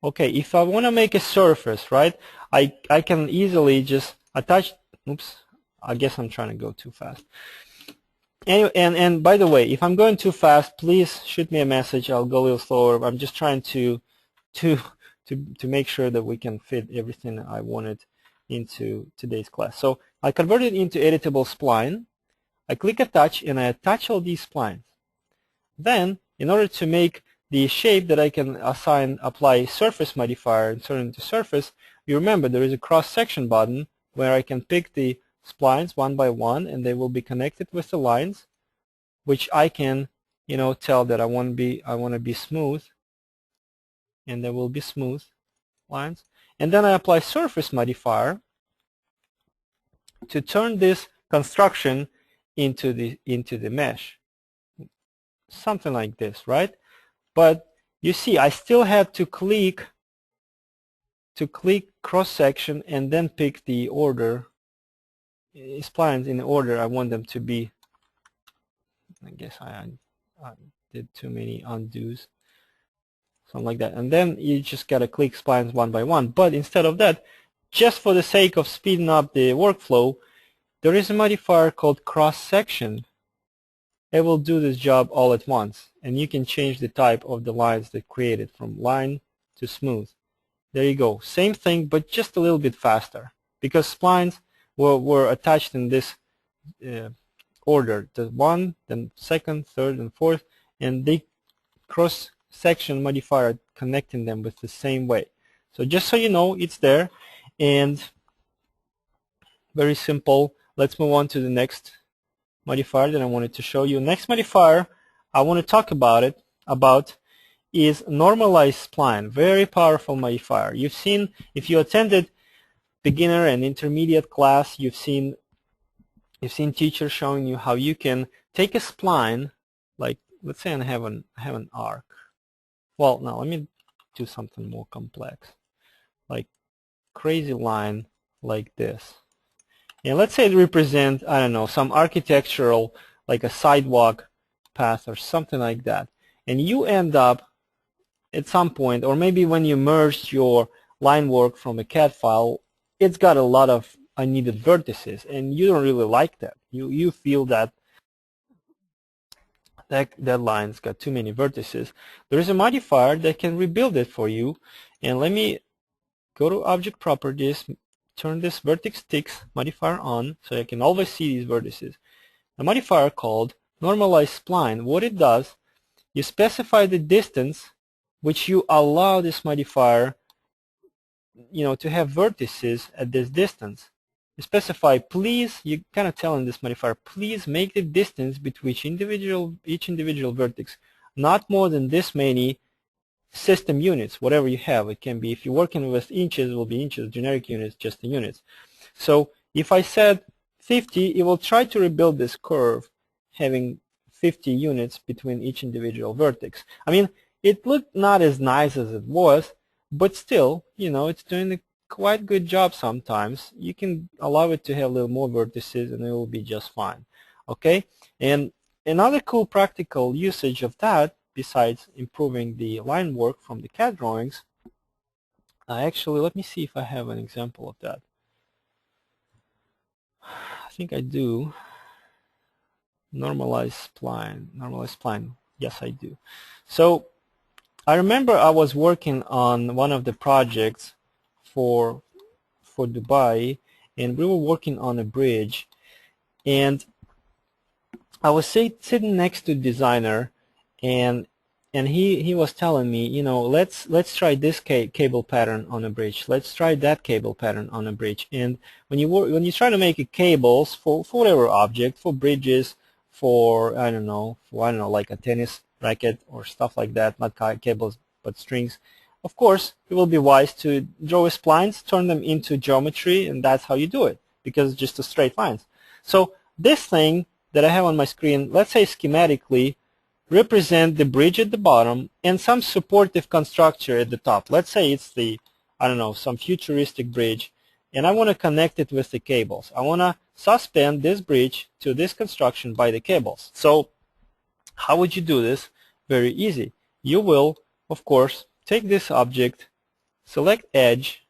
Okay, if I want to make a surface, right, I can easily just attach, oops, I guess I'm trying to go too fast. Anyway, and by the way, if I'm going too fast, please shoot me a message. I'll go a little slower. I'm just trying to make sure that we can fit everything I wanted into today's class. So I converted into editable spline. I click attach, and I attach all these splines. Then, in order to make the shape that I can apply surface modifier and turn it into surface, you remember there is a cross-section button where I can pick the splines one by one, and they will be connected with the lines, which I can, tell that I want to be smooth, and there will be smooth lines. And then I apply surface modifier to turn this construction into the mesh, something like this, right? But you see, I still had to click cross section and then pick the order splines in the order I want them to be. I guess I did too many undos, something like that. And then you just gotta click splines one by one. But instead of that, just for the sake of speeding up the workflow, there is a modifier called cross section. It will do this job all at once, and you can change the type of the lines that created from line to smooth. There you go. Same thing, but just a little bit faster, because splines were attached in this order, the 1, then 2nd, 3rd, and 4th, and the cross-section modifier connecting them with the same way. So just so you know, it's there, and very simple. Let's move on to the next modifier that I wanted to show you. Next modifier I want to talk about is normalize spline. Very powerful modifier. You've seen, if you attended beginner and intermediate class, you've seen teachers showing you how you can take a spline, like let's say I have an arc. Well, now let me do something more complex, like crazy line like this. And let's say it represents, I don't know, some architectural, like a sidewalk path or something like that. And you end up at some point, or maybe when you merged your line work from a CAD file, it's got a lot of unneeded vertices, and you don't really like that. You feel that that line's got too many vertices. There is a modifier that can rebuild it for you. And let me go to Object Properties, turn this Vertex Ticks modifier on so I can always see these vertices. A modifier called Normalize Spline. What it does, you specify the distance which you allow this modifier, to have vertices at this distance. You specify, please, you're kind of telling this modifier, please make the distance between each individual vertex not more than this many system units, whatever you have. It can be, if you're working with inches, it will be inches, generic units, just the units. So if I said 50, it will try to rebuild this curve having 50 units between each individual vertex. I mean, it looked not as nice as it was, but still, it's doing a quite good job sometimes. You can allow it to have a little more vertices and it will be just fine. Okay? And another cool practical usage of that, besides improving the line work from the CAD drawings, actually, let me see if I have an example of that. I think I do. Normalize spline. Yes, I do. So I remember I was working on one of the projects for Dubai, and we were working on a bridge, and I was sitting next to the designer, and he was telling me, let's try this cable pattern on a bridge. Let's try that cable pattern on a bridge. And when you try to make cables for whatever object, for bridges, for I don't know, like a tennis racket or stuff like that, not cables but strings, of course it will be wise to draw splines, turn them into geometry, and that's how you do it, because it's just a straight lines. So this thing that I have on my screen, let's say schematically, represent the bridge at the bottom and some supportive constructor at the top. Let's say it's the, I don't know, some futuristic bridge, and I want to connect it with the cables. I want to suspend this bridge to this construction by the cables. So how would you do this? Very easy. You will, of course, take this object, select edge,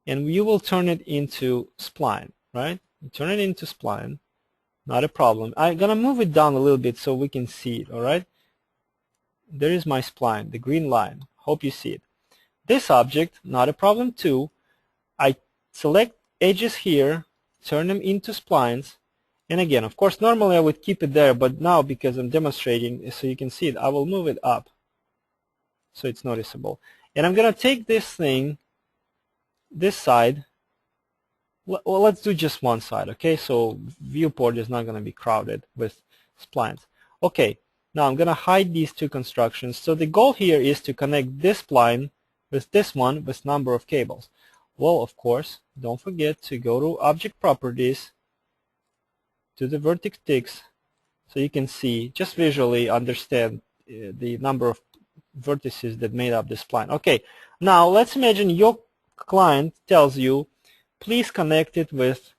and you will turn it into spline, right? You turn it into spline. Not a problem. I'm going to move it down a little bit so we can see it, all right? There is my spline, the green line. Hope you see it. This object, not a problem too. I select edges here, turn them into splines, and again, of course, normally I would keep it there, but now because I'm demonstrating so you can see it, I will move it up so it's noticeable. And I'm going to take this thing, this side. Well, let's do just one side, okay? So viewport is not going to be crowded with splines. Okay, now I'm going to hide these two constructions. So the goal here is to connect this spline with this one with number of cables. Well, of course, don't forget to go to Object Properties, to the Vertex Ticks, so you can see, just visually understand the number of vertices that made up the spline. Okay, now let's imagine your client tells you, please connect it with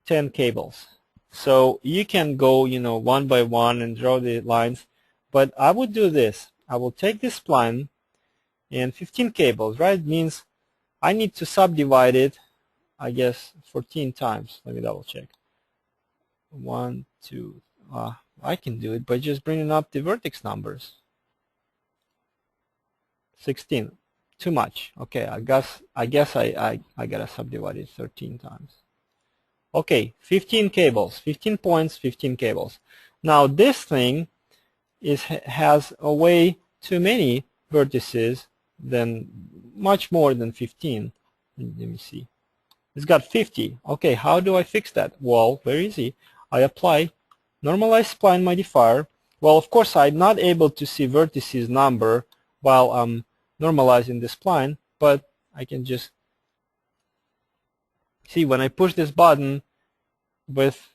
10 cables. So you can go, one by one and draw the lines, but I would do this. I will take this spline and 15 cables, right? Means I need to subdivide it, I guess, 14 times. Let me double check. 1, 2, I can do it by just bringing up the vertex numbers. 16. Too much. Okay, I guess I gotta subdivide it 13 times. Okay, 15 cables, 15 points, 15 cables. Now this thing has a way too many vertices, than much more than 15. Let me see. It's got 50. Okay, how do I fix that? Well, very easy. I apply normalize spline modifier. Well, of course, I'm not able to see vertices number while I'm normalizing the spline, but I can just see when I push this button with,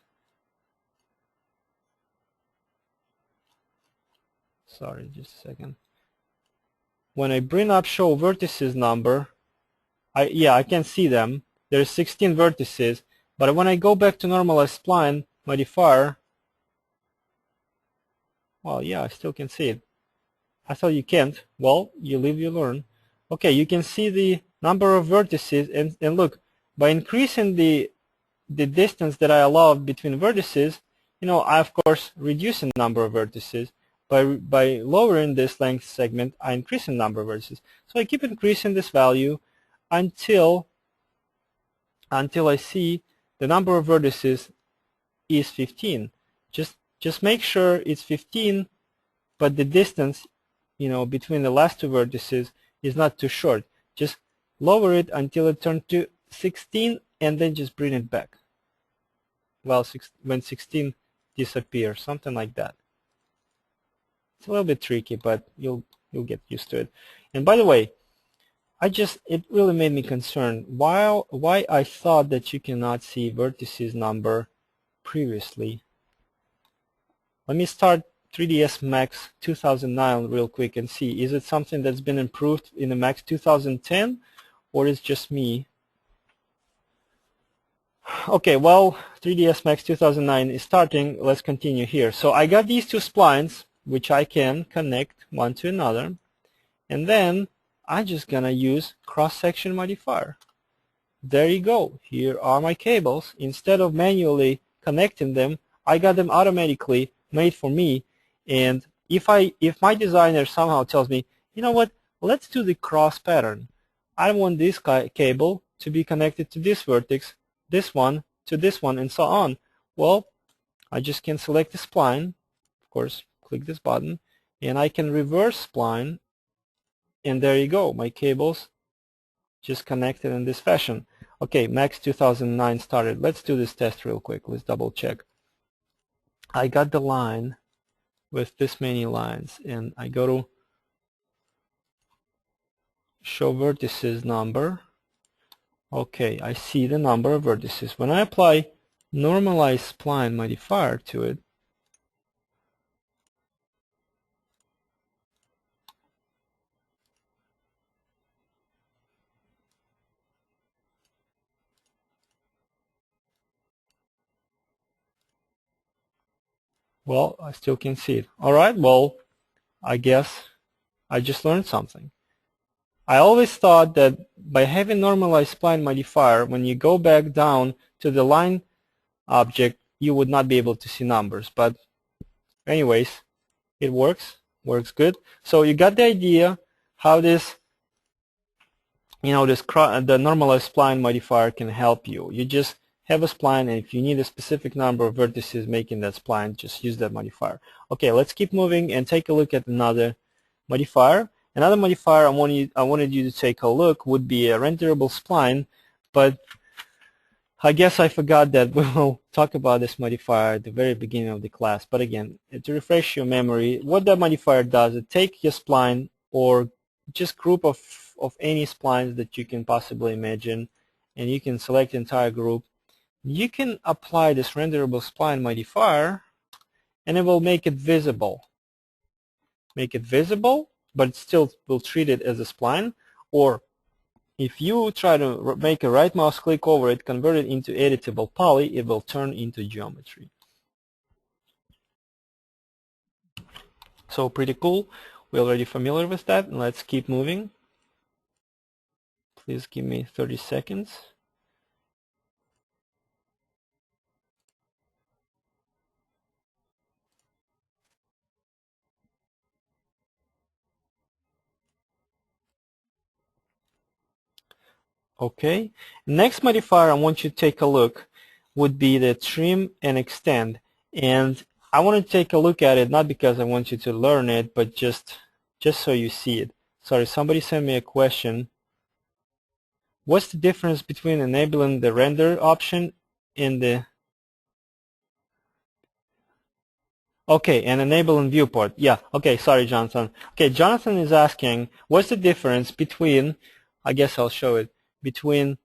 sorry, just a second. When I bring up show vertices number, I can see them. There's 16 vertices, but when I go back to normalize spline modifier, well, yeah, I still can see it. I thought you can't. Well, you live, you learn. Okay, you can see the number of vertices, and look, by increasing the distance that I allow between vertices, you know, I of course reduce the number of vertices. By lowering this length segment, I increase the number of vertices. So I keep increasing this value until I see the number of vertices is 15. Just make sure it's 15, but the distance, you know, between the last two vertices is not too short. Just lower it until it turns to 16, and then just bring it back. Well, when 16 disappears, something like that. It's a little bit tricky, but you'll get used to it. And by the way, it really made me concerned. Why I thought that you cannot see vertices number previously. Let me start 3ds Max 2009 real quick and see, is it something that's been improved in the Max 2010, or is it just me? Okay, well, 3ds Max 2009 is starting. Let's continue here. So I got these two splines, which I can connect one to another, and then I'm just gonna use cross-section modifier. There you go. Here are my cables. Instead of manually connecting them, I got them automatically made for me. And if my designer somehow tells me, you know what, let's do the cross pattern. I want this cable to be connected to this vertex, this one to this one, and so on. Well, I just can select the spline, of course, click this button, and I can reverse spline, and there you go. My cables just connected in this fashion. Okay, Max 2009 started. Let's do this test real quick. Let's double check. I got the line with this many lines, and I go to show vertices number. Okay, I see the number of vertices. When I apply normalize spline modifier to it, well, I still can see it. All right, well, I guess I just learned something. I always thought that by having normalized spline modifier, when you go back down to the line object, you would not be able to see numbers. But anyways, it works good. So you got the idea how this, you know, the normalized spline modifier can help you. You just have a spline, and if you need a specific number of vertices making that spline, just use that modifier. Okay, let's keep moving and take a look at another modifier. Another modifier I wanted you to take a look would be a renderable spline, but I guess I forgot that we'll talk about this modifier at the very beginning of the class. But again, to refresh your memory, what that modifier does, it takes your spline or just group of any splines that you can possibly imagine, and you can select the entire group. You can apply this renderable spline modifier, and it will make it visible. Make it visible, but it still will treat it as a spline. Or if you try to make a right mouse click over it, convert it into editable poly, it will turn into geometry. So pretty cool. We're already familiar with that. Let's keep moving. Please give me 30 seconds. Okay. Next modifier I want you to take a look would be the trim and extend. And I want to take a look at it not because I want you to learn it, but just so you see it. Sorry, somebody sent me a question. What's the difference between enabling the render option and the... Okay, and enable in viewport. Yeah, okay, sorry, Jonathan. Okay, Jonathan is asking, what's the difference between, I guess I'll show it, between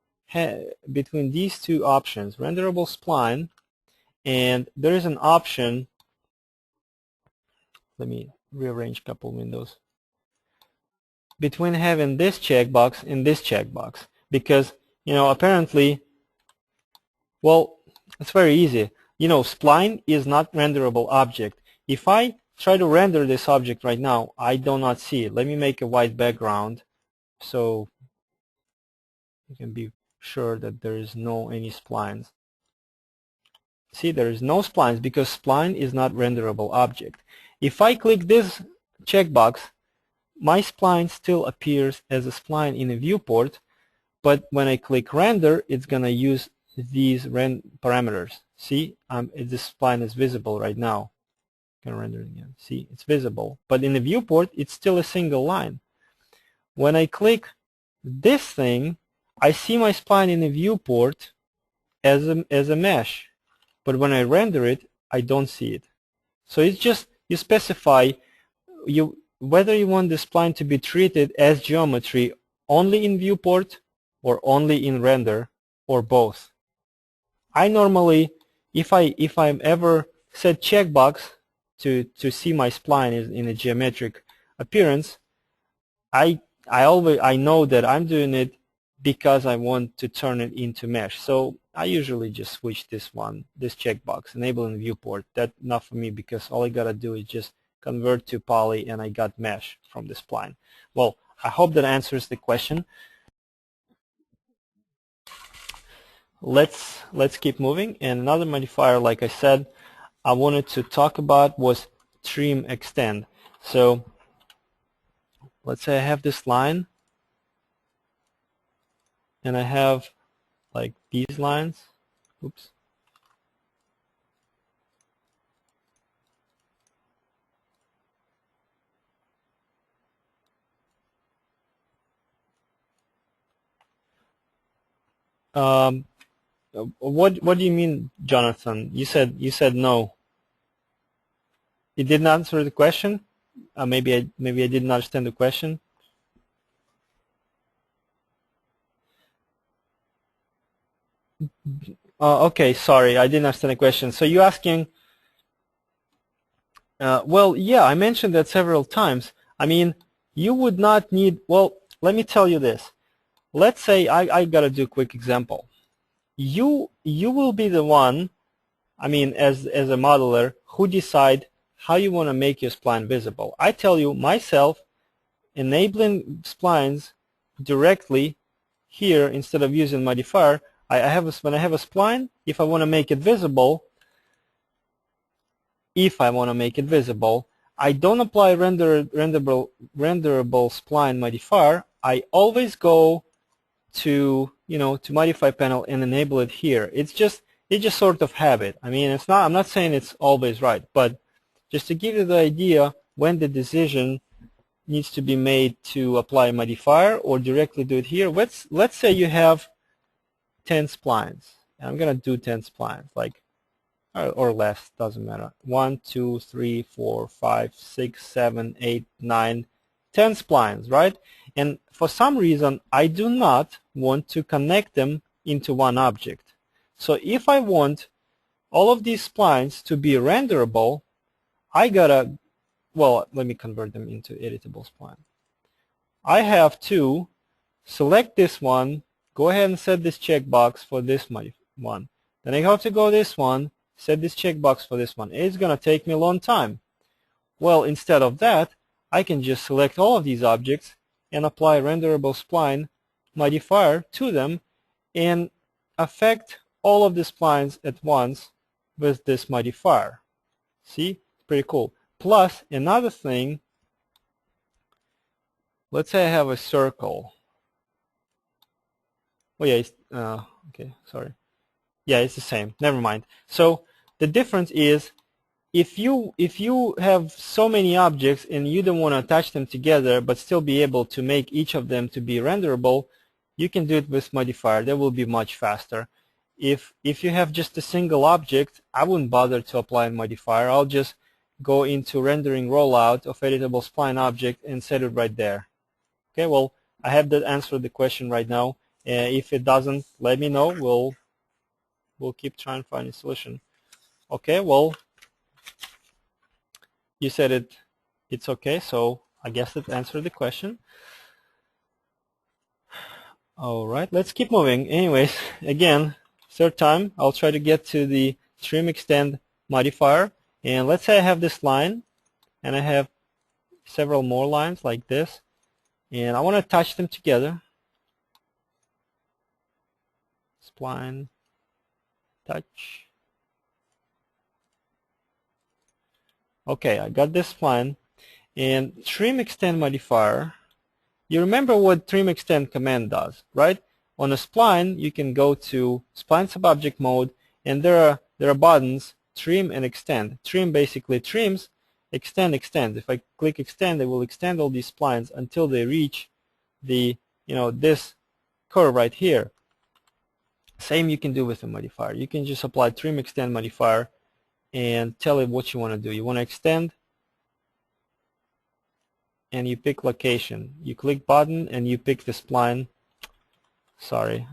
these two options, renderable spline, and there is an option, let me rearrange a couple windows, between having this checkbox and this checkbox. Because, you know, apparently, well, it's very easy. You know, spline is not renderable object. If I try to render this object right now, I do not see it. Let me make a white background so you can be sure that there is no any splines. See, there is no splines because spline is not renderable object. If I click this checkbox, my spline still appears as a spline in a viewport, but when I click render, it's going to use these parameters. See, this spline is visible right now. Can render it again. See, it's visible, but in the viewport, it's still a single line. When I click this thing, I see my spline in the viewport as a mesh, but when I render it, I don't see it. So it's just you specify whether you want the spline to be treated as geometry only in viewport or only in render or both. I normally, if I'm ever set checkbox to see my spline is in a geometric appearance, I know that I'm doing it because I want to turn it into mesh. So I usually just switch this checkbox, enable in viewport. That's enough for me because all I gotta do is just convert to poly and I got mesh from the spline. Well, I hope that answers the question. Let's keep moving. And another modifier, like I said, I wanted to talk about was trim extend. So let's say I have this line and I have like these lines. Oops. What do you mean, Jonathan? You said no. You didn't answer the question. Maybe I didn't understand the question. Okay, sorry, I didn't understand the question. So you're asking, well, yeah, I mentioned that several times. I mean, you would not need, well, let me tell you this. Let's say I got to do a quick example. You will be the one, I mean, as a modeler, who decide how you want to make your spline visible. I tell you myself, enabling splines directly here instead of using modifier. When I have a spline, if I want to make it visible, I don't apply renderable spline modifier. I always go to to modify panel and enable it here. It's just sort of habit. I mean, it's not. I'm not saying it's always right, but just to give you the idea when the decision needs to be made to apply a modifier or directly do it here. Let's say you have 10 splines. I'm gonna do 10 splines, like or less, doesn't matter. 1, 2, 3, 4, 5, 6, 7, 8, 9, 10 splines, right? And for some reason, I do not want to connect them into one object. So if I want all of these splines to be renderable, I gotta, well, let me convert them into editable spline. I have to select this one, go ahead and set this checkbox for this one. Then I have to go this one, set this checkbox for this one. It's gonna take me a long time. Well, instead of that, I can just select all of these objects and apply renderable spline modifier to them and affect all of the splines at once with this modifier. See? Pretty cool. Plus, another thing, let's say I have a circle. Oh yeah, okay, sorry. Yeah, it's the same. Never mind. So the difference is if you have so many objects and you don't want to attach them together but still be able to make each of them to be renderable, you can do it with modifier. That will be much faster. If you have just a single object, I wouldn't bother to apply a modifier. I'll just go into rendering rollout of editable spline object and set it right there. Okay, well, I have that answered the question right now. If it doesn't, let me know. We'll keep trying to find a solution. Okay, well, you said it's okay, so I guess it answered the question. All right, let's keep moving. Anyways, again, third time, I'll try to get to the trim extend modifier. And let's say I have this line, and I have several more lines like this, and I want to attach them together. Spline, touch. Okay, I got this spline. And trim extend modifier, you remember what trim extend command does, right? On a spline, you can go to spline subobject mode, and there are buttons, trim and extend. Trim basically trims, extend extends. If I click extend, it will extend all these splines until they reach the, this curve right here. Same you can do with a modifier. You can just apply trim extend modifier and tell it what you want to do. You want to extend, and you pick location. You click button and you pick the spline. Sorry,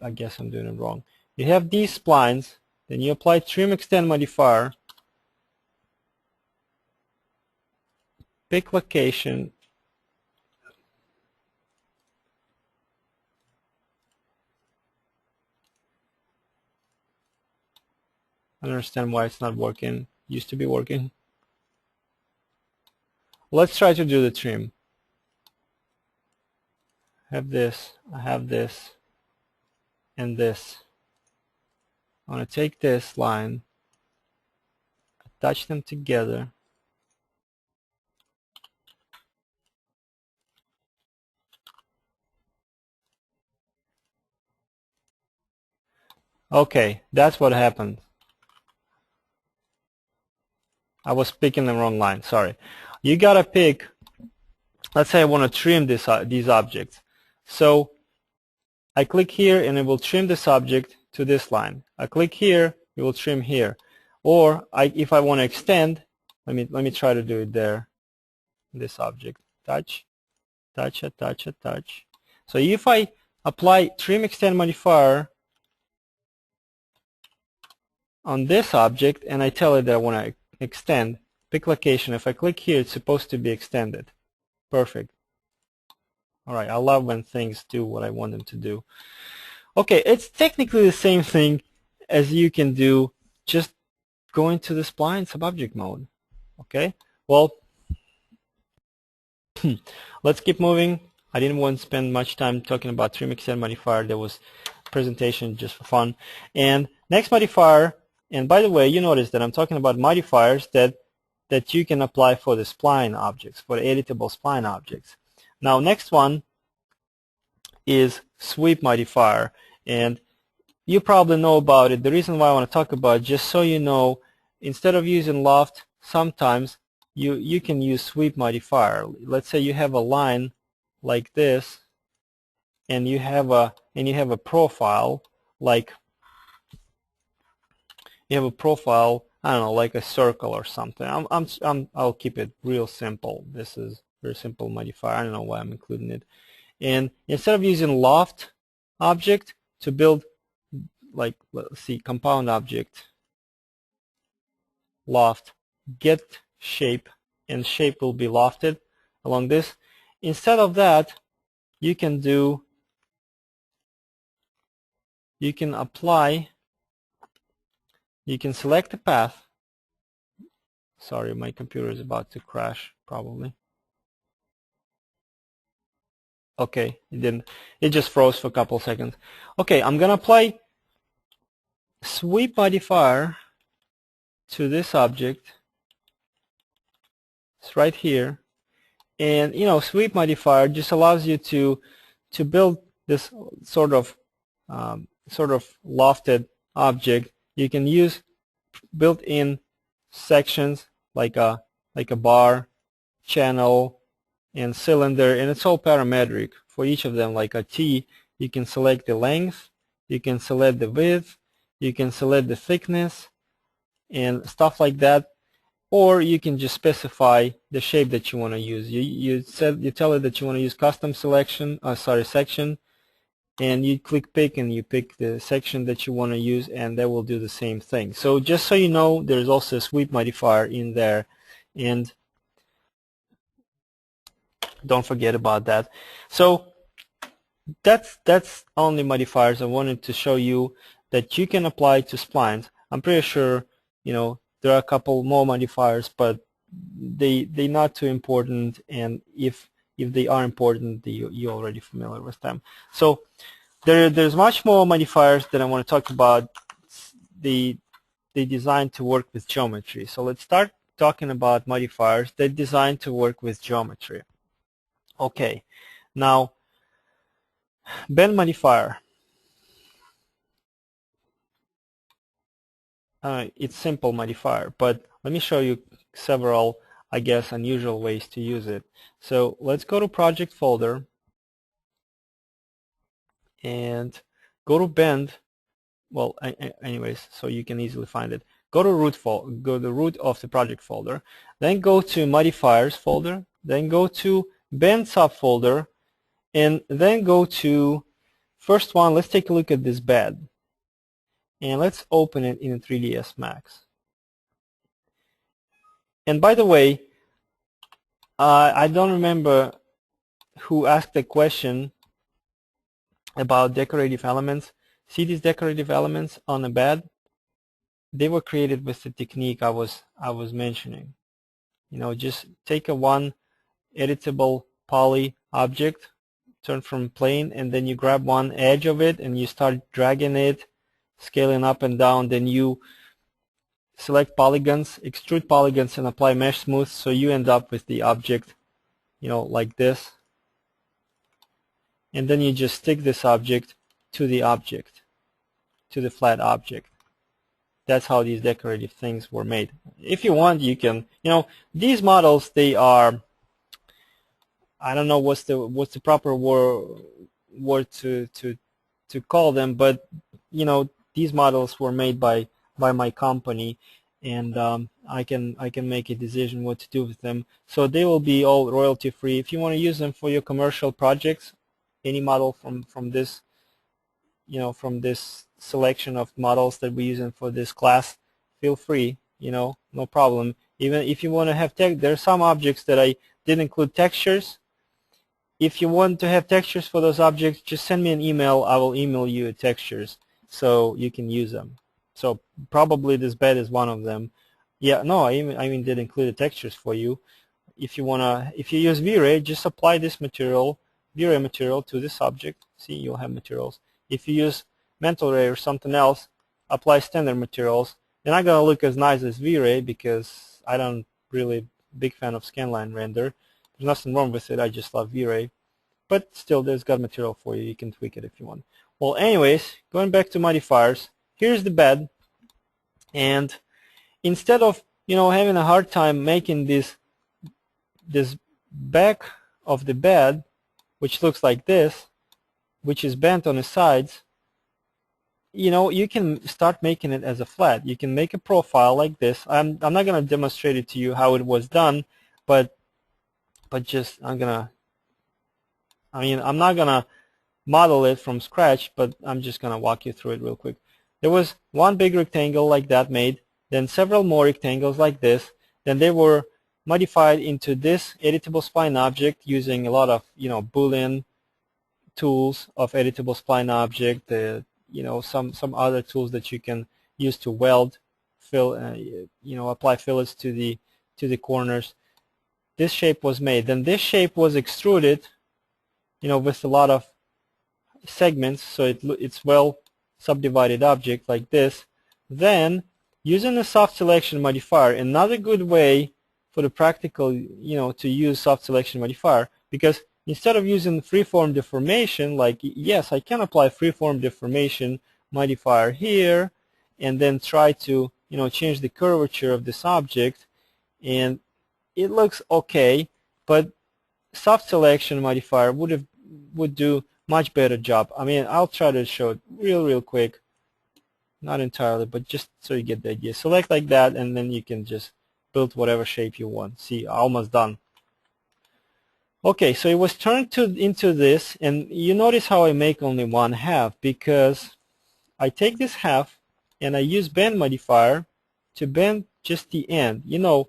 I guess I'm doing it wrong. You have these splines, then you apply trim extend modifier, pick location, I don't understand why it's not working. Used to be working. Let's try to do the trim. I have this, and this. I want to take this line, attach them together. Okay, that's what happened. I was picking the wrong line, sorry. You gotta pick, let's say I want to trim these objects. So I click here and it will trim this object to this line. I click here, it will trim here. Or if I want to extend, let me try to do it there. This object, touch, touch, touch, touch. So if I apply trim extend modifier on this object and I tell it that I want to extend, pick location. If I click here, it's supposed to be extended. Perfect. All right, I love when things do what I want them to do. Okay, it's technically the same thing as you can do just going to the spline subobject mode. Okay, well, let's keep moving. I didn't want to spend much time talking about trim extend modifier. There was a presentation just for fun. And next modifier, and by the way, you notice that I'm talking about modifiers that you can apply for the spline objects, for the editable spline objects. Now, next one is sweep modifier, and you probably know about it. The reason why I want to talk about it, just so you know, instead of using loft, sometimes you can use sweep modifier. Let's say you have a line like this, and you have a profile like I don't know, like a circle or something. I'll keep it real simple. This is very simple modifier. I don't know why I'm including it. And instead of using loft object to build, like, let's see, compound object, loft, get shape, and shape will be lofted along this. Instead of that, you can select the path. Sorry, my computer is about to crash, probably. Okay, it didn't. It just froze for a couple seconds. Okay, I'm gonna apply sweep modifier to this object. It's right here, and sweep modifier just allows you to build this sort of lofted object. You can use built-in sections like a bar, channel, and cylinder, and it's all parametric for each of them. Like a T, you can select the length, you can select the width, you can select the thickness, and stuff like that. or you can just specify the shape that you want to use. You tell it that you want to use custom selection, section, and you click pick and you pick the section that you want to use, and that will do the same thing. So just so you know, there's also a sweep modifier in there, and don't forget about that. So that's only modifiers I wanted to show you that you can apply to splines. I'm pretty sure there are a couple more modifiers, but they're not too important, and if they are important, you're already familiar with them. So there's much more modifiers that I want to talk about. They designed to work with geometry. So let's start talking about modifiers that designed to work with geometry. Okay, now bend modifier. It's simple modifier, but let me show you several, I guess, unusual ways to use it. So let's go to project folder and go to bend. Well, anyways, so you can easily find it. Go to root of the project folder, then go to modifiers folder, then go to bend subfolder, and then go to first one. Let's take a look at this bed, and let's open it in 3ds Max. And by the way, I don't remember who asked the question about decorative elements. See these decorative elements on a bed? They were created with the technique I was mentioning. Just take one editable poly object, turn from plane, and then you grab one edge of it and you start dragging it, scaling up and down. Then you select polygons, extrude polygons, and apply mesh smooth, so you end up with the object like this. And then you just stick this object to the flat object. That's how these decorative things were made. If you want, you can, these models, they are, I don't know what's the proper word to call them, but these models were made by my company, and I can make a decision what to do with them. So they will be all royalty free. If you want to use them for your commercial projects, any model from this from this selection of models that we're using for this class, feel free, no problem. Even if you want to have there are some objects that I didn't include textures. If you want to have textures for those objects, just send me an email. I will email you textures so you can use them. So probably this bed is one of them. Yeah, no, I even did include the textures for you. If you use V-Ray, just apply this V-Ray material to this object. See, you'll have materials. If you use Mental Ray or something else, apply standard materials. They're not going to look as nice as V-Ray because I don't really big fan of scanline render. There's nothing wrong with it. I just love V-Ray. But still, there's got material for you. You can tweak it if you want. Well, anyways, going back to modifiers, here's the bed. And instead of having a hard time making this back of the bed, which looks like this, which is bent on the sides, you can start making it as a flat. You can make a profile like this. I'm not going to demonstrate it to you how it was done, but just I'm not going to model it from scratch, but I'm just going to walk you through it real quick. There was one big rectangle like that made, then several more rectangles like this, then they were modified into this editable spline object using a lot of Boolean tools of editable spline object, some other tools that you can use to weld, apply fillets to the corners. This shape was made. Then this shape was extruded, with a lot of segments, so it's well subdivided object like this. Then using the soft selection modifier, another good way for the practical, to use soft selection modifier, because instead of using freeform deformation, like, yes, I can apply freeform deformation modifier here and then try to change the curvature of this object, and it looks okay, but soft selection modifier would do much better job. I'll try to show it real quick, not entirely, but just so you get the idea. Select like that, and then you can just build whatever shape you want. See, almost done. Okay, so it was turned into this, and you notice how I make only one half, because I take this half and I use bend modifier to bend just the end. You know,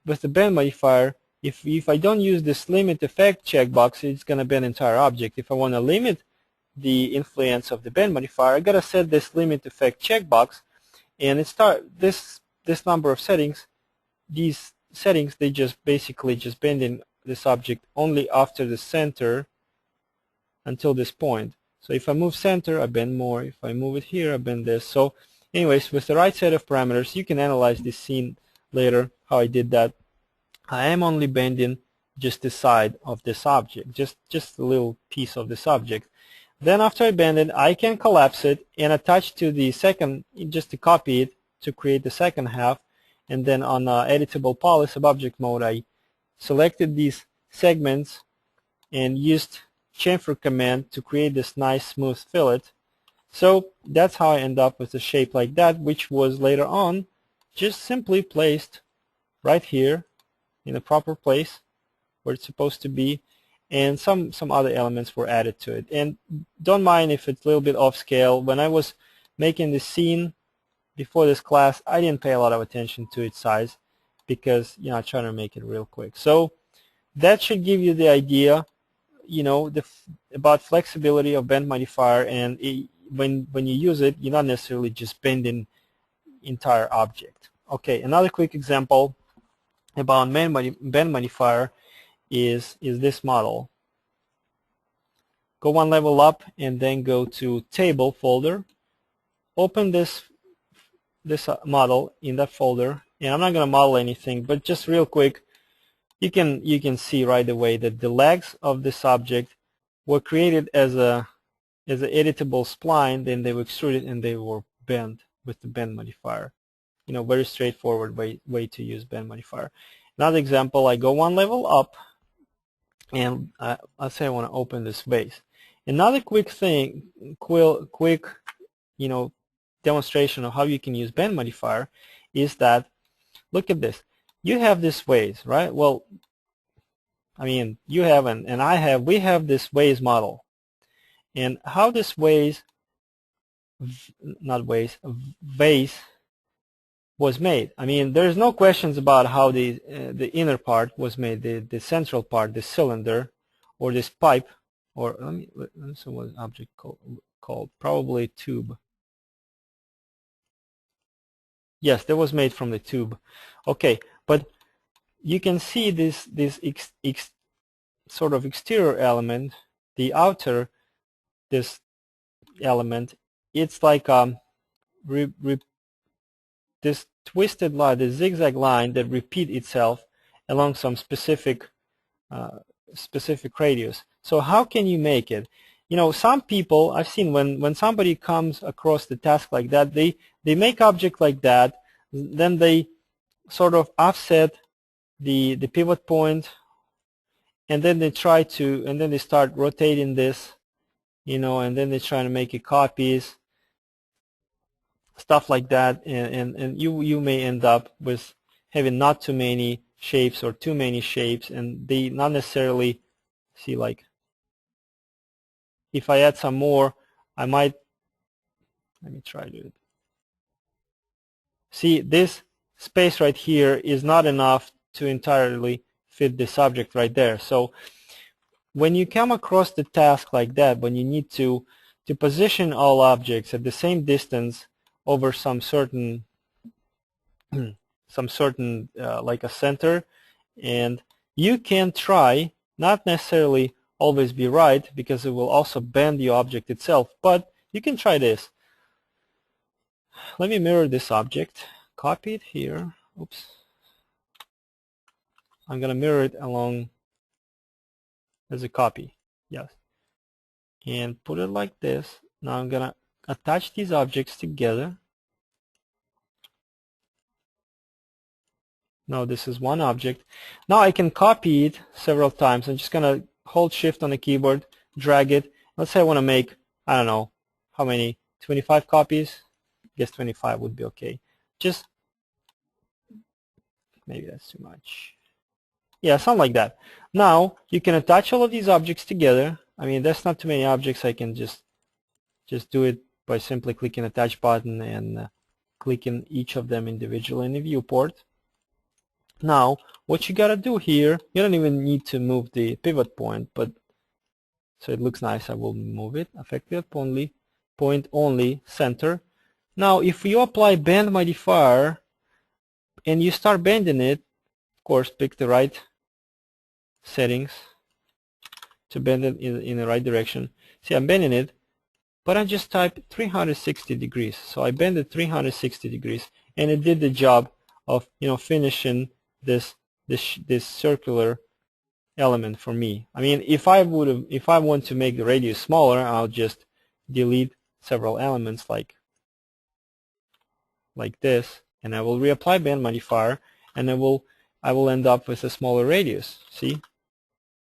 with the bend modifier, if I don't use this limit effect checkbox, it's going to bend entire object. If I want to limit the influence of the bend modifier, I got to set this limit effect checkbox, and this number of settings. These settings, they just basically just bend in this object only after the center until this point. So if I move center, I bend more. If I move it here, I bend this. So anyways, with the right set of parameters, you can analyze this scene later, how I did that. I am only bending just the side of this object, just a little piece of this object. Then after I bend it, I can collapse it and attach to the second, just to copy it to create the second half. And then on Editable poly Subobject mode, I selected these segments and used chamfer command to create this nice smooth fillet. So that's how I end up with a shape like that, which was later on just simply placed right here in the proper place where it's supposed to be, and some other elements were added to it. And don't mind if it's a little bit off scale. When I was making the scene before this class, I didn't pay a lot of attention to its size because, you know, I'm trying to make it real quick. So that should give you the idea, you know, about flexibility of bend modifier, and when you use it, you're not necessarily just bending entire object. Okay, another quick example about bend modifier is this model. Go one level up and then go to table folder. Open this model in that folder, and I'm not going to model anything, but just real quick, you can see right away that the legs of this object were created as an editable spline. Then they were extruded and they were bent with the bend modifier. You know, very straightforward way to use bend modifier. Another example, I go one level up, and let's say I want to open this vase. Another quick you know, demonstration of how you can use bend modifier is that, look at this. You have this vase, right? Well, I mean, you have and I have, we have this vase model. And how this vase was made. I mean, there's no questions about how the inner part was made, the central part, the cylinder, or this pipe, or let me see what object called, probably tube. Yes, that was made from the tube. Okay, but you can see this sort of exterior element, the outer, this element, it's like this twisted line, the zigzag line that repeat itself along some specific radius. So how can you make it? You know, some people I've seen, when somebody comes across the task like that, they make object like that, then they sort of offset the pivot point, and then they start rotating this, you know, and then they try to make it copies, stuff like that, and you may end up with having not too many shapes or too many shapes, and they not necessarily see, like, if I add some more, I might, let me try to see, this space right here is not enough to entirely fit this object right there. So when you come across the task like that, when you need to position all objects at the same distance over some certain like a center, and you can try, not necessarily always be right, because it will also bend the object itself, but you can try this. Let me mirror this object, copy it here. Oops. I'm going to mirror it along as a copy. Yes. And put it like this. Now I'm going to attach these objects together. Now this is one object. Now I can copy it several times. I'm just going to hold shift on the keyboard, drag it. Let's say I want to make, I don't know, how many, 25 copies? I guess 25 would be okay. Just maybe that's too much. Yeah, something like that. Now you can attach all of these objects together. I mean, that's not too many objects. I can just do it by simply clicking attach button and clicking each of them individually in the viewport. Now what you gotta do here, you don't even need to move the pivot point, but so it looks nice, I will move it. Affect pivot point only, center. Now if you apply bend modifier and you start bending it, of course pick the right settings to bend it in the right direction. See, I'm bending it, but I just typed 360 degrees. So I bend it 360 degrees, and it did the job of, you know, finishing this circular element for me. I mean, if I want to make the radius smaller, I'll just delete several elements like this, and I will reapply bend modifier, and I will end up with a smaller radius. See?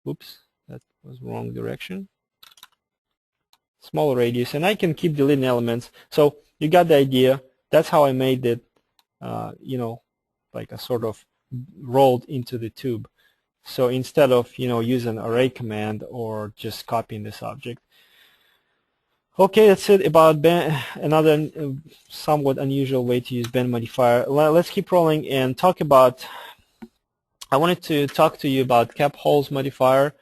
Oops, that was wrong direction. Smaller radius, and I can keep deleting elements. So you got the idea. That's how I made it, you know, like a sort of rolled into the tube. So instead of, you know, using array command or just copying this object. Okay, that's it about bend, another somewhat unusual way to use bend modifier. Let's keep rolling and talk about, I wanted to talk to you about cap holes modifier,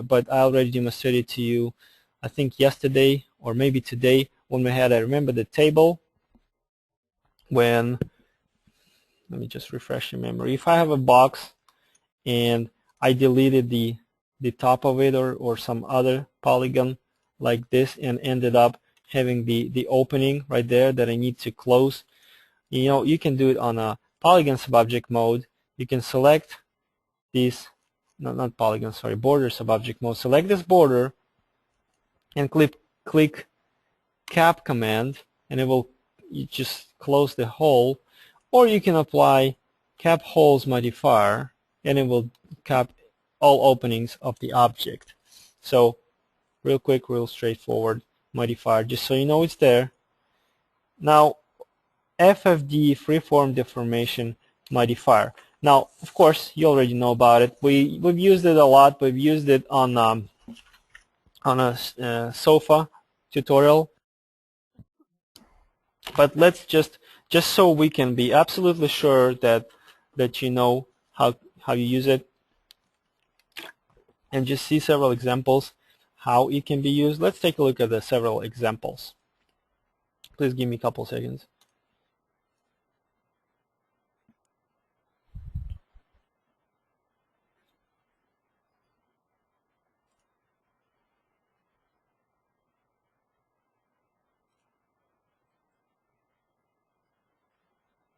but I already demonstrated to you, I think yesterday or maybe today when we had, I remember the table when, let me just refresh your memory. If I have a box and I deleted the top of it or some other polygon like this and ended up having the opening right there that I need to close, you know, you can do it on a polygon subobject mode. You can select these, not polygon, sorry, border subobject mode. Select this border and click cap command, and it will, you just close the hole, or you can apply cap holes modifier and it will cap all openings of the object. So real quick, real straightforward modifier, just so you know it's there. Now FFD, freeform deformation modifier. Now of course you already know about it. We've used it a lot. We've used it on a sofa tutorial, but let's just so we can be absolutely sure that you know how you use it, and just see several examples how it can be used. Let's take a look at the several examples. Please give me a couple seconds.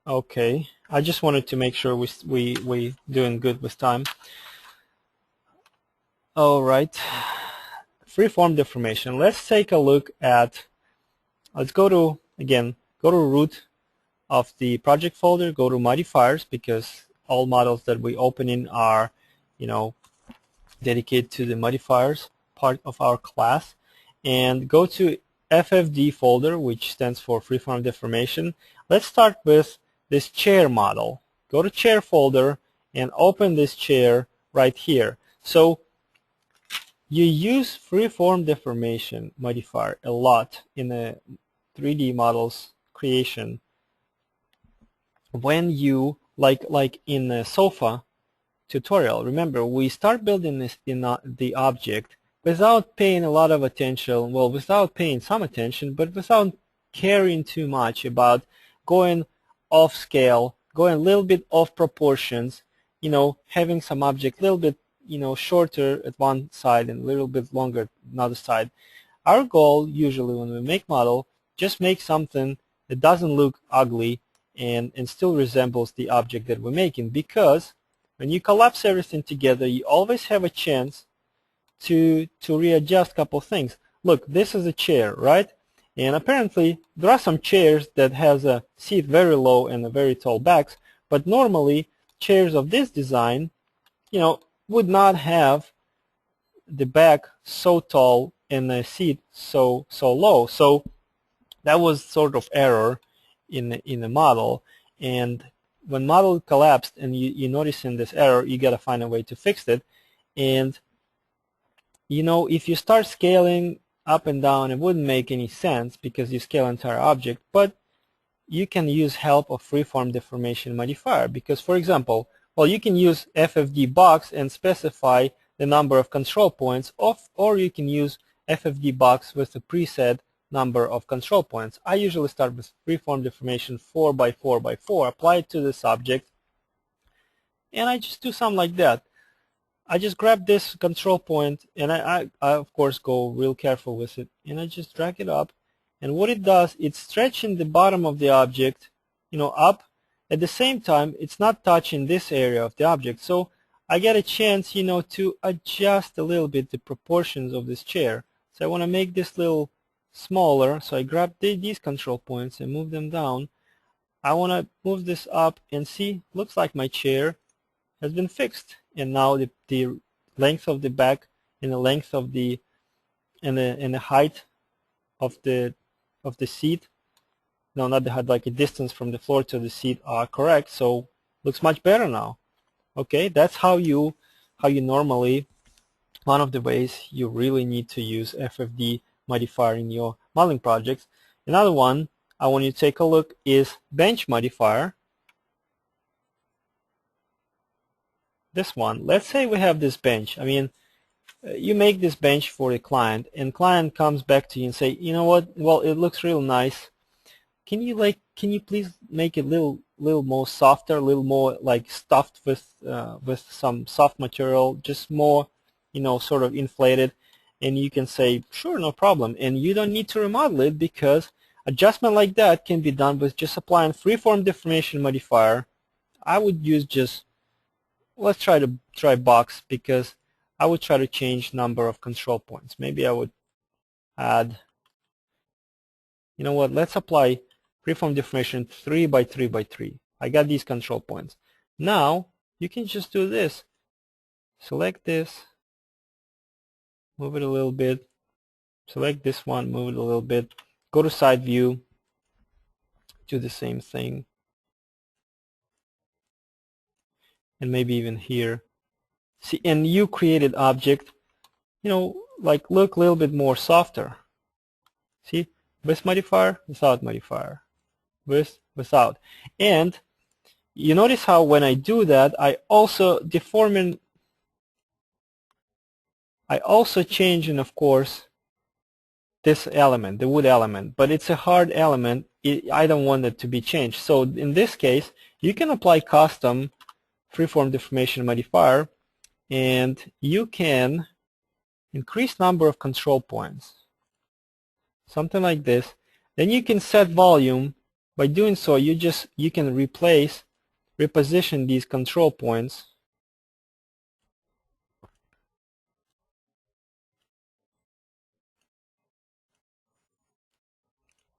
Okay, I just wanted to make sure we doing good with time. All right, freeform deformation. Let's take a look at, let's go to, again, go to root of the project folder, go to modifiers, because all models that we open in are, you know, dedicated to the modifiers part of our class, and go to FFD folder, which stands for freeform deformation. Let's start with this chair model. Go to chair folder and open this chair right here. So you use freeform deformation modifier a lot in the 3D models creation when you, like in the sofa tutorial. Remember, we start building this in the object without paying a lot of attention, well, without paying some attention, but without caring too much about going off scale, going a little bit off proportions, you know, having some object a little bit, you know, shorter at one side and a little bit longer at another side. Our goal usually when we make model, just make something that doesn't look ugly and still resembles the object that we're making, because when you collapse everything together, you always have a chance to readjust a couple things. Look, this is a chair, right? And apparently there are some chairs that has a seat very low and a very tall backs, but normally chairs of this design, you know, would not have the back so tall and the seat so low. So that was sort of error in the model, and when model collapsed and you noticing this error, you got to find a way to fix it. And you know, if you start scaling up and down, it wouldn't make any sense because you scale entire object, but you can use help of freeform deformation modifier because, for example, well, you can use FFD box and specify the number of control points, or you can use FFD box with a preset number of control points. I usually start with freeform deformation 4 by 4 by 4, apply it to this object, and I just do something like that. I just grab this control point, and I of course go real careful with it, and I just drag it up, and what it does, it's stretching the bottom of the object, you know, up. At the same time, it's not touching this area of the object, so I get a chance, you know, to adjust a little bit the proportions of this chair. So I want to make this little smaller, so I grab these control points and move them down. I want to move this up, and see, looks like my chair has been fixed, and now the length of the back and the length of the and the height of the seat, no, not the height, like a distance from the floor to the seat, are correct. So looks much better now. Okay, that's how you normally, one of the ways you really need to use FFD modifier in your modeling projects. Another one I want you to take a look is bench modifier. This one, let's say we have this bench. I mean, you make this bench for the client, and client comes back to you and say, you know what, well, it looks real nice. Can you please make it a little more softer, a little more like stuffed with some soft material, just more, you know, sort of inflated? And you can say, sure, no problem, and you don't need to remodel it because adjustment like that can be done with just applying freeform deformation modifier. I would use just, let's try box, because I would try to change number of control points. Maybe I would add, you know what, let's apply freeform deformation 3 by 3 by 3. I got these control points. Now you can just do this. Select this, move it a little bit, select this one, move it a little bit, go to side view, do the same thing, and maybe even here. See, and you created object, you know, like look a little bit more softer. See, with modifier, without modifier, with, without. And you notice how when I do that, I also changing, of course, this element, the wood element, but it's a hard element. I don't want it to be changed. So in this case, you can apply custom freeform deformation modifier, and you can increase number of control points, something like this. Then you can set volume. By doing so, you can reposition these control points.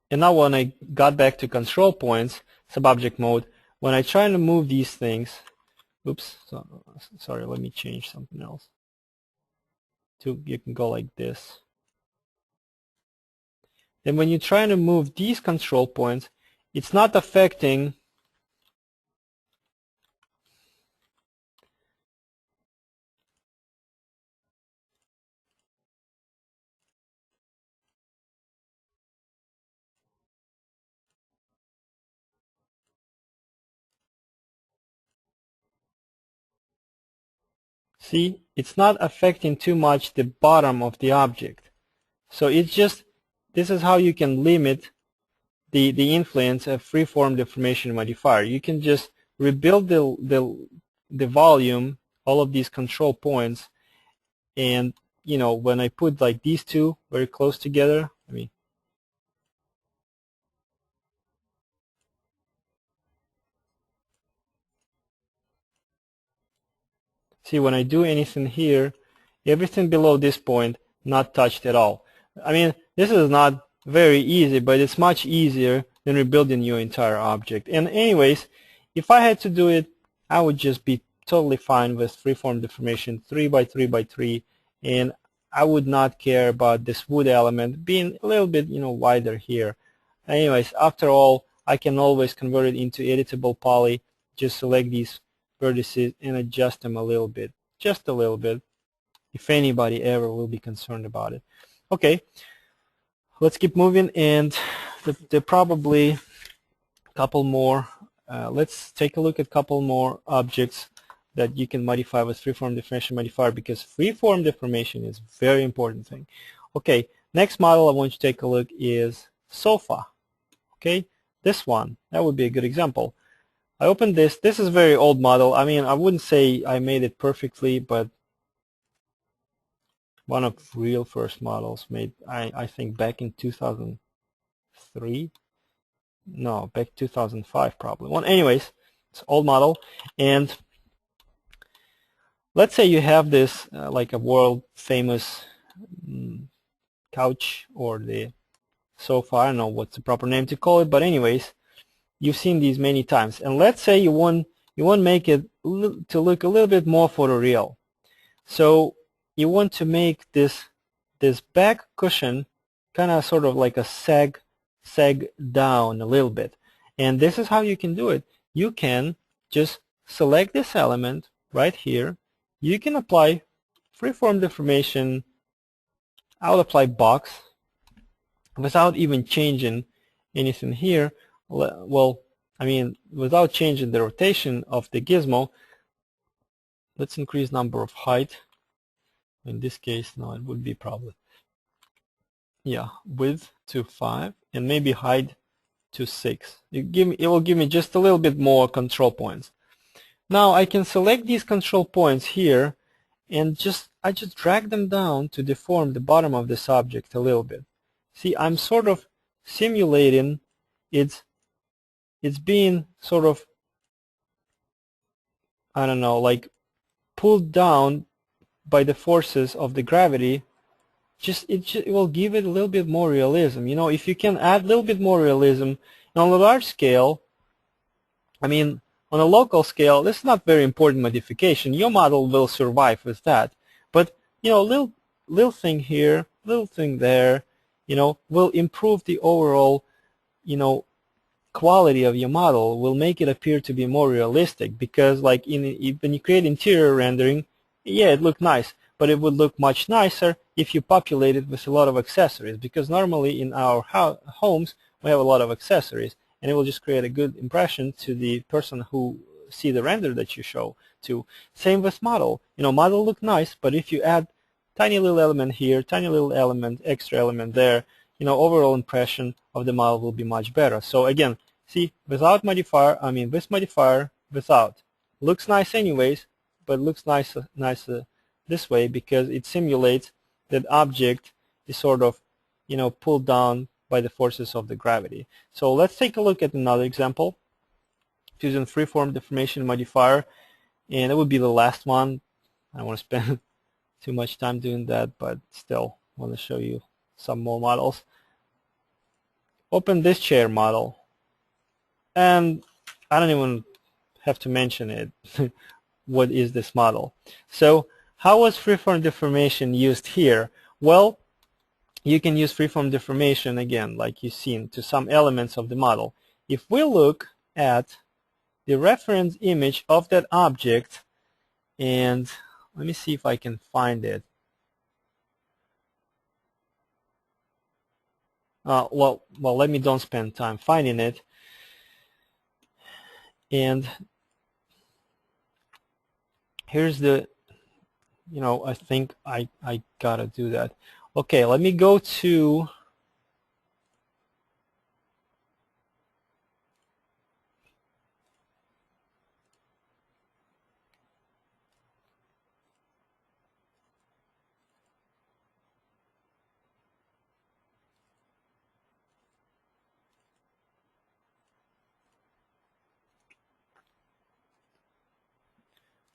And now when I got back to control points, subobject mode, when I try to move these things, oops, sorry, let me change something else. You can go like this. Then when you're trying to move these control points, it's not affecting see, it's not affecting too much the bottom of the object. So it's just, this is how you can limit the influence of freeform deformation modifier. You can just rebuild the volume, all of these control points, and you know, when I put like these two very close together, I mean, see, when I do anything here, everything below this point not touched at all. I mean, this is not very easy, but it's much easier than rebuilding your entire object. And anyways, if I had to do it, I would just be totally fine with freeform deformation 3 by 3 by 3, and I would not care about this wood element being a little bit, you know, wider here. Anyways, after all, I can always convert it into editable poly just select these vertices and adjust them a little bit, just a little bit, if anybody ever will be concerned about it. Okay, let's keep moving, and there probably a couple more. Let's take a look at a couple more objects that you can modify with freeform deformation modifier, because freeform deformation is a very important thing. Okay, next model I want you to take a look is sofa. Okay, this one, that would be a good example. I opened this. This is a very old model. I mean, I wouldn't say I made it perfectly, but one of real first models made, I think, back in 2003. No, back 2005 probably. Well, anyways, it's an old model, and let's say you have this like a world famous couch or the sofa. I don't know what's the proper name to call it, but anyways, you've seen these many times. And let's say you want make it to look a little bit more photoreal. So you want to make this back cushion kind of sort of like a sag down a little bit. And this is how you can do it. You can just select this element right here. You can apply freeform deformation. I'll apply box without even changing anything here. Well, I mean, without changing the rotation of the gizmo. Let's increase number of height. In this case, no, it would be probably, yeah, width to 5 and maybe height to 6. It will give me just a little bit more control points. Now I can select these control points here, and I just drag them down to deform the bottom of this object a little bit. See, I'm sort of simulating it's being sort of, I don't know, like pulled down by the forces of the gravity. It will give it a little bit more realism. You know, if you can add a little bit more realism on a large scale, I mean, on a local scale, this is not very important modification. Your model will survive with that. But, you know, little thing here, little thing there, you know, will improve the overall, you know, quality of your model, will make it appear to be more realistic. Because, like, when you create interior rendering, yeah, it looked nice, but it would look much nicer if you populate it with a lot of accessories, because normally in our homes we have a lot of accessories, and it will just create a good impression to the person who see the render that you show to. Same with model. You know, model look nice, but if you add tiny little element here, tiny little element, extra element there, you know, overall impression of the model will be much better. So again, see, without modifier, I mean with modifier, without. Looks nice anyways, but looks nicer this way, because it simulates that object is sort of, you know, pulled down by the forces of the gravity. So let's take a look at another example using freeform deformation modifier, and it would be the last one. I don't want to spend too much time doing that, but still want to show you some more models. Open this chair model, and I don't even have to mention it. What is this model? So how was freeform deformation used here? Well, you can use freeform deformation again, like you've seen, to some elements of the model. If we look at the reference image of that object, and let me see if I can find it. Well, let me don't spend time finding it. And here's the, you know, I think I gotta do that. Okay, let me go to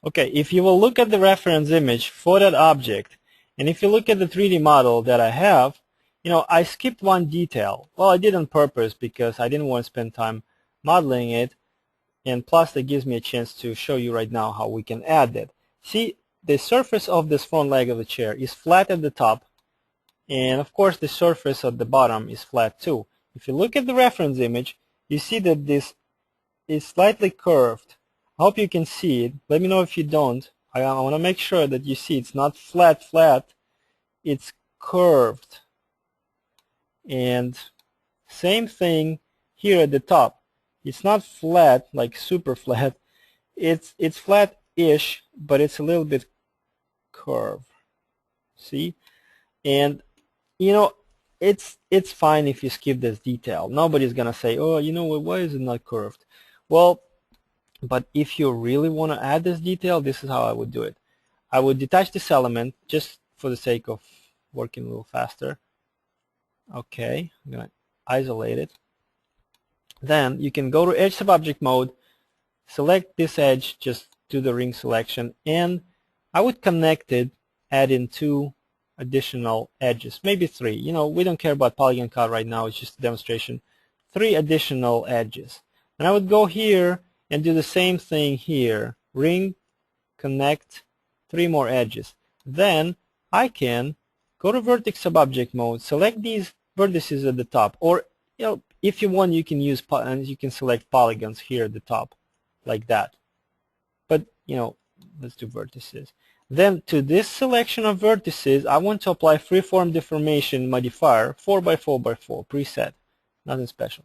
okay, if you will look at the reference image for that object, and if you look at the 3D model that I have, you know, I skipped one detail. Well, I did on purpose because I didn't want to spend time modeling it, and plus that gives me a chance to show you right now how we can add that. See, the surface of this front leg of the chair is flat at the top, and of course the surface at the bottom is flat too. If you look at the reference image, you see that this is slightly curved. I hope you can see it. Let me know if you don't. I want to make sure that you see it's not flat, it's curved. And same thing here at the top. It's not flat, like super flat. It's flat-ish, but it's a little bit curved. See? And you know, it's fine if you skip this detail. Nobody's gonna say, oh, you know what, why is it not curved? Well, but if you really want to add this detail, this is how I would do it. I would detach this element just for the sake of working a little faster. Okay, I'm gonna isolate it. Then you can go to Edge Subobject mode, select this edge, just do the ring selection, and I would connect it, add in 2 additional edges, maybe 3. You know, we don't care about polygon count right now, it's just a demonstration. 3 additional edges. And I would go here and do the same thing here. Ring, connect, 3 more edges. Then I can go to Vertex Subobject mode, select these vertices at the top, or you know, if you want, you can use and you can select polygons here at the top, like that. But you know, let's do vertices. Then to this selection of vertices, I want to apply freeform deformation modifier 4x4x4 preset, nothing special.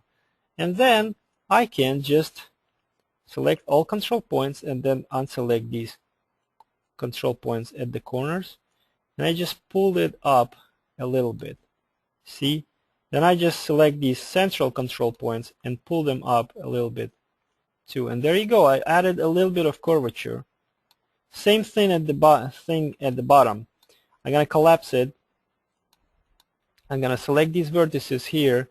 And then I can just select all control points and then unselect these control points at the corners, and I just pull it up a little bit. See? Then I just select these central control points and pull them up a little bit too. And there you go. I added a little bit of curvature. Same thing at the bottom. I'm going to collapse it. I'm going to select these vertices here,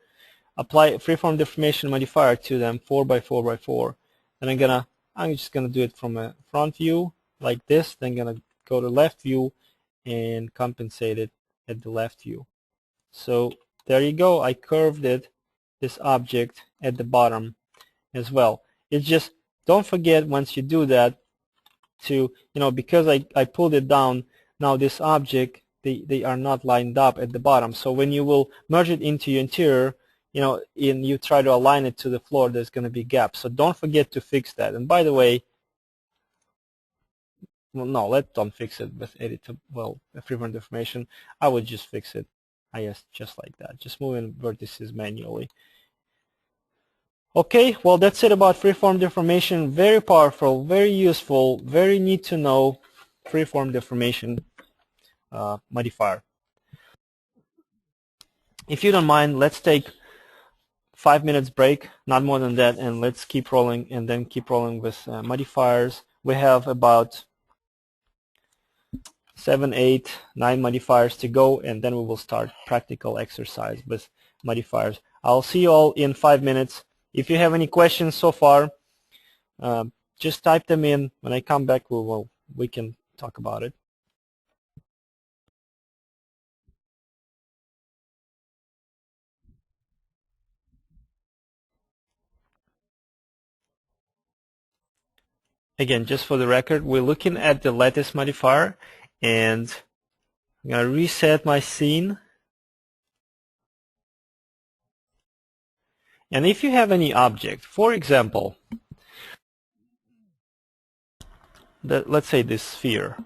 apply freeform deformation modifier to them 4x4x4. Then I'm just going to do it from a front view like this. Then I'm going to go to left view and compensate it at the left view. So there you go. I curved it, this object at the bottom as well. It's just, don't forget once you do that to, you know, because I pulled it down, now this object, they are not lined up at the bottom. So when you will merge it into your interior, you know, and you try to align it to the floor, there's going to be gaps. So don't forget to fix that. And by the way, well, no, don't fix it with Editable, well, freeform deformation. I would just fix it, I guess, just like that. Just moving vertices manually. Okay, well, that's it about freeform deformation. Very powerful, very useful, very need to know freeform deformation modifier. If you don't mind, let's take 5 minutes break, not more than that, and let's keep rolling and then keep rolling with modifiers. We have about 7, 8, 9 modifiers to go, and then we will start practical exercise with modifiers. I'll see you all in 5 minutes. If you have any questions so far, just type them in. When I come back, we can talk about it. Again, just for the record, we're looking at the lattice modifier, and I'm going to reset my scene. And if you have any object, for example, let's say this sphere,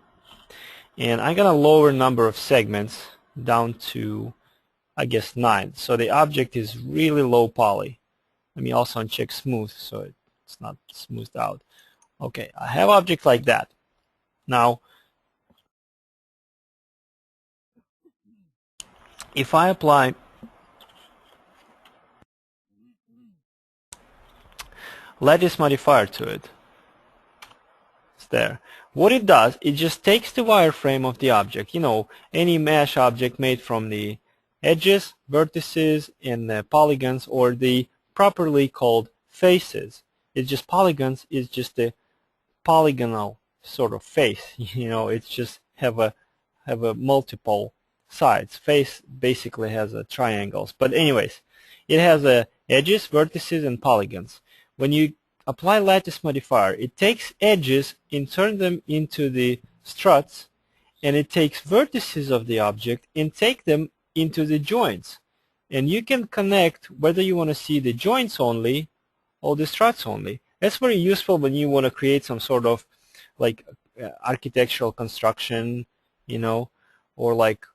and I'm going to lower number of segments down to, I guess, 9. So the object is really low poly. Let me also uncheck smooth so it's not smoothed out. Okay, I have object like that. Now, if I apply lattice modifier to it, it's there. What it does, it just takes the wireframe of the object, you know, any mesh object made from the edges, vertices, and the polygons, or the properly called faces. It's just polygons is just a polygonal sort of face. You know, it's just have a multiple sides. Face basically has triangles, but anyways, it has edges, vertices, and polygons. When you apply lattice modifier, it takes edges and turns them into the struts, and it takes vertices of the object and take them into the joints. And you can connect whether you want to see the joints only or the struts only. It's very useful when you want to create some sort of like architectural construction, you know, or like,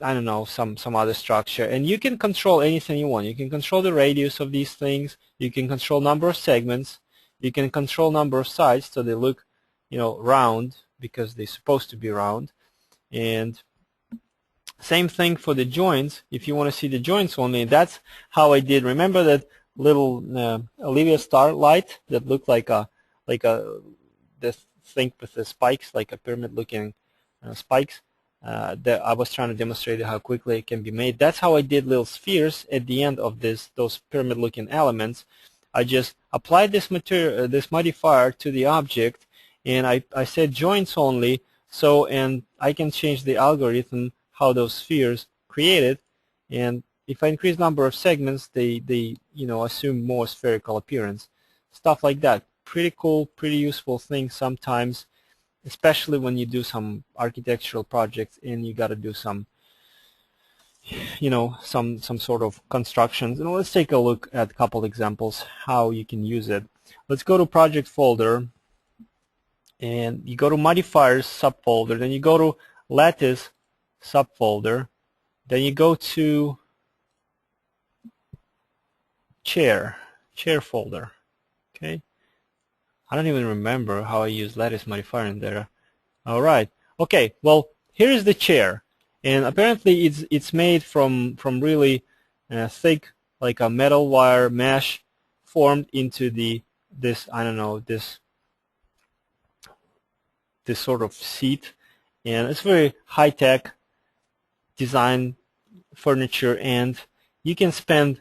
I don't know, some other structure, and you can control anything you want. You can control the radius of these things, you can control number of segments, you can control number of sides so they look, you know, round because they're supposed to be round. And same thing for the joints. If you want to see the joints only, that's how I did. Remember that little Olivia Star light that looked like a this thing with the spikes, like a pyramid-looking spikes? That I was trying to demonstrate how quickly it can be made. That's how I did little spheres at the end of those pyramid-looking elements. I just applied this material, this modifier to the object, and I said joints only. So, and I can change the algorithm how those spheres created, and if I increase number of segments, they you know, assume more spherical appearance. Stuff like that. Pretty cool, pretty useful thing sometimes, especially when you do some architectural projects and you got to do some, you know, some sort of constructions. And let's take a look at a couple examples how you can use it. Let's go to project folder, and you go to modifiers subfolder, then you go to lattice subfolder, then you go to chair folder. Okay, I don't even remember how I use lattice modifier in there. All right. Okay. Well, here is the chair, and apparently it's made from really thick, like a metal wire mesh, formed into this, I don't know, this sort of seat, and it's very high tech design furniture, and you can spend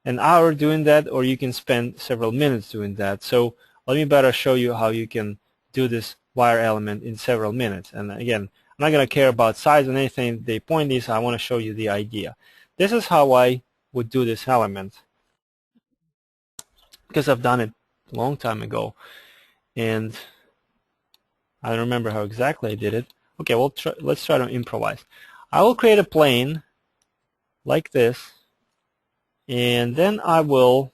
an hour doing that, or you can spend several minutes doing that. So let me better show you how you can do this wire element in several minutes. And again, I'm not going to care about size and anything. The point is I want to show you the idea. This is how I would do this element, because I've done it a long time ago, and I don't remember how exactly I did it. Okay, well, let's try to improvise. I will create a plane like this, and then I will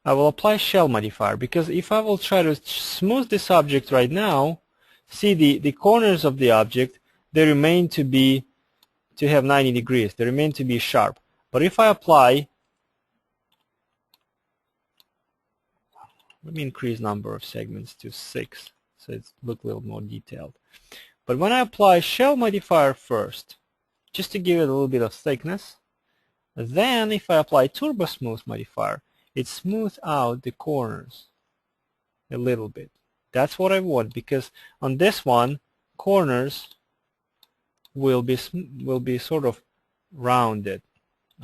apply shell modifier, because if I will try to smooth this object right now, see the corners of the object, they remain to have 90 degrees. They remain to be sharp. But if I apply, let me increase number of segments to 6 so it looks a little more detailed. But when I apply shell modifier first, just to give it a little bit of thickness, then if I apply turbo smooth modifier, it smooths out the corners a little bit. That's what I want, because on this one, corners will be sort of rounded.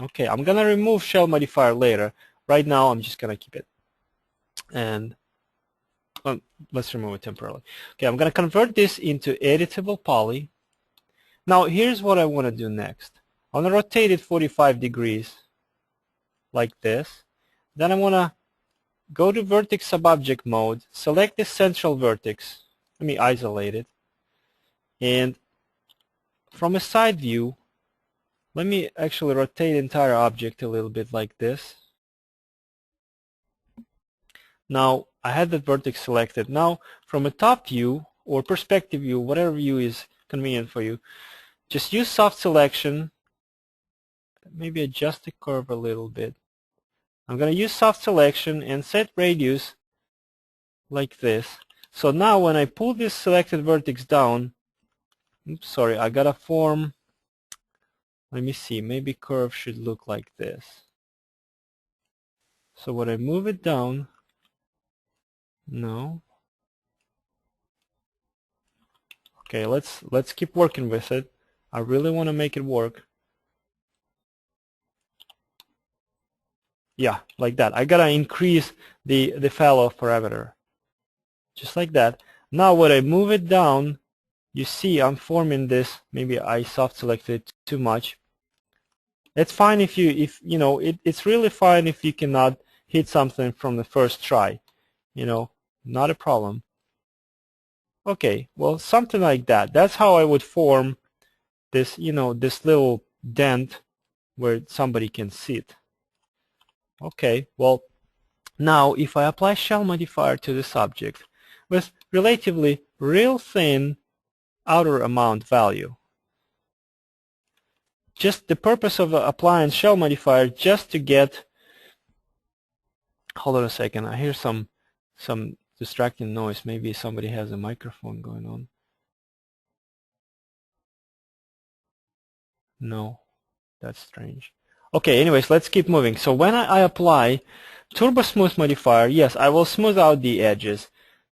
Okay, I'm gonna remove shell modifier later. Right now, I'm just gonna keep it. And let's remove it temporarily. Okay, I'm gonna convert this into editable poly. Now, here's what I want to do next. I want to rotate it 45 degrees like this. Then I want to go to vertex subobject mode, select the central vertex. Let me isolate it. And from a side view, let me actually rotate the entire object a little bit like this. Now, I had the vertex selected. Now, from a top view or perspective view, whatever view is convenient for you, just use soft selection. Maybe adjust the curve a little bit. I'm going to use soft selection and set radius like this. So now when I pull this selected vertex down, oops, sorry, I got to form, let me see, maybe curve should look like this. So when I move it down, no. Okay, let's keep working with it. I really want to make it work. Yeah, like that. I gotta increase the fellow parameter. Just like that. Now when I move it down, you see I'm forming this. Maybe I soft selected it too much. It's fine if you know, it's really fine if you cannot hit something from the first try. You know, not a problem. Okay, well, something like that. That's how I would form this, you know, this little dent where somebody can sit. Okay, well, now if I apply shell modifier to this object with relatively real thin outer amount value, just the purpose of applying shell modifier just to get, hold on a second, I hear some distracting noise. Maybe somebody has a microphone going on. No, that's strange. Okay, anyways, let's keep moving. So when I apply Turbo Smooth modifier, yes, I will smooth out the edges.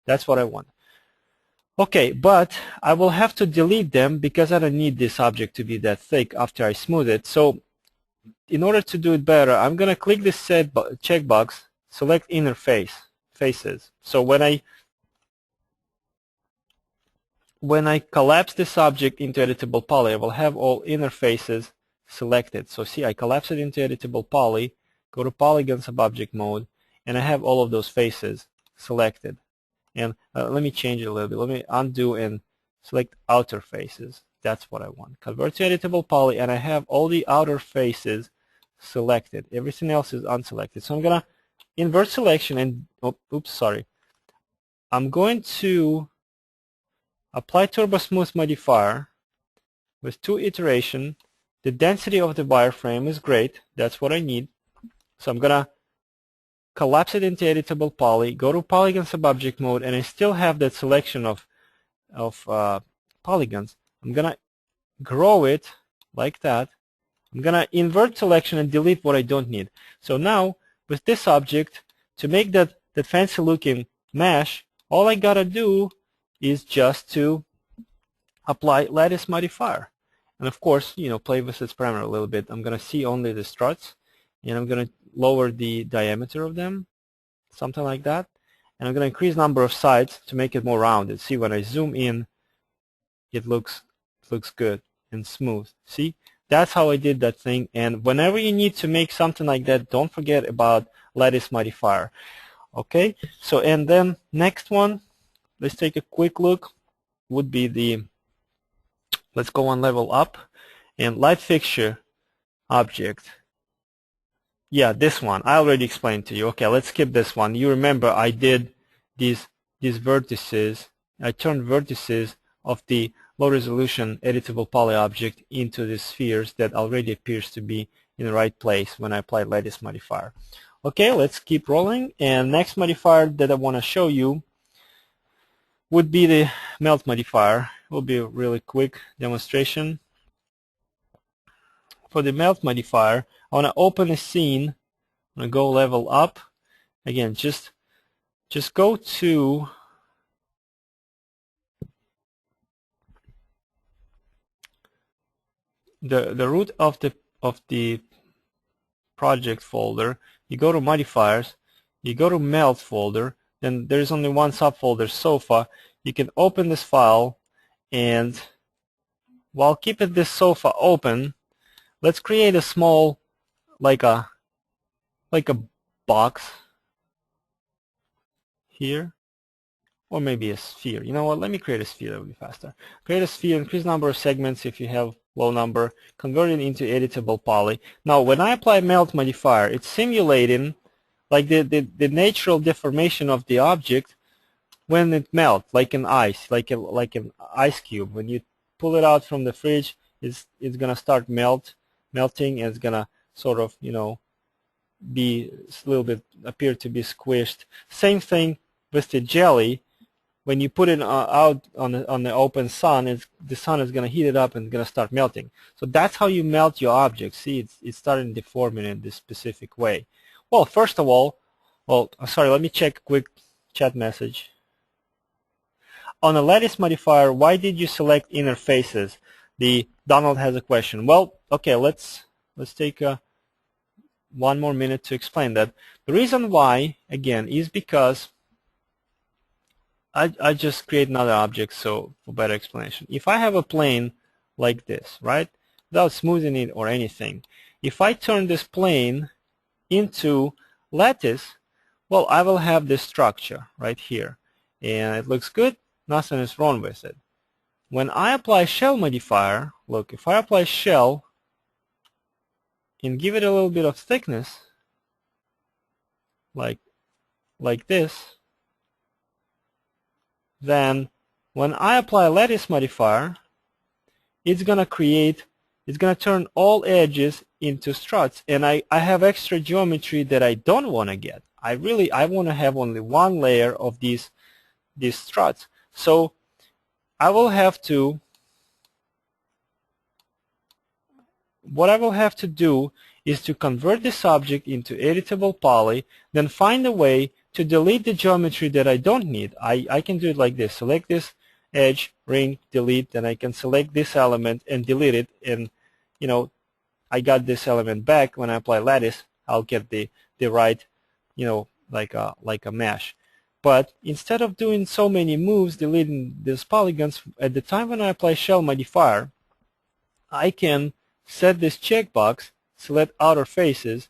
That's what I want. Okay, but I will have to delete them because I don't need this object to be that thick after I smooth it. So in order to do it better, I'm going to click this checkbox, select inner faces. So when I collapse this object into editable poly, I will have all inner faces selected. So see, I collapse it into editable poly, go to polygon subobject mode, and I have all of those faces selected. And let me change it a little bit. Let me undo and select outer faces. That's what I want. Convert to editable poly, and I have all the outer faces selected. Everything else is unselected. So I'm going to invert selection and, I'm going to apply Turbo Smooth modifier with 2 iterations. The density of the wireframe is great. That's what I need. So I'm going to collapse it into editable poly, go to polygon subobject mode, and I still have that selection of polygons. I'm going to grow it like that. I'm going to invert selection and delete what I don't need. So now, with this object, to make that fancy looking mesh, all I got to do is just to apply lattice modifier. And of course, play with this parameter a little bit. I'm going to see only the struts, and I'm going to lower the diameter of them, something like that. And I'm going to increase number of sides to make it more rounded. See, when I zoom in, it looks good and smooth. See, that's how I did that thing. And whenever you need to make something like that, don't forget about lattice modifier. Okay, so and then next one, let's take a quick look, would be the, let's go one level up, and light fixture object. Yeah, this one I already explained to you. Okay, let's skip this one. You remember I did these vertices. I turned vertices of the low resolution editable poly object into the spheres that already appears to be in the right place when I applied lattice modifier. Okay, let's keep rolling, and next modifier that I want to show you would be the melt modifier. It will be a really quick demonstration. For the melt modifier, I want to open a scene. I'm going to go level up. Again, just go to the root of the project folder. You go to modifiers. You go to melt folder. Then there's only one subfolder, sofa. You can open this file, and while keeping this sofa open, let's create a small, like a box here, or maybe a sphere. You know what? Let me create a sphere. That would be faster. Create a sphere, increase number of segments if you have low number, convert it into editable poly. Now, when I apply melt modifier, it's simulating like the natural deformation of the object when it melts, like an ice, like an ice cube. When you pull it out from the fridge, it's gonna start melting, and it's gonna sort of, be a little bit, appear to be squished. Same thing with the jelly. When you put it out on the open sun, the sun is going to heat it up and going to start melting. So that's how you melt your object. See, it's starting deforming in this specific way. Well, first of all, sorry, let me check a quick chat message. On the lattice modifier, why did you select inner faces? The Donald has a question. Well, okay, let's take one more minute to explain that. The reason why, again, is because I just create another object, so for better explanation. If I have a plane like this, right, without smoothing it or anything, if I turn this plane into lattice, well, I will have this structure right here, and it looks good. Nothing is wrong with it. When I apply shell modifier, look, if I apply shell and give it a little bit of thickness, like this, then when I apply lattice modifier, it's gonna turn all edges into struts, and I have extra geometry that I don't want to get. I want to have only one layer of these struts. So I will have to, what I will have to do is to convert this object into editable poly, then find a way to delete the geometry that I don't need. I can do it like this. Select this edge, ring, delete, then I can select this element and delete it, and you know, I got this element back. When I apply lattice, I'll get the right, you know, like a mesh. But instead of doing so many moves, deleting these polygons, at the time when I apply shell modifier, I can set this checkbox, select outer faces,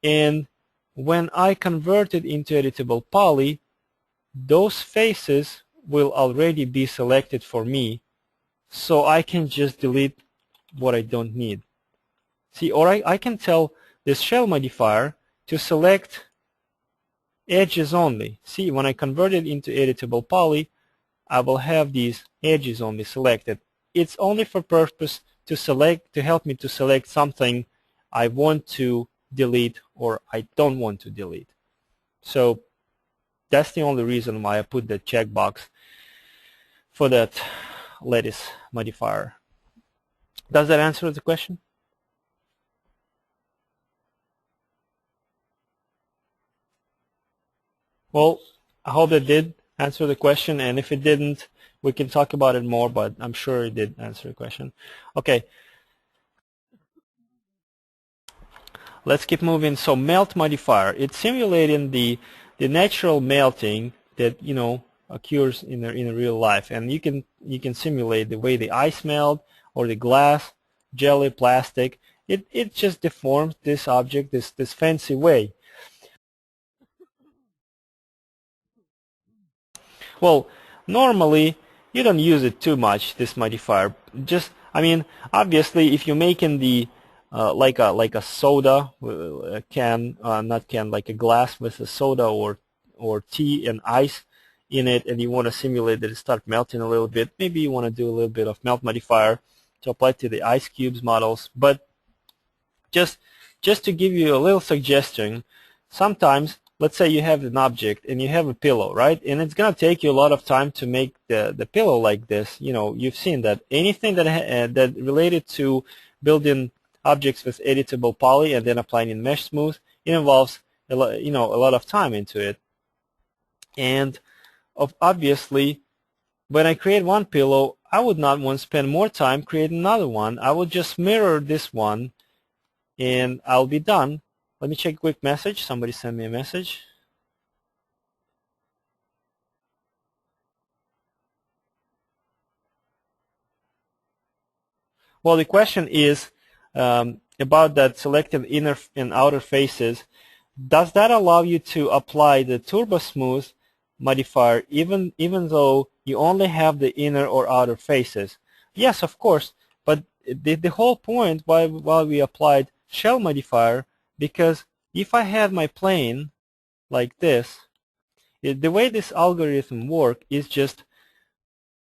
and when I convert it into editable poly, those faces will already be selected for me, so I can just delete what I don't need. See, or I can tell this shell modifier to select edges only. See, when I convert it into editable poly, I will have these edges only selected. It's only for purpose to help me to select something I want to delete or I don't want to delete. So that's the only reason why I put the checkbox for that lattice modifier. Does that answer the question? Well, I hope it did answer the question, and if it didn't, we can talk about it more, but I'm sure it did answer the question. Okay. Let's keep moving. So melt modifier, it's simulating the natural melting that, you know, occurs in a real life, and you can simulate the way the ice melt or the glass, jelly, plastic. It just deforms this object this fancy way. Well, normally you don't use it too much, this modifier. Just, I mean, obviously if you're making the like a soda a can, not can, like a glass with a soda or tea and ice in it, and you want to simulate that it start melting a little bit, maybe you want to do a little bit of melt modifier to apply to the ice cubes models. But just to give you a little suggestion, sometimes, let's say you have an object and you have a pillow, right? And it's going to take you a lot of time to make the pillow like this. You know, you've seen that anything that related to building objects with editable poly and then applying in mesh smooth, it involves a lot of time into it. And obviously, when I create one pillow, I would not want to spend more time creating another one. I would just mirror this one and I'll be done. Let me check a quick message. Somebody sent me a message. Well, the question is about that selected inner and outer faces. Does that allow you to apply the turbo smooth modifier even though you only have the inner or outer faces? Yes, of course. But the whole point why we applied shell modifier, because if I had my plane like this, the way this algorithm works is just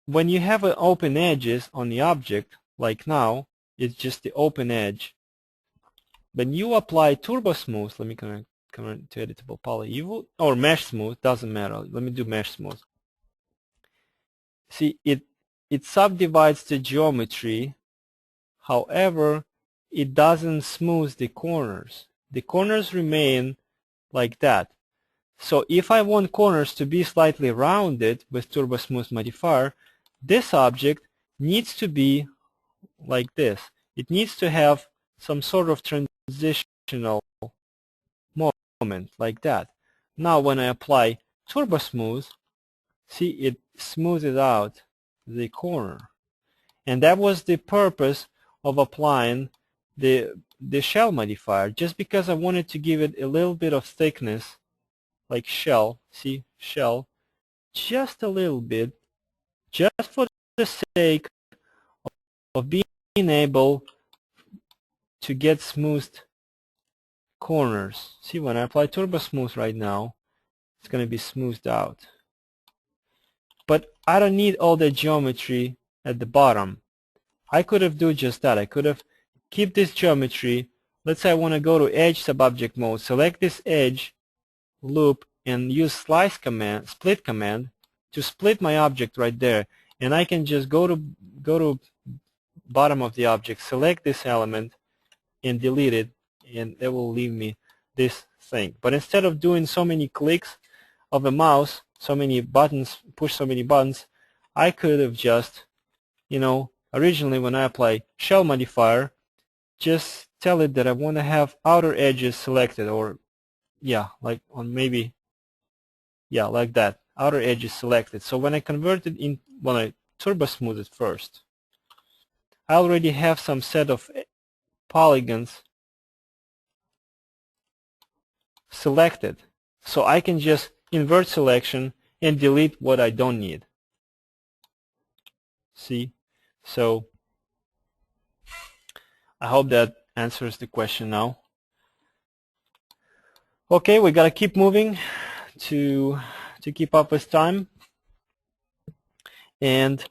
when you have an open edges on the object, like now, it's just the open edge. When you apply turbo smooth, let me come to editable poly, or mesh smooth, doesn't matter. Let me do mesh smooth. See, it subdivides the geometry. However, it doesn't smooth the corners. The corners remain like that. So if I want corners to be slightly rounded with turbo smooth modifier, this object needs to be like this. It needs to have some sort of transitional moment like that. Now when I apply turbo smooth, see, it smoothes out the corner. And that was the purpose of applying the shell modifier, just because I wanted to give it a little bit of thickness, like shell, see, shell, just a little bit, just for the sake of being able to get smoothed corners. See, when I apply Turbo Smooth right now, it's going to be smoothed out. But I don't need all the geometry at the bottom. I could have do just that. I could have keep this geometry. Let's say I want to go to Edge Subobject mode, select this edge, loop, and use Slice command, Split command, to split my object right there. And I can just go to bottom of the object, select this element, and delete it, and that will leave me this thing. But instead of doing so many clicks of a mouse, so many buttons, push so many buttons, I could have just, originally when I apply shell modifier, just tell it that I want to have outer edges selected, or like on maybe, like that, outer edges selected. So when I convert it in, when I turbo smooth it first, I already have some set of polygons selected. So I can just invert selection and delete what I don't need. See? So I hope that answers the question now. Okay, we gotta keep moving to keep up with time. And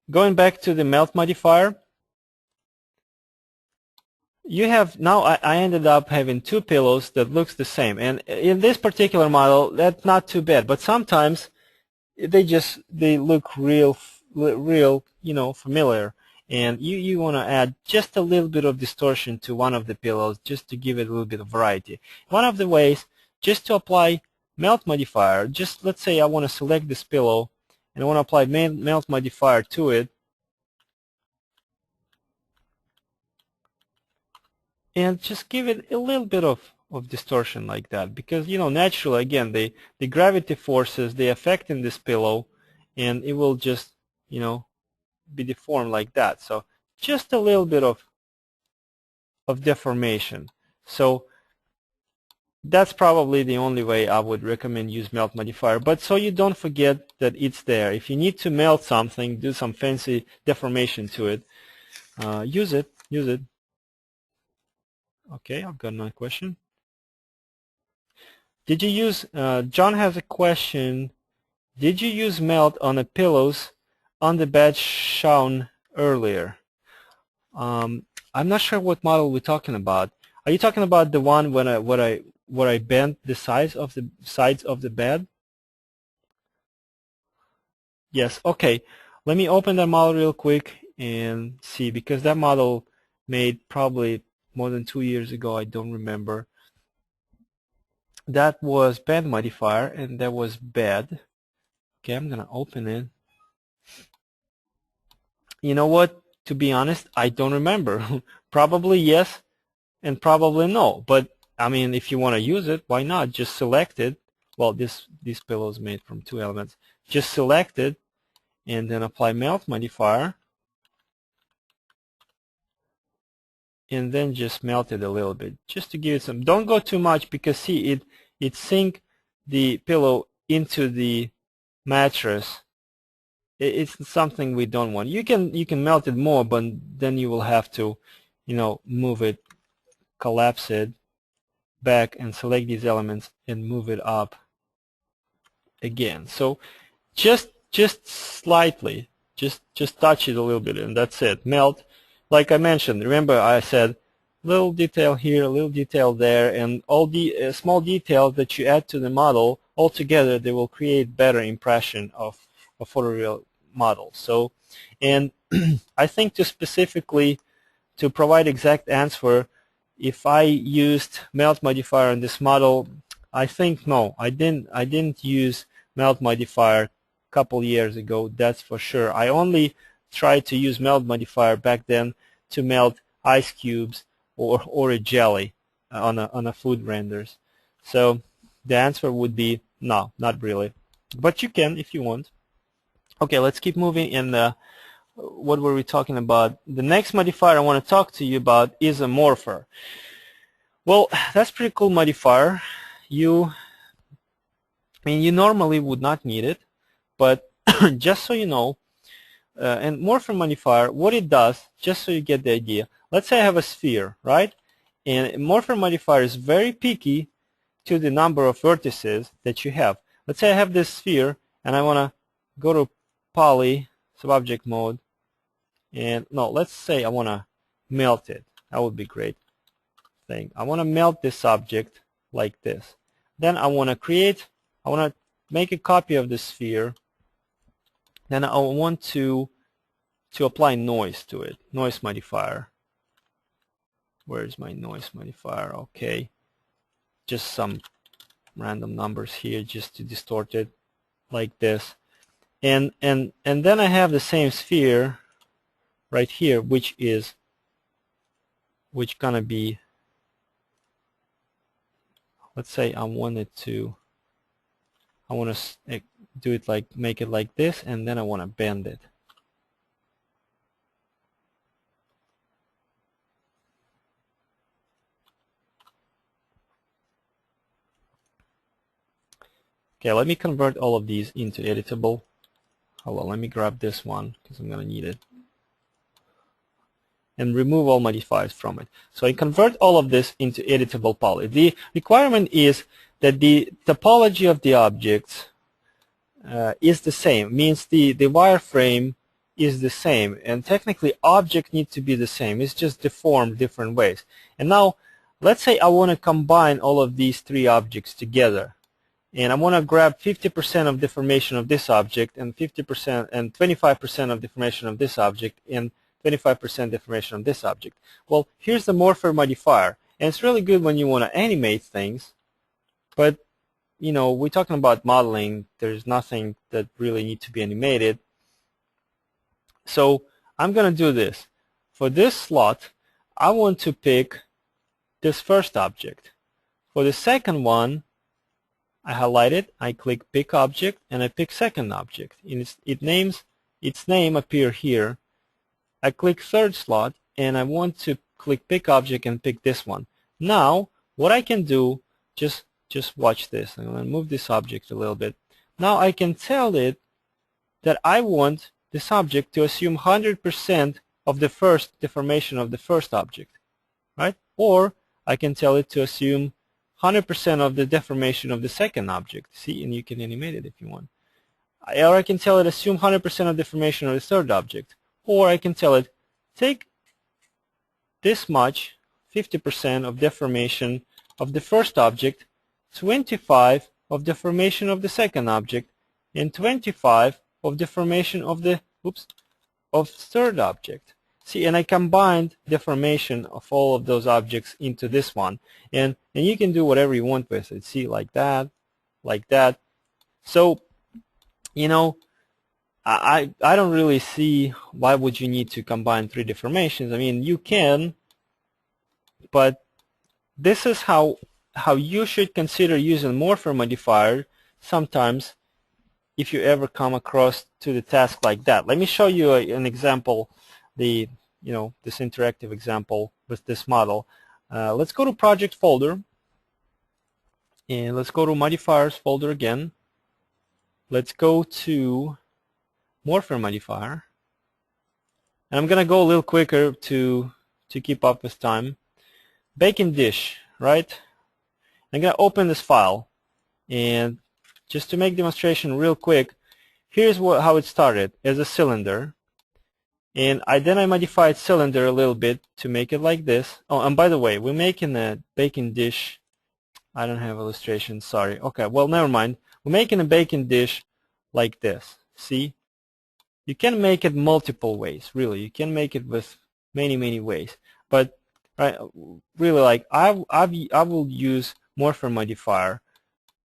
going back to the melt modifier, you have now, I ended up having two pillows that looks the same, and in this particular model that's not too bad, but sometimes they look real familiar, and you want to add just a little bit of distortion to one of the pillows just to give it a little bit of variety. One of the ways, just to apply melt modifier, just let's say I want to select this pillow and I want to apply melt modifier to it, and just give it a little bit of distortion like that, because naturally, again, the gravity forces, they affect in this pillow, and it will just be deformed like that. So just a little bit of deformation. So that's probably the only way I would recommend use melt modifier. But so you don't forget that it's there. If you need to melt something, do some fancy deformation to it, use it. Okay, I've got another question. Did you use, John has a question, did you use melt on the pillows on the bed shown earlier? I'm not sure what model we're talking about. Are you talking about the one when where I bent the sides of the bed? Yes, okay. Let me open that model real quick and see, because that model made probably more than 2 years ago, I don't remember. That was bed modifier, and that was bed. Okay, I'm gonna open it. You know what? To be honest, I don't remember. Probably yes, and probably no. But I mean, if you want to use it, why not? Just select it. Well, this pillow is made from 2 elements. Just select it, and then apply melt modifier, and then just melt it a little bit, just to give it some. Don't go too much, because see, it sink the pillow into the mattress. It's something we don't want. You can melt it more, but then you will have to, move it, collapse it back, and select these elements and move it up again. So just slightly, just touch it a little bit, and that's it. Melt, like I mentioned. Remember, I said little detail here, a little detail there, and all the small details that you add to the model, all together, they will create better impression of a photoreal model. So, and I think to provide exact answer, if I used melt modifier on this model, I think no, I didn't use melt modifier a couple years ago, that's for sure. I only tried to use melt modifier back then to melt ice cubes or a jelly on a food renders. So the answer would be no, not really. But you can if you want. Okay, let's keep moving. And what were we talking about? The next modifier I want to talk to you about is a morpher. Well, that's a pretty cool modifier. You normally would not need it, but just so you know, and morpher modifier, what it does, just so you get the idea. Let's say I have a sphere, right? And morpher modifier is very picky to the number of vertices that you have. Let's say I have this sphere and I want to go to poly, subobject mode, and no, let's say I want to melt it. That would be great thing. I want to melt this object like this. Then I want to make a copy of the sphere. Then I want to apply noise to it, noise modifier. Where is my noise modifier? Okay, just some random numbers here just to distort it like this. And then I have the same sphere right here, which gonna be, let's say I want to do it like, make it like this, and then I want to bend it. Okay, let me convert all of these into editable. Hold on, let me grab this one because I'm gonna need it. And remove all modifiers from it. So I convert all of this into editable poly. The requirement is that the topology of the objects is the same, means the wireframe is the same, and technically object needs to be the same. It's just deformed different ways. And now let's say I want to combine all of these three objects together, and I want to grab 50% of deformation of this object and 50% and 25% of deformation of this object and 25% deformation of this object. Well, here's the morpher modifier, and it's really good when you want to animate things, but you know, we're talking about modeling. There's nothing that really needs to be animated. So I'm going to do this. For this slot, I want to pick this first object. For the second one, I highlight it, I click pick object, and I pick second object. And its name appear here. I click third slot, and I want to click pick object and pick this one. Now, what I can do, just watch this. I'm going to move this object a little bit. Now I can tell it that I want this object to assume 100% of the first deformation of the first object, right? Or I can tell it to assume 100% of the deformation of the second object. See, and you can animate it if you want. Or I can tell it assume 100% of deformation of the third object. Or I can tell it take this much, 50% of deformation of the first object, 25 of deformation of the second object, and 25 of deformation of the third object. See, and I combined deformation of all of those objects into this one, and you can do whatever you want with it. See, like that, like that. So, you know, I don't really see why would you need to combine three deformations. I mean, you can, but this is how you should consider using morpher modifier sometimes if you ever come across to the task like that. Let me show you an example, this interactive example with this model. Let's go to project folder, and let's go to modifiers folder again. Let's go to morpher modifier, and I'm gonna go a little quicker to keep up with time. Baking dish, right? I'm going to open this file, and just to make demonstration real quick, here's how it started as a cylinder, and then I modified cylinder a little bit to make it like this. Oh, and by the way, we're making a baking dish. I don't have illustration, sorry. Okay, well, never mind. We're making a baking dish like this. See? You can make it multiple ways, really. You can make it with many ways, but really, like I will use morpher modifier.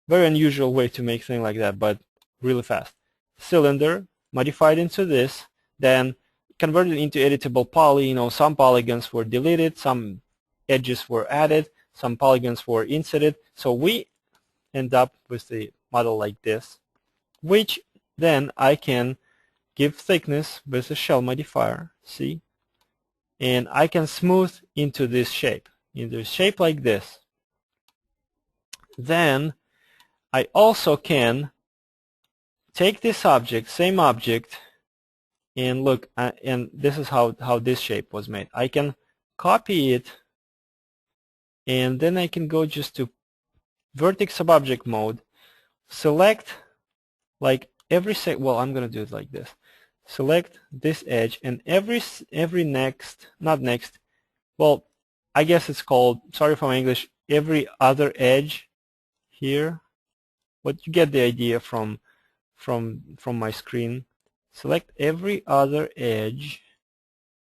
Very unusual way to make things like that, but really fast. Cylinder modified into this, then converted into editable poly. You know, some polygons were deleted, some edges were added, some polygons were inserted. So we end up with the model like this, which then I can give thickness with a shell modifier. See? And I can smooth into this shape, like this. Then I also can take this object, same object, and look, and this is how this shape was made. I can copy it and then I can go just to vertex subobject mode, select like every well, I'm gonna do it like this. Select this edge, and every next, not next, well, I guess it's called, sorry for my English, every other edge here. But you get the idea from my screen. Select every other edge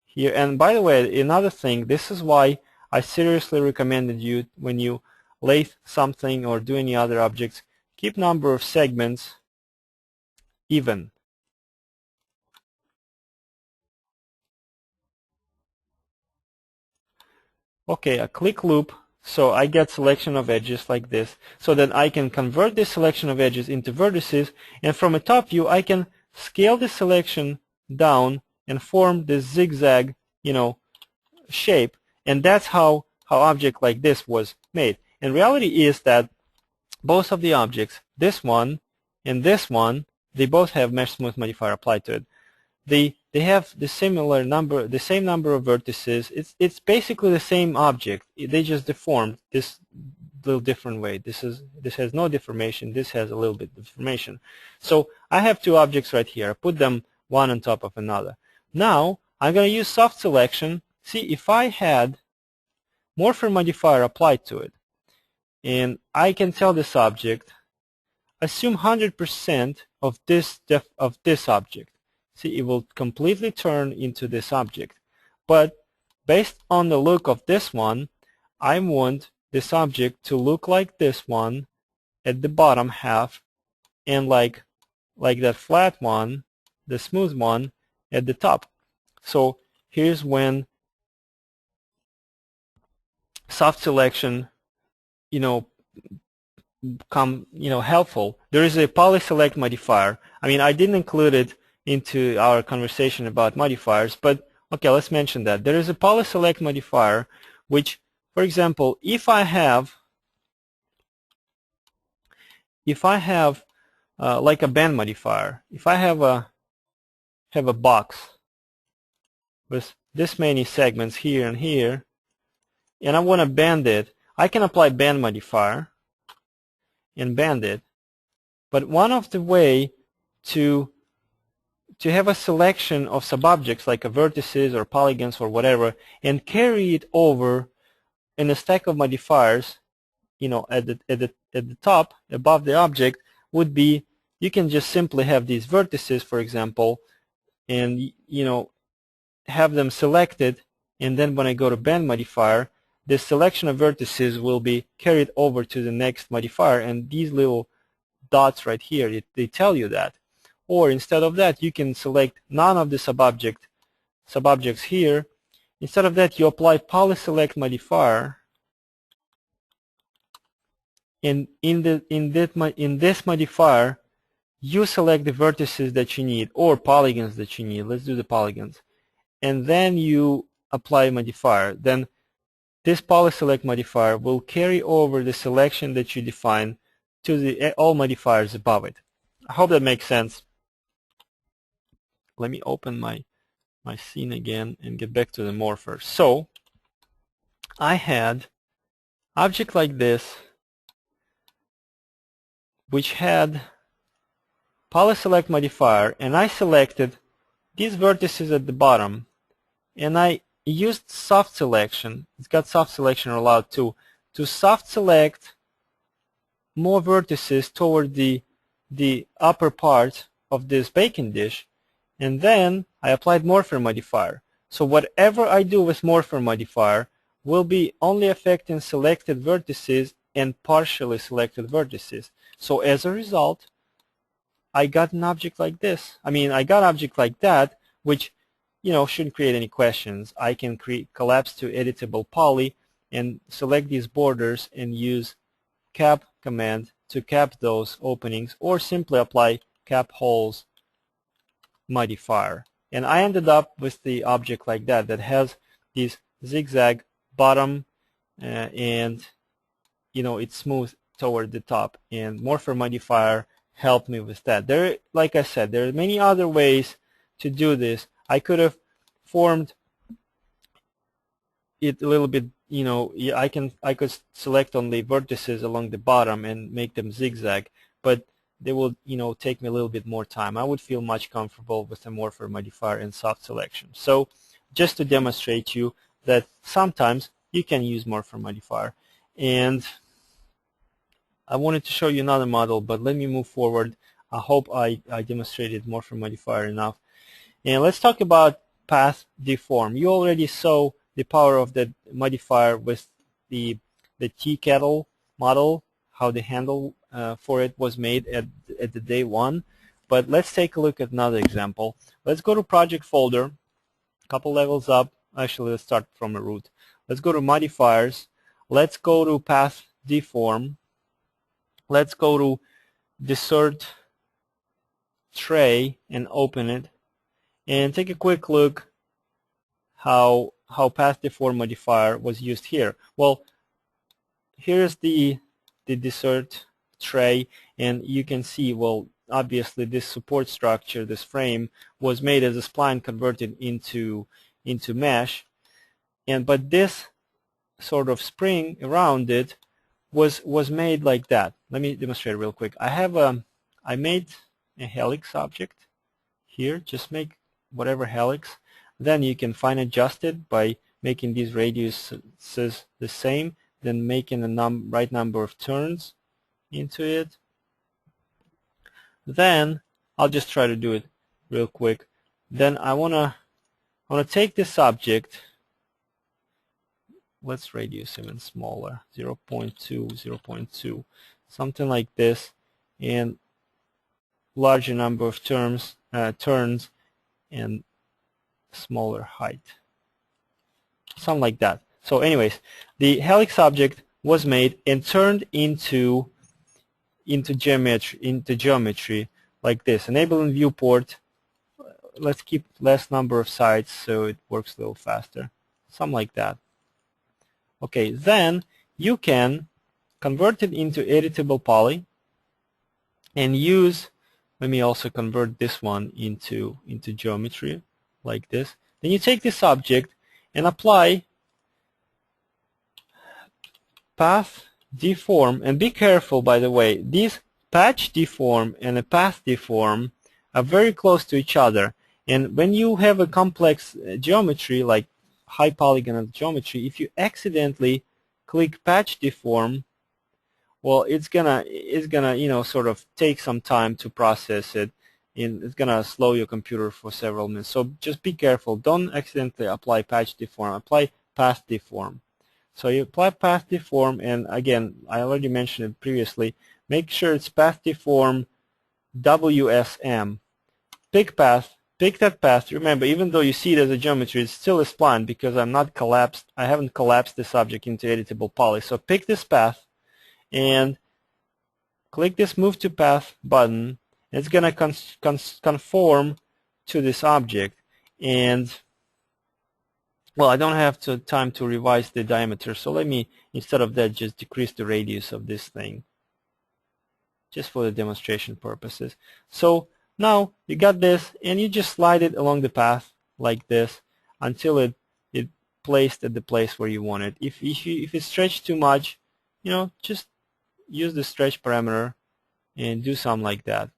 here. And by the way, another thing, this is why I seriously recommended you, when you lathe something or do any other objects, keep number of segments even. Okay, a click loop, so I get selection of edges like this, so that I can convert this selection of edges into vertices, and from a top view I can scale the selection down and form this zigzag, shape, and that's how object like this was made. And reality is that both of the objects, this one and this one, they both have mesh smooth modifier applied to it. They have the same number of vertices. It's basically the same object. They just deformed this little different way. This has no deformation. This has a little bit of deformation. So I have two objects right here. I put them one on top of another. Now I'm going to use soft selection. See, if I had morpher modifier applied to it, and I can tell this object, assume 100% of this object. See, it will completely turn into this object. But based on the look of this one, I want this object to look like this one at the bottom half, and like that flat one, the smooth one, at the top. So here's when soft selection, helpful. There is a polyselect modifier. I mean, I didn't include it into our conversation about modifiers, but okay, let's mention that. There is a polyselect modifier which, for example, if I have like a bend modifier, if I have a box with this many segments here and here, and I want to bend it, I can apply bend modifier and bend it. But one of the way to have a selection of subobjects like a vertices or polygons or whatever, and carry it over in a stack of modifiers, at the top above the object, would be, you can just simply have these vertices, for example, and have them selected, and then when I go to bend modifier, this selection of vertices will be carried over to the next modifier, and these little dots right here, they tell you that. Or instead of that, you can select none of the subobjects here. Instead of that, you apply polyselect modifier, and in this modifier, you select the vertices that you need, or polygons that you need. Let's do the polygons. And then you apply modifier. Then this polyselect modifier will carry over the selection that you define to all modifiers above it. I hope that makes sense. Let me open my scene again and get back to the morpher. So I had object like this, which had polyselect modifier, and I selected these vertices at the bottom, and I used soft selection. It's got soft selection allowed too, to soft select more vertices toward the upper part of this baking dish, and then I applied morpher modifier. So whatever I do with morpher modifier will be only affecting selected vertices and partially selected vertices. So as a result, I got an object like this. I mean, I got an object like that, which shouldn't create any questions. I can collapse to editable poly and select these borders and use cap command to cap those openings, or simply apply cap holes modifier. And I ended up with the object like that has these zigzag bottom, and it's smooth toward the top, and morpher modifier helped me with that. Like I said, there are many other ways to do this. I could have formed it a little bit, you know, I could select on the vertices along the bottom and make them zigzag, but they will, you know, take me a little bit more time. I would feel much comfortable with a morpher modifier and soft selection. So just to demonstrate you that sometimes you can use morpher modifier. And I wanted to show you another model, but let me move forward. I hope I demonstrated morpher modifier enough. And let's talk about path deform. You already saw the power of the modifier with the tea kettle model, how the handle for it was made at the day one. But let's take a look at another example. Let's go to project folder, a couple levels up. Actually, let's start from the root. Let's go to modifiers. Let's go to path deform. Let's go to dessert tray and open it. And take a quick look how path deform modifier was used here. Well, here's the dessert tray, and you can see, well, obviously this support structure, this frame, was made as a spline converted into mesh, but this sort of spring around it was made like that. Let me demonstrate real quick. I made a helix object here. Just make whatever helix. Then you can fine adjust it by making these radiuses the same, then making the right number of turns into it. Then I'll just try to do it real quick. Then I wanna take this object. Let's radius even smaller, 0.2, 0.2, something like this, and larger number of turns and smaller height, something like that. So anyways, the helix object was made and turned into geometry like this. Enabling viewport. Let's keep less number of sides so it works a little faster, something like that. Okay, then you can convert it into editable poly and use. Let me also convert this one into geometry like this. Then you take this object and apply path deform, and be careful, by the way, these patch deform and a path deform are very close to each other, and when you have a complex geometry like high polygonal geometry, if you accidentally click patch deform, well, it's gonna you know, sort of take some time to process it, and it's gonna slow your computer for several minutes. So just be careful. Don't accidentally apply patch deform. Apply path deform. So you apply path deform, and again, I already mentioned it previously. Make sure it's path deform WSM. Pick path. Pick that path. Remember, even though you see it as a geometry, it's still a spline because I haven't collapsed this object into editable poly. So pick this path and click this Move to Path button. It's going to conform to this object. And well, I don't have time to revise the diameter, so let me, instead of that, just decrease the radius of this thing, just for the demonstration purposes. So now you got this, and you just slide it along the path like this until it placed at the place where you want it. If it's stretched too much, you know, just use the stretch parameter and do something like that.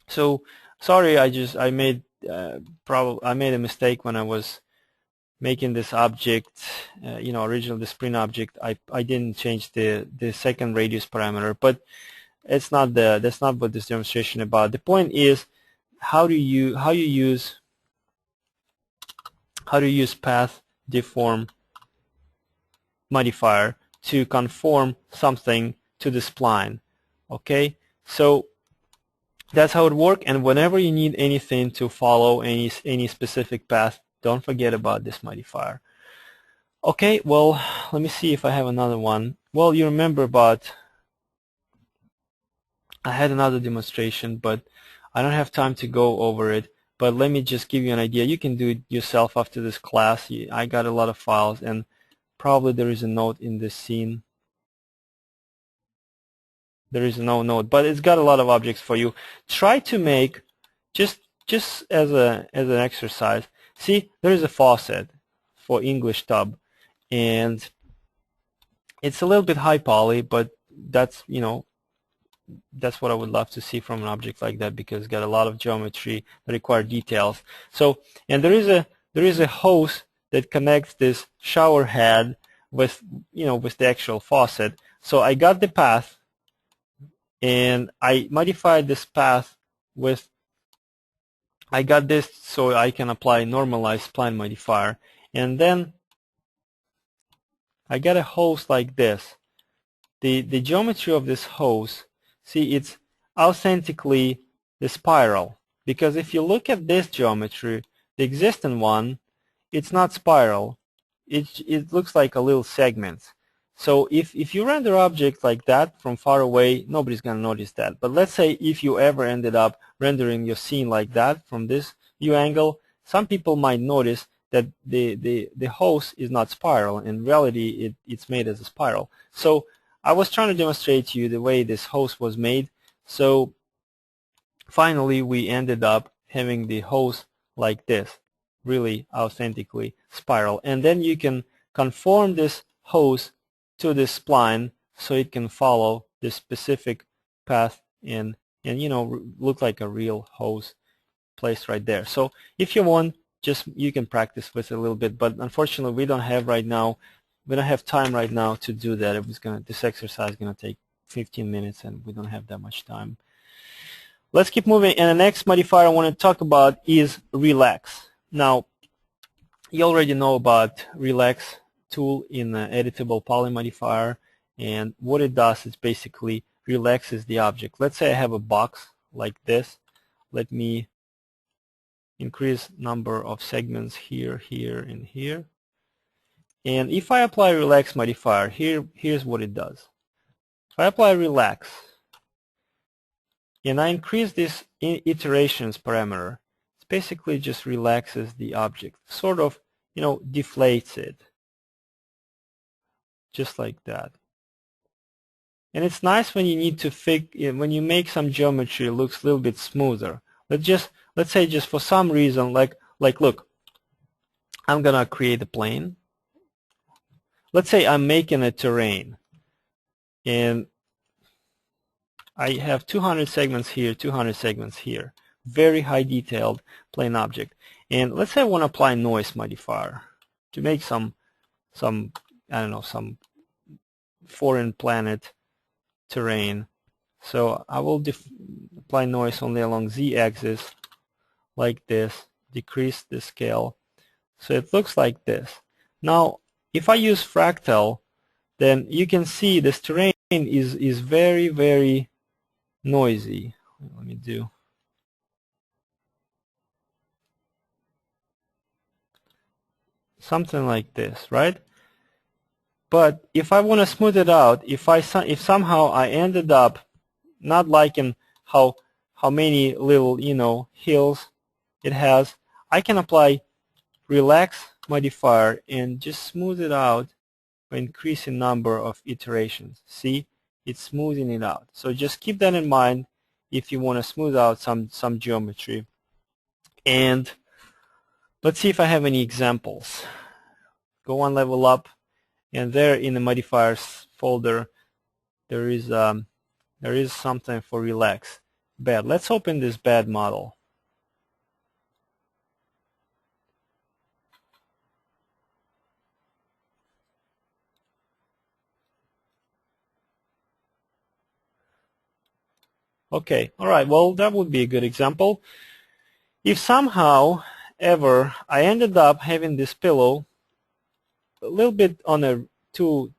So sorry, I made a mistake when I was making this object, you know, original the spring object. I didn't change the second radius parameter, but that's not what this demonstration is about. The point is how do you use path deform modifier to conform something to the spline. Okay, so that's how it works, and whenever you need anything to follow any specific path, don't forget about this modifier. Okay, well, let me see if I have another one. Well, you remember about, I had another demonstration, but I don't have time to go over it. But let me just give you an idea. You can do it yourself after this class. I got a lot of files, and probably there is a note in this scene. There is no note, but it's got a lot of objects for you. Try to make, just as an exercise. See, there is a faucet. for English tub, and it's a little bit high poly, but that's, you know, that's what I would love to see from an object like that, because it's got a lot of geometry that require details. So, and there is a hose that connects this shower head with, you know, with the actual faucet. So I got the path, and I modified this path with, I got this so I can apply normalized spline modifier, and then I got a hose like this. The geometry of this hose, see, it's authentically the spiral, because if you look at this geometry, the existing one, it's not spiral. It looks like a little segment. So if you render object like that from far away, nobody's going to notice that. But let's say if you ever ended up rendering your scene like that from this view angle, some people might notice that the hose is not spiral. In reality, it's made as a spiral. So I was trying to demonstrate to you the way this hose was made. So finally, we ended up having the hose like this, really authentically spiral. And then you can conform this hose to this spline so it can follow this specific path and you know, look like a real hose placed right there. So if you want, just you can practice with it a little bit, but unfortunately we don't have time right now to do that. It was this exercise is gonna take 15 minutes, and we don't have that much time. Let's keep moving, and the next modifier I want to talk about is relax. Now, you already know about relax tool in the Editable poly modifier, and what it does is basically relaxes the object. Let's say I have a box like this. Let me increase number of segments here, here, and here. And if I apply relax modifier, here's what it does. If I apply relax, and I increase this iterations parameter, it basically just relaxes the object, sort of, you know, deflates it, just like that. And it's nice when you need to when you make some geometry, it looks a little bit smoother. Let's say just for some reason, like look, I'm gonna create a plane. Let's say I'm making a terrain, and I have 200 segments here, 200 segments here. Very high detailed plane object. And let's say I want to apply noise modifier to make some I don't know, some foreign planet terrain. So I will apply noise only along z-axis like this, decrease the scale. So it looks like this. Now, if I use fractal, then you can see this terrain is very, very noisy. Let me do something like this, right? But if I want to smooth it out, if somehow I ended up not liking how many little, you know, hills it has, I can apply relax modifier and just smooth it out by increasing number of iterations. See, it's smoothing it out. So just keep that in mind if you want to smooth out some geometry. And let's see if I have any examples. Go one level up, and there in the modifiers folder there is something for relax bed. Let's open this bed model. Okay, all right, well, that would be a good example. If somehow ever I ended up having this pillow a little bit on a too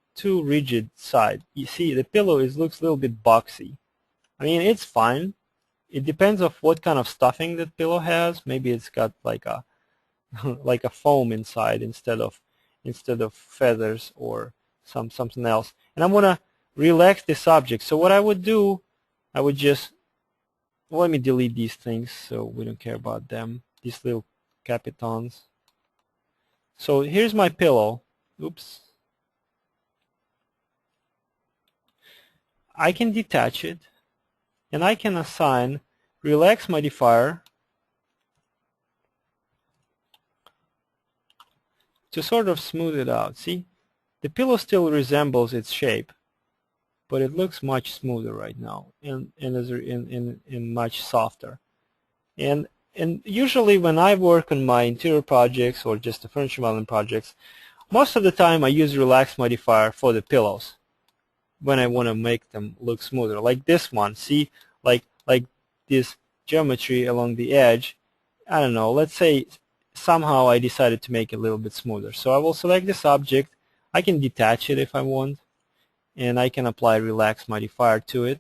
rigid side, you see the pillow looks a little bit boxy. I mean, it's fine. It depends on what kind of stuffing that pillow has. Maybe it's got like a like a foam inside instead of feathers or something else. And I want to relax this object. So what I would do, I would just, well, let me delete these things so we don't care about them, these little capitons. So here's my pillow. Oops. I can detach it, and I can assign relax modifier to sort of smooth it out. See, the pillow still resembles its shape, but it looks much smoother right now and much softer. And usually when I work on my interior projects or just the furniture modeling projects, most of the time I use relax modifier for the pillows when I want to make them look smoother. Like this one, see, like this geometry along the edge. I don't know, let's say somehow I decided to make it a little bit smoother. So I will select this object. I can detach it if I want, and I can apply relax modifier to it.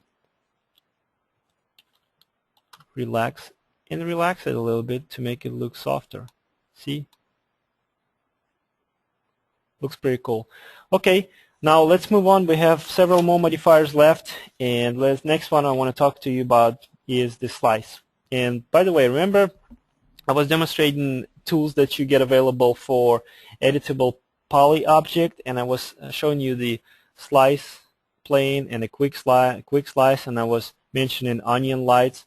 Relax and relax it a little bit to make it look softer. See? Looks pretty cool. Okay, now let's move on. We have several more modifiers left, and the next one I want to talk to you about is the slice. And by the way, remember I was demonstrating tools that you get available for editable poly object, and I was showing you the slice plane and a quick slice, and I was mentioning onion lights.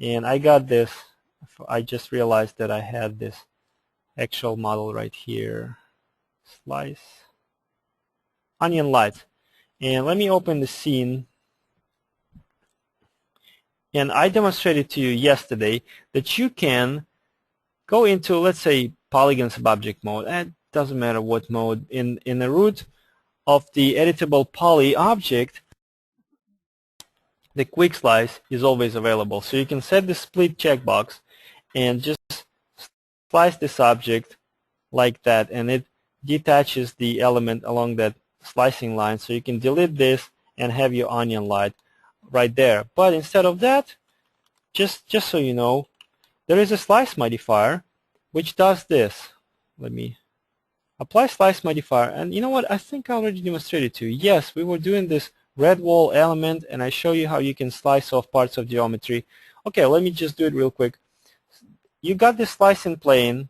And I got this. I just realized that I had this actual model right here. Slice. Onion lights. And let me open the scene. And I demonstrated to you yesterday that you can go into, let's say, polygon subobject mode. It doesn't matter what mode. In the root of the editable poly object, the quick slice is always available. So you can set the split checkbox and just slice this object like that, and it detaches the element along that slicing line. So you can delete this and have your onion light right there. But instead of that, just so you know, there is a slice modifier which does this. Let me apply slice modifier, and you know what, I think I already demonstrated to you. Yes, we were doing this red wall element, and I show you how you can slice off parts of geometry. Okay, let me just do it real quick. You got this slicing plane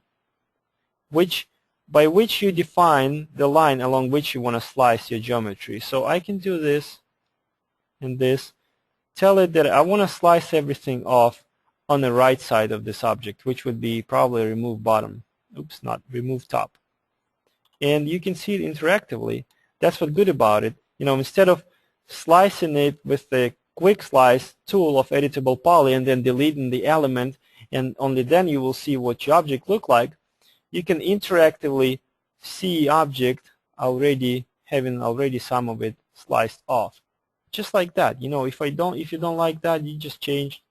by which you define the line along which you want to slice your geometry. So I can do this and this. Tell it that I want to slice everything off on the right side of this object, which would be probably remove bottom. Oops, not remove top. And you can see it interactively. That's what's good about it. You know, instead of slicing it with the quick slice tool of editable poly and then deleting the element, and only then you will see what your object look like, you can interactively see object already having some of it sliced off. Just like that. You know, if you don't like that, you just change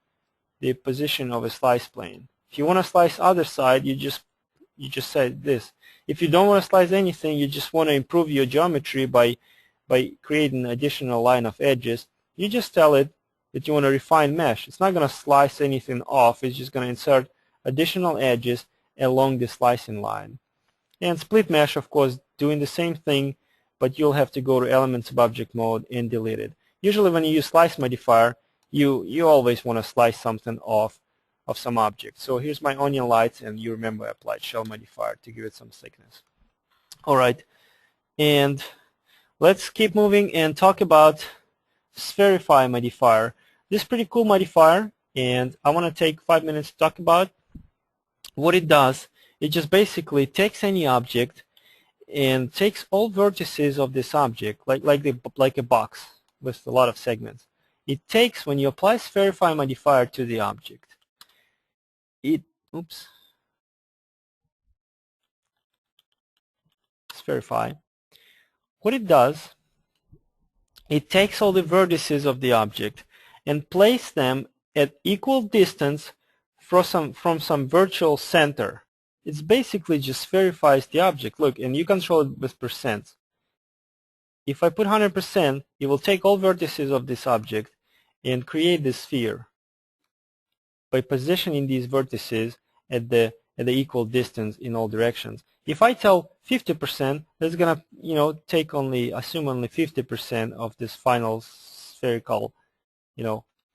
the position of a slice plane. If you want to slice other side, you just say this. If you don't want to slice anything, you just want to improve your geometry by creating an additional line of edges, you just tell it that you want to refine mesh. It's not going to slice anything off. It's just going to insert additional edges along the slicing line. And split mesh, of course, doing the same thing, but you'll have to go to element subobject mode and delete it. Usually when you use slice modifier, you always want to slice something off of some object. So here's my onion lights, and you remember I applied shell modifier to give it some thickness. All right, and let's keep moving and talk about spherify modifier. This is pretty cool modifier, and I want to take 5 minutes to talk about what it does. It just basically takes any object and takes all vertices of this object, like a box with a lot of segments. It takes, when you apply spherify modifier to the object, spherify, what it does, it takes all the vertices of the object and place them at equal distance from some virtual center. It's basically just spherify the object. Look, and you control it with percent. If I put 100%, it will take all vertices of this object and create this sphere by positioning these vertices at the equal distance in all directions. If I tell 50%, that's gonna assume only 50% of this final spherical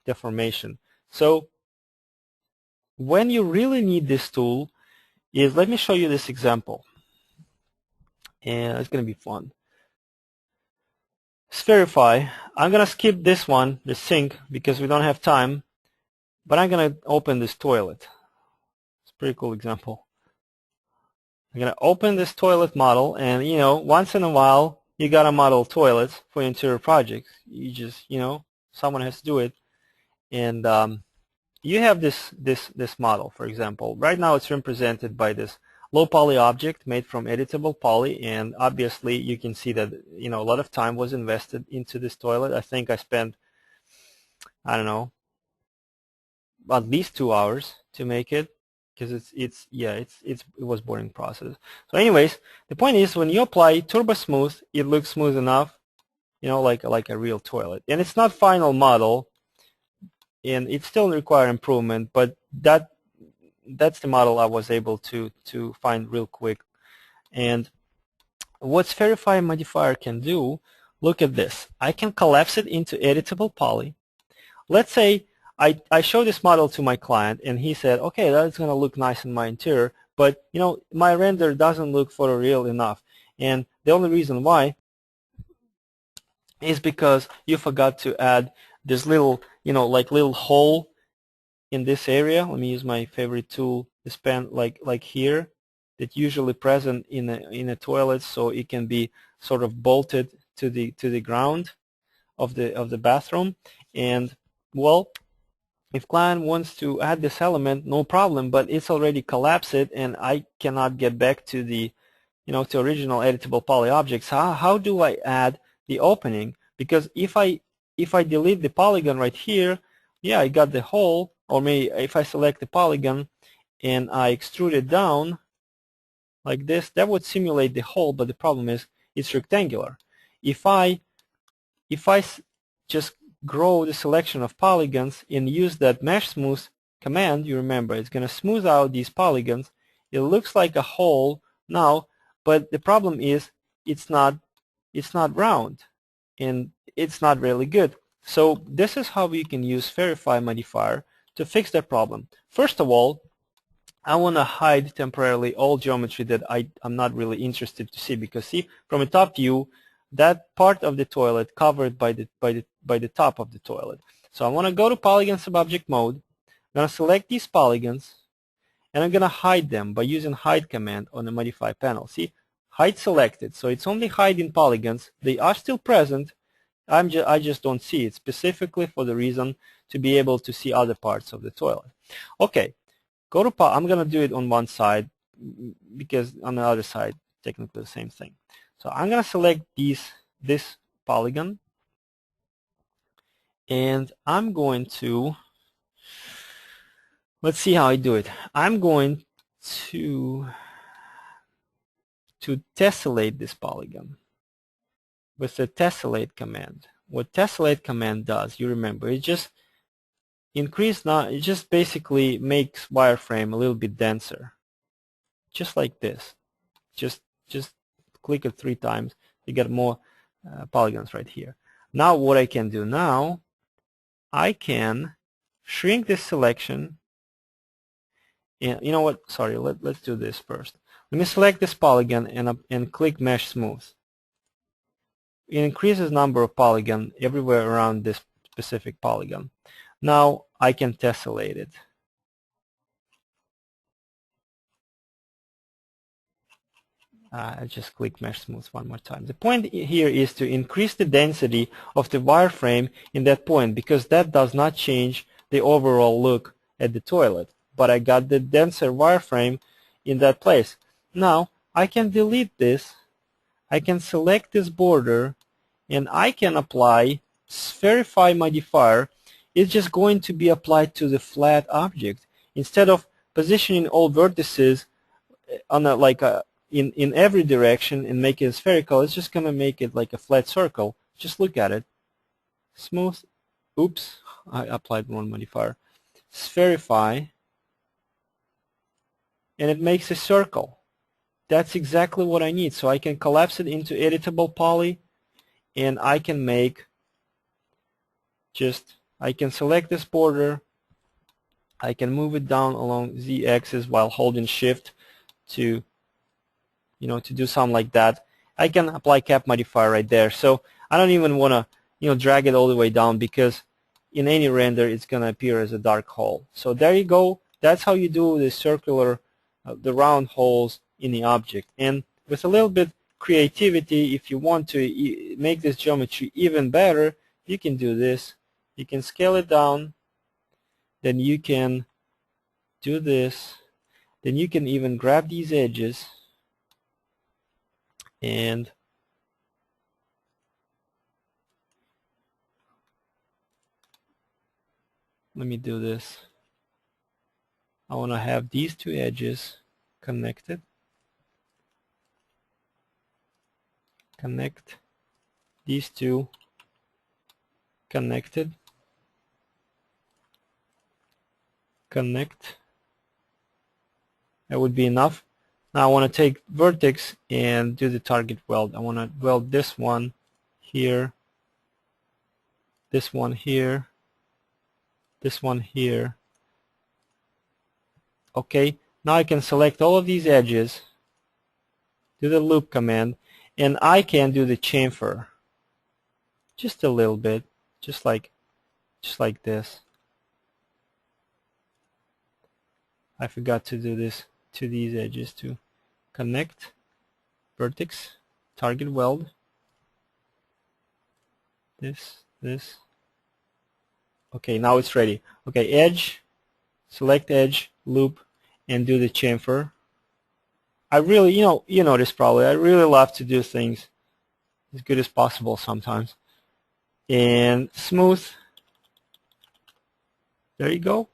deformation. So when you really need this tool is, let me show you this example, and it's gonna be fun. Spherify. I'm gonna skip this one, the sink, because we don't have time, but I'm gonna open this toilet. It's a pretty cool example. I'm going to open this toilet model, and once in a while you got to model toilets for interior projects. You just, someone has to do it. And you have this model, for example. Right now it's represented by this low poly object made from editable poly, and obviously you can see that a lot of time was invested into this toilet. I think I spent, I don't know, at least 2 hours to make it, because it was boring process. So anyways, the point is, when you apply turbo smooth, it looks smooth enough, like a real toilet. And it's not final model, and it still requires improvement, but that's the model I was able to find real quick. And what Verify modifier can do, look at this. I can collapse it into editable poly. Let's say I show this model to my client, and he said, okay, that's going to look nice in my interior, but my render doesn't look photoreal enough. And the only reason why is because you forgot to add this little, like little hole in this area. Let me use my favorite tool, this pen, like here, that's usually present in a toilet, so it can be sort of bolted to the ground of the bathroom. And well, if client wants to add this element, no problem, but it's already collapsed, and I cannot get back to the to original editable poly objects. How do I add the opening? Because if I delete the polygon right here, yeah, I got the hole. Or maybe if I select the polygon and I extrude it down like this, that would simulate the hole, but the problem is it's rectangular. If I just grow the selection of polygons and use that mesh smooth command, you remember it's going to smooth out these polygons. It looks like a hole now, but the problem is it's not round, and it's not really good. So this is how we can use Verify modifier to fix that problem. First of all, I want to hide temporarily all geometry that I'm not really interested to see, because see, from a top view, that part of the toilet covered by the top of the toilet. So I want to go to Polygon Subobject mode. I'm going to select these polygons, and I'm going to hide them by using hide command on the modify panel. See, hide selected, so it's only hiding polygons. They are still present. I just don't see it, specifically for the reason to be able to see other parts of the toilet. Okay, I'm going to do it on one side, because on the other side, technically the same thing. So I'm going to select this polygon, and I'm going to, let's see how I do it. I'm going to tessellate this polygon with the tessellate command. What tessellate command does, you remember, it just it just basically makes wireframe a little bit denser, just like this. Just click it 3 times, you get more polygons right here. Now what I can do now, I can shrink this selection, and you know what, sorry, let's do this first. Let me select this polygon and click mesh smooth. It increases number of polygon everywhere around this specific polygon. Now I can tessellate it. I just click mesh smooth one more time. The point here is to increase the density of the wireframe in that point, because that does not change the overall look at the toilet. But I got the denser wireframe in that place. Now I can delete this. I can select this border, and I can apply Verify modifier. It's just going to be applied to the flat object. Instead of positioning all vertices on in every direction and make it spherical, it's just going to make it like a flat circle. Just look at it. Smooth. Oops, I applied one modifier. Verify, and it makes a circle. That's exactly what I need. So I can collapse it into editable poly, and I can make I can select this border, I can move it down along z-axis while holding shift to do something like that. I can apply cap modifier right there. So I don't even want to drag it all the way down, because in any render it's going to appear as a dark hole. So there you go. That's how you do the circular, the round holes in the object. And with a little bit creativity, if you want to make this geometry even better, you can do this. You can scale it down, then you can do this, then you can even grab these edges and let me do this. I want to have these two edges connected. Connect these two connected. Connect. That would be enough. Now I want to take vertex and do the target weld. I want to weld this one here, this one here, this one here. Okay, now I can select all of these edges, do the loop command, and I can do the chamfer just a little bit, just like this. I forgot to do this to these edges too. Connect, vertex, target weld, this. Okay, now it's ready. Okay, edge, select edge, loop, and do the chamfer. I really, you know this probably, I really love to do things as good as possible sometimes. And smooth. There you go.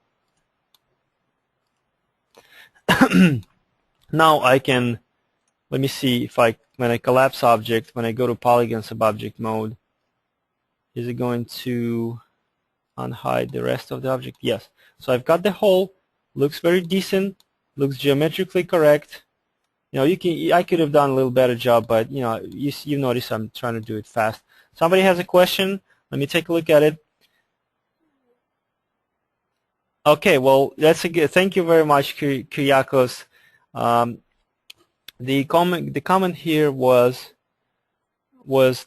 Now I can, let me see if when I collapse object, when I go to polygon subobject mode, is it going to unhide the rest of the object? Yes. So I've got the hole, looks very decent, looks geometrically correct. I could have done a little better job, but you notice I'm trying to do it fast. Somebody has a question? Let me take a look at it. Okay, well, that's a good. Thank you very much, Kyriakos. The comment here was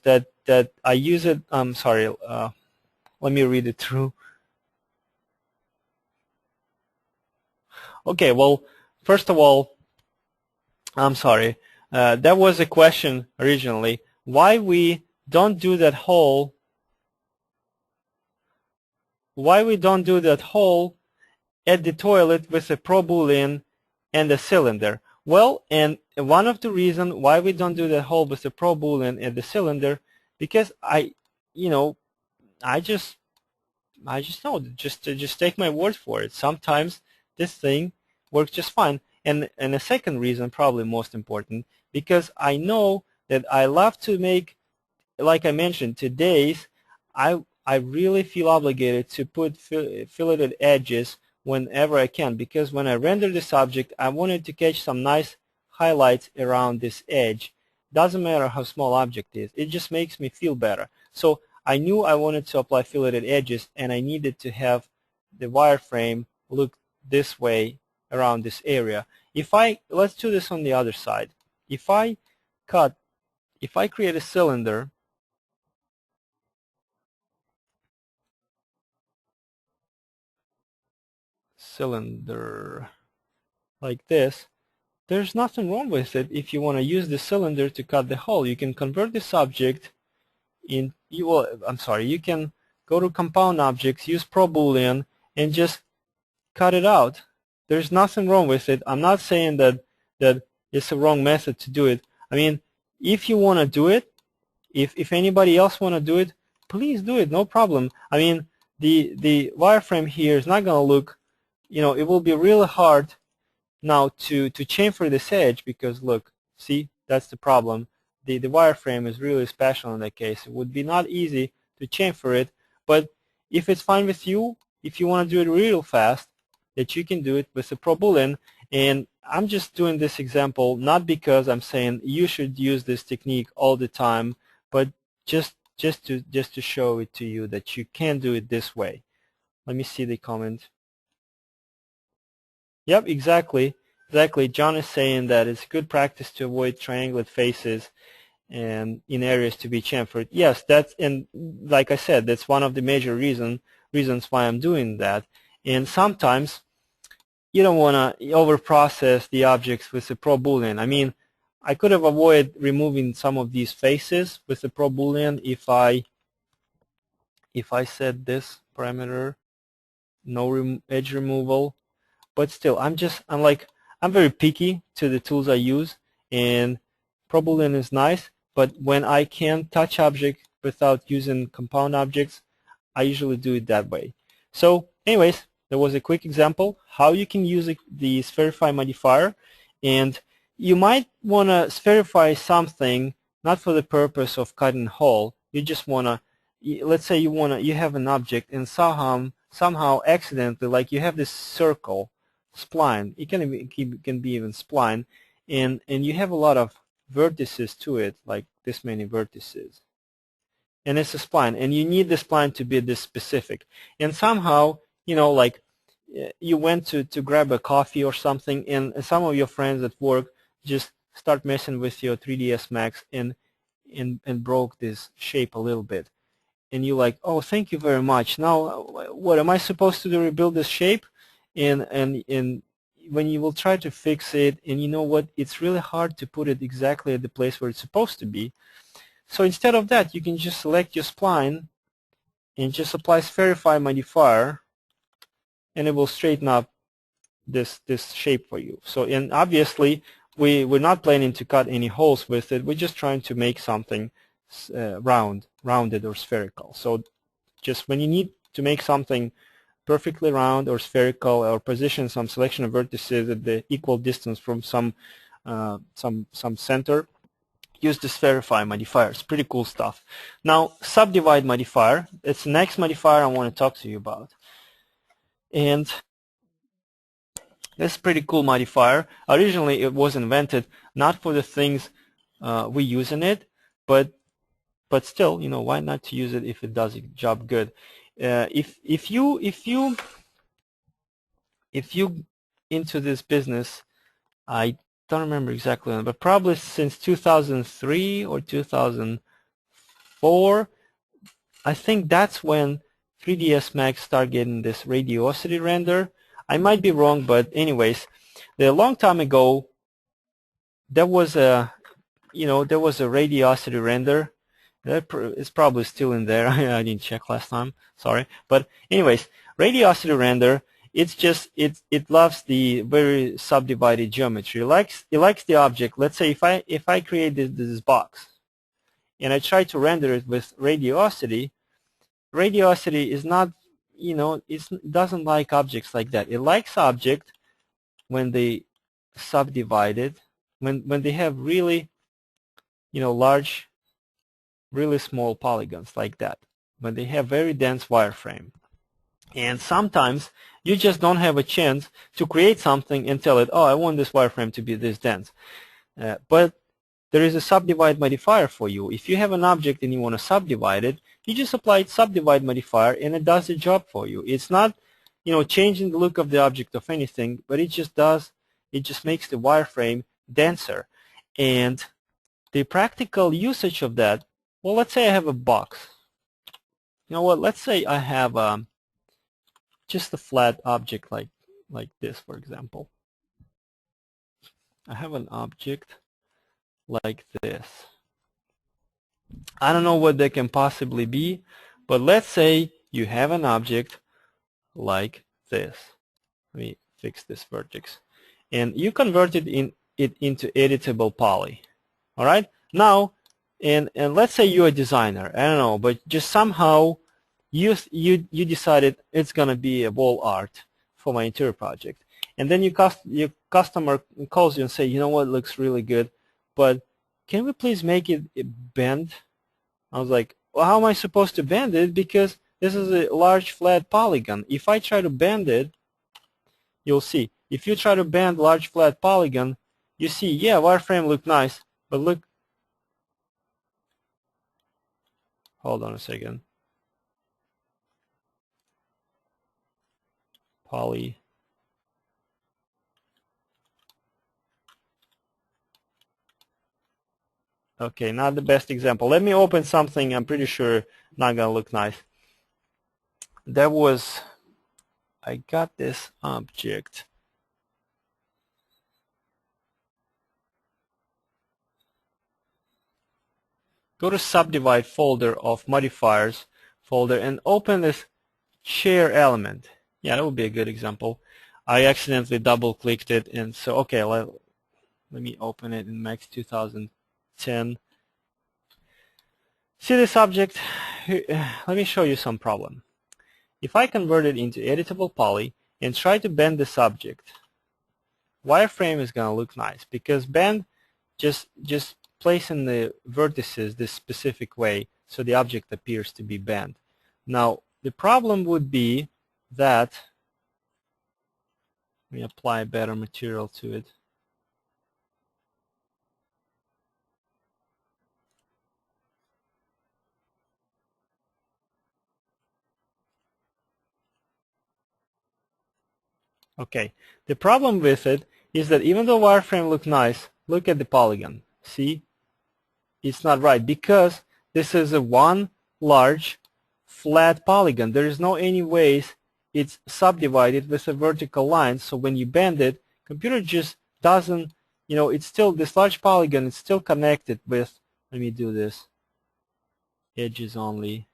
that I use it. I'm sorry. Let me read it through. Okay, well, first of all, I'm sorry. That was a question originally. Why we don't do that hole? Why we don't do that hole at the toilet with a pro boolean and a cylinder? Well, and one of the reasons why we don't do that hole with the pro boolean and the cylinder, because I just know, just take my word for it. Sometimes this thing works just fine. And a second reason, probably most important, because I know that I love to make, like I mentioned, today's, I really feel obligated to put filleted edges whenever I can, because when I render this object, I wanted to catch some nice highlights around this edge. Doesn't matter how small object is, it just makes me feel better. So I knew I wanted to apply filleted edges, and I needed to have the wireframe look this way around this area. Let's do this on the other side. If I create a cylinder, like this, there's nothing wrong with it. If you want to use the cylinder to cut the hole, you can convert this object you can go to compound objects, use pro boolean, and just cut it out. There's nothing wrong with it. I'm not saying that it's a wrong method to do it. I mean, if you want to do it, if anybody else want to do it, please do it, no problem. I mean, the wireframe here is not going to look, it will be really hard now to chamfer this edge, because look, see, that's the problem. The wireframe is really special in that case. It would be not easy to chamfer it, but if it's fine with you, if you want to do it real fast, that you can do it with the pro boolean. And I'm just doing this example not because I'm saying you should use this technique all the time, but just to show it to you that you can do it this way. Let me see the comment. Yep, exactly. John is saying that it's good practice to avoid triangular faces and in areas to be chamfered. Yes, and like I said, that's one of the major reasons why I'm doing that. And sometimes you don't want to over-process the objects with the pro boolean. I mean, I could have avoided removing some of these faces with the pro boolean if I set this parameter, no edge removal. But still, I'm very picky to the tools I use, and pro boolean is nice. But when I can touch object without using compound objects, I usually do it that way. So anyways, there was a quick example how you can use the spherify modifier, and you might want to spherify something not for the purpose of cutting a hole. You just want to, let's say you have an object and somehow accidentally, like you have this circle spline, it can be even spline, and you have a lot of vertices to it, like this many vertices, and it's a spline, and you need the spline to be this specific, and somehow, like you went to grab a coffee or something, and some of your friends at work just start messing with your 3ds Max and broke this shape a little bit, and you're like, oh, thank you very much. Now what am I supposed to do, rebuild this shape? And when you will try to fix it, and you know what, it's really hard to put it exactly at the place where it's supposed to be. So instead of that, you can just select your spline and just apply spherify modifier, and it will straighten up this shape for you. So, and obviously we're not planning to cut any holes with it. We're just trying to make something rounded or spherical. So just when you need to make something perfectly round or spherical, or position some selection of vertices at the equal distance from some center, use the spherify modifier. It's pretty cool stuff. Now, subdivide modifier, it's the next modifier I want to talk to you about. And this is a pretty cool modifier. Originally it was invented not for the things we use in it, but still, why not to use it if it does its job good. If you into this business, I don't remember exactly when, but probably since 2003 or 2004, I think that's when 3ds Max started getting this radiosity render. I might be wrong, but anyways, a long time ago there was a radiosity render. It's probably still in there. I didn't check last time, sorry. But anyways, radiosity render, it loves the very subdivided geometry. It likes the object. Let's say if I create this box and I try to render it with radiosity is not, it doesn't like objects like that. It likes object when they subdivided, when they have really, large, really small polygons like that, when they have very dense wireframe. And sometimes you just don't have a chance to create something and tell it, oh, I want this wireframe to be this dense. But there is a subdivide modifier for you. If you have an object and you want to subdivide it, you just apply subdivide modifier and it does the job for you. It's not, changing the look of the object of anything, but it just makes the wireframe denser. And the practical usage of that, well, let's say I have a box. You know what, let's say I have just a flat object like this, for example. I have an object like this. I don't know what they can possibly be, but let's say you have an object like this. Let me fix this vertex. And you converted it into editable poly. All right? Now, and let's say you're a designer. I don't know, but just somehow you decided it's going to be a wall art for my interior project. And then your customer calls you and say, you know what, looks really good, but can we please make it bend? I was like, well, how am I supposed to bend it? Because this is a large flat polygon. If I try to bend it, you'll see. If you try to bend large flat polygon, you see, yeah, wireframe look nice, but look. Hold on a second. Poly. Okay, not the best example. Let me open something I'm pretty sure not gonna look nice. I got this object go to subdivide folder of modifiers folder and open this chair element. Yeah, that would be a good example. I accidentally double clicked it, and so okay, let me open it in Max 2010. See this object? Let me show you some problem. If I convert it into editable poly and try to bend this object, wireframe is going to look nice because bend just placing the vertices this specific way so the object appears to be bent. Now the problem would be that, let me apply better material to it. Okay, the problem with it is that even though wireframe look nice, look at the polygon. See, it's not right because this is a one large flat polygon. There is no any ways it's subdivided with a vertical line, so when you bend it, computer just doesn't, you know, it's still, this large polygon is still connected with, let me do this, edges only,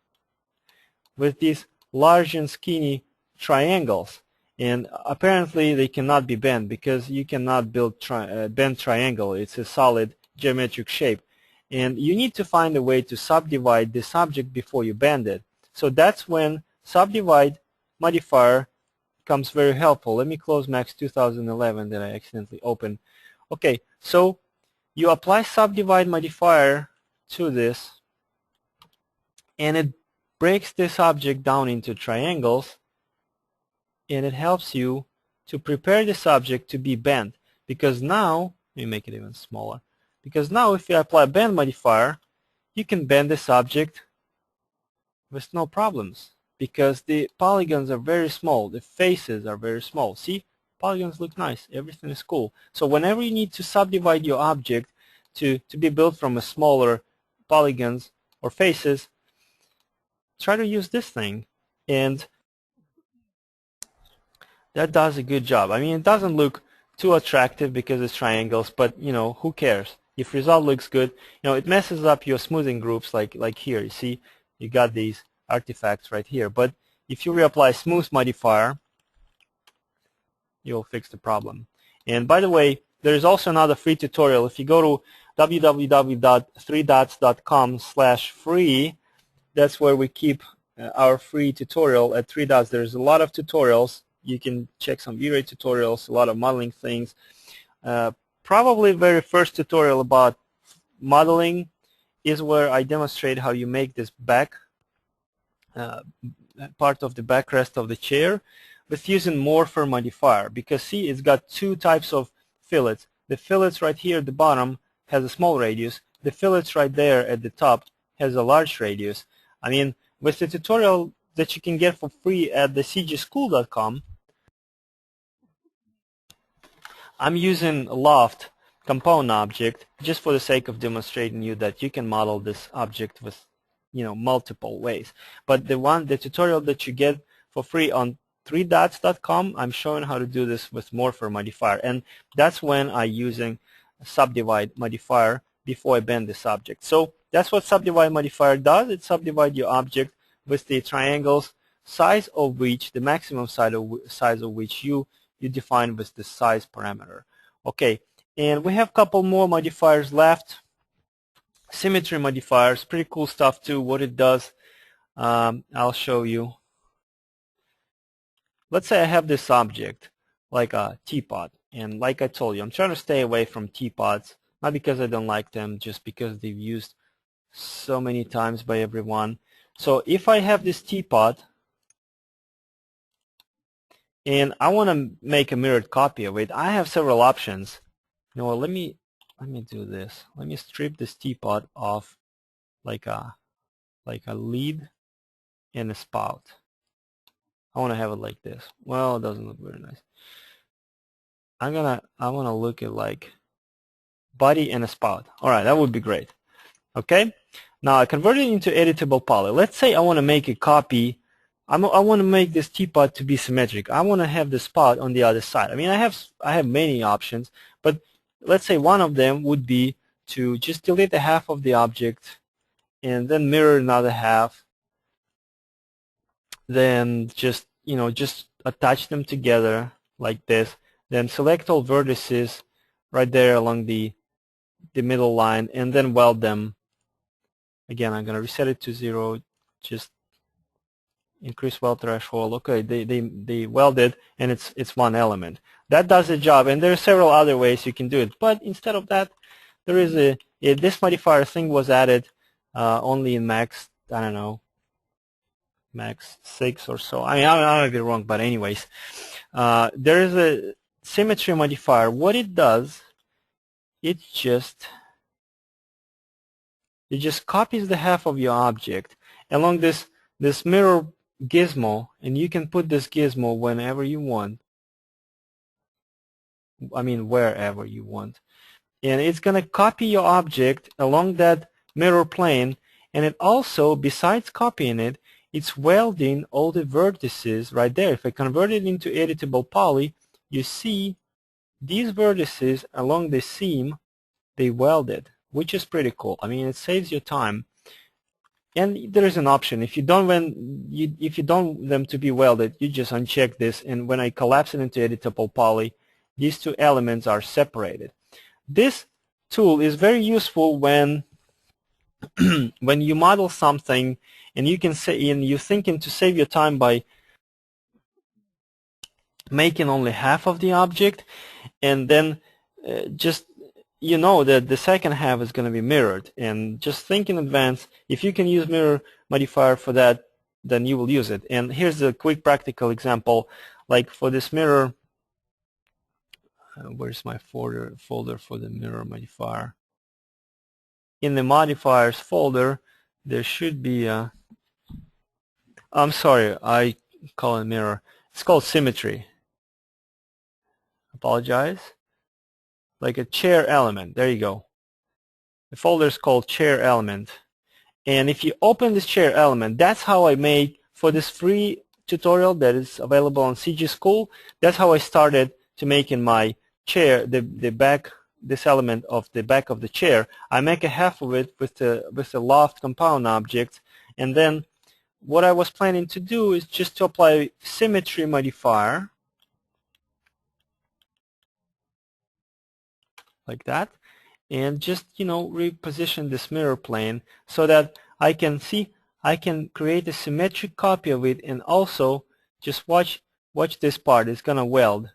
with these large and skinny triangles. And apparently they cannot be bent because you cannot build bent triangle. It's a solid geometric shape. And you need to find a way to subdivide this object before you bend it. So that's when subdivide modifier comes very helpful. Let me close Max 2011 that I accidentally opened. Okay, so you apply subdivide modifier to this, and it breaks this object down into triangles, and it helps you to prepare this object to be bent. Because now, let me make it even smaller, because now if you apply bend modifier, you can bend this object with no problems because the polygons are very small, the faces are very small. See, polygons look nice, everything is cool. So whenever you need to subdivide your object to be built from a smaller polygons or faces, try to use this thing, and that does a good job. I mean, it doesn't look too attractive because it's triangles, but you know, who cares? If result looks good, you know, it messes up your smoothing groups like here. You see, you got these artifacts right here. But if you reapply smooth modifier, you'll fix the problem. And by the way, there is also another free tutorial. If you go to www.3dots.com/free, that's where we keep our free tutorial at 3 dots. There's a lot of tutorials. You can check some V-Ray tutorials, a lot of modeling things. Probably very first tutorial about modeling is where I demonstrate how you make this back part of the backrest of the chair with using morpher modifier, because see, it's got two types of fillets. The fillets right here at the bottom has a small radius. The fillets right there at the top has a large radius. I mean, with the tutorial that you can get for free at the cgschool.com, I'm using Loft component object just for the sake of demonstrating you that you can model this object with, you know, multiple ways. But the tutorial that you get for free on 3dots.com, I'm showing how to do this with morpher modifier, and that's when I'm using subdivide modifier before I bend this object. So that's what subdivide modifier does. It subdivides your object with the triangles, size of which, the maximum size of which you define with the size parameter. Okay, and we have a couple more modifiers left. Symmetry modifiers, pretty cool stuff too. What it does, I'll show you. Let's say I have this object like a teapot, and like I told you, I'm trying to stay away from teapots, not because I don't like them, just because they've used so many times by everyone. So if I have this teapot and I want to make a mirrored copy of it, I have several options. You know what, let me do this. Let me strip this teapot off like a lid and a spout. I want to have it like this. Well, it doesn't look very nice. I want to look at like body and a spout. All right, that would be great. Okay, now I convert it into editable poly. Let's say I want to make a copy. I want to make this teapot to be symmetric. I want to have the spout on the other side. I mean, I have many options, but let's say one of them would be to just delete the half of the object and then mirror another half, then just just attach them together like this, then select all vertices right there along the middle line, and then weld them. Again, I'm going to reset it to 0, just increase weld threshold. Okay, they welded, and it's one element. That does the job, and there are several other ways you can do it. But instead of that, there is this modifier thing was added only in Max, I don't know, Max 6 or so. I mean, I might be wrong, but anyways, there is a symmetry modifier. What it does, it just copies the half of your object along this mirror gizmo, and you can put this gizmo whenever you want. I mean, wherever you want. And it's going to copy your object along that mirror plane, and it also, besides copying it, it's welding all the vertices right there. If I convert it into editable poly, you see these vertices along the seam, they welded, which is pretty cool. I mean, it saves you time. And there is an option. If you don't want them to be welded, you just uncheck this, and when I collapse it into editable poly, these two elements are separated. This tool is very useful when when you model something and you can say, and you're thinking to save your time by making only half of the object, and then just that the second half is going to be mirrored, and just think in advance. If you can use mirror modifier for that, then you will use it. And here's a quick practical example. Like for this mirror, where's my folder for the mirror modifier? In the modifiers folder, there should be a, I'm sorry, I call it mirror. It's called symmetry. Apologize. Like a chair element. There you go. The folder is called chair element. And if you open this chair element, that's how I made for this free tutorial that is available on CG School. That's how I started to make in my chair the back, this element of the back of the chair. I make a half of it with the loft compound object, and then what I was planning to do is just to apply symmetry modifier like that, and just reposition this mirror plane so that I can create a symmetric copy of it, and also just watch this part. It's gonna weld.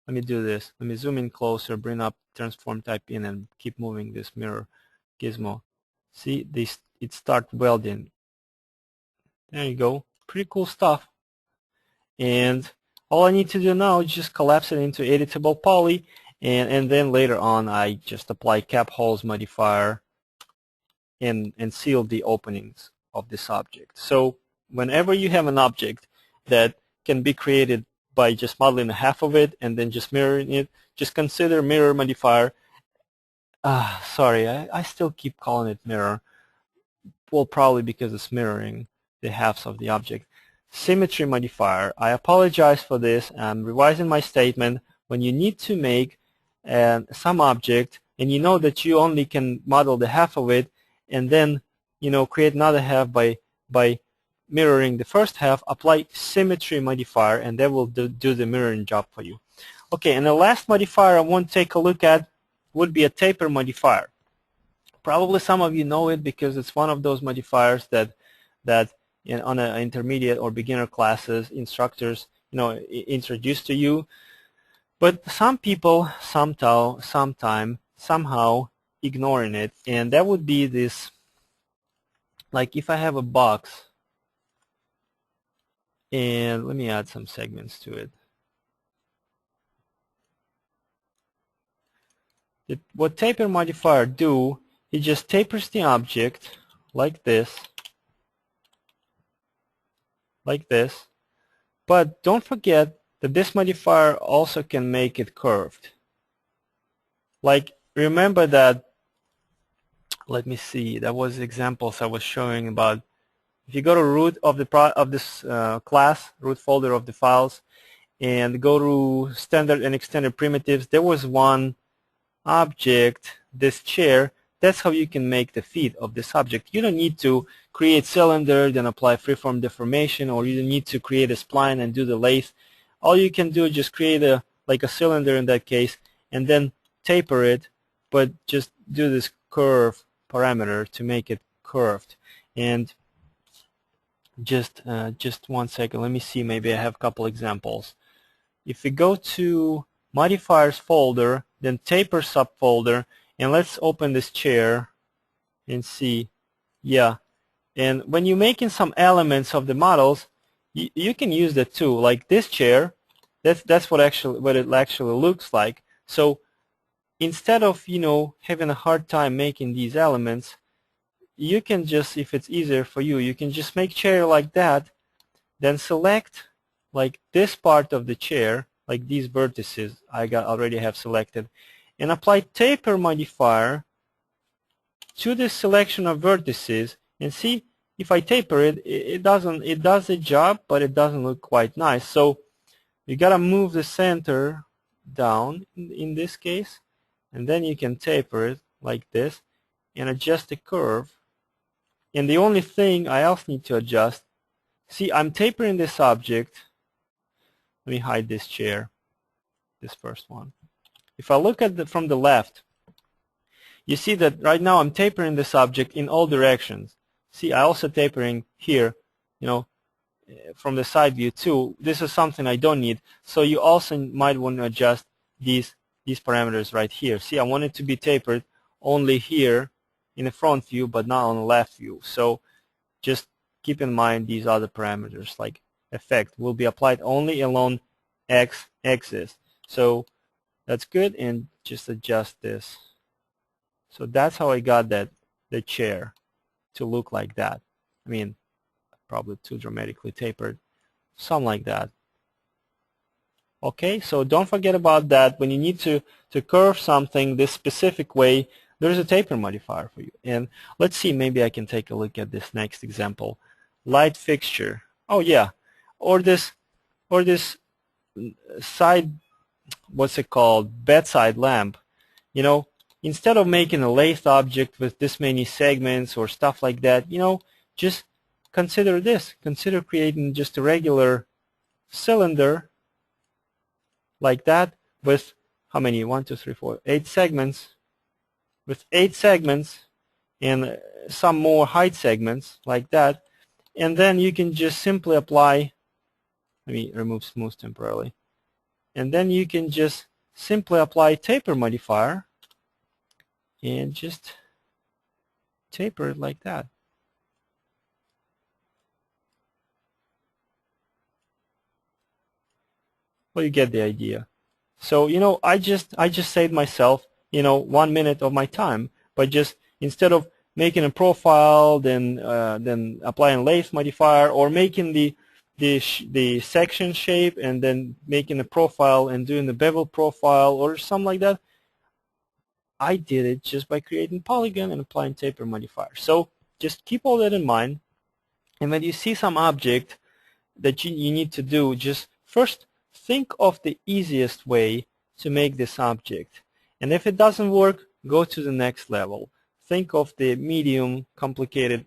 Let me do this. Let me zoom in closer, bring up transform type in, and keep moving this mirror gizmo. See, it start welding. There you go. Pretty cool stuff. And all I need to do now is just collapse it into editable poly, and then later on I just apply cap holes modifier and seal the openings of this object. So whenever you have an object that can be created by just modeling a half of it and then just mirroring it, just consider mirror modifier. Sorry, I still keep calling it mirror. Well, probably because it's mirroring the halves of the object. Symmetry modifier. I apologize for this. I'm revising my statement. When you need to make some object and you know that you only can model the half of it, and then create another half by mirroring the first half, apply symmetry modifier, and that will do the mirroring job for you. Okay, and the last modifier I want to take a look at would be a taper modifier. Probably some of you know it because it's one of those modifiers that on an intermediate or beginner classes instructors introduce to you. But some people somehow ignoring it, and that would be this. Like if I have a box, and let me add some segments to it. What taper modifier do, it just tapers the object like this, but don't forget that this modifier also can make it curved. Like remember that, let me see, that was examples I was showing about. If you go to root of this class, root folder of the files, and go to standard and extended primitives, there was one object, this chair, that's how you can make the feet of the subject. You don't need to create cylinder, then apply freeform deformation, or you don't need to create a spline and do the lathe. All you can do is just create like a cylinder in that case, and then taper it, but just do this curve parameter to make it curved. And just 1 second, let me see, maybe I have a couple examples. If we go to modifiers folder, then taper subfolder, and let's open this chair and see. Yeah, and when you're making some elements of the models, you can use that too. Like this chair, that's what it actually looks like. So instead of having a hard time making these elements, you can just, if it's easier for you, you can just make chair like that, then select like this part of the chair, like these vertices I already have selected, and apply taper modifier to this selection of vertices, and see if I taper it, it does the job, but it doesn't look quite nice. So you gotta move the center down in this case, and then you can taper it like this and adjust the curve. And the only thing I also need to adjust, see, I'm tapering this object. Let me hide this chair, this first one. If I look at from the left, you see that right now I'm tapering this object in all directions. See, I also tapering here, from the side view too. This is something I don't need. So you also might want to adjust these parameters right here. See, I want it to be tapered only here in the front view, but not on the left view. So just keep in mind these other parameters, like effect will be applied only along x-axis. So that's good, and just adjust this. So that's how I got the chair to look like that. I mean, probably too dramatically tapered, something like that. Okay, so don't forget about that. When you need to curve something this specific way, there's a taper modifier for you. And let's see, maybe I can take a look at this next example. Light fixture. Oh yeah, or this side, what's it called, bedside lamp. Instead of making a lathe object with this many segments or stuff like that, just consider this. Consider creating just a regular cylinder like that with how many? 1, 2, 3, 4, 8 segments. With 8 segments and some more height segments like that. And then you can just simply apply, let me remove smooth temporarily. And then you can just simply apply taper modifier and just taper it like that. Well, you get the idea. So I just saved myself 1 minute of my time by just, instead of making a profile, then applying lathe modifier, or making the section shape and then making a profile and doing the bevel profile or something like that, I did it just by creating polygon and applying taper modifier. So just keep all that in mind, and when you see some object that you need to do, just first think of the easiest way to make this object. And if it doesn't work, go to the next level. Think of the medium complicated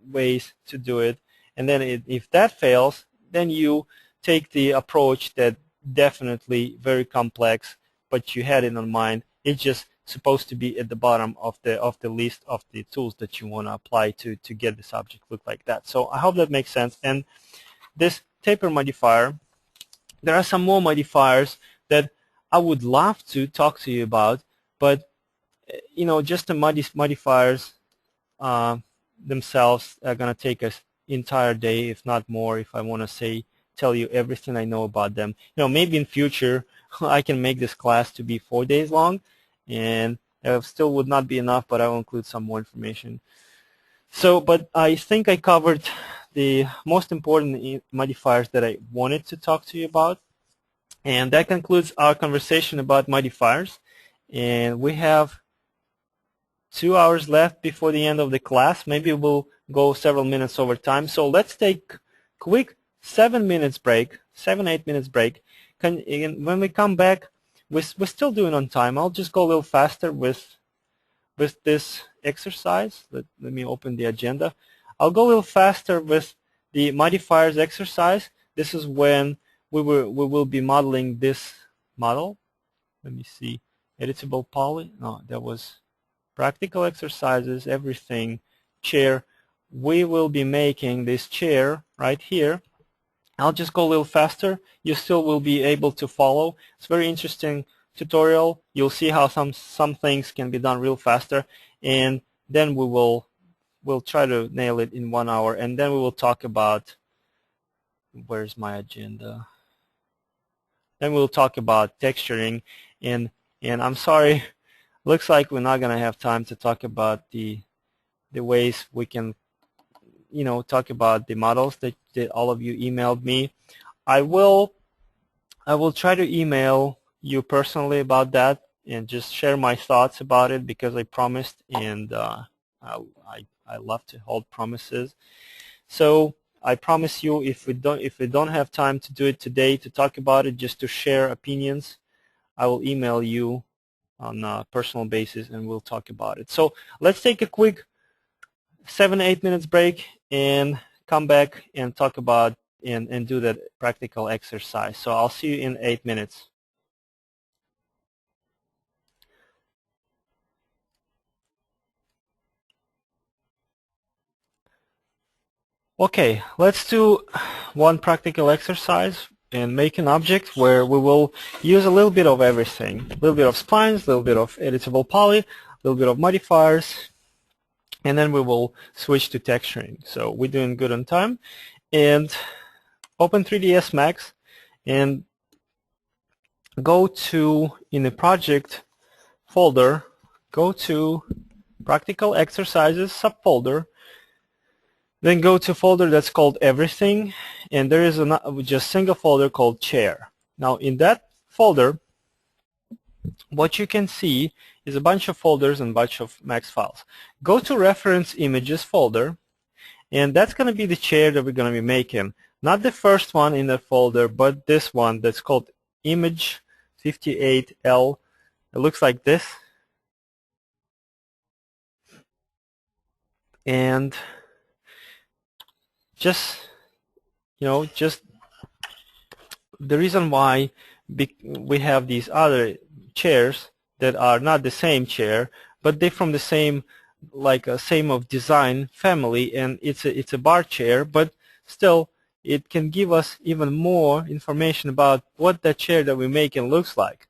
ways to do it. And then if that fails, then you take the approach that definitely very complex, but you had it in mind. It's just supposed to be at the bottom of the list of the tools that you want to apply to get this object look like that. So I hope that makes sense. And this taper modifier, there are some more modifiers that I would love to talk to you about, but just the modifiers themselves are going to take us entire day, if not more, if I want to tell you everything I know about them. Maybe in future I can make this class to be 4 days long, and it still would not be enough, but I will include some more information. So, but I think I covered the most important modifiers that I wanted to talk to you about. And that concludes our conversation about modifiers. And we have 2 hours left before the end of the class. Maybe we'll go several minutes over time. So let's take a quick 7 minutes break, 7-8 minutes break. When we come back, we're still doing on time. I'll just go a little faster with with this exercise. Let me open the agenda. I'll go a little faster with the modifiers exercise. This is when we will be modeling this model. Let me see. Editable poly. No, that was practical exercises, everything, chair. We will be making this chair right here. I'll just go a little faster. You still will be able to follow. It's a very interesting tutorial. You'll see how some things can be done real faster, and then we'll try to nail it in 1 hour, and then we will talk about, where's my agenda? Then we'll talk about texturing, and I'm sorry, looks like we're not gonna have time to talk about the ways we can, you know, talk about the models that all of you emailed me. I will try to email you personally about that and just share my thoughts about it, because I promised, and I love to hold promises. So I promise you, if we don't have time to do it today, to talk about it, just to share opinions, I will email you on a personal basis and we'll talk about it. So let's take a quick 7-8 minutes break and come back and talk about and do that practical exercise. So I'll see you in 8 minutes. Okay, let's do one practical exercise and make an object where we will use a little bit of everything. A little bit of splines, a little bit of editable poly, a little bit of modifiers, and then we will switch to texturing. So we're doing good on time. And open 3ds Max and go to, in the project folder, go to practical exercises subfolder, then go to folder that's called everything, and there is a just single folder called chair. Now in that folder, what you can see is a bunch of folders and a bunch of Max files. Go to reference images folder, and that's going to be the chair that we're going to be making. Not the first one in the folder, but this one that's called image 58L. It looks like this. And just, you know, just the reason why we have these other chairs that are not the same chair, but they're from the same, like a same of design family, and it's a bar chair, but still it can give us even more information about what that chair that we're making looks like.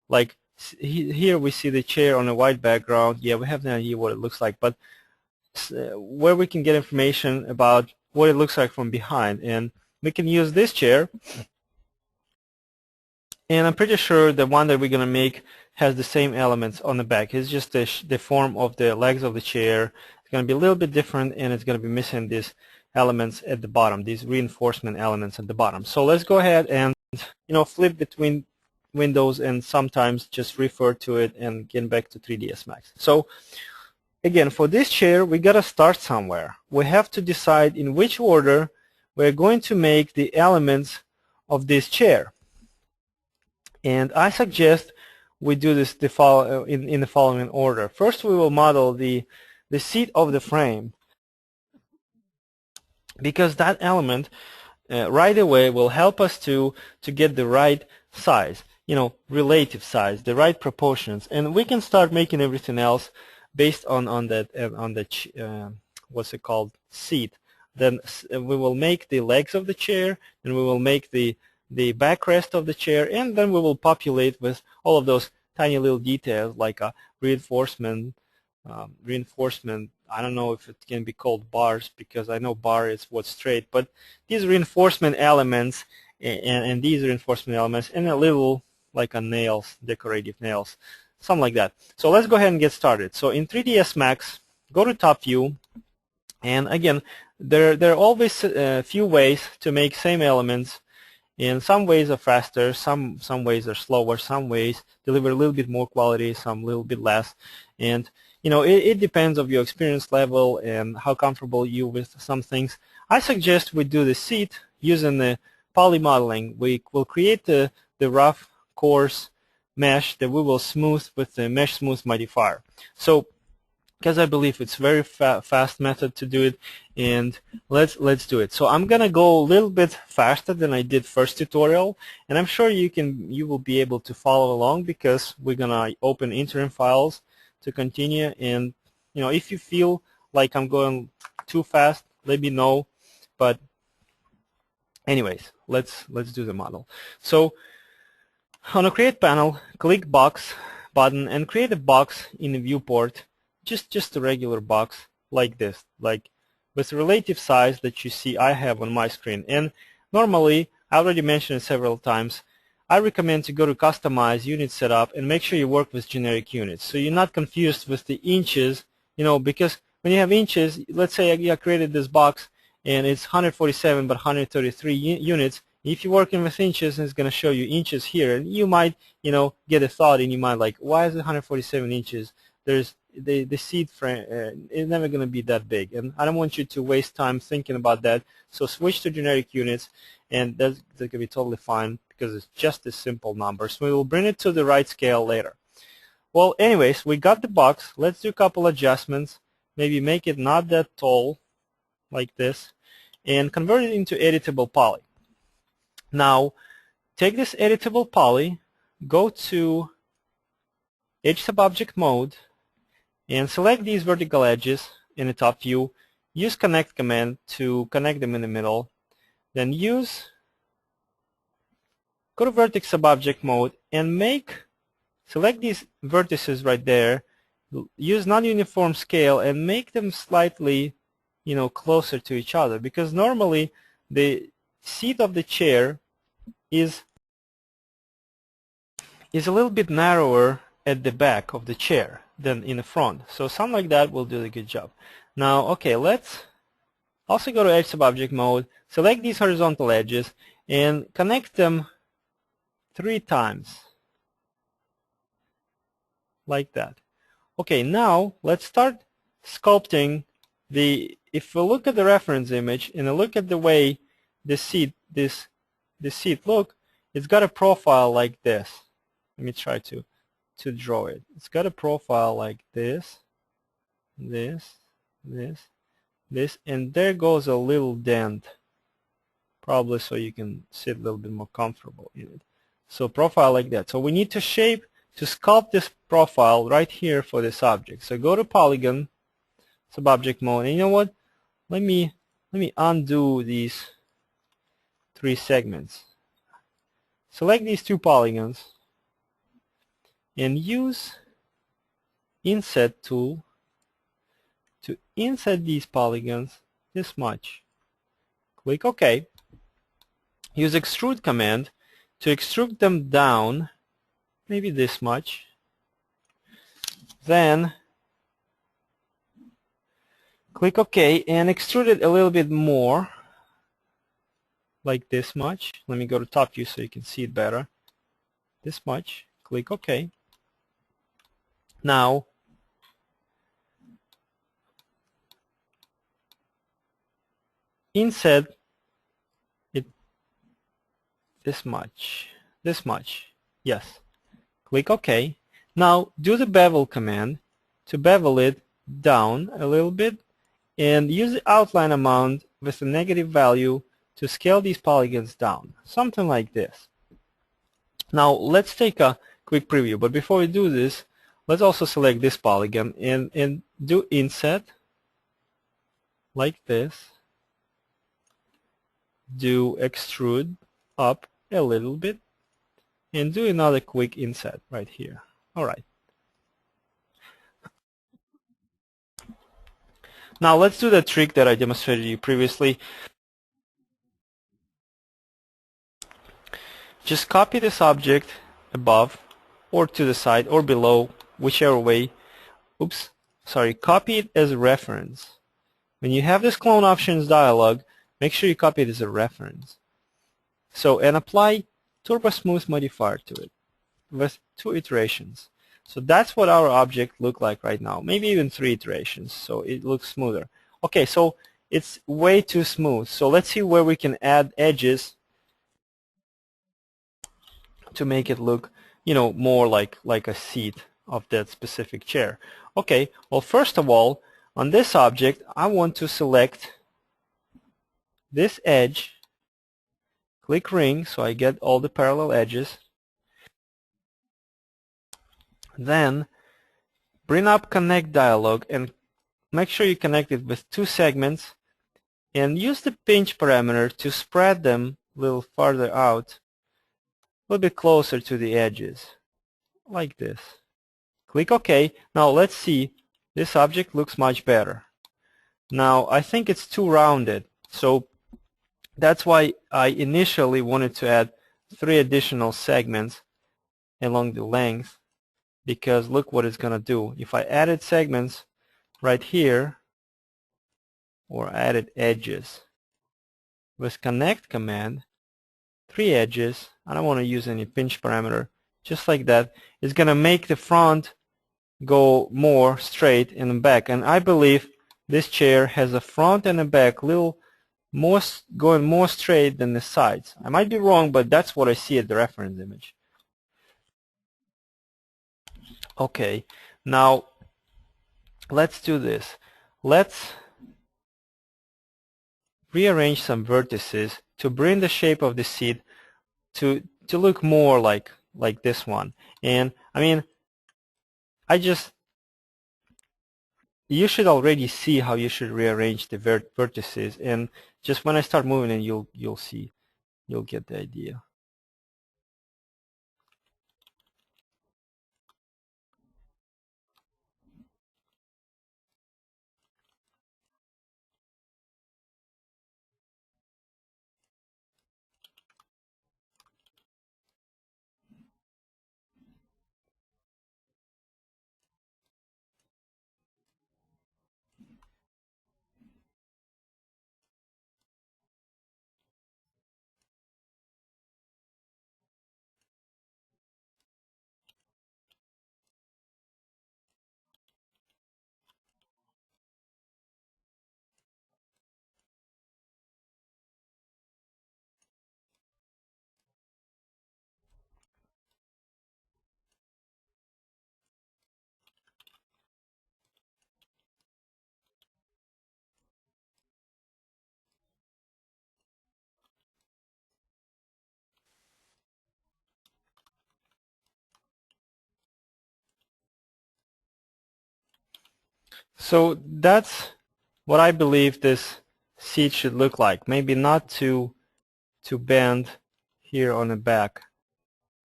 Like here we see the chair on a white background. Yeah, we have no idea what it looks like, but where we can get information about what it looks like from behind, and we can use this chair. And I'm pretty sure the one that we're going to make has the same elements on the back. It's just the form of the legs of the chair. It's going to be a little bit different, and it's going to be missing these elements at the bottom, these reinforcement elements at the bottom. So let's go ahead and, you know, flip between windows and sometimes just refer to it and get back to 3ds Max. So again, for this chair, we got to start somewhere. We have to decide in which order we're going to make the elements of this chair. And I suggest we do this in the following order. First, we will model the seat of the frame, because that element right away will help us to get the right size, you know, relative size, the right proportions, and we can start making everything else based on that what's it called, seat. Then we will make the legs of the chair, and we will make the backrest of the chair, and then we will populate with all of those tiny little details like a reinforcement. I don't know if it can be called bars, because I know bar is what's straight, but these reinforcement elements and these reinforcement elements, and a little like a nails, decorative nails, something like that. So let's go ahead and get started. So in 3ds Max, go to top view, and again, there are always a few ways to make same elements. And some ways are faster, some ways are slower, some ways deliver a little bit more quality, some a little bit less. And you know, it depends on your experience level and how comfortable you with some things. I suggest we do the seat using the poly modeling. We will create the rough coarse mesh that we will smooth with the mesh smooth modifier. So because I believe it's very fast method to do it, and let's do it. So I'm gonna go a little bit faster than I did first tutorial, and I'm sure you will be able to follow along, because we're gonna open interim files to continue. And if you feel like I'm going too fast, let me know. But anyways, let's do the model. So on the create panel, click box button and create a box in the viewport, just a regular box like this, like with relative size that you see I have on my screen. And normally, I already mentioned it several times, I recommend to go to customize unit setup and make sure you work with generic units, so you're not confused with the inches, because when you have inches, let's say I created this box and it's 147 but 133 units. If you're working with inches, it's going to show you inches here, and you might, get a thought in your mind like, why is it 147 inches? There's the seat frame is never going to be that big, and I don't want you to waste time thinking about that. So switch to generic units, and that's going to be totally fine, because it's just a simple number. So we will bring it to the right scale later. Well, anyways, we got the box. Let's do a couple adjustments. Maybe make it not that tall, like this, and convert it into editable poly. Now, take this editable poly, go to Edge Subobject mode, and select these vertical edges in the top view. Use connect command to connect them in the middle. Then go to Vertex Subobject mode and select these vertices right there. Use non-uniform scale and make them slightly, closer to each other, because normally the seat of the chair is a little bit narrower at the back of the chair than in the front. So something like that will do a good job. Now, okay, let's also go to Edge Subobject mode, select these horizontal edges, and connect them 3 times, like that. Okay, now let's start sculpting if we look at the reference image and look at the way the seat look, it's got a profile like this. Let me try to draw it. It's got a profile like this, this, and there goes a little dent, probably so you can sit a little bit more comfortable in it. So profile like that. So we need to sculpt this profile right here for this object. So go to Polygon, Subobject mode, and you know what? Let me undo these 3 segments. Select these 2 polygons and use Inset tool to inset these polygons this much. Click OK. Use Extrude command to extrude them down, maybe this much. Then click OK and extrude it a little bit more, like this much. Let me go to top view so you can see it better. This much. Click OK. Now, inset it this much. Yes. Click OK. Now, do the bevel command to bevel it down a little bit, and use the outline amount with a negative value to scale these polygons down. Something like this. Now, let's take a quick preview. But before we do this, let's also select this polygon and do inset like this. Do extrude up a little bit and do another quick inset right here. All right. Now let's do the trick that I demonstrated you previously. Just copy this object above or to the side or below, whichever way. Oops, sorry, copy it as a reference. When you have this clone options dialog, make sure you copy it as a reference. So, and apply Turbo Smooth modifier to it with 2 iterations. So that's what our object look like right now. Maybe even 3 iterations, so it looks smoother. Okay, so it's way too smooth. So let's see where we can add edges to make it look, more like a seat of that specific chair. Okay, well, first of all, on this object I want to select this edge, click ring so I get all the parallel edges, then bring up connect dialog and make sure you connect it with two segments, and use the pinch parameter to spread them a little farther out, a little bit closer to the edges, like this. Click OK. Now let's see, this object looks much better. Now I think it's too rounded, so that's why I initially wanted to add 3 additional segments along the length, because look what it's going to do. If I added segments right here, or added edges, with connect command, 3 edges, I don't want to use any pinch parameter, just like that, it's going to make the front go more straight in the back. And I believe this chair has a front and a back little more going more straight than the sides. I might be wrong, but that's what I see at the reference image. Okay, now let's do this. Let's rearrange some vertices to bring the shape of the seat to look more like this one. And I mean, you should already see how you should rearrange the vertices, and just when I start moving it, you'll see, you'll get the idea. So that's what I believe this seat should look like. Maybe not too bend here on the back.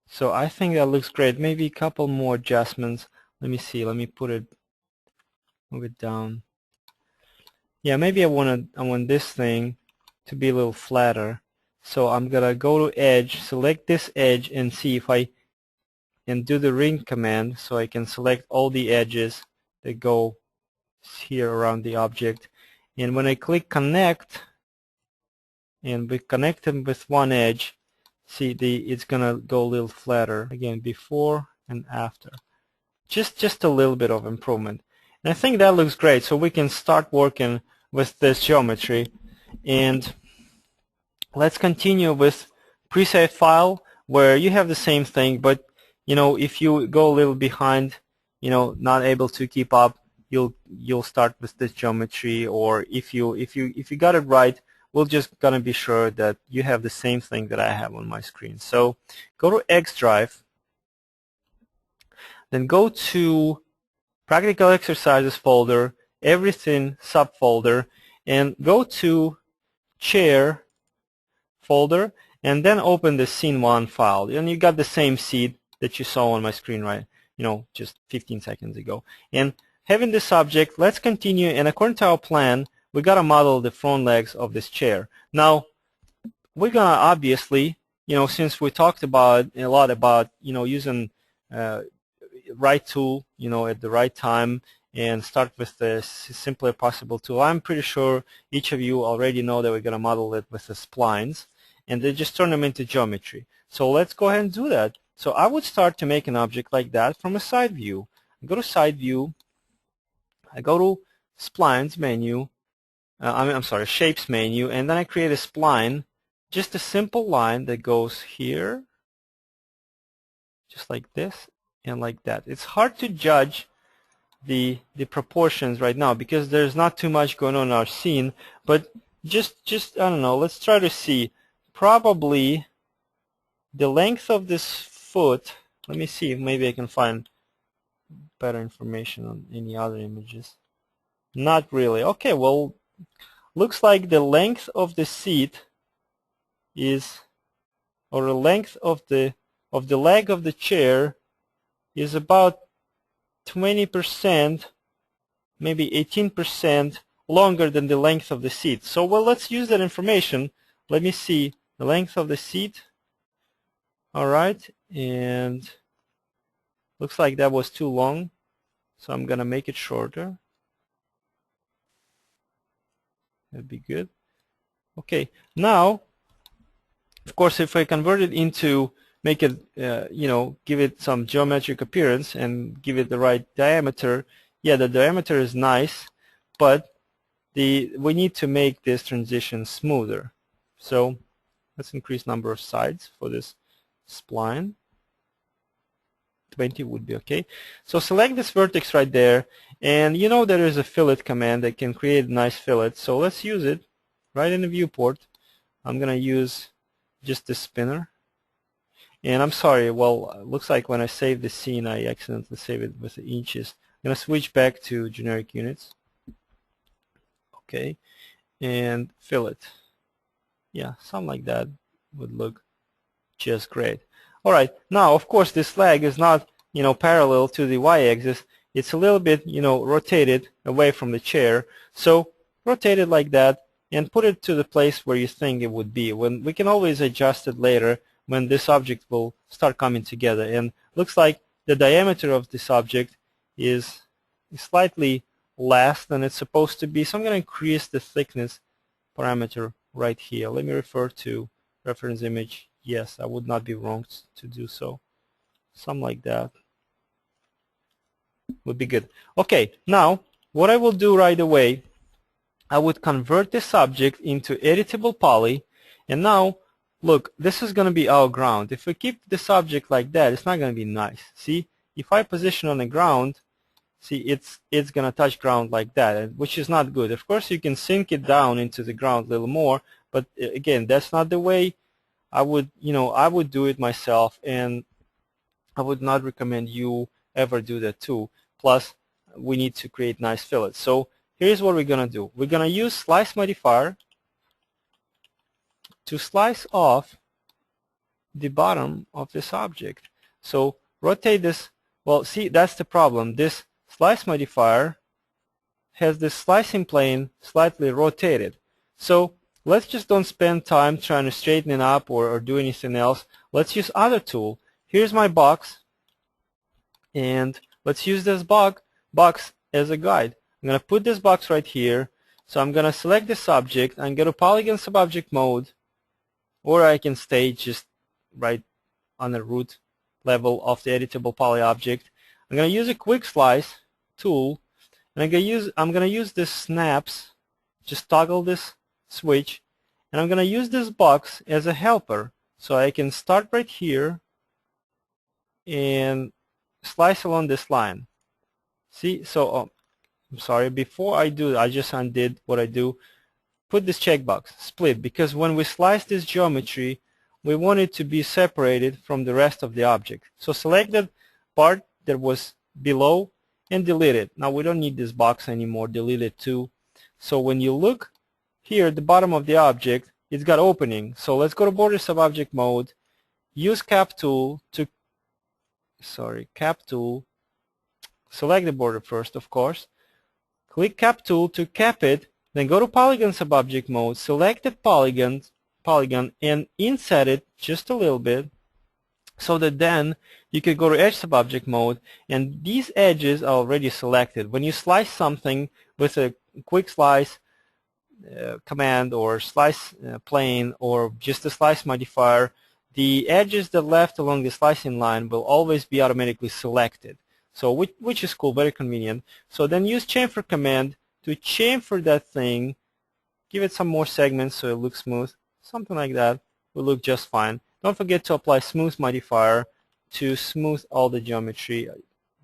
So I think that looks great. Maybe a couple more adjustments. Let me see. Let me move it down. Yeah, maybe I want this thing to be a little flatter. So I'm gonna go to edge, select this edge, and see if and do the ring command so I can select all the edges that go here around the object. And when I click connect and we connect them with one edge, see it's gonna go a little flatter again, before and after. Just a little bit of improvement, and I think that looks great. So we can start working with this geometry, and let's continue with preset file, where you have the same thing, but if you go a little behind, not able to keep up, you'll start with this geometry, or if you got it right, we're just gonna be sure that you have the same thing that I have on my screen. So go to X drive, then go to Practical Exercises folder, Everything subfolder, and go to Chair folder, and then open the Scene 1 file. And you got the same seat that you saw on my screen, right? Just 15 seconds ago. And having this object, let's continue, and according to our plan, we got to model the front legs of this chair. Now, we're going to obviously, since we talked a lot about, using right tool, at the right time, and start with the simpler possible tool. I'm pretty sure each of you already know that we're going to model it with the splines, and then just turn them into geometry. So let's go ahead and do that. So I would start to make an object like that from a side view. I go to side view, I go to splines menu, I'm sorry, shapes menu, and then I create a spline, just a simple line that goes here, just like this, and like that. It's hard to judge the proportions right now because there's not too much going on in our scene, but just I don't know, let's try to see. Probably the length of this foot, let me see if maybe I can find better information on any other images. Not really. Okay, well, looks like the length of the seat is, or the length of the leg of the chair is about 20%, maybe 18% longer than the length of the seat. So, well, let's use that information. Let me see the length of the seat. All right, and looks like that was too long, so I'm gonna make it shorter. That'd be good. Okay, now, of course, if I convert it into, make it, you know, give it some geometric appearance and give it the right diameter, yeah, the diameter is nice, but we need to make this transition smoother. So let's increase number of sides for this spline. 20 would be okay. So select this vertex right there, and you know there is a fillet command that can create a nice fillet. So let's use it right in the viewport. I'm gonna use just the spinner. And I'm sorry, well, looks like when I save the scene I accidentally save it with the inches. I'm gonna switch back to generic units. Okay, and fillet. Yeah, something like that would look just great. Alright, now of course this leg is not, you know, parallel to the y-axis. It's a little bit, you know, rotated away from the chair. So rotate it like that and put it to the place where you think it would be. When we can always adjust it later when this object will start coming together. And looks like the diameter of this object is slightly less than it's supposed to be. So I'm going to increase the thickness parameter right here. Let me refer to reference image. Yes, I would not be wrong to do so. Something like that would be good. Okay, now what I will do right away, I would convert this object into editable poly, and now look, this is going to be our ground. If we keep this object like that, it's not going to be nice. See, if I position on the ground, see, it's going to touch ground like that, which is not good. Of course, you can sink it down into the ground a little more, but again, that's not the way I would, you know, I would do it myself, and I would not recommend you ever do that too. Plus, we need to create nice fillets. So here's what we're going to do. We're going to use slice modifier to slice off the bottom of this object. So rotate this. Well, see, that's the problem. This slice modifier has this slicing plane slightly rotated. So let's just don't spend time trying to straighten it up or do anything else. Let's use other tool. Here's my box, and let's use this box as a guide. I'm going to put this box right here. So I'm going to select this object and go to polygon subobject mode, or I can stay just right on the root level of the editable poly object. I'm going to use a quick slice tool, and I'm going to use this snaps. Just toggle this switch, and I'm going to use this box as a helper, so I can start right here and slice along this line. See, so I'm sorry, before I do, I just undid what I do. Put this checkbox, split, because when we slice this geometry, we want it to be separated from the rest of the object. So select that part that was below and delete it. Now we don't need this box anymore, delete it too. So when you look here at the bottom of the object, it's got opening. So let's go to border subobject mode, use cap tool to, select the border first, of course, click cap tool to cap it, then go to polygon subobject mode, select the polygon and inset it just a little bit, so that then you can go to edge subobject mode, and these edges are already selected. When you slice something with a quick slice command or slice plane or just a slice modifier, the edges that left along the slicing line will always be automatically selected. So which is cool, very convenient. So then use chamfer command to chamfer that thing, give it some more segments so it looks smooth. Something like that will look just fine. Don't forget to apply smooth modifier to smooth all the geometry,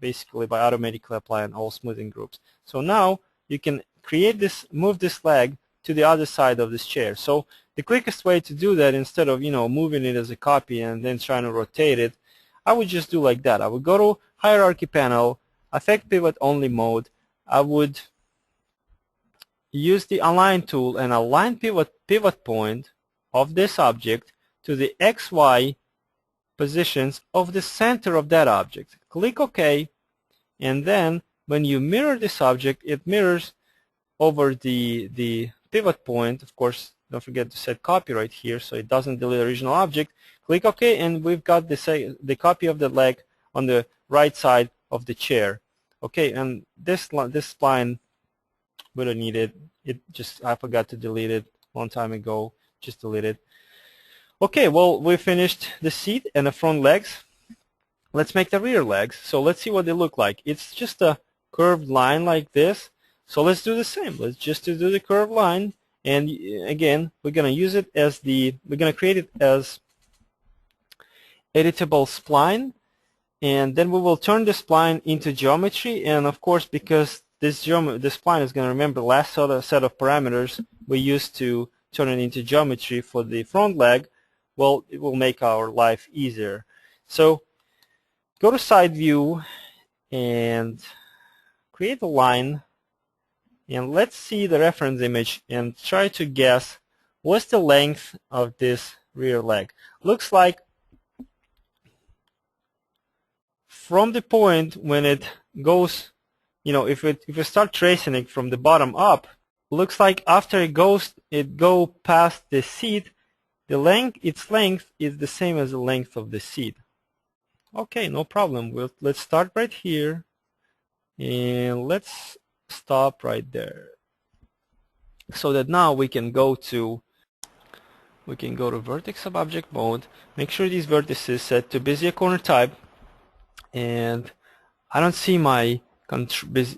basically by automatically applying all smoothing groups. So now you can create this, move this leg to the other side of this chair. So the quickest way to do that, instead of moving it as a copy and then trying to rotate it, I would just do like that. I would go to hierarchy panel, affect pivot only mode. I would use the align tool and align pivot point of this object to the XY positions of the center of that object. Click OK, and then when you mirror this object, it mirrors over the pivot point. Of course, don't forget to set copy right here so it doesn't delete the original object. Click OK, and we've got the copy of the leg on the right side of the chair. Okay, and this spline, we don't need it. I forgot to delete it a long time ago. Just delete it. Okay, well, we finished the seat and the front legs. Let's make the rear legs. So let's see what they look like. It's just a curved line like this. So let's do the same. Let's just do the curved line. And again, we're going to use it as we're going to create it as editable spline. And then we will turn the spline into geometry. And of course, because this spline is going to remember the last set of parameters we used to turn it into geometry for the front leg, well, it will make our life easier. So go to side view and create a line, and let's see the reference image and try to guess what's the length of this rear leg. Looks like from the point when it goes, if we start tracing it from the bottom up, looks like after it go past the seat, its length is the same as the length of the seat. Okay, no problem. Let's start right here, and let's stop right there, so that now we can go to Vertex Subobject mode. Make sure these vertices set to Bezier corner type, and I don't see my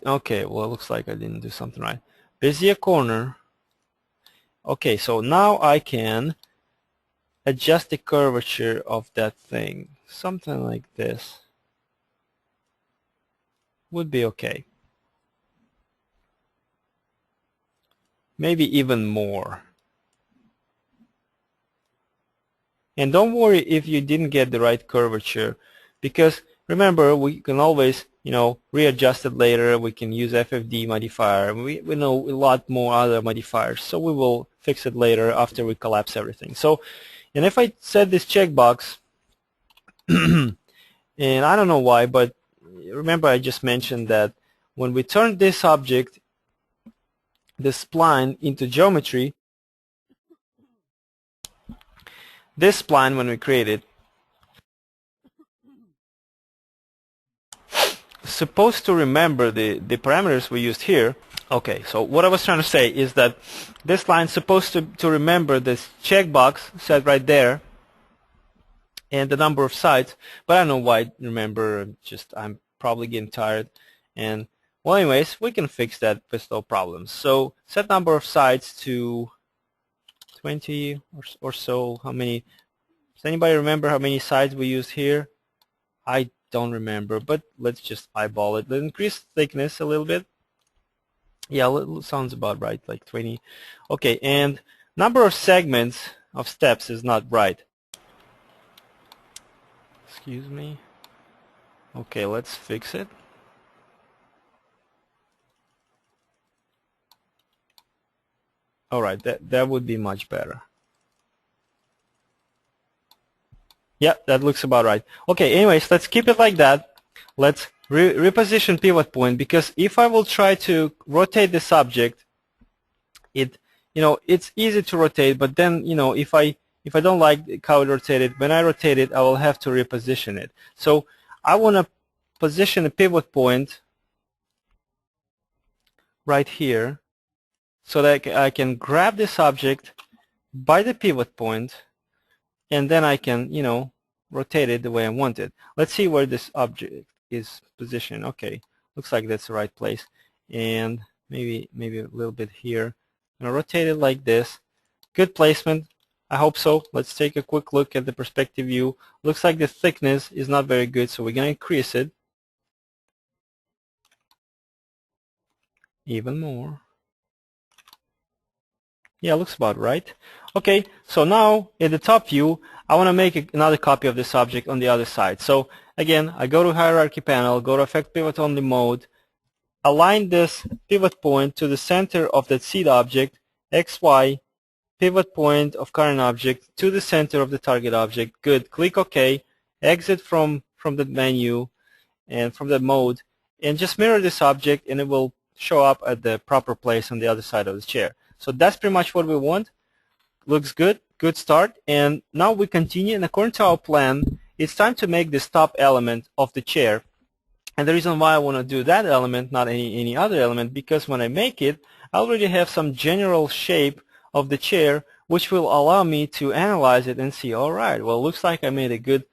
okay, well, it looks like I didn't do something right. Bezier corner. Okay, so now I can adjust the curvature of that thing. Something like this would be okay. Maybe even more. And don't worry if you didn't get the right curvature, because remember, we can always readjust it later. We can use FFD modifier. We know a lot more other modifiers, so we will fix it later after we collapse everything. So, and if I set this checkbox, and I don't know why, but remember I just mentioned that when we turn this object, this spline, into geometry, this spline, when we create it, supposed to remember the parameters we used here. Okay, so what I was trying to say is that this line is supposed to remember this checkbox set right there and the number of sides, but I don't know why I remember. I'm probably getting tired. And well, anyways, we can fix that with no problems. So set number of sides to 20 or so. How many? Does anybody remember how many sides we used here? I don't remember, but let's just eyeball it. Let's increase thickness a little bit. Yeah, sounds about right, like 20. Okay, and number of segments of steps is not right. Excuse me. Okay, let's fix it. All right, that would be much better. Yeah, that looks about right. Okay, anyways, let's keep it like that. Let's reposition pivot point, because if I will try to rotate this object, it's easy to rotate, but then if I don't like how it rotated, when I rotate it, I will have to reposition it. So I want to position a pivot point right here, so that I can grab this object by the pivot point, and then I can rotate it the way I want it. Let's see where this object is positioned. Okay, looks like that's the right place, and maybe a little bit here. I'm gonna rotate it like this. Good placement. I hope so. Let's take a quick look at the perspective view. Looks like the thickness is not very good, so we're going to increase it even more. Yeah, looks about right. Okay, so now in the top view, I want to make another copy of this object on the other side. So again, I go to Hierarchy Panel, go to Effect Pivot Only Mode, align this pivot point to the center of that seed object, XY, pivot point of current object to the center of the target object. Good. Click OK, exit from the menu and from the mode, and just mirror this object, and it will show up at the proper place on the other side of the chair. So that's pretty much what we want. Looks good. Good start. And now we continue, and according to our plan, it's time to make this top element of the chair. And the reason why I want to do that element, not any other element, because when I make it, I already have some general shape of the chair, which will allow me to analyze it and see, all right, well, looks like I made a good,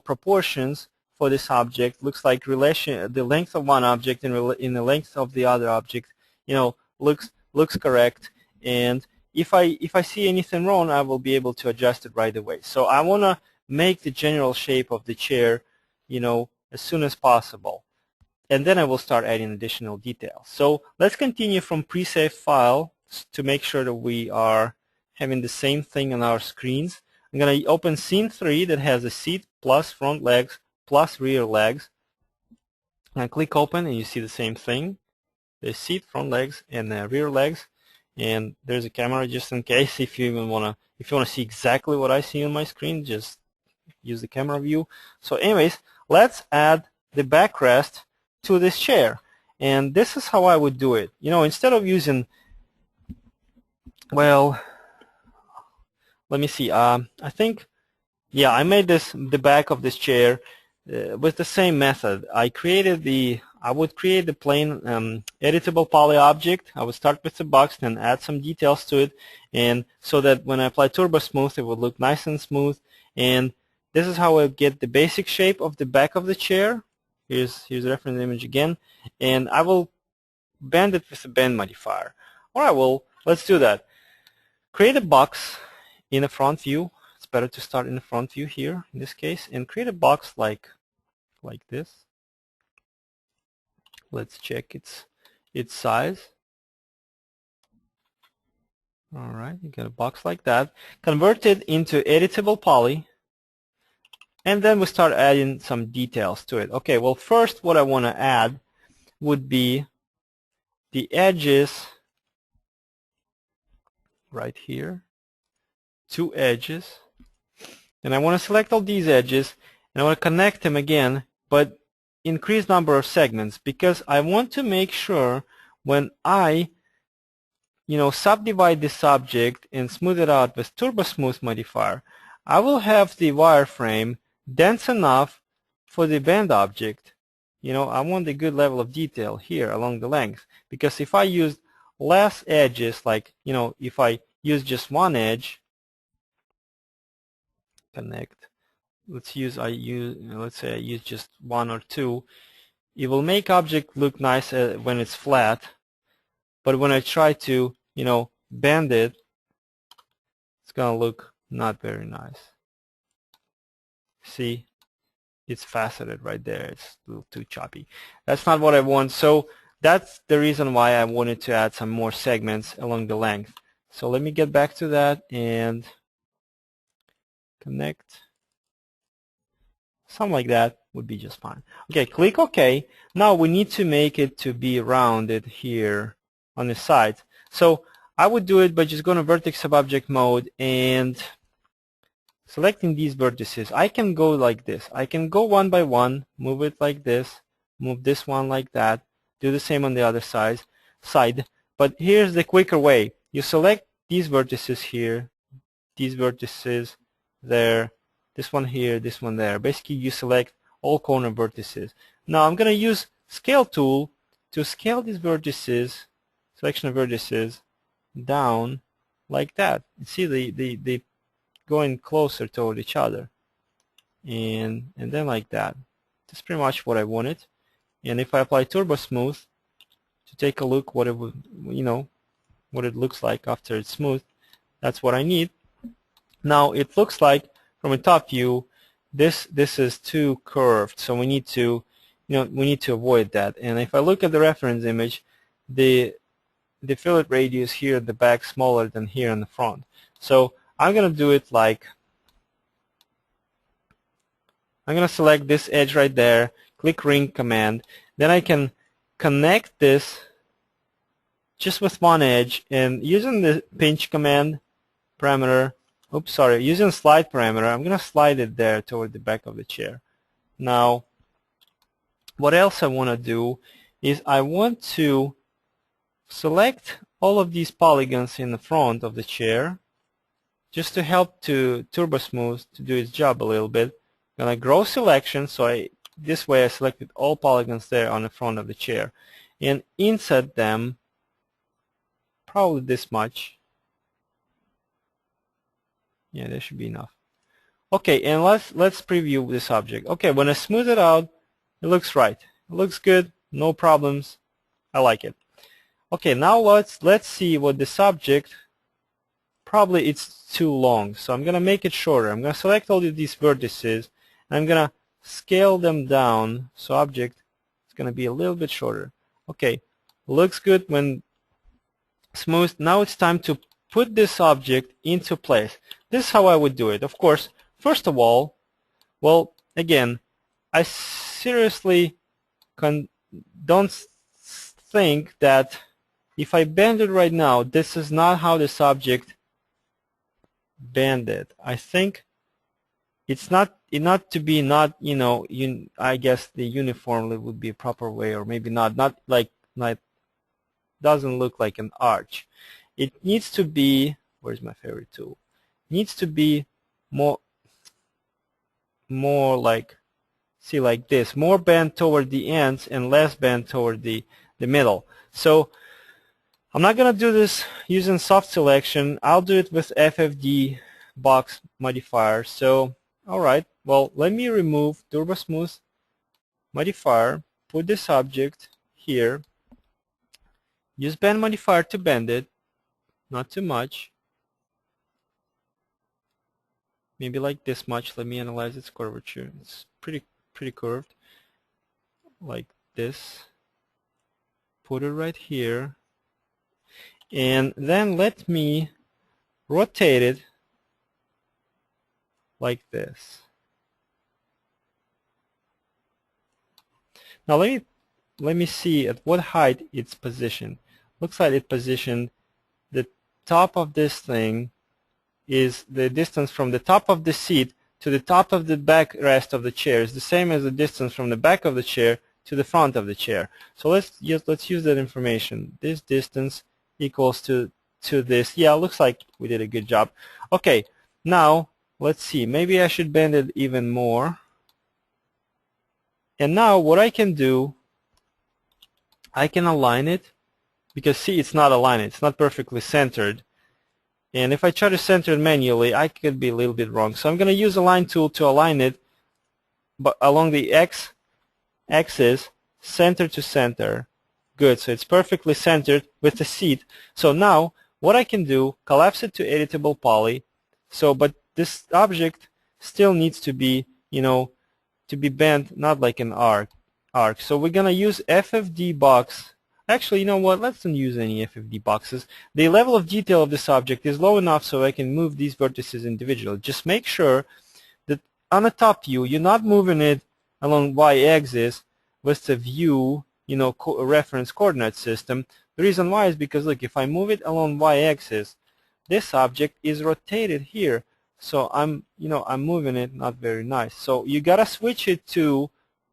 proportions for this object. Looks like the length of one object in the length of the other object, looks correct. And if I see anything wrong, I will be able to adjust it right away. So I want to make the general shape of the chair, as soon as possible. And then I will start adding additional details. So let's continue from pre-save file to make sure that we are having the same thing on our screens. I'm going to open scene 3 that has a seat plus front legs plus rear legs. And click open, and you see the same thing. The seat, front legs, and rear legs. And there's a camera just in case if you want to see exactly what I see on my screen, just use the camera view. So anyways, let's add the backrest to this chair. And this is how I would do it. Instead of using, well, let me see. I think, yeah, I made the back of this chair with the same method. I would create the plain editable poly object. I would start with the box, then add some details to it, and so that when I apply Turbo Smooth, it would look nice and smooth. And this is how I get the basic shape of the back of the chair. Here's the reference image again, and I will bend it with a bend modifier. All right, well, let's do that. Create a box in the front view. It's better to start in the front view here in this case, and create a box like this. Let's check its size. All right, you got a box like that. Convert it into editable poly, and then we start adding some details to it. Okay, well, first what I want to add would be the edges right here, 2 edges, and I want to select all these edges, and I want to connect them again, but increase number of segments, because I want to make sure when I subdivide this object and smooth it out with Turbo Smooth modifier, I will have the wireframe dense enough for the bend object. I want a good level of detail here along the length, because if I use less edges, like if I use just one edge, connect, let's say I use just 1 or 2, it will make object look nice when it's flat, but when I try to bend it, it's gonna look not very nice. See, it's faceted right there. It's a little too choppy. That's not what I want. So that's the reason why I wanted to add some more segments along the length. So let me get back to that and connect. Something like that would be just fine. Okay, click OK. Now we need to make it to be rounded here on the side. So I would do it by just going to Vertex Subobject mode and selecting these vertices. I can go like this. I can go one by one, move it like this, move this one like that, do the same on the other side. But here's the quicker way. You select these vertices here, these vertices there, this one here, this one there. Basically, you select all corner vertices. Now I'm going to use Scale tool to scale these vertices, selection of vertices, down like that. You see they going closer toward each other, and then like that. That's pretty much what I wanted. And if I apply Turbo Smooth to take a look what it would, what it looks like after it's smooth, that's what I need. Now it looks like from a top view this is too curved, so we need to avoid that. And if I look at the reference image, the fillet radius here at the back smaller than here in the front. So I'm going to do it like, I'm going to select this edge right there, click ring command, then I can connect this just with one edge, and using the pinch command parameter, using slide parameter, I'm going to slide it there toward the back of the chair. Now what else I want to do is I want to select all of these polygons in the front of the chair just to help to turbo smooth to do its job a little bit. I'm going to grow selection, so this way I selected all polygons there on the front of the chair, and insert them probably this much. Yeah, that should be enough. Okay, and let's preview this object. Okay, when I smooth it out, it looks right. It looks good, no problems. I like it. Okay, now let's see what this object, probably it's too long, so I'm going to make it shorter. I'm going to select all of these vertices, and I'm going to scale them down, so object is going to be a little bit shorter. Okay, looks good when smooth. Now it's time to put this object into place. This is how I would do it. Of course, first of all, well, again, I seriously don't think that if I bend it right now, this is not how this object bended. I think it's not to be I guess the uniformly would be a proper way, or maybe not doesn't look like an arch. It needs to be, where's my favorite tool? It needs to be more like, see, like this, more bent toward the ends and less bent toward the middle. So I'm not going to do this using soft selection. I'll do it with FFD box modifier. So alright, well, let me remove turbo smooth modifier, put this object here, use bend modifier to bend it, not too much, maybe like this much. Let me analyze its curvature. It's pretty curved, like this. Put it right here, and then let me rotate it like this. Now let me see at what height it's positioned. Looks like it's positioned, the top of this thing is the distance from the top of the seat to the top of the backrest of the chair is the same as the distance from the back of the chair to the front of the chair. So let's use that information. This distance equals to this. Yeah, looks like we did a good job. Okay, now let's see. Maybe I should bend it even more. And now what I can do, I can align it, because see, it's not aligned. It's not perfectly centered. And if I try to center it manually, I could be a little bit wrong. So I'm going to use Align tool to align it, but along the x-axis, center to center. Good, so it's perfectly centered with the seat. So now, what I can do, collapse it to editable poly. So, but this object still needs to be, to be bent, not like an arc. So we're going to use FFD box. Actually, you know what? Let's not use any FFD boxes. The level of detail of this object is low enough so I can move these vertices individually. Just make sure that on the top view, you're not moving it along y-axis with the view, reference coordinate system. The reason why is because, look, if I move it along y-axis, this object is rotated here. So I'm moving it not very nice. So you gotta switch it to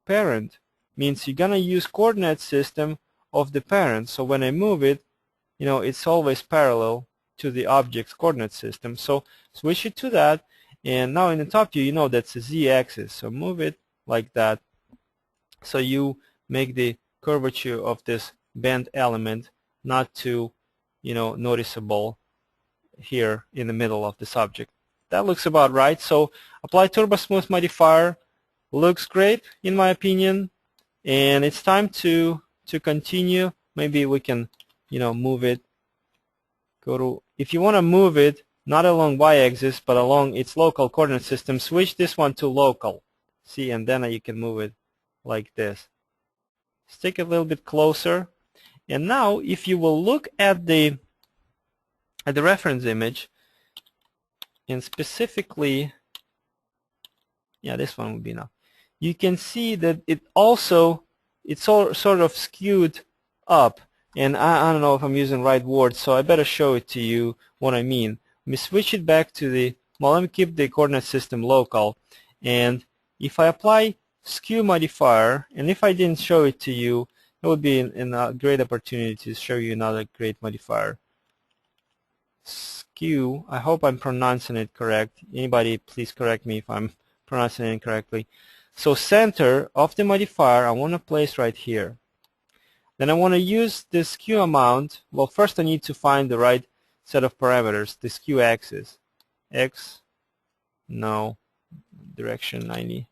parent. Means you're gonna use coordinate system of the parent. So when I move it, it's always parallel to the object's coordinate system. So switch it to that, and now in the top view, that's the z-axis. So move it like that. So you make the curvature of this bent element not too, noticeable here in the middle of this object. That looks about right. So apply turbo smooth modifier. Looks great in my opinion, and it's time to continue. Maybe we can move it. If you want to move it not along y-axis, but along its local coordinate system. Switch this one to local. See, and then you can move it like this. Stick it a little bit closer. And now, if you will look at the reference image, and specifically, yeah, this one would be enough. You can see that it's sort of skewed up. And I don't know if I'm using the right word, so I better show it to you what I mean. Let me switch it back to the, well, let me keep the coordinate system local. And if I apply skew modifier, and if I didn't show it to you, it would be a great opportunity to show you another great modifier. Skew, I hope I'm pronouncing it correct. Anybody please correct me if I'm pronouncing it incorrectly. So center of the modifier I want to place right here. Then I want to use the skew amount. Well, first I need to find the right set of parameters, the skew axis. X, no. Direction 90,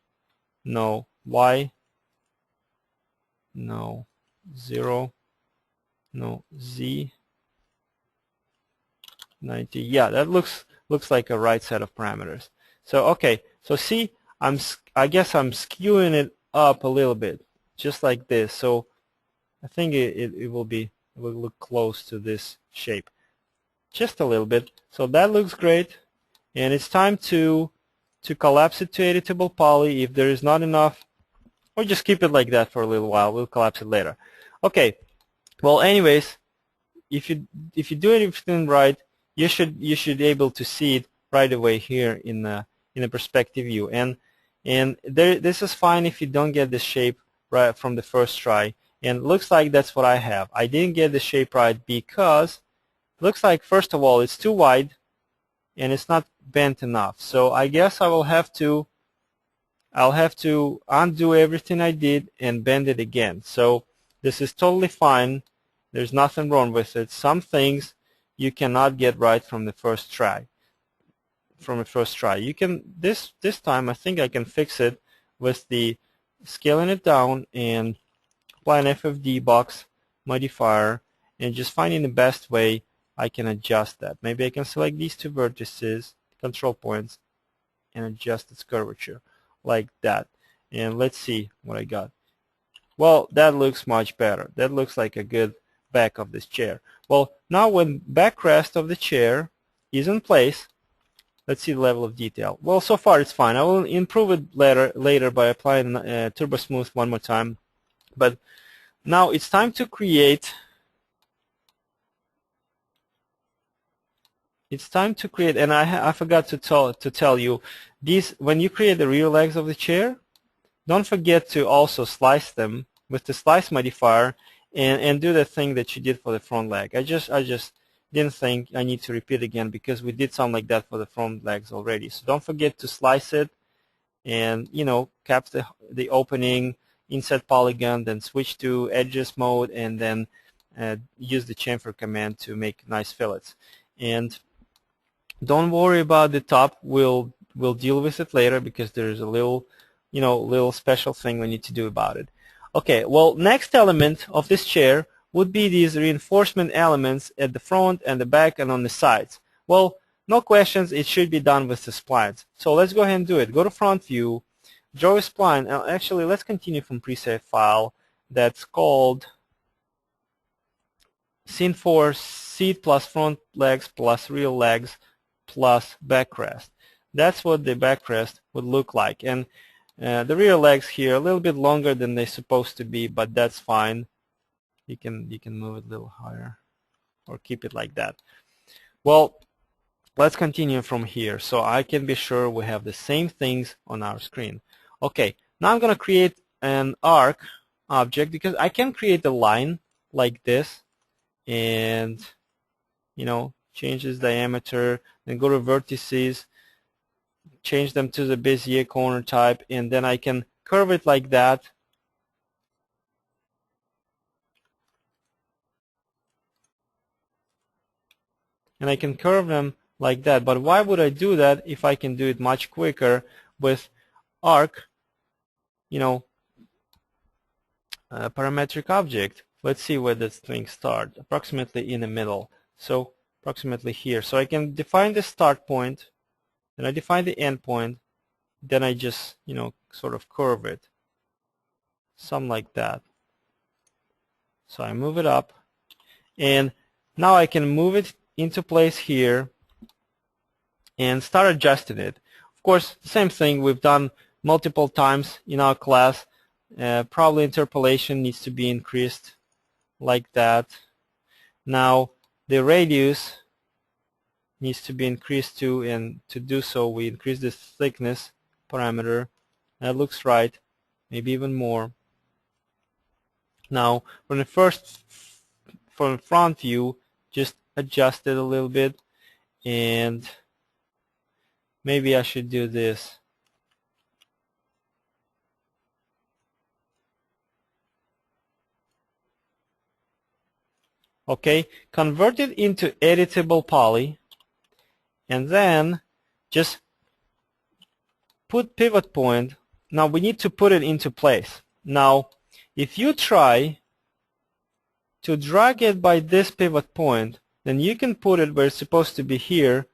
no. Y, no. 0, no. Z, 90. Yeah, that looks like a right set of parameters. So okay, so see, I guess I'm skewing it up a little bit, just like this. So I think it will look close to this shape, just a little bit. So that looks great, and it's time to collapse it to editable poly. If there is not enough, or just keep it like that for a little while. We'll collapse it later. Okay. Well, anyways, if you do everything right, you should be able to see it right away here in the perspective view. And this is fine if you don't get the shape right from the first try. And it looks like that's what I have. I didn't get the shape right because it looks like, first of all, it's too wide and it's not bent enough. So I guess I'll have to undo everything I did and bend it again. So this is totally fine. There's nothing wrong with it. Some things you cannot get right from the first try. You can this time I think I can fix it with the scaling it down and apply an FFD box modifier and just finding the best way I can adjust that. Maybe I can select these two vertices, control points, and adjust its curvature like that. And let's see what I got. Well, that looks much better. That looks like a good back of this chair. Well, now when backrest of the chair is in place, let's see the level of detail. Well, so far it's fine. I will improve it later by applying Turbo Smooth one more time. But now it's time to create. And I forgot to tell you, these, when you create the rear legs of the chair, don't forget to also slice them with the slice modifier and do the thing that you did for the front leg. I just didn't think I need to repeat again because we did something like that for the front legs already. So don't forget to slice it and, you know, cap the opening, insert polygon, then switch to edges mode, and then use the chamfer command to make nice fillets. And don't worry about the top. We'll deal with it later because there's a little special thing we need to do about it. Okay, well, next element of this chair would be these reinforcement elements at the front and the back and on the sides. Well, no questions, it should be done with the splines. So let's go ahead and do it. Go to front view, draw a spline. Actually, let's continue from preset file that's called scene 4 seat plus front legs plus rear legs plus backrest. That's what the backrest would look like. And the rear legs here a little bit longer than they're supposed to be, but that's fine. You can move it a little higher or keep it like that. Well, let's continue from here so I can be sure we have the same things on our screen. Okay, now I'm going to create an arc object because I can create a line like this and, you know, change its diameter, then go to vertices, change them to the Bezier corner type, and then I can curve it like that. And I can curve them like that. But why would I do that if I can do it much quicker with arc, you know, parametric object? Let's see where this thing starts, approximately in the middle. So approximately here. So I can define the start point, then I define the end point, then I just, sort of curve it, something like that. So I move it up, and now I can move it into place here and start adjusting it. Of course, same thing we've done multiple times in our class. Probably interpolation needs to be increased like that. Now the radius needs to be increased too, and to do so we increase the thickness parameter. That looks right, maybe even more. Now from the front view, just adjust it a little bit, and maybe I should do this. Okay, convert it into editable poly, and then just put pivot point. Now we need to put it into place. Now if you try to drag it by this pivot point, then you can put it where it's supposed to be here,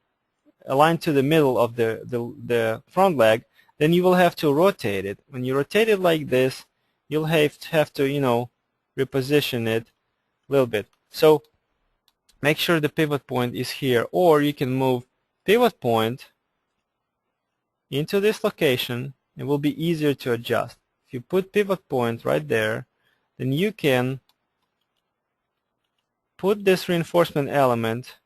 aligned to the middle of the front leg. Then you will have to rotate it. When you rotate it like this, you'll have to reposition it a little bit. So make sure the pivot point is here, or you can move pivot point into this location. It will be easier to adjust. If you put pivot point right there, then you can put this reinforcement element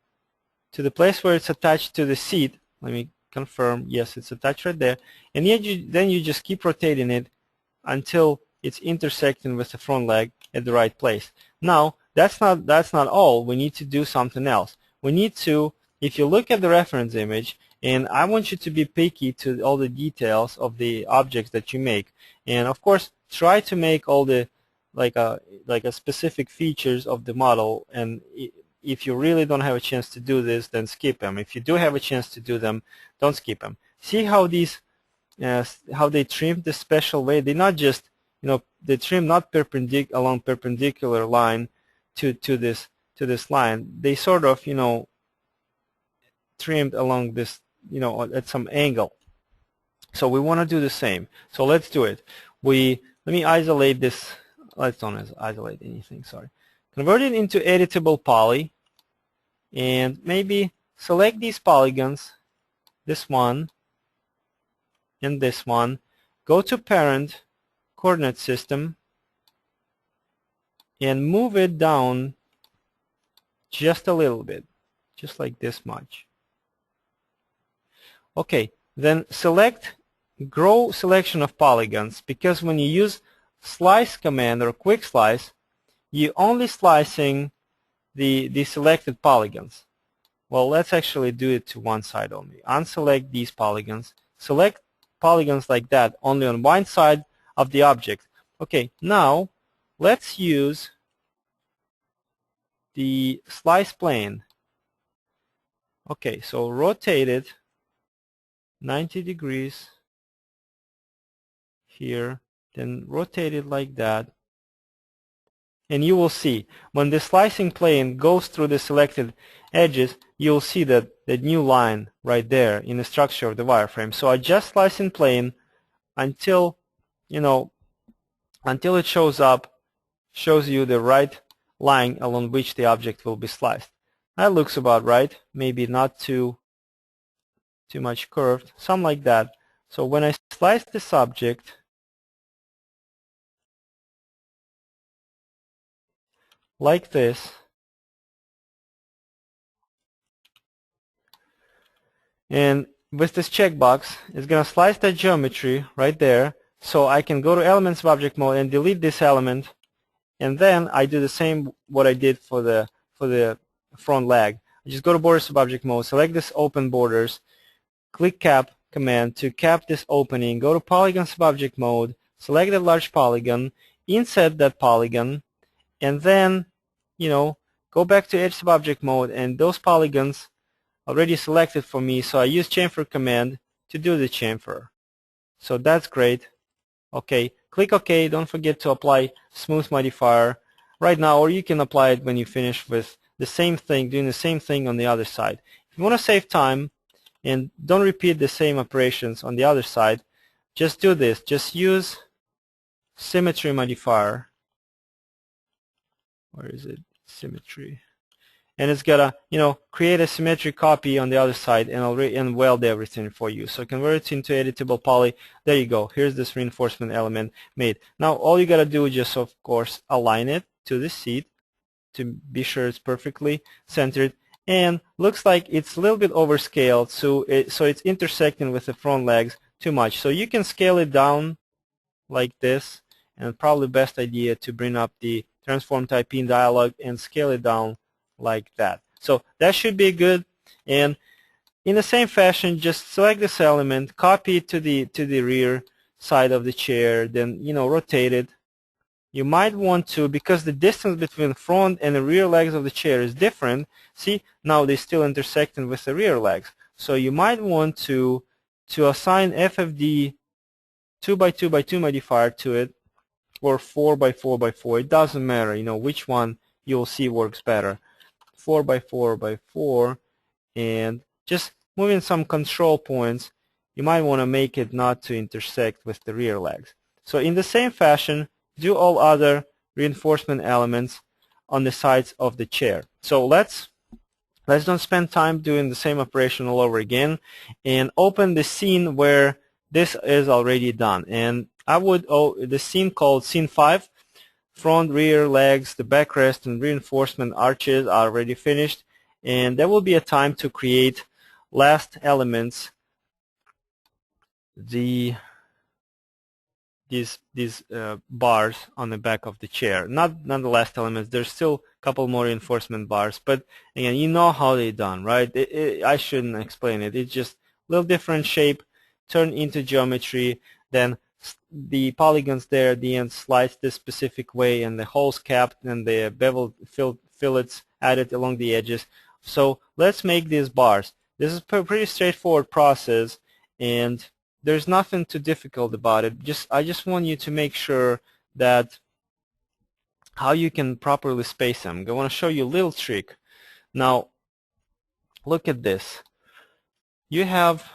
to the place where it's attached to the seat. Let me confirm. Yes, it's attached right there. And then you just keep rotating it until it's intersecting with the front leg at the right place. Now that's not all. We need to do something else. We need to, if you look at the reference image, and I want you to be picky to all the details of the objects that you make, and of course try to make all the like a specific features of the model. And if you really don't have a chance to do this, then skip them. If you do have a chance to do them, don't skip them. See how these how they trim the special way. They not just they trim not along perpendicular line to this line. They sort of trimmed along this at some angle. So we want to do the same. So let's do it. Let me isolate this. Let's don't isolate anything. Sorry. Convert it into editable poly, and maybe select these polygons, this one and this one. Go to parent coordinate system and move it down just a little bit, just like this much. Okay, then select grow selection of polygons, because when you use slice command or quick slice, you're only slicing the selected polygons. Well, let's actually do it to one side only. Unselect these polygons. Select polygons like that only on one side of the object. Okay, now let's use the slice plane. Okay, so rotate it 90 degrees here, then rotate it like that, and you will see when the slicing plane goes through the selected edges, you'll see that the new line right there in the structure of the wireframe. So adjust slicing plane until until it shows you the right line along which the object will be sliced. That looks about right. Maybe not too much curved, something like that. So when I slice this object, like this, and with this checkbox, it's going to slice that geometry right there. So I can go to Elements of Object Mode and delete this element, and then I do the same what I did for the front leg. I just go to Borders of Object Mode, select this Open Borders, click Cap command to cap this opening, go to Polygons of Object Mode, select a large polygon, insert that polygon, and then go back to Edge of Object Mode, and those polygons already selected for me, so I use chamfer command to do the chamfer. So that's great. Okay, click OK. Don't forget to apply smooth modifier right now, or you can apply it when you finish with the same thing, doing the same thing on the other side. If you want to save time and don't repeat the same operations on the other side, just do this. Just use symmetry modifier. Where is it? Symmetry. And it's gonna, create a symmetric copy on the other side and weld everything for you. So convert it into editable poly. There you go. Here's this reinforcement element made. Now all you gotta do is just, of course, align it to the seat to be sure it's perfectly centered. And looks like it's a little bit overscaled, so it's intersecting with the front legs too much. So you can scale it down like this, and probably best idea to bring up the transform type in dialog and scale it down like that. So that should be good. And in the same fashion, just select this element, copy it to the rear side of the chair, then rotate it. You might want to, because the distance between front and the rear legs of the chair is different. See, now they're still intersecting with the rear legs. So you might want to assign FFD 2x2x2 modifier to it, or 4x4x4. It doesn't matter, which one you'll see works better. 4x4x4, and just moving some control points, you might want to make it not to intersect with the rear legs. So in the same fashion, do all other reinforcement elements on the sides of the chair. So let's don't spend time doing the same operation all over again, and open the scene where this is already done. And I would, the scene called scene 5, front, rear legs, the backrest, and reinforcement arches are already finished, and there will be a time to create last elements, these bars on the back of the chair. Not the last elements. There's still a couple more reinforcement bars, but again, you know how they're done, right? I shouldn't explain it. It's just a little different shape, turn into geometry, then the polygons there at the end slice this specific way, and the holes capped, and the beveled fillets added along the edges. So let's make these bars. This is a pretty straightforward process, and there's nothing too difficult about it. I just want you to make sure that how you can properly space them. I want to show you a little trick. Now look at this. You have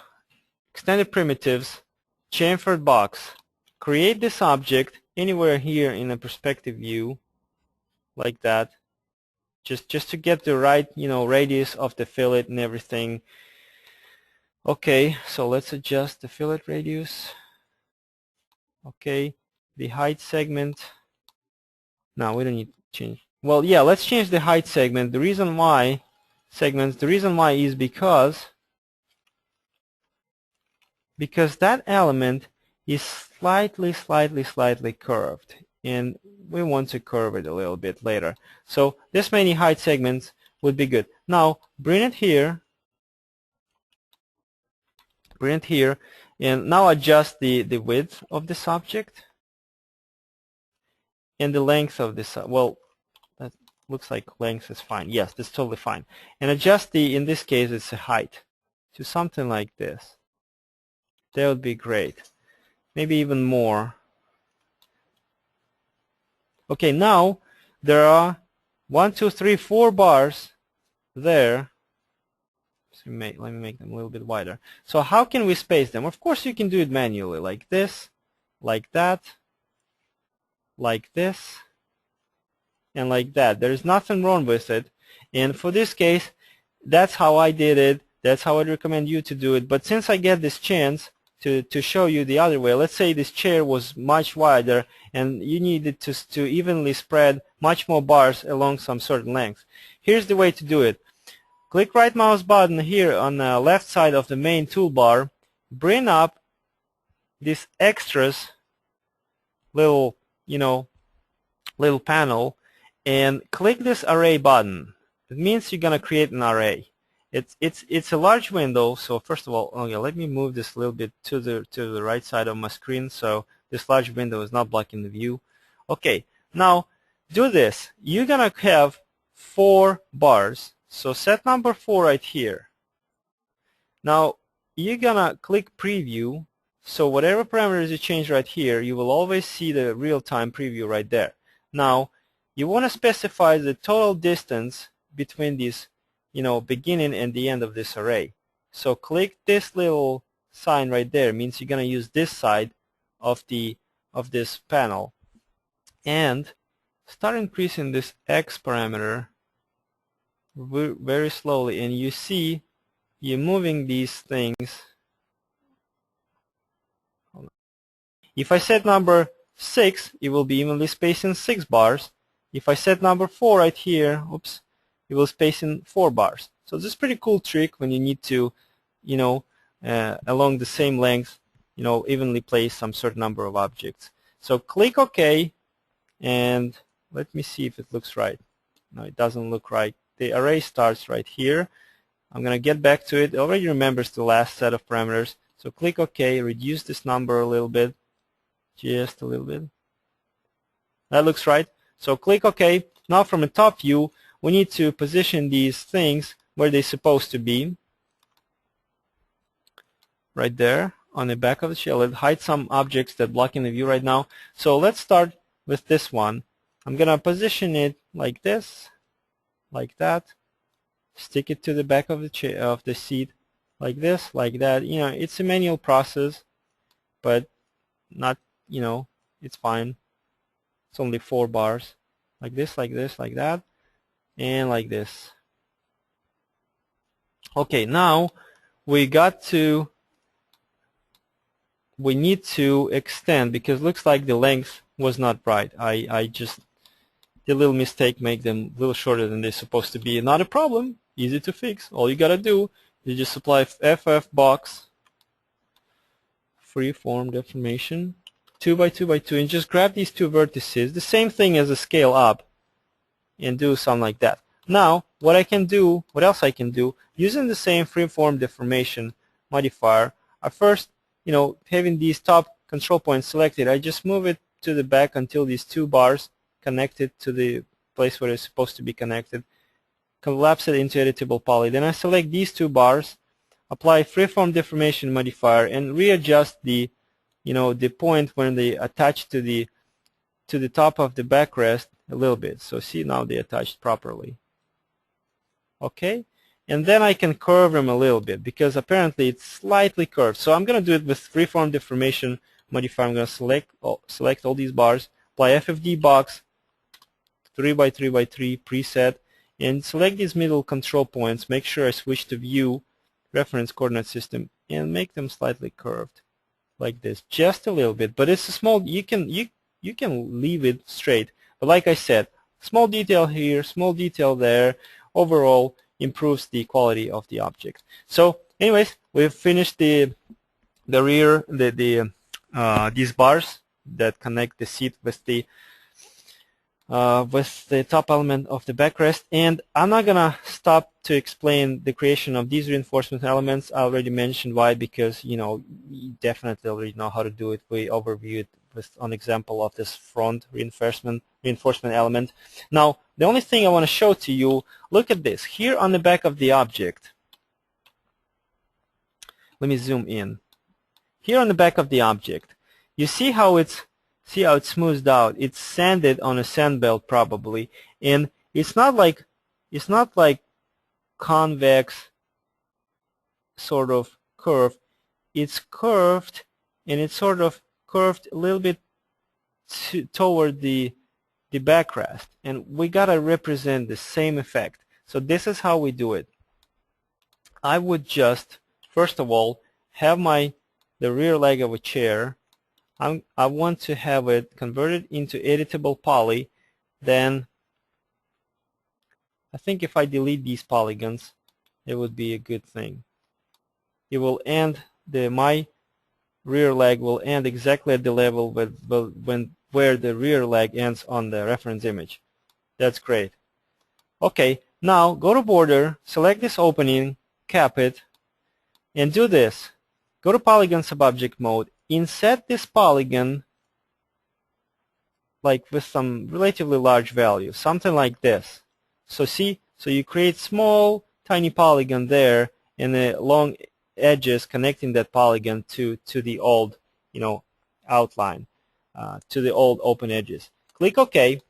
extended primitives, chamfered box. Create this object anywhere here in a perspective view, like that, just to get the right radius of the fillet and everything. Okay, so let's adjust the fillet radius. Okay, the height segment. No, we don't need to change. Well, yeah, let's change the height segment. The reason why is because that element is slightly curved, and we want to curve it a little bit later. So this many height segments would be good. Now bring it here, and now adjust the width of this object and the length of this. Well, that looks like length is fine. Yes, that's totally fine. And adjust in this case, it's a height to something like this. That would be great. Maybe even more. Okay, now there are 1, 2, 3, 4 bars there. So let me make them a little bit wider. So how can we space them? Of course, you can do it manually, like this, like that, like this, and like that. There's nothing wrong with it. And for this case, that's how I did it. That's how I'd recommend you to do it. But since I get this chance to show you the other way, let's say this chair was much wider and you needed to evenly spread much more bars along some certain length. Here's the way to do it. Click right mouse button here on the left side of the main toolbar, bring up this extras little panel, and click this array button. It means you're gonna create an array. It's a large window, so first of all, okay, let me move this a little bit to the right side of my screen so this large window is not blocking the view. Okay, now do this. You're gonna have 4 bars, so set number 4 right here. Now you're gonna click preview, so whatever parameters you change right here, you will always see the real-time preview right there. Now you want to specify the total distance between these, beginning and the end of this array. So click this little sign right there, means you're going to use this side of this panel, and start increasing this X parameter very slowly, and you see you're moving these things. If I set number 6, it will be evenly spaced in 6 bars. If I set number 4 right here, oops, it will space in 4 bars. So this is a pretty cool trick when you need to, along the same length, evenly place some certain number of objects. So click OK, and let me see if it looks right. No, it doesn't look right. The array starts right here. I'm going to get back to it. It already remembers the last set of parameters. So click OK, reduce this number a little bit, just a little bit. That looks right. So click OK. Now from the top view, we need to position these things where they're supposed to be. Right there on the back of the shell. Let's hide some objects that blocking the view right now. So let's start with this one. I'm going to position it like this, like that. Stick it to the back of the seat, like this, like that. It's a manual process, but not, it's fine. It's only 4 bars, like this, like this, like that, and like this. Okay, now we need to extend, because it looks like the length was not right. I just did a little mistake, make them a little shorter than they're supposed to be. Not a problem, easy to fix. All you gotta do is just apply FF box, freeform deformation, 2 by 2 by 2, and just grab these 2 vertices, the same thing as a scale up, and do something like that. Now, what else I can do, using the same freeform deformation modifier, I first, having these top control points selected, I just move it to the back until these 2 bars connected to the place where it's supposed to be connected, collapse it into editable poly. Then I select these 2 bars, apply freeform deformation modifier, and readjust the point when they attach to the top of the backrest a little bit. So see, now they attached properly. Okay, and then I can curve them a little bit, because apparently it's slightly curved. So I'm going to do it with freeform deformation modifier. I'm going to select all these bars, apply FFD box, 3 by 3 by 3 preset, and select these middle control points. Make sure I switch to view reference coordinate system and make them slightly curved like this, just a little bit. But it's a small, you can leave it straight, but like I said, small detail here, small detail there, overall improves the quality of the object. So anyways, we've finished the rear, these bars that connect the seat with the top element of the backrest, and I'm not gonna stop to explain the creation of these reinforcement elements. I already mentioned why, because you definitely already know how to do it. We overviewed it with an example of this front reinforcement element. Now the only thing I want to show to you, look at this here on the back of the object. Let me zoom in. Here on the back of the object, you see how it's smoothed out. It's sanded on a sand belt probably, and it's not like convex sort of curve. It's curved, and it's sort of curved a little bit toward the backrest, and we gotta represent the same effect. So this is how we do it. I would just first of all have the rear leg of a chair. I want to have it converted into editable poly. Then I think if I delete these polygons, it would be a good thing. It will end, my rear leg will end exactly at the level where the rear leg ends on the reference image. That's great. Okay, now go to border, select this opening, cap it, and do this. Go to polygon subobject mode, inset this polygon like with some relatively large value, something like this. So see, so you create small tiny polygon there, and the long edges connecting that polygon to the old outline, to the old open edges. Click OK.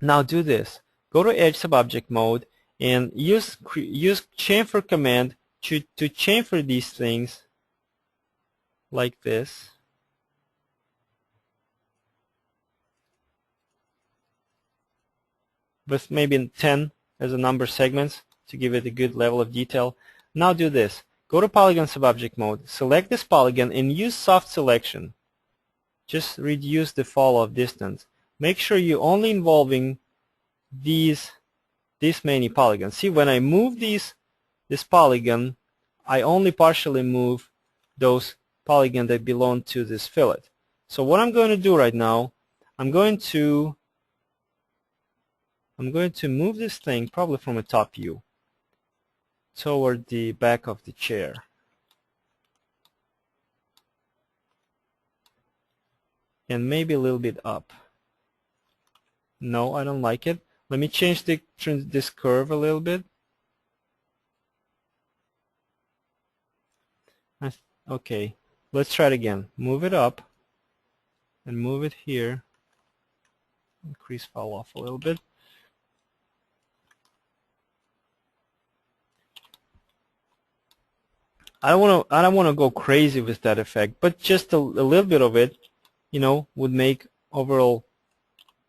Now do this. Go to edge subobject mode and use chamfer command to chamfer these things like this. With maybe 10 as a number segments to give it a good level of detail. Now do this. Go to Polygon Subobject mode, select this polygon, and use soft selection. Just reduce the fall off distance. Make sure you're only involving this many polygons. See, when I move this polygon, I only partially move those polygons that belong to this fillet. So what I'm going to do right now, I'm going to move this thing probably from a top view toward the back of the chair. And maybe a little bit up. No, I don't like it. Let me change this curve a little bit. Okay, let's try it again. Move it up and move it here. Increase fall off a little bit. I don't want to go crazy with that effect, but just a little bit of it, you know, would make overall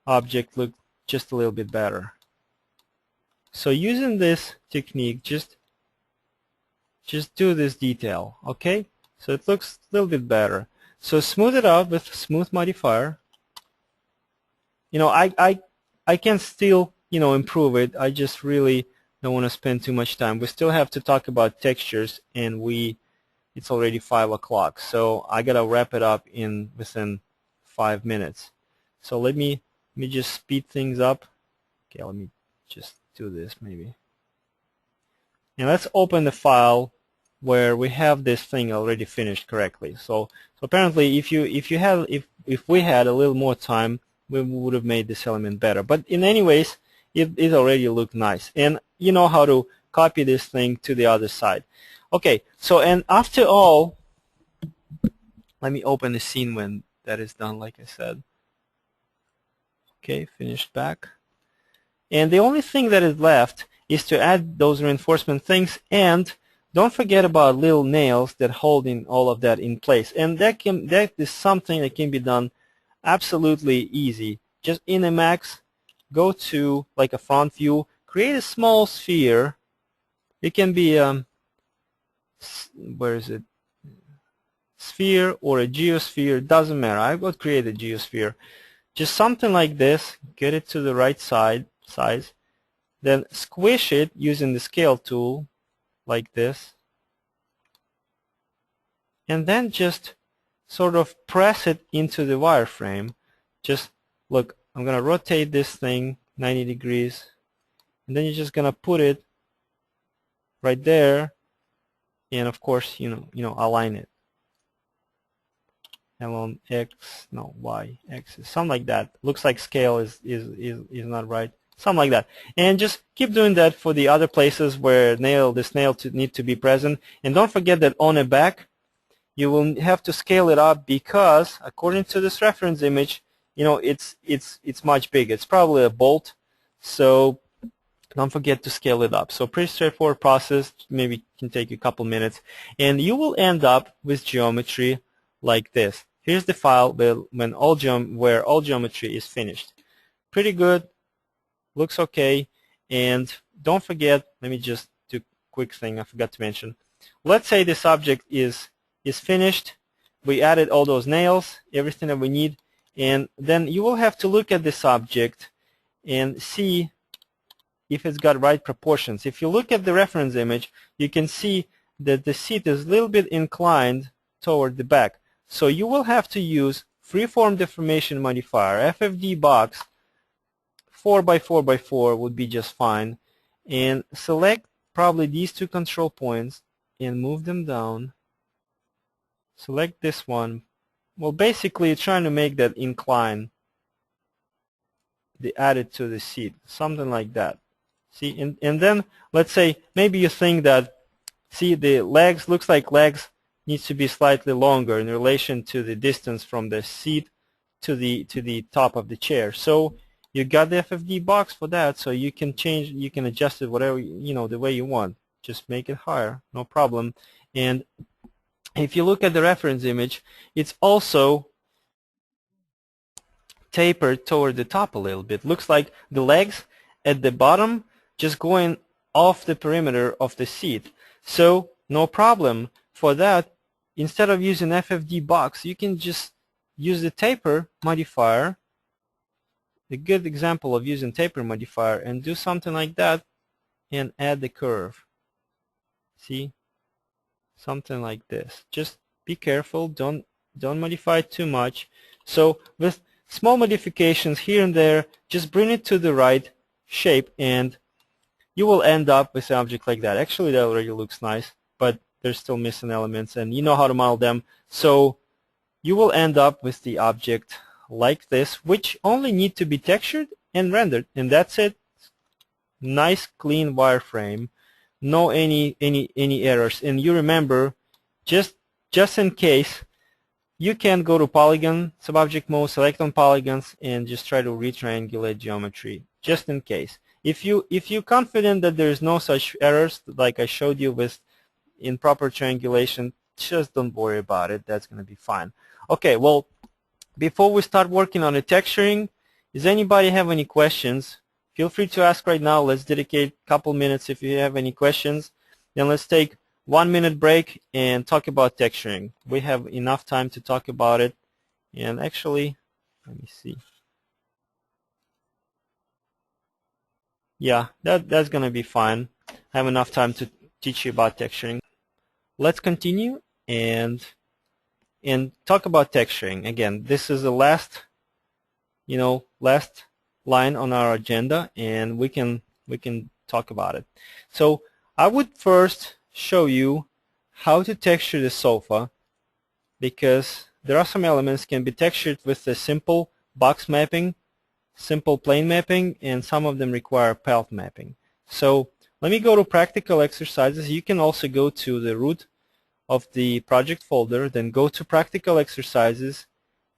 object look just a little bit better. So using this technique, just do this detail, okay? So it looks a little bit better. So smooth it out with smooth modifier. You know, I can still, you know, improve it. I just really don't want to spend too much time. We still have to talk about textures, and it's already 5 o'clock. So I gotta wrap it up within 5 minutes. So let me just speed things up. Okay, let me just do this maybe. And let's open the file where we have this thing already finished correctly. So apparently, if we had a little more time, we would have made this element better. But in any ways, it already looked nice, and you know how to copy this thing to the other side. Okay, so and after all, let me open the scene when that is done, like I said. Okay, finished back. And the only thing that is left is to add those reinforcement things, and don't forget about little nails that hold in all of that in place. And that is something that can be done absolutely easy. Just in Emacs, go to like a front view, create a small sphere. It can be where is it? Sphere or a geosphere, doesn't matter. I would create a geosphere. Just something like this, get it to the right size, then squish it using the scale tool like this, and then just sort of press it into the wireframe. Just look, I'm going to rotate this thing 90 degrees, and then you're just going to put it right there, and of course, you know, align it. Along X, no, Y, X, something like that. Looks like scale is not right. Something like that. And just keep doing that for the other places where this nail need to be present. And don't forget that on the back, you will have to scale it up because, according to this reference image, you know, it's much bigger. It's probably a bolt, so don't forget to scale it up. So pretty straightforward process. Maybe can take a couple minutes, and you will end up with geometry like this. Here's the file where all geometry is finished. Pretty good. Looks okay. And don't forget, let me just do a quick thing I forgot to mention. Let's say this object is finished. We added all those nails, everything that we need, and then you will have to look at this object and see if it's got right proportions. If you look at the reference image, you can see that the seat is a little bit inclined toward the back. So you will have to use freeform deformation modifier, FFD box, 4x4x4 would be just fine, and select probably these two control points and move them down. Select this one. Well, basically trying to make that incline added to the seat, something like that. See, and then let's say maybe you think that, see, the legs, looks like legs needs to be slightly longer in relation to the distance from the seat to the top of the chair. So You got the FFD box for that, so you can change, you can adjust it whatever, the way you want. Just make it higher, no problem. And if you look at the reference image, it's also tapered toward the top a little bit. Looks like the legs at the bottom just going off the perimeter of the seat. So no problem. For that, instead of using FFD box, you can just use the taper modifier, a good example of using taper modifier, and do something like that and add the curve. See? Something like this. Just be careful, don't modify too much. So with small modifications here and there, just bring it to the right shape and you will end up with an object like that. Actually, that already looks nice, but there's still missing elements and you know how to model them. So you will end up with the object like this, which only need to be textured and rendered, and that's it. Nice clean wireframe, no any errors. And you remember, just in case, you can go to polygon, subobject mode, select on polygons, and just try to retriangulate geometry, just in case. If you're confident that there is no such errors like I showed you with improper triangulation, just don't worry about it. That's going to be fine. Okay, well, before we start working on the texturing, does anybody have any questions? Feel free to ask right now. Let's dedicate a couple minutes if you have any questions. Then let's take 1 minute break and talk about texturing. We have enough time to talk about it. And actually, let me see. Yeah, that's going to be fine. I have enough time to teach you about texturing. Let's continue and talk about texturing. Again, this is the last line on our agenda, and we can talk about it. So I would first show you how to texture the sofa, because there are some elements can be textured with a simple box mapping, simple plane mapping, and some of them require palette mapping. So let me go to practical exercises. You can also go to the root of the project folder, then go to practical exercises,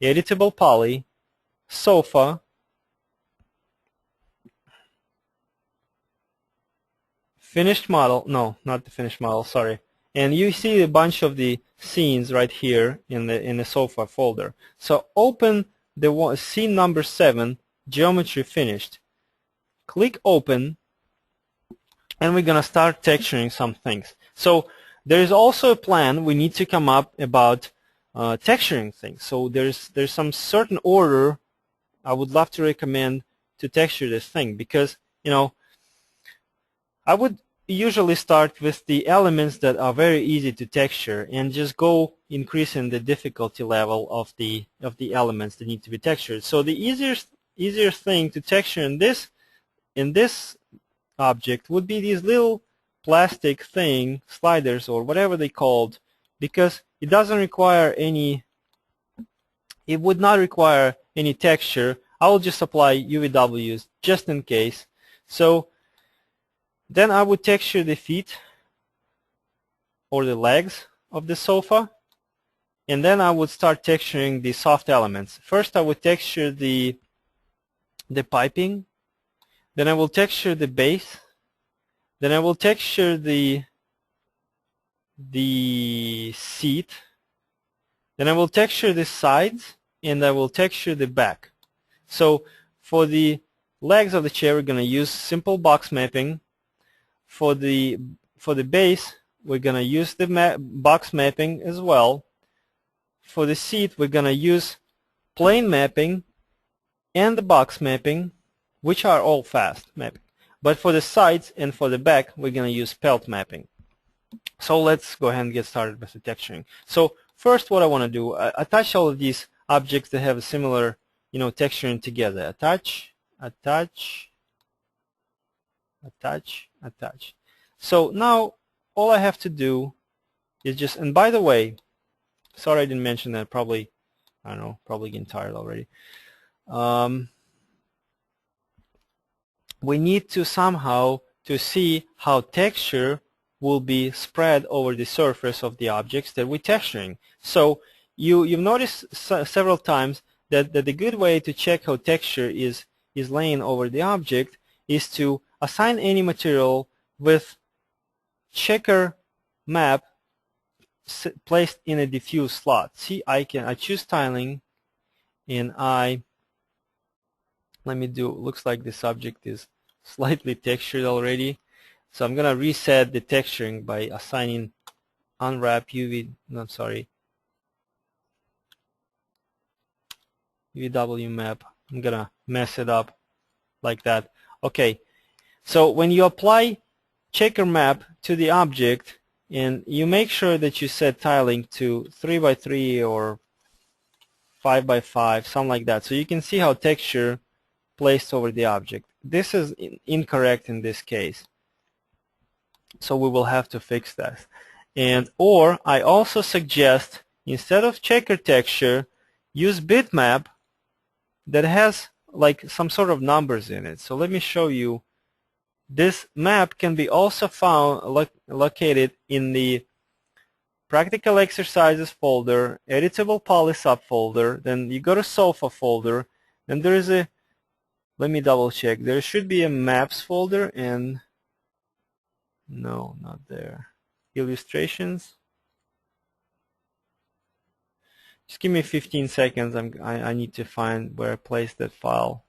editable poly, sofa, finished model, no, not the finished model, sorry. And you see a bunch of the scenes right here in the sofa folder. So open the scene number 7, geometry finished. Click open, and we're gonna start texturing some things. So there is also a plan we need to come up about texturing things. So there's some certain order I would love to recommend to texture this thing, because I would usually start with the elements that are very easy to texture and just go increasing the difficulty level of the elements that need to be textured. So the easier thing to texture in this object would be these little plastic thing, sliders or whatever they called, because it doesn't require any, it would not require any texture. I will just apply UVWs just in case. So then I would texture the feet or the legs of the sofa, and then I would start texturing the soft elements. First I would texture the piping, then I will texture the base, then I will texture the seat, then I will texture the sides, and I will texture the back. So for the legs of the chair we're going to use simple box mapping. For the base we're going to use the box mapping as well. For the seat we're going to use plane mapping and the box mapping, which are all fast mapping. But for the sides and for the back we're going to use palette mapping. So let's go ahead and get started with the texturing. So first what I want to do, attach all of these objects that have a similar texturing together. Attach, attach, attach, attach. So now all I have to do is just, and by the way, sorry I didn't mention that, probably, I don't know, probably getting tired already. We need to somehow to see how texture will be spread over the surface of the objects that we're texturing. So you've noticed several times that the good way to check how texture is is laying over the object is to assign any material with checker map placed in a diffuse slot. See, I choose tiling, and looks like this object is slightly textured already. So I'm gonna reset the texturing by assigning unwrap UVW map. I'm gonna mess it up like that. Okay, so when you apply checker map to the object, and you make sure that you set tiling to 3x3 or 5x5, something like that, so you can see how texture placed over the object. This is incorrect in this case, so we will have to fix that. Or I also suggest, instead of checker texture, use bitmap that has like some sort of numbers in it. So let me show you. This map can be also found located in the Practical Exercises folder, Editable Poly subfolder, then you go to Sofa folder, then there is a, let me double check, there should be a Maps folder, and no, not there. Illustrations. Just give me 15 seconds, I need to find where I placed that file.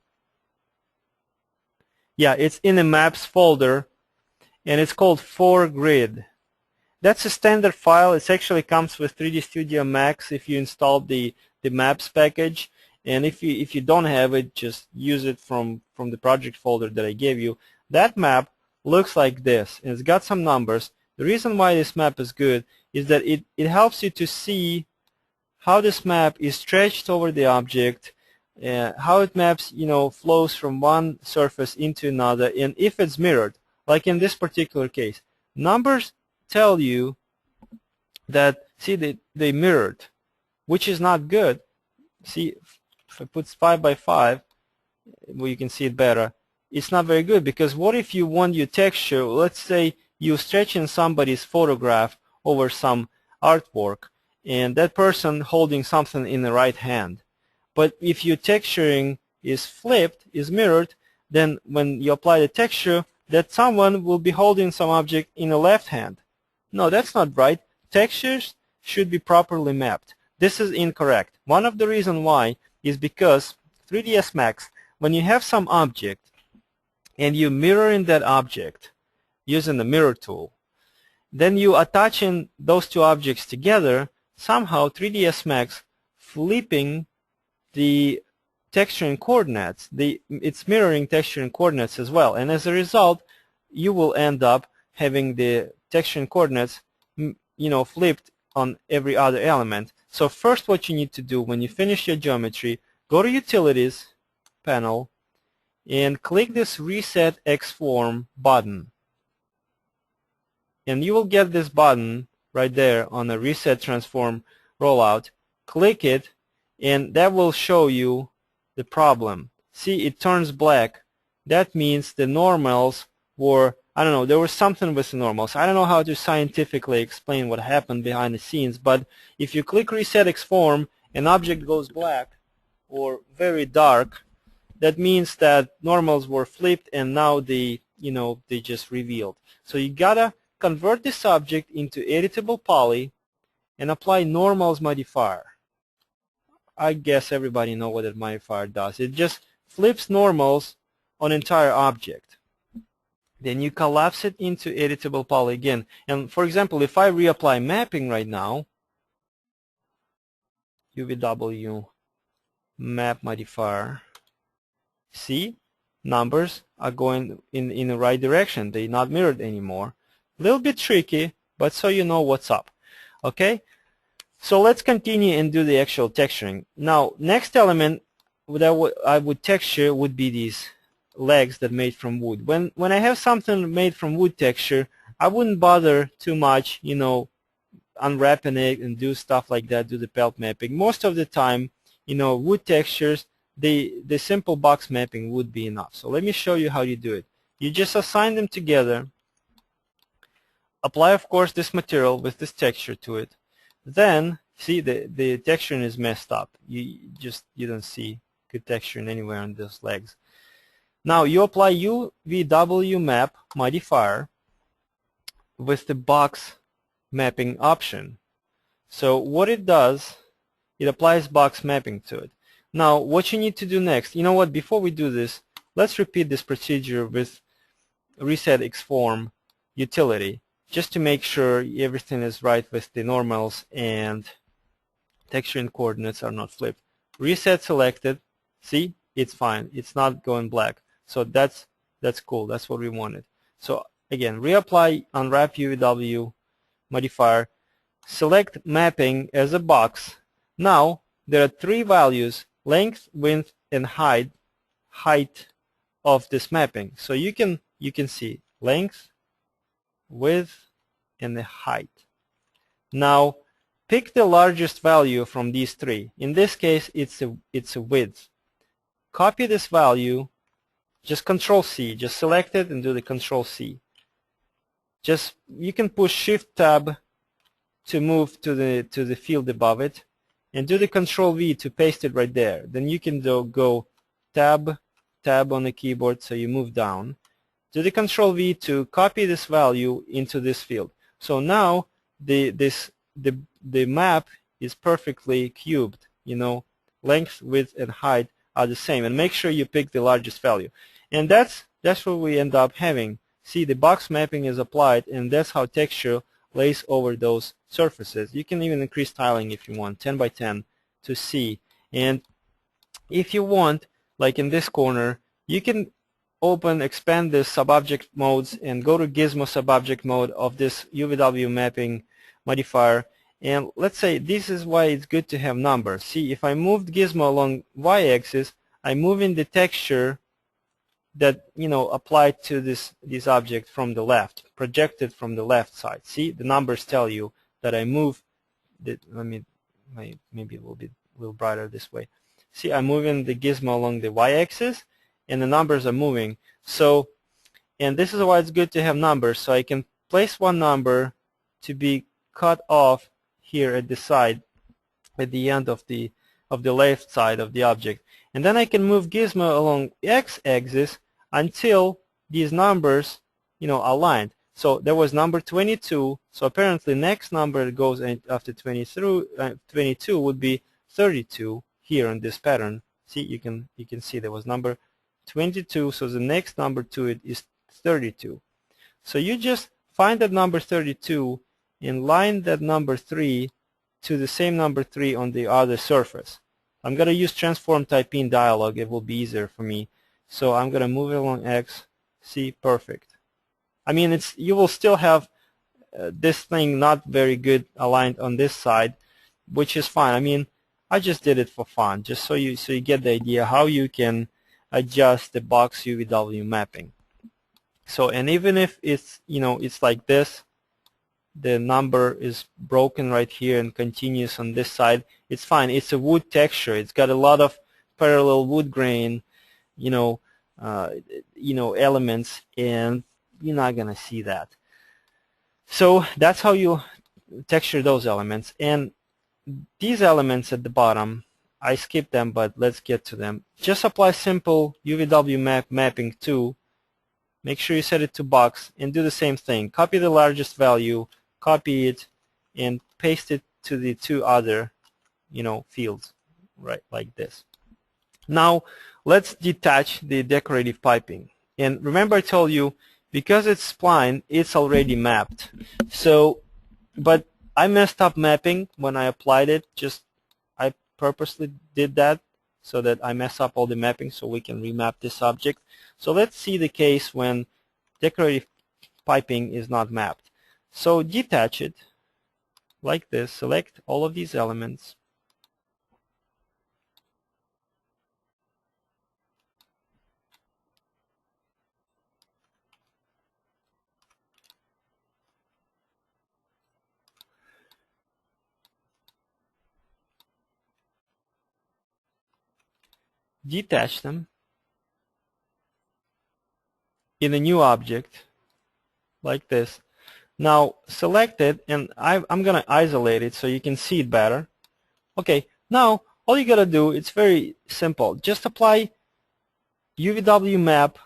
Yeah, it's in the Maps folder, and it's called 4Grid. That's a standard file. It actually comes with 3D Studio Max if you install the Maps package, and if you don't have it, just use it from the project folder that I gave you. That map looks like this, and it's got some numbers. The reason why this map is good is that it helps you to see how this map is stretched over the object, how it maps, flows from one surface into another, and if it's mirrored, like in this particular case. Numbers tell you that, see, they mirrored, which is not good. See, if I put 5x5, well, you can see it better. It's not very good, because what if you want your texture, let's say you stretch in somebody's photograph over some artwork, and that person holding something in the right hand. But if your texturing is flipped, is mirrored, then when you apply the texture, that someone will be holding some object in the left hand. No, that's not right. Textures should be properly mapped. This is incorrect. One of the reasons why is because 3ds Max, when you have some object and you mirror in that object using the mirror tool, then you attaching those two objects together, somehow 3ds Max flipping the texturing coordinates, it's mirroring texturing coordinates as well, and as a result you will end up having the texturing coordinates flipped on every other element. So first, what you need to do when you finish your geometry, go to Utilities panel and click this Reset X-Form button, and you will get this button right there on the Reset Transform Rollout. Click it, and that will show you the problem. See, it turns black. That means the normals were, I don't know, there was something with the normals. I don't know how to scientifically explain what happened behind the scenes, but if you click Reset X-Form, an object goes black or very dark, that means that normals were flipped and now they just revealed. So you gotta convert this object into editable poly and apply normals modifier. I guess everybody knows what that modifier does. It just flips normals on entire object. Then you collapse it into editable poly again. And for example, if I reapply mapping right now, UVW map modifier, see, numbers are going in the right direction. They're not mirrored anymore. A little bit tricky, but so you know what's up. Okay? So let's continue and do the actual texturing. Now, next element that I would texture would be these legs that made from wood. When I have something made from wood texture, I wouldn't bother too much, unwrapping it and do stuff like that, do the pelt mapping. Most of the time, wood textures, the simple box mapping would be enough. So let me show you how you do it. You just assign them together, apply, of course, this material with this texture to it. Then, see, the texturing is messed up. You don't see good texturing anywhere on those legs. Now you apply UVW map modifier with the box mapping option. So what it does, it applies box mapping to it. Now what you need to do next, you know what, before we do this, let's repeat this procedure with reset xform utility, just to make sure everything is right with the normals and texture and coordinates are not flipped. Reset selected, see, it's fine, it's not going black. So that's cool, that's what we wanted. So again, reapply unwrap UVW modifier, select mapping as a box. Now there are three values: length, width, and height of this mapping. So you can see length, width, and the height. Now pick the largest value from these three. In this case, it's a width. Copy this value, just Control C, just select it and do the Control C. Just you can push Shift Tab to move to the field above it, and do the Control V to paste it right there. Then you can go Tab on the keyboard, so you move down. Do the Control V to copy this value into this field. So now the map is perfectly cubed. You know, length, width, and height are the same. And make sure you pick the largest value. And that's what we end up having. See, the box mapping is applied, and that's how texture lays over those surfaces. You can even increase tiling if you want, 10 by 10 to see. And if you want, like in this corner, you can expand this subobject modes and go to gizmo subobject mode of this UVW mapping modifier. And let's say this is why it's good to have numbers. See, if I moved gizmo along y-axis, I'm moving the texture that, you know, applied to this object from the left, projected from the left side. See, the numbers tell you that I move. Let me maybe a little brighter this way. See, I'm moving the gizmo along the y-axis, and the numbers are moving. So, and this is why it's good to have numbers. So I can place one number to be cut off here at the side, at the end of the left side of the object. And then I can move gizmo along x-axis until these numbers, you know, aligned. So there was number 22. So apparently next number that goes after 22 would be 32 here in this pattern. See, you can see there was number 22. So the next number to it is 32. So you just find that number 32 and line that number 3 to the same number 3 on the other surface. I'm going to use transform type in dialog. It will be easier for me. So I'm going to move it along X. See, perfect. I mean, you will still have this thing not very good aligned on this side, which is fine. I mean, I just did it for fun, just so you get the idea how you can adjust the box UVW mapping. So, and even if it's, you know, it's like this, the number is broken right here and continues on this side, it's fine. It's a wood texture. It's got a lot of parallel wood grain, you know, elements, and you're not gonna see that. So that's how you texture those elements. And these elements at the bottom, I skipped them, but let's get to them. Just apply simple UVW mapping to. Make sure you set it to box and do the same thing. Copy the largest value, copy it, and paste it to the two other, you know, fields, right, like this. Now let's detach the decorative piping. And remember I told you, because it's spline, it's already mapped. So, but I messed up mapping when I applied it. I purposely did that so that I mess up all the mapping so we can remap this object. So let's see the case when decorative piping is not mapped. So detach it like this. Select all of these elements. Detach them in a new object like this. Now select it, and I'm going to isolate it so you can see it better. Okay, now all you got to do, it's very simple. Just apply UVW map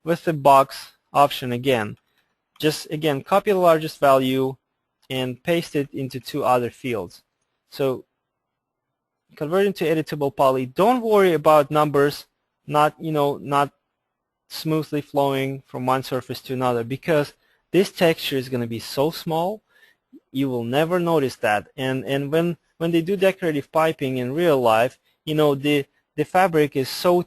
with the box option again. Just again copy the largest value and paste it into two other fields. So convert into editable poly. Don't worry about numbers not smoothly flowing from one surface to another, because this texture is going to be so small you will never notice that. And when they do decorative piping in real life, the fabric is so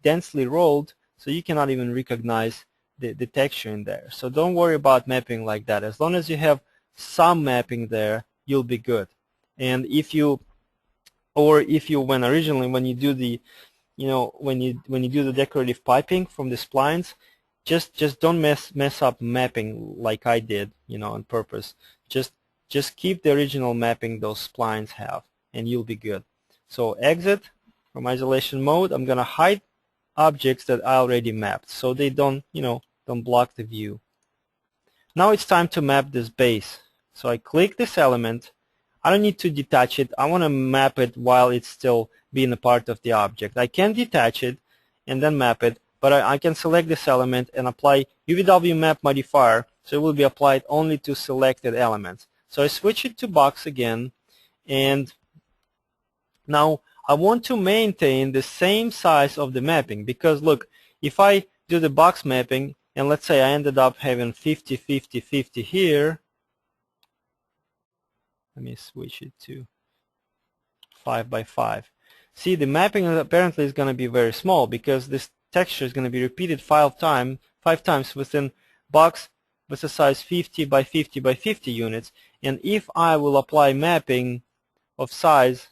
densely rolled, so you cannot even recognize the texture in there. So don't worry about mapping like that. As long as you have some mapping there, you'll be good. And if you when you do the when you do the decorative piping from the splines, just don't mess up mapping like I did, on purpose. Just keep the original mapping those splines have, and you'll be good. So exit from isolation mode. I'm gonna hide objects that I already mapped, so they don't block the view. Now it's time to map this base. So I click this element. I don't need to detach it. I want to map it while it's still being a part of the object. I can detach it and then map it, but I can select this element and apply UVW map modifier, so it will be applied only to selected elements. So I switch it to box again, and now I want to maintain the same size of the mapping, because look, if I do the box mapping and let's say I ended up having 50, 50, 50 here, let me switch it to 5 by 5. See, the mapping apparently is going to be very small, because this texture is going to be repeated 5 times within box with a size 50 by 50 by 50 units. And if I will apply mapping of size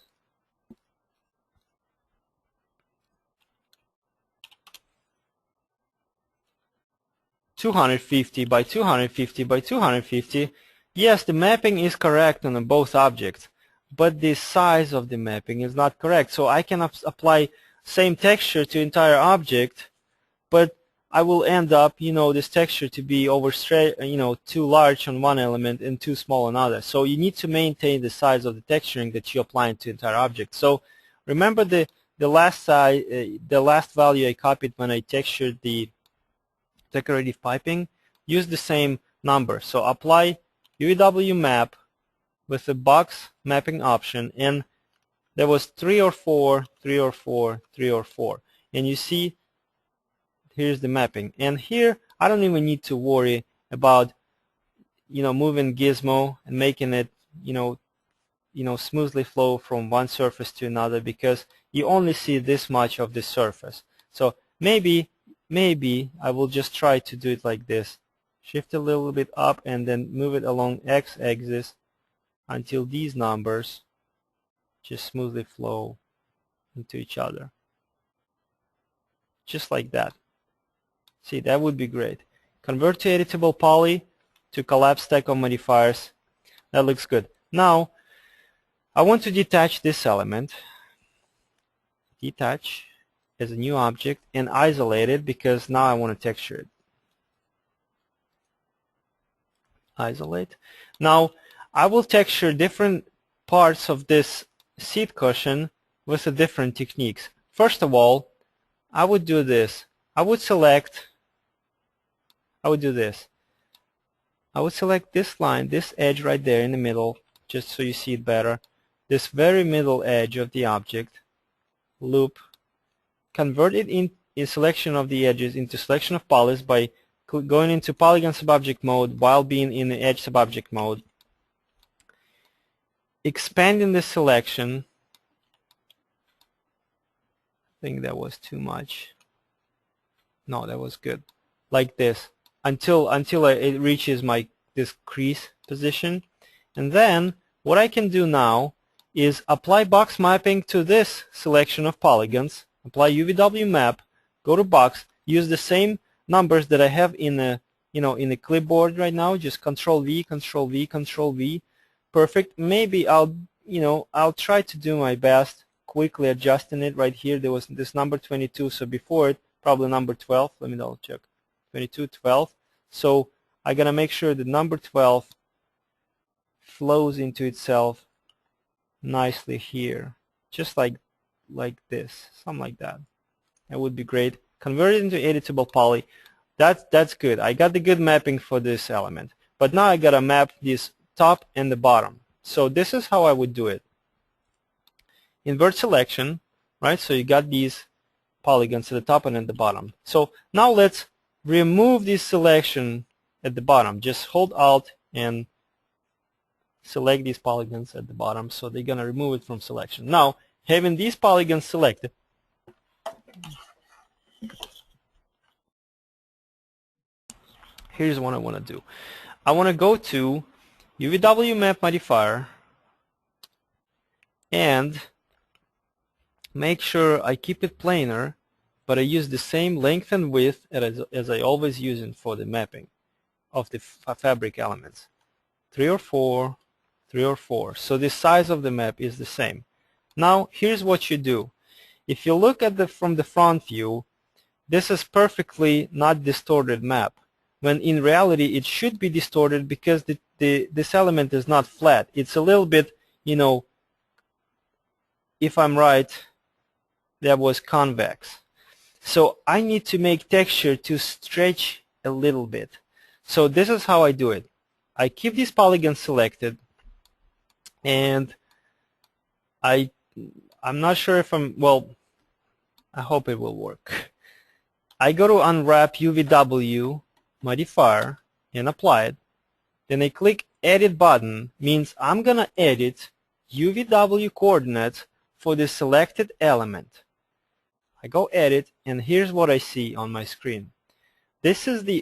250 by 250 by 250, yes, the mapping is correct on both objects, but the size of the mapping is not correct. So I can apply same texture to entire object, but I will end up, this texture to be too large on one element and too small on another. So you need to maintain the size of the texturing that you apply to entire object. So remember the last value I copied when I textured the decorative piping, use the same number. So apply UVW map with the box mapping option, and there was 3 or 4, 3 or 4, 3 or 4. And you see, here's the mapping. And here, I don't even need to worry about, moving gizmo and making it, smoothly flow from one surface to another, because you only see this much of the surface. So maybe I will just try to do it like this. Shift a little bit up and then move it along x-axis until these numbers just smoothly flow into each other. Just like that. See, that would be great. Convert to editable poly to collapse stack of modifiers. That looks good. Now, I want to detach this element. Detach as a new object and isolate it, because now I want to texture it. Isolate. Now I will texture different parts of this seat cushion with the different techniques. First of all, I would do this. I would do this. I would select this line, this edge right there in the middle, just so you see it better. This very middle edge of the object. Loop. Convert it in selection of the edges into selection of polys by going into polygon subobject mode while being in the edge subobject mode. Expanding the selection. I think that was too much. No, that was good. Like this, until it reaches this crease position. And then what I can do now is apply box mapping to this selection of polygons. Apply UVW map, go to box, use the same numbers that I have in the clipboard right now. Just Control V, Control V, Control V. Perfect. Maybe I'll try to do my best quickly adjusting it right here. There was this number 22, so before it probably number 12. Let me double check. 22, 12. So I gotta make sure the number 12 flows into itself nicely here, just like this, something like that. That would be great. Convert it into editable poly. That's good. I got the good mapping for this element. But now I got to map this top and the bottom. So this is how I would do it. Invert selection, right? So you got these polygons at the top and at the bottom. So now let's remove this selection at the bottom. Just hold Alt and select these polygons at the bottom. So they're going to remove it from selection. Now, having these polygons selected, here's what I want to do. I want to go to UVW map modifier and make sure I keep it planar, but I use the same length and width as I always use it for the mapping of the fabric elements. 3 or 4, 3 or 4. So the size of the map is the same. Now here's what you do. If you look at from the front view, this is perfectly not distorted map, when in reality it should be distorted because this element is not flat. It's a little bit, you know, if I'm right, that was convex. So I need to make texture to stretch a little bit. So this is how I do it. I keep these polygons selected, and I'm not sure if well, I hope it will work. I go to unwrap UVW modifier and apply it. Then I click edit button, means I'm gonna edit UVW coordinates for the selected element. I go edit, and here's what I see on my screen. This is the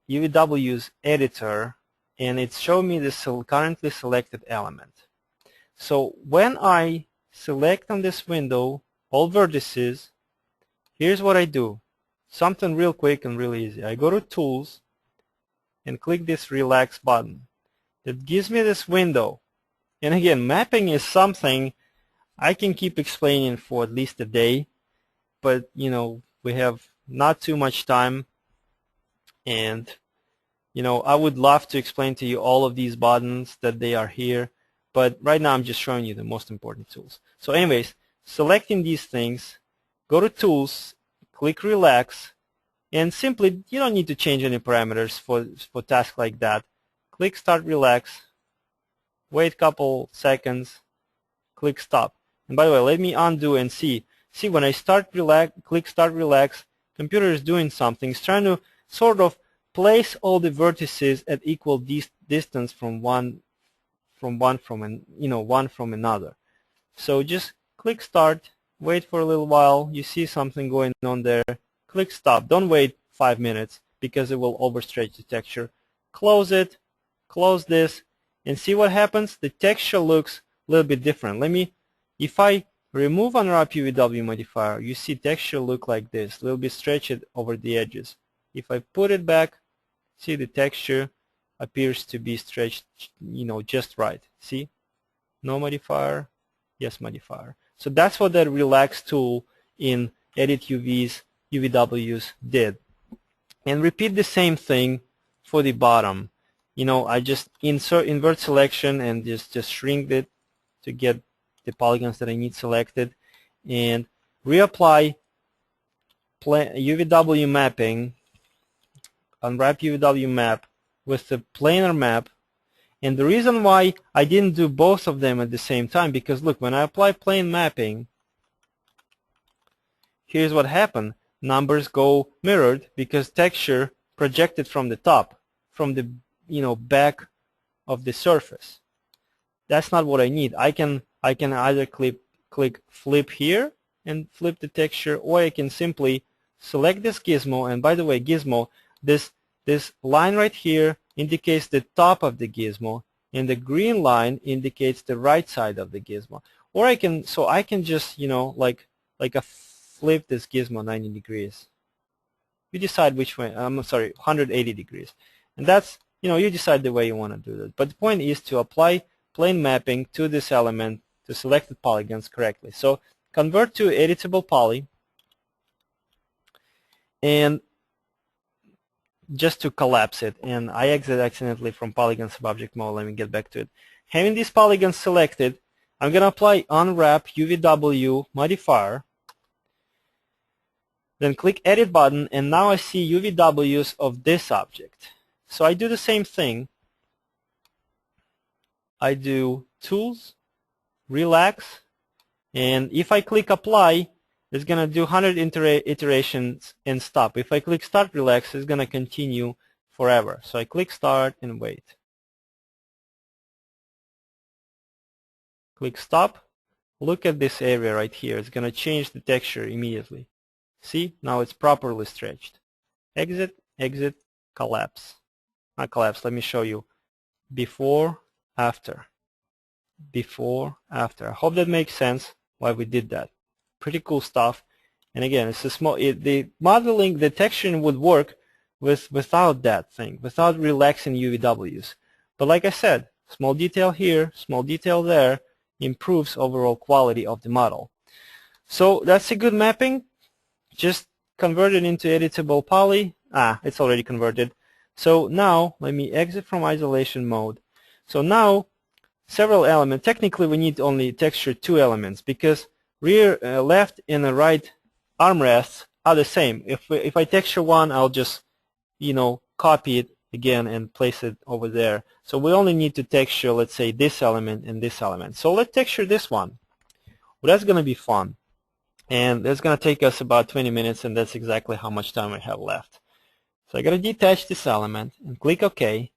UVW's editor, and it's showing me the currently selected element. So when I select on this window all vertices, here's what I do. Something real quick and really easy. I go to Tools and click this Relax button. That gives me this window. And again, mapping is something I can keep explaining for at least a day, but you know, we have not too much time, and you know, I would love to explain to you all of these buttons that they are here, but right now I'm just showing you the most important tools. So anyways, selecting these things, go to Tools, click Relax, and simply, you don't need to change any parameters for tasks like that. Click Start Relax, wait a couple seconds, click Stop. And by the way, let me undo and see. See, when I click Start Relax, computer is doing something. It's trying to sort of place all the vertices at equal distance from one from another. So just click Start, wait for a little while. You see something going on there. Click Stop. Don't wait 5 minutes because it will overstretch the texture. Close it, close this, and see what happens. The texture looks a little bit different. If I remove unwrap UVW modifier, you see texture look like this, a little bit stretched over the edges. If I put it back, see the texture appears to be stretched, you know, just right. See? No modifier, yes modifier. So that's what that Relax tool in Edit UVWs did. And repeat the same thing for the bottom. You know, I just invert selection and just shrink it to get the polygons that I need selected, and reapply UVW mapping, unwrap UVW map with the planar map. And the reason why I didn't do both of them at the same time, because look, when I apply plane mapping, here's what happened. Numbers go mirrored because texture projected from the top, from the back of the surface. That's not what I need. I can either click flip here and flip the texture, or I can simply select this gizmo. And by the way, gizmo, this line right here indicates the top of the gizmo, and the green line indicates the right side of the gizmo. Or I can just like a flip this gizmo 90 degrees. You decide which way. I'm sorry, 180 degrees, and that's you decide the way you want to do that. But the point is to apply plane mapping to this element to selected polygons correctly. So convert to editable poly, and just to collapse it, and I exit accidentally from polygon subobject mode. Let me get back to it. Having these polygons selected, I'm going to apply unwrap UVW modifier, Then click Edit button, and now I see UVWs of this object. So I do the same thing. I do Tools, Relax, and if I click Apply, it's going to do 100 iterations and stop. If I click Start Relax, it's going to continue forever. So I click Start and wait. Click Stop. Look at this area right here. It's going to change the texture immediately. See? Now it's properly stretched. Exit, exit, collapse. Not collapse. Let me show you. Before, after. Before, after. I hope that makes sense why we did that. Pretty cool stuff. And again, it's a small. The modeling, the texturing would work without that thing, without relaxing UVWs. But like I said, small detail here, small detail there, improves overall quality of the model. So that's a good mapping. Just convert it into editable poly. It's already converted. So now let me exit from isolation mode. So now several elements. Technically we need only texture 2 elements because rear, left and the right armrests are the same. If I texture one, I'll just copy it again and place it over there. So we only need to texture, let's say, this element and this element. So let's texture this one. Well, that's going to be fun. And that's going to take us about 20 minutes, and that's exactly how much time I have left. So I got to detach this element and click OK.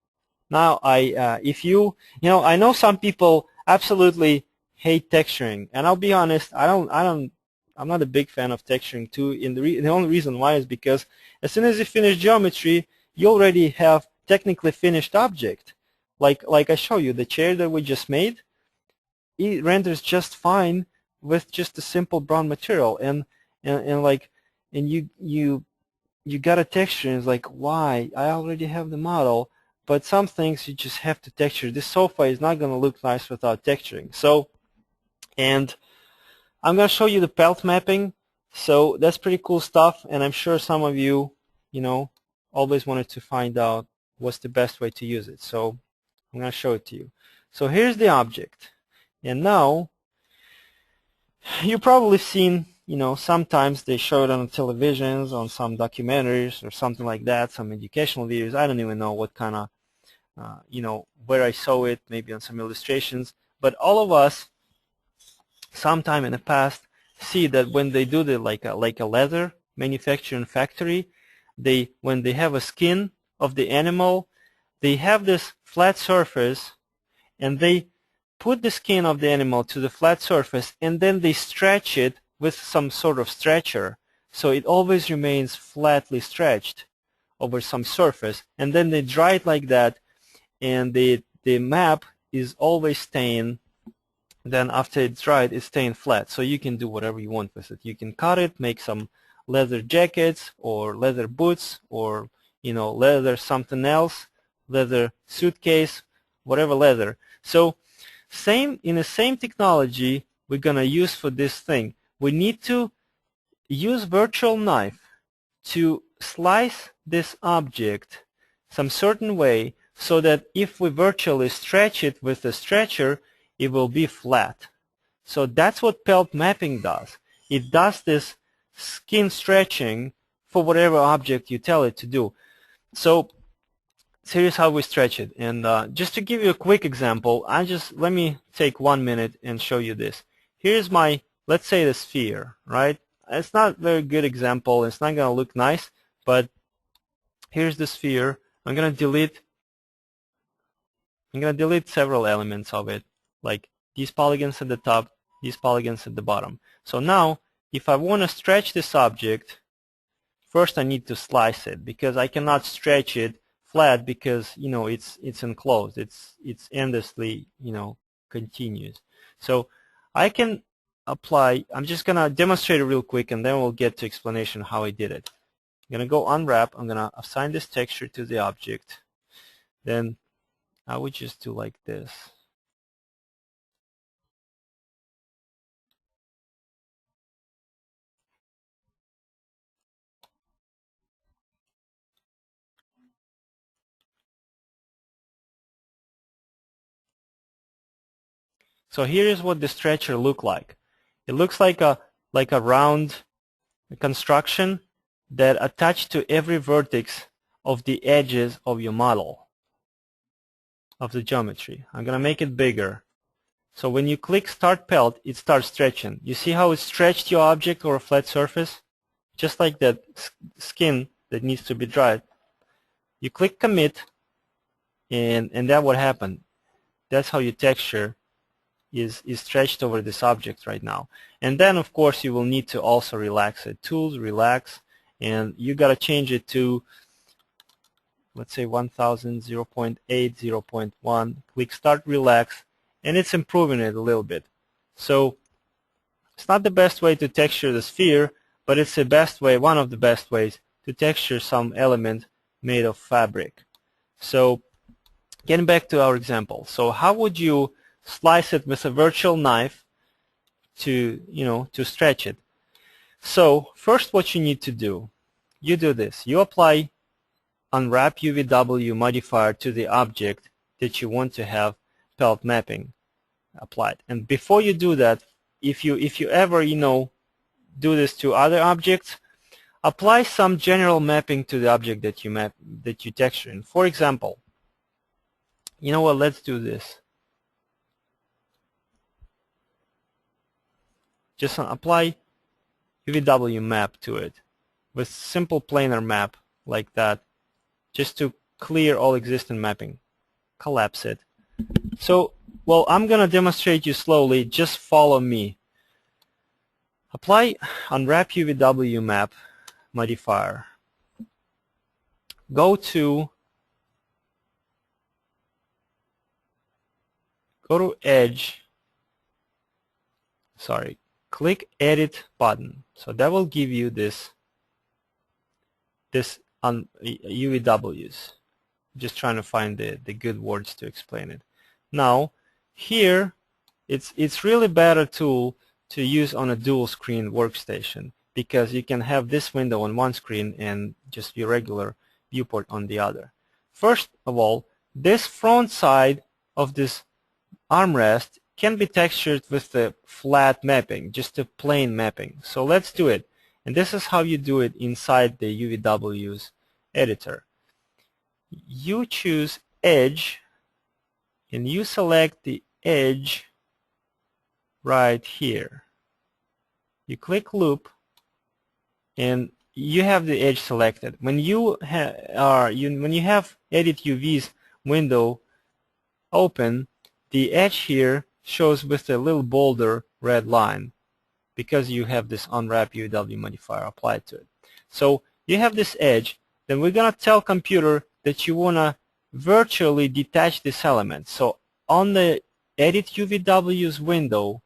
Now I know some people absolutely hate texturing, and I'll be honest, I'm not a big fan of texturing too. The only reason why is because as soon as you finish geometry, you already have technically finished object. Like I show you, the chair that we just made, it renders just fine with just a simple brown material, and you got a texture, and it's like, why? I already have the model. But some things you just have to texture. This sofa is not going to look nice without texturing. So, and I'm going to show you the pelt mapping. So that's pretty cool stuff, and I'm sure some of you, always wanted to find out what's the best way to use it. So I'm going to show it to you. So here's the object, and now you've probably seen, sometimes they show it on televisions, on some documentaries or something like that, some educational videos. I don't even know what kind of where I saw it, maybe on some illustrations, but all of us sometime in the past see that when they do the like a leather manufacturing factory, when they have a skin of the animal, they have this flat surface, and they put the skin of the animal to the flat surface, and then they stretch it with some sort of stretcher, so it always remains flatly stretched over some surface, and then they dry it like that, and the map is always staying. Then after it's dried, it's staying flat, so you can do whatever you want with it. You can cut it, make some leather jackets or leather boots, or leather something else, leather suitcase, whatever leather. So in the same technology we're gonna use for this thing. We need to use virtual knife to slice this object some certain way, so that if we virtually stretch it with a stretcher, it will be flat. So that's what pelt mapping does. It does this skin stretching for whatever object you tell it to do. So here's how we stretch it. And just to give you a quick example, let me take 1 minute and show you this. Here's my, let's say, the sphere, right? It's not a very good example. It's not going to look nice, but here's the sphere. I'm going to delete several elements of it, like these polygons at the top, these polygons at the bottom. So now, if I want to stretch this object, first I need to slice it, because I cannot stretch it flat because it's enclosed. It's endlessly continuous. So I can apply. I'm just gonna demonstrate it real quick, and then we'll get to explanation how I did it. I'm gonna go unwrap. I'm gonna assign this texture to the object. Then I would just do like this. So here is what the stretcher looks like. It looks like a round construction, that attach to every vertex of the edges of your model, of the geometry. I'm going to make it bigger. So when you click Start Pelt, it starts stretching. You see how it stretched your object or a flat surface? Just like that skin that needs to be dried. You click Commit, and that what happened. That's how your texture is stretched over this object right now. And then, of course, you will need to also relax it. Tools, Relax, and you got to change it to, let's say 1000, 0.8, 0.1. Click Start Relax, and it's improving it a little bit. So it's not the best way to texture the sphere, but it's the best way, one of the best ways to texture some element made of fabric. So getting back to our example, so how would you slice it with a virtual knife to, to stretch it? So first, what you need to do, you do this. You apply unwrap UVW modifier to the object that you want to have pelt mapping applied. And before you do that, if you ever do this to other objects, apply some general mapping to the object that you texture in. For example, you know what? Let's do this. Just apply UVW map to it with simple planar map like that, just to clear all existing mapping. Collapse it. So, well, I'm going to demonstrate you slowly. Just follow me. Apply unwrap UVW map modifier. Go to edge. Sorry. Click Edit button. So that will give you this on UVWs. Just trying to find the good words to explain it. Now here it's really better tool to use on a dual screen workstation, because you can have this window on one screen and just your regular viewport on the other. First of all, this front side of this armrest can be textured with the flat mapping, just a plain mapping. So let's do it. And this is how you do it inside the UVW's editor. You choose Edge, and you select the edge right here. You click Loop, and you have the edge selected. When you have Edit UV's window open, the edge here shows with a little bolder red line, because you have this unwrap UVW modifier applied to it. So you have this edge. Then we're going to tell computer that you want to virtually detach this element. So on the Edit UVW's window,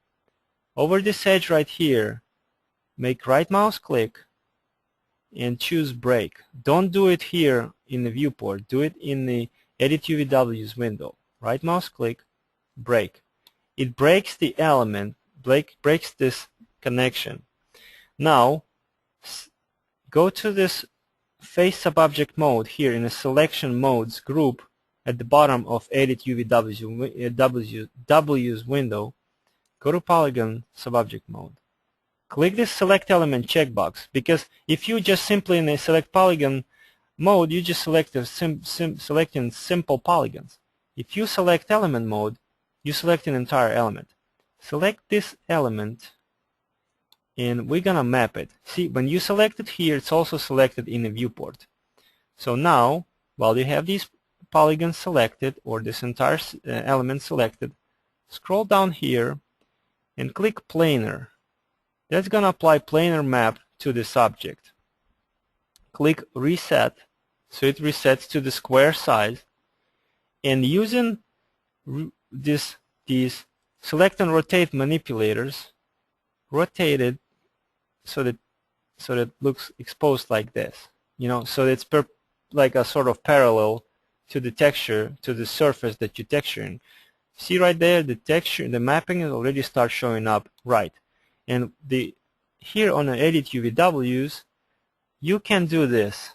over this edge right here, make right mouse click and choose Break. Don't do it here in the viewport. Do it in the Edit UVW's window. Right mouse click, Break. It breaks the element, breaks this connection. Now go to this Face Subobject mode here in the Selection Modes group at the bottom of Edit UVW's window. Go to Polygon Subobject mode. Click this Select Element checkbox, because if you just simply in the Select Polygon mode, you just select selecting simple polygons. If you select Element mode, you select an entire element. Select this element, and we're gonna map it. See, when you select it here, it's also selected in the viewport. So now, while you have these polygons selected, or this entire element selected, scroll down here and click Planar. That's gonna apply planar map to this object. Click Reset, so it resets to the square size, and using these Select and Rotate manipulators, rotate it so that it looks exposed like this, so it's like a sort of parallel to the texture, to the surface that you're texturing. See right there, the texture, the mapping is already start showing up right. And here on the Edit UVWs, you can do this.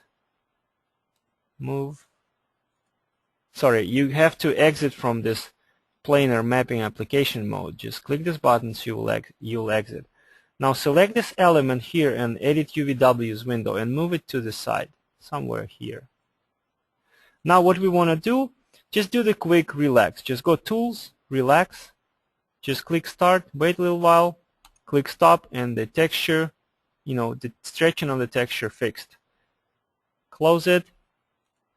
Move. Sorry, you have to exit from this planar mapping application mode. Just click this button so you'll exit. Now select this element here and edit UVW's window and move it to the side, somewhere here. Now what we want to do, just do the quick relax. Just go Tools, Relax, just click Start, wait a little while, click Stop, and the texture, the stretching of the texture fixed. Close it,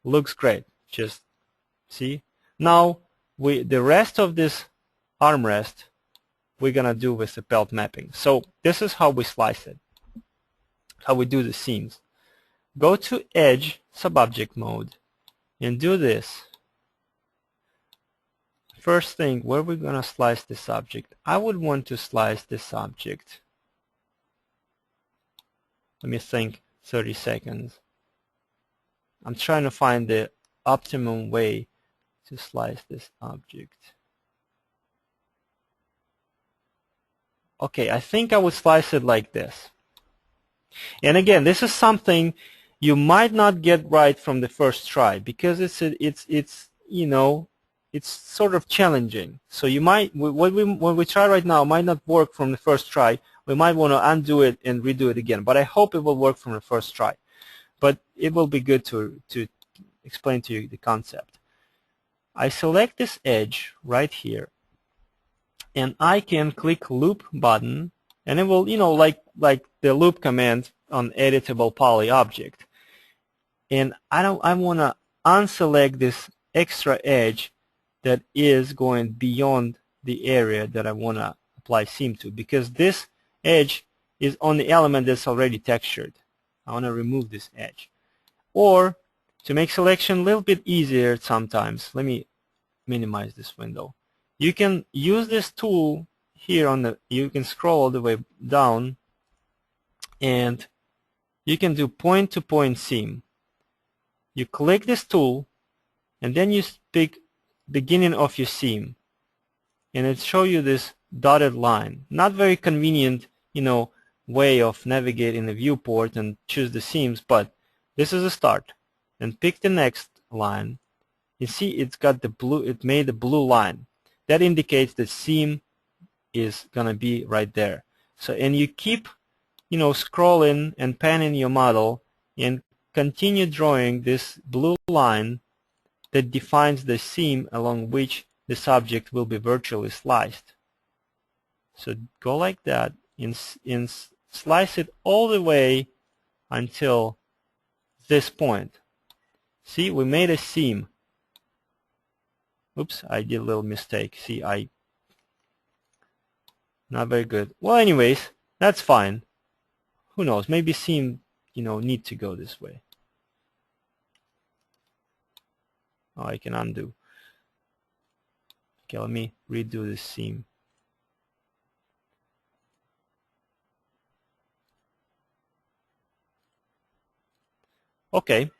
looks great. Just see. Now the rest of this armrest we're gonna do with the pelt mapping. So this is how we slice it, how we do the seams. Go to Edge, Subobject mode, and do this. First thing, where we're gonna slice this object. I would want to slice this object. Let me think 30 seconds. I'm trying to find the optimum way to slice this object. Okay, I think I would slice it like this. And again, this is something you might not get right from the first try because it's sort of challenging. So you might, when we try right now, might not work from the first try. We might want to undo it and redo it again. But I hope it will work from the first try. But it will be good to explain to you the concept. I select this edge right here, and I can click Loop button, and it will, like the loop command on Editable Poly object. And I want to unselect this extra edge that is going beyond the area that I want to apply seam to, because this edge is on the element that's already textured. I want to remove this edge. Or to make selection a little bit easier sometimes, let me minimize this window. You can use this tool here you can scroll all the way down and you can do point-to-point seam. You click this tool and then you pick beginning of your seam and it shows you this dotted line. Not very convenient, way of navigating the viewport and choose the seams, but this is a start. And pick the next line. You see it's got the blue, it made a blue line. That indicates the seam is gonna be right there. So, and you keep, scrolling and panning your model and continue drawing this blue line that defines the seam along which the subject will be virtually sliced. So go like that and slice it all the way until this point. See, we made a seam. Oops, I did a little mistake. See, not very good. Well, anyways, that's fine. Who knows? Maybe seam, need to go this way. Oh, I can undo. Okay, let me redo this seam. Okay.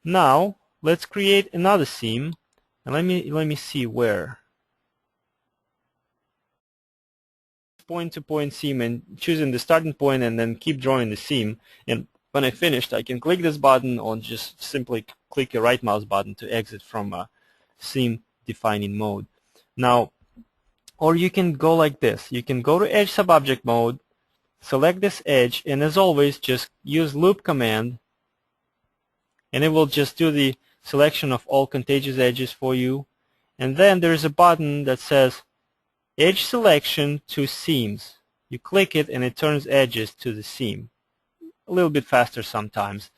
Now let's create another seam, and let me see where. Point-to-point seam and choosing the starting point and then keep drawing the seam. And when I finished, I can click this button or just simply click your right mouse button to exit from seam defining mode. Now, or you can go like this. You can go to Edge Subobject mode, select this edge, and as always, just use Loop command, and it will just do the selection of all contiguous edges for you. And then there's a button that says Edge Selection to Seams. You click it and it turns edges to the seam. A little bit faster sometimes.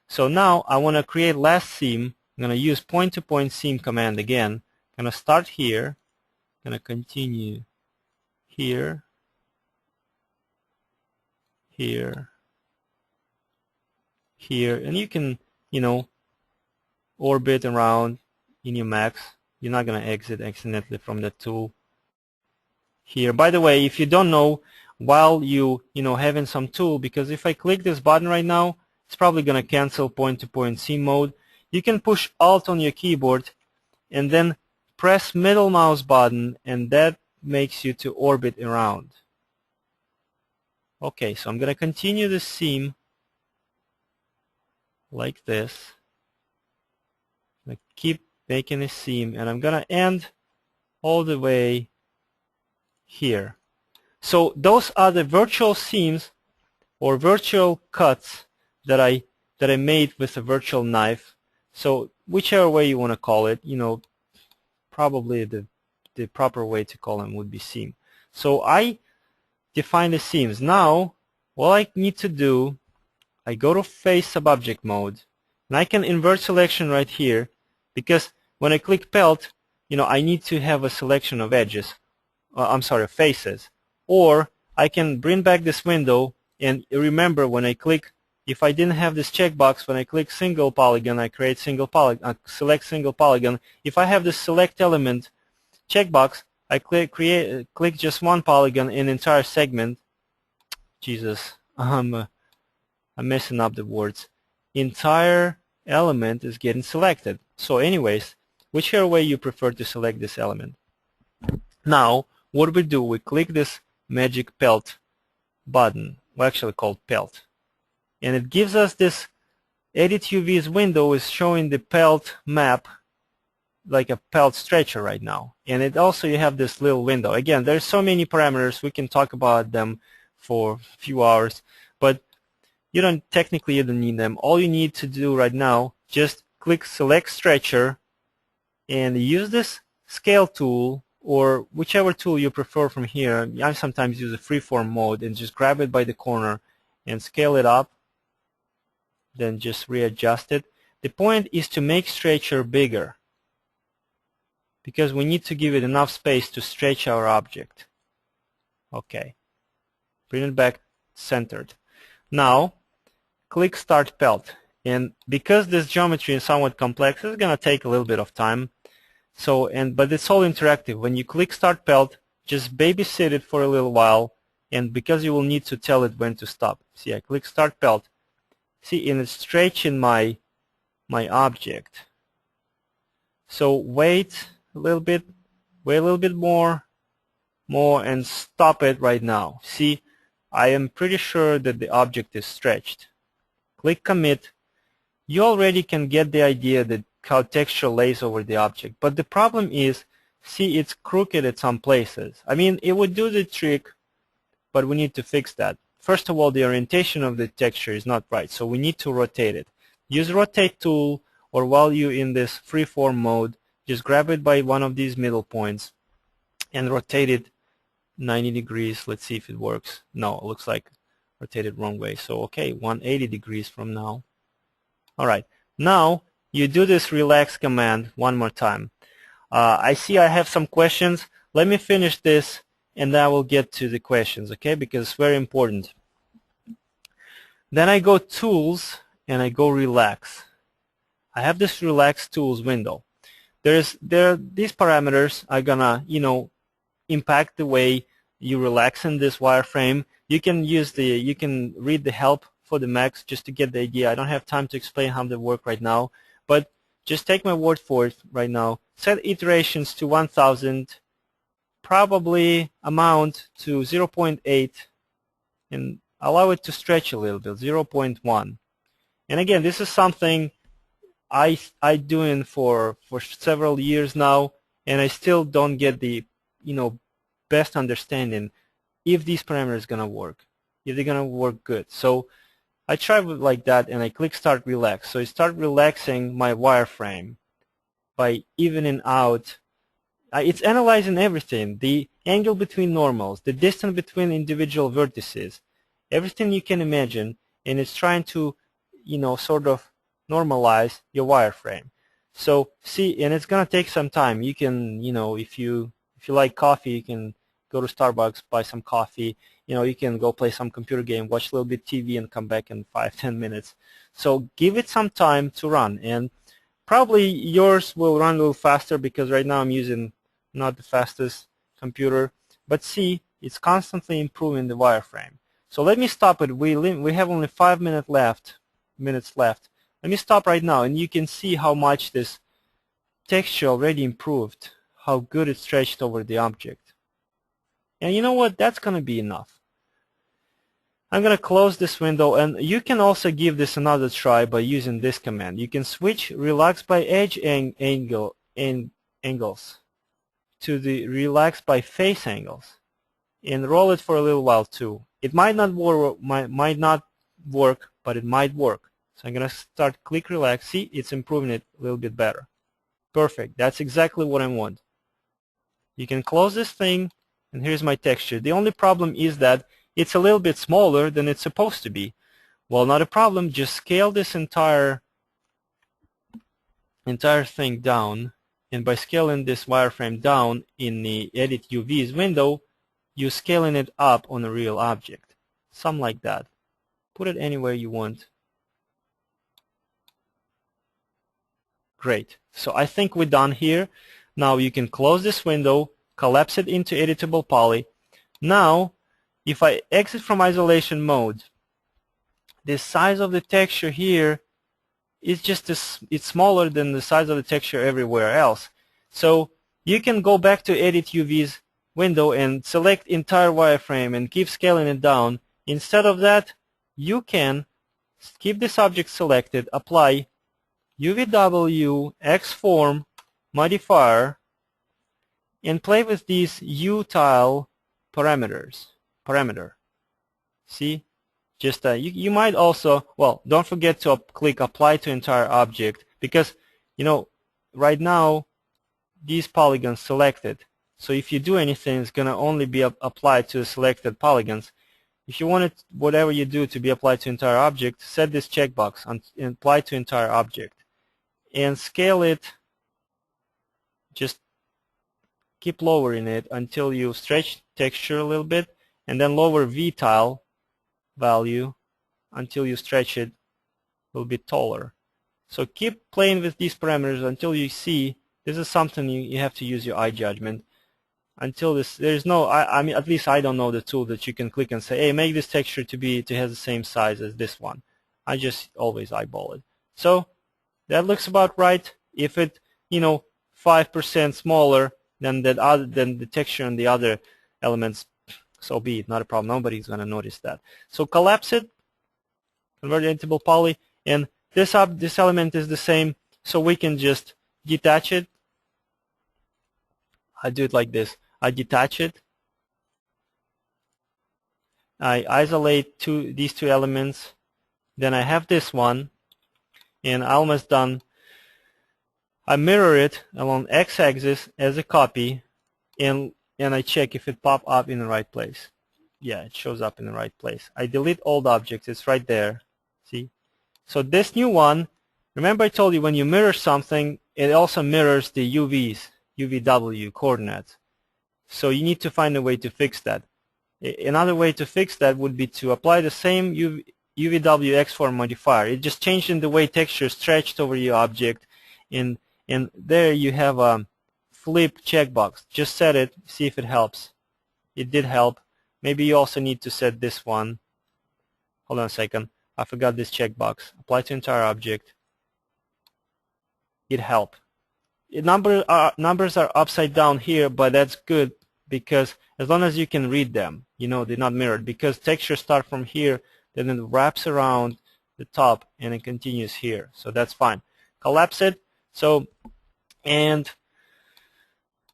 So now I want to create last seam. I'm going to use point-to-point seam command again. I'm going to start here. I'm going to continue here, here, here, and you can, orbit around in your max. You're not going to exit accidentally from the tool. Here, by the way, if you don't know, while having some tool, because if I click this button right now, it's probably going to cancel point-to-point seam mode. You can push Alt on your keyboard and then press middle mouse button, and that makes you to orbit around. Okay, so I'm going to continue the seam like this. I'm going to keep making a seam, and I'm going to end all the way here. So those are the virtual seams or virtual cuts that I made with a virtual knife. So whichever way you want to call it, probably the proper way to call them would be seam. So I define the seams. Now all I need to do, I go to face subobject mode, and I can invert selection right here, because when I click pelt, I need to have a selection of edges. I'm sorry, faces. Or I can bring back this window, and remember when I click, if I didn't have this checkbox, when I click single polygon, I create single polygon, select single polygon. If I have this select element checkbox, I click just one polygon in entire segment. Jesus, I'm messing up the words. Entire element is getting selected. So anyways, whichever way you prefer to select this element. Now, what we do, we click this magic pelt button, actually called pelt, and it gives us this edit UVs window is showing the pelt map like a pelt stretcher right now. And it also, you have this little window. Again, there's so many parameters, we can talk about them for a few hours, but you don't need them. All you need to do right now, just click select stretcher and use this scale tool or whichever tool you prefer from here. I sometimes use a freeform mode and just grab it by the corner and scale it up, then just readjust it. The point is to make stretcher bigger, because we need to give it enough space to stretch our object. Okay, bring it back centered. Now click start pelt, and because this geometry is somewhat complex, it's going to take a little bit of time. So, but it's all interactive. When you click start pelt, just babysit it for a little while, and because you will need to tell it when to stop. See, I click start pelt. See, and it's stretching my object. So wait a little bit more, and stop it right now. See, I am pretty sure that the object is stretched. Click commit. You already can get the idea that how texture lays over the object. But the problem is, see, it's crooked at some places. I mean, it would do the trick, but we need to fix that. First of all, the orientation of the texture is not right, so we need to rotate it. Use rotate tool, or while you're in this freeform mode, just grab it by one of these middle points and rotate it 90 degrees. Let's see if it works. No, it looks like rotated wrong way. So okay, 180 degrees from now. Alright, now you do this relax command one more time. I see I have some questions. Let me finish this and then I will get to the questions, okay, because it's very important. Then I go tools and I go relax. I have this relax tools window. These parameters are gonna impact the way you relax in this wireframe. You can read the help for the Macs just to get the idea. I don't have time to explain how they work right now, but just take my word for it right now. Set iterations to 1000, probably amount to 0.8, and allow it to stretch a little bit, 0.1. And again, this is something I doing for several years now, and I still don't get the best understanding if these parameters gonna work, if they're gonna work good. So I try like that, and I click start relax. So I start relaxing my wireframe by evening out. It's analyzing everything, the angle between normals, the distance between individual vertices, everything you can imagine, and it's trying to sort of normalize your wireframe. So see, and it's gonna take some time. You can if you like coffee, you can go to Starbucks, buy some coffee. You can go play some computer game, watch a little bit TV, and come back in 5-10 minutes. So give it some time to run, and probably yours will run a little faster because right now I'm using not the fastest computer. But see, it's constantly improving the wireframe. So let me stop it. We have only 5 minutes left. Let me stop right now, and you can see how much this texture already improved, how good it stretched over the object. And you know what? That's going to be enough. I'm going to close this window, and you can also give this another try by using this command. You can switch relax by edge angles to the relax by face angles. and roll it for a little while too. It might not work, but it might work. So I'm going to start click relax. See, it's improving it a little bit better. Perfect. That's exactly what I want. You can close this thing, and here's my texture. The only problem is that it's a little bit smaller than it's supposed to be. Well, not a problem. Just scale this entire thing down, and by scaling this wireframe down in the Edit UVs window, you're scaling it up on a real object. Something like that. Put it anywhere you want. Great. So I think we're done here. Now you can close this window, collapse it into Editable Poly. Now, if I exit from isolation mode, the size of the texture here is just it's smaller than the size of the texture everywhere else. So you can go back to Edit UVs window and select entire wireframe and keep scaling it down. Instead of that, you can keep this object selected, apply UVW X-form modifier, and play with these U-tile parameter. See? Just you might also, well, don't forget to click apply to entire object, because right now these polygons selected. So if you do anything, it's going to only be applied to the selected polygons. If you want it, whatever you do to be applied to entire object, set this checkbox and apply to entire object, and scale it. Just keep lowering it until you stretch texture a little bit, and then lower V-tile value until you stretch it a little bit taller. So keep playing with these parameters until you see this is something you have to use your eye judgment. Until there's no, I mean, at least I don't know the tool that you can click and say, hey, make this texture to have the same size as this one. I just always eyeball it. So that looks about right. If it 5% smaller than the texture and the other elements, so be it, not a problem. Nobody's going to notice that. So collapse it, convert it into Editable Poly, and this element is the same, so we can just detach it. I do it like this. I detach it. I isolate these two elements. Then I have this one, and I'm almost done. I mirror it along x-axis as a copy, and I check if it pops up in the right place. Yeah, it shows up in the right place. I delete old objects. It's right there. See? So this new one, remember I told you when you mirror something, it also mirrors the UVW coordinates. So you need to find a way to fix that. Another way to fix that would be to apply the same UVW X-form modifier. It just changed in the way texture stretched over your object, and there you have a flip checkbox. Just set it, see if it helps. It did help. Maybe you also need to set this one. Hold on a second. I forgot this checkbox. Apply to entire object. It helped. Numbers are upside down here, but that's good because as long as you can read them, they're not mirrored, because textures start from here, then it wraps around the top and it continues here. So that's fine. Collapse it. So, and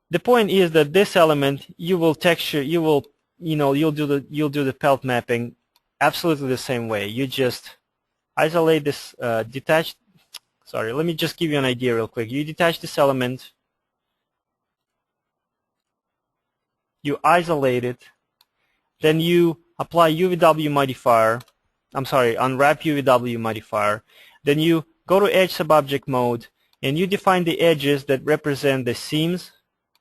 the point is that this element you'll do the pelt mapping absolutely the same way. You just isolate this detached. Sorry, let me just give you an idea real quick. You detach this element, you isolate it, then you apply UVW modifier. I'm sorry, unwrap UVW modifier. Then you go to Edge Subobject mode, and you define the edges that represent the seams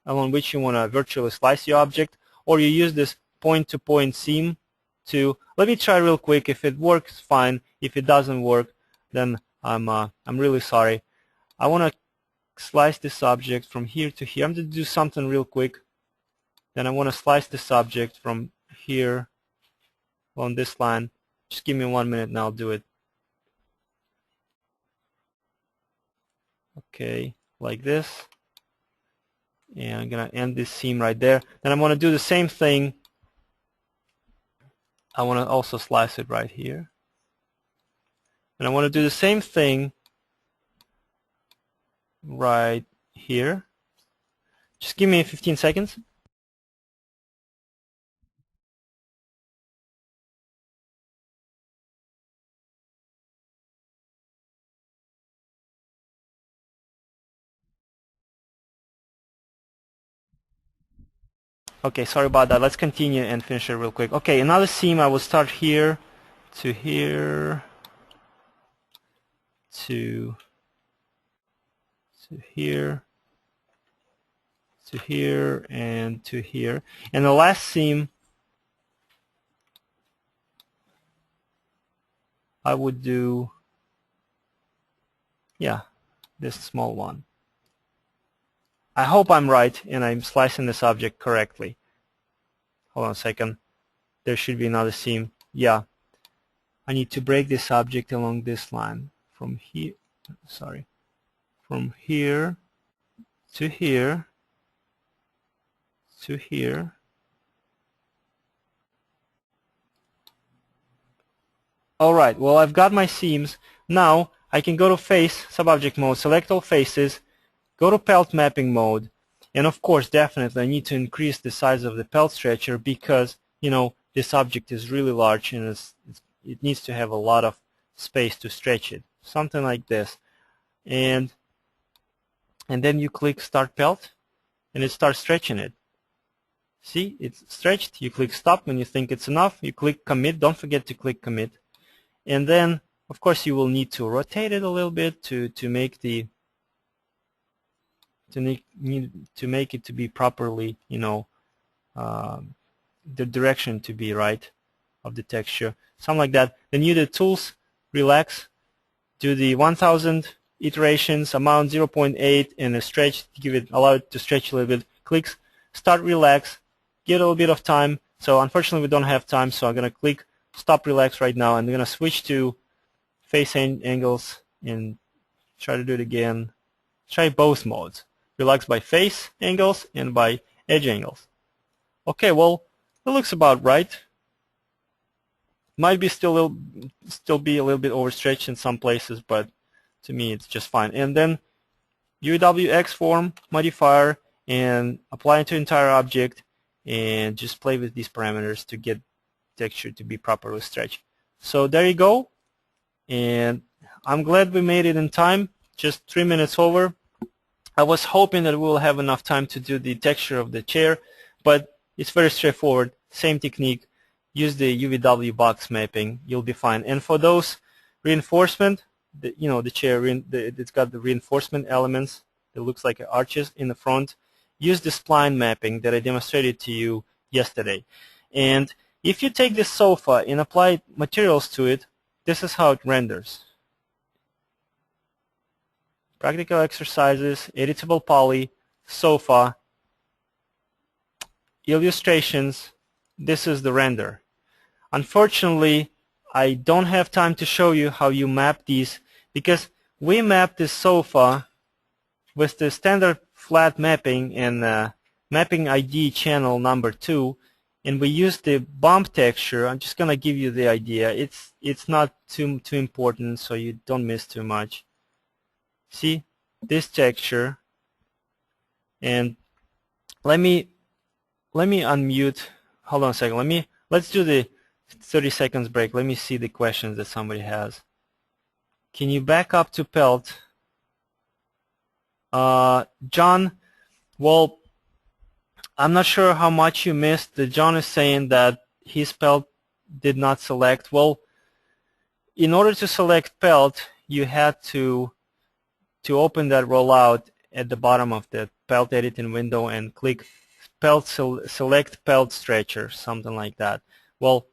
along which you want to virtually slice your object, or you use this point-to-point seam to. Let me try real quick. If it works, fine. If it doesn't work, then I'm really sorry. I want to slice this object from here to here. I'm going to do something real quick. Then I want to slice this object from here on this line. Just give me 1 minute and I'll do it. Okay, like this. And I'm going to end this seam right there. Then I'm going to do the same thing. I want to also slice it right here. And I want to do the same thing right here. Just give me 15 seconds. Okay, sorry about that. Let's continue and finish it real quick. Okay, another seam. I will start here to here to here to here and to here. And the last seam I would do, yeah, this small one. I hope I'm right and I'm slicing this object correctly. Hold on a second. There should be another seam. Yeah. I need to break this object along this line from here, sorry, from here to here to here. Alright, well, I've got my seams. Now I can go to face, subobject mode, select all faces, go to pelt mapping mode, and of course, definitely I need to increase the size of the pelt stretcher because, you know, this object is really large and it needs to have a lot of space to stretch it. Something like this. And then you click Start Pelt, and it starts stretching it. See, it's stretched. You click Stop when you think it's enough. You click Commit. Don't forget to click Commit. And then, of course, you will need to rotate it a little bit to make the to make it to be properly, you know, the direction to be right of the texture, something like that. Then you do Tools, Relax, do the 1000 iterations, amount 0.8, and a stretch. Allow it to stretch a little bit. Clicks Start Relax. Give it a little bit of time. So unfortunately, we don't have time. So I'm going to click Stop Relax right now, and I'm going to switch to face angles and try to do it again. Try both modes. Relax by face angles and by edge angles. Okay, well, it looks about right. Might be still be a little bit overstretched in some places, but to me it's just fine. And then UWX form modifier and apply it to entire object and just play with these parameters to get texture to be properly stretched. So there you go. And I'm glad we made it in time, just 3 minutes over. I was hoping that we'll have enough time to do the texture of the chair, but it's very straightforward. Same technique. Use the UVW box mapping. You'll be fine. And for those reinforcement, the chair, it's got the reinforcement elements that looks like arches in the front. Use the spline mapping that I demonstrated to you yesterday. And if you take this sofa and apply materials to it, this is how it renders. Practical exercises, editable poly, sofa, illustrations. This is the render. Unfortunately, I don't have time to show you how you map these because we mapped this sofa with the standard flat mapping and mapping ID channel number 2, and we used the bump texture. I'm just gonna give you the idea. It's not too important, so you don't miss too much. See this texture, and let me unmute. Hold on a second. Let's do the 30 seconds break. Let me see the questions that somebody has. Can you back up to pelt? John, well, I'm not sure how much you missed. John is saying that his pelt did not select. Well, in order to select pelt, you had to open that rollout at the bottom of the pelt editing window and click pelt select pelt stretcher, something like that. Well,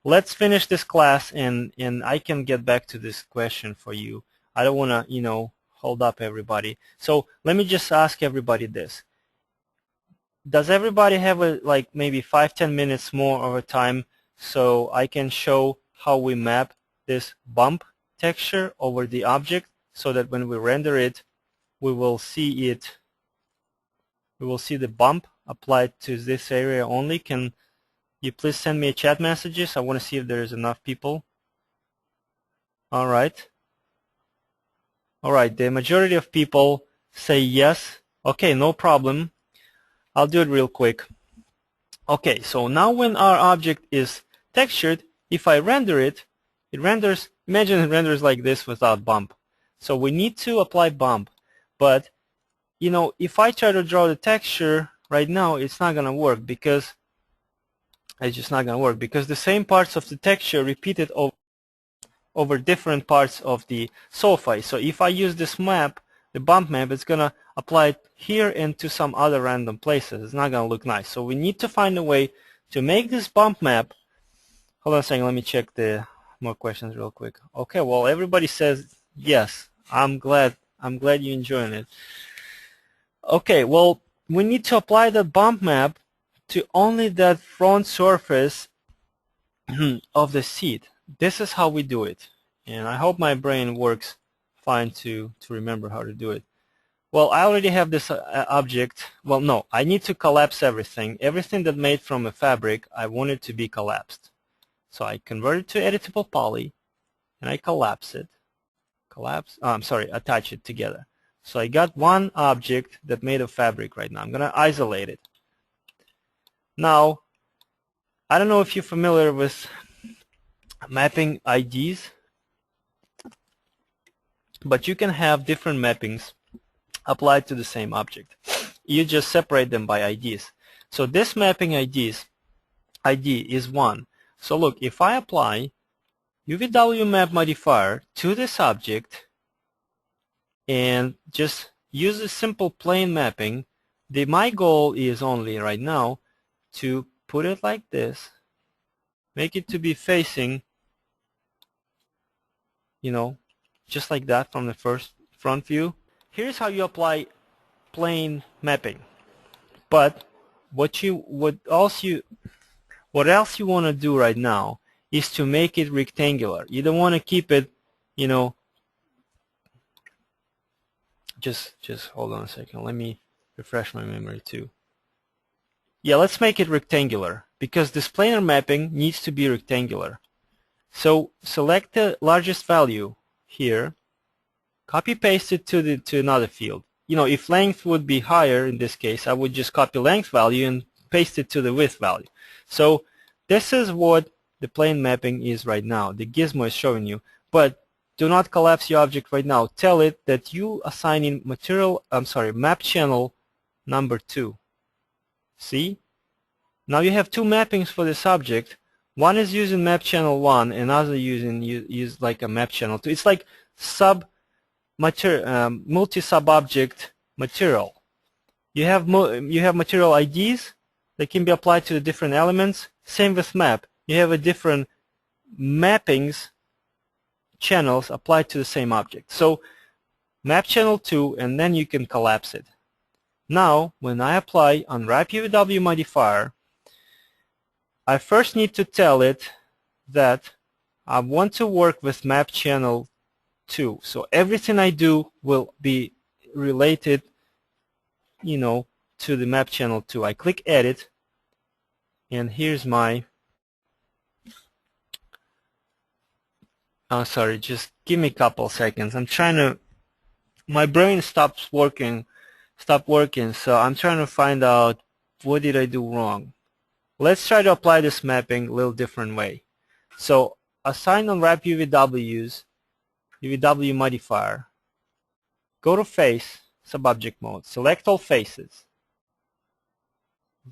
let's finish this class and I can get back to this question for you. I don't want to, hold up everybody. So let me just ask everybody this. Does everybody have like maybe 5-10 minutes more of a time so I can show how we map this bump texture over the object so that when we render it, we will see it. We will see the bump applied to this area only. Can you please send me a chat messages? I want to see if there's enough people. All right. All right. The majority of people say yes. Okay, no problem. I'll do it real quick. Okay, so now when our object is textured, if I render it, it renders, imagine it renders like this without bump. So we need to apply bump. But, if I try to draw the texture right now it's not gonna work because it's just not gonna work because the same parts of the texture repeated over different parts of the solface. So if I use this map, the bump map, it's gonna apply it here and to some other random places. It's not gonna look nice. So we need to find a way to make this bump map. Hold on a second, let me check the more questions real quick. Okay, well everybody says yes. I'm glad you're enjoying it. Okay, well we need to apply the bump map to only that front surface of the seat. This is how we do it, and I hope my brain works fine to remember how to do it. Well, I already have this object. Well, no, I need to collapse everything. Everything that made from a fabric, I want it to be collapsed. So I convert it to editable poly, and I collapse it. Attach it together. So I got one object that made of fabric right now. I'm going to isolate it. Now, I don't know if you're familiar with mapping IDs, but you can have different mappings applied to the same object. You just separate them by IDs. So this mapping ID is 1. So look, if I apply UVW map modifier to this object and just use a simple plane mapping, my goal is only right now to put it like this, make it to be facing, you know, just like that from the front view. Here's how you apply plane mapping. But what else you want to do right now is to make it rectangular. You don't want to keep it, you know, just hold on a second. Let me refresh my memory too. Yeah, let's make it rectangular because this planar mapping needs to be rectangular. So select the largest value here, copy paste it to another field. You know, if length would be higher in this case, I would just copy length value and paste it to the width value. So this is what the plane mapping is right now. The gizmo is showing you, but do not collapse your object right now. Tell it that you assigning map channel number 2. See? Now you have two mappings for this object. One is using map channel 1, and another use like a map channel 2. It's like multi-sub-object material. You have material IDs that can be applied to the different elements. Same with map. You have a different mappings channels applied to the same object. So map channel 2, and then you can collapse it. Now, when I apply unwrap UVW modifier, I first need to tell it that I want to work with map channel 2. So everything I do will be related, you know, to the map channel 2. I click edit, and here's my just give me a couple seconds. I'm trying to, my brain stopped working, so I'm trying to find out what did I do wrong. Let's try to apply this mapping a little different way. So assign unwrap UVW modifier, go to face, subobject mode, select all faces,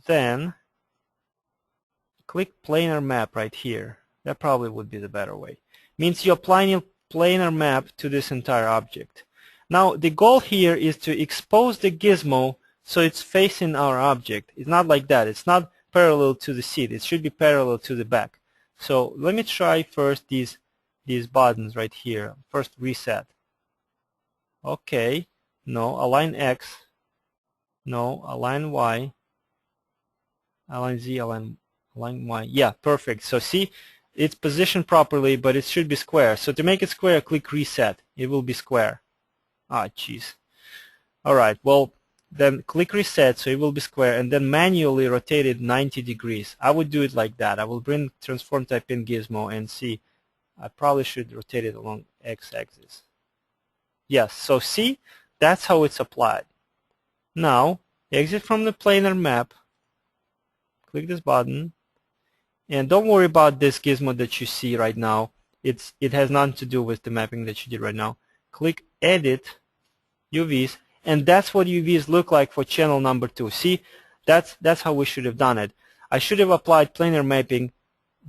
then click planar map right here. That probably would be the better way. Means you're applying a planar map to this entire object. Now the goal here is to expose the gizmo so it's facing our object. It's not like that. It's not parallel to the seat. It should be parallel to the back. So let me try first these buttons right here. First reset. Okay. No. Align X. No. Align Y. Align Z. Align Y. Yeah, perfect. So see, it's positioned properly, but it should be square. So to make it square, click reset. It will be square. Ah, jeez. All right. Well, then click reset, so it will be square, and then manually rotate it 90 degrees. I would do it like that. I will bring transform type in gizmo and see. I probably should rotate it along x-axis. Yes. So see, that's how it's applied. Now exit from the planar map. Click this button. And don't worry about this gizmo that you see right now. It has nothing to do with the mapping that you did right now. Click Edit UVs, and that's what UVs look like for channel number 2. See, That's how we should have done it. I should have applied planar mapping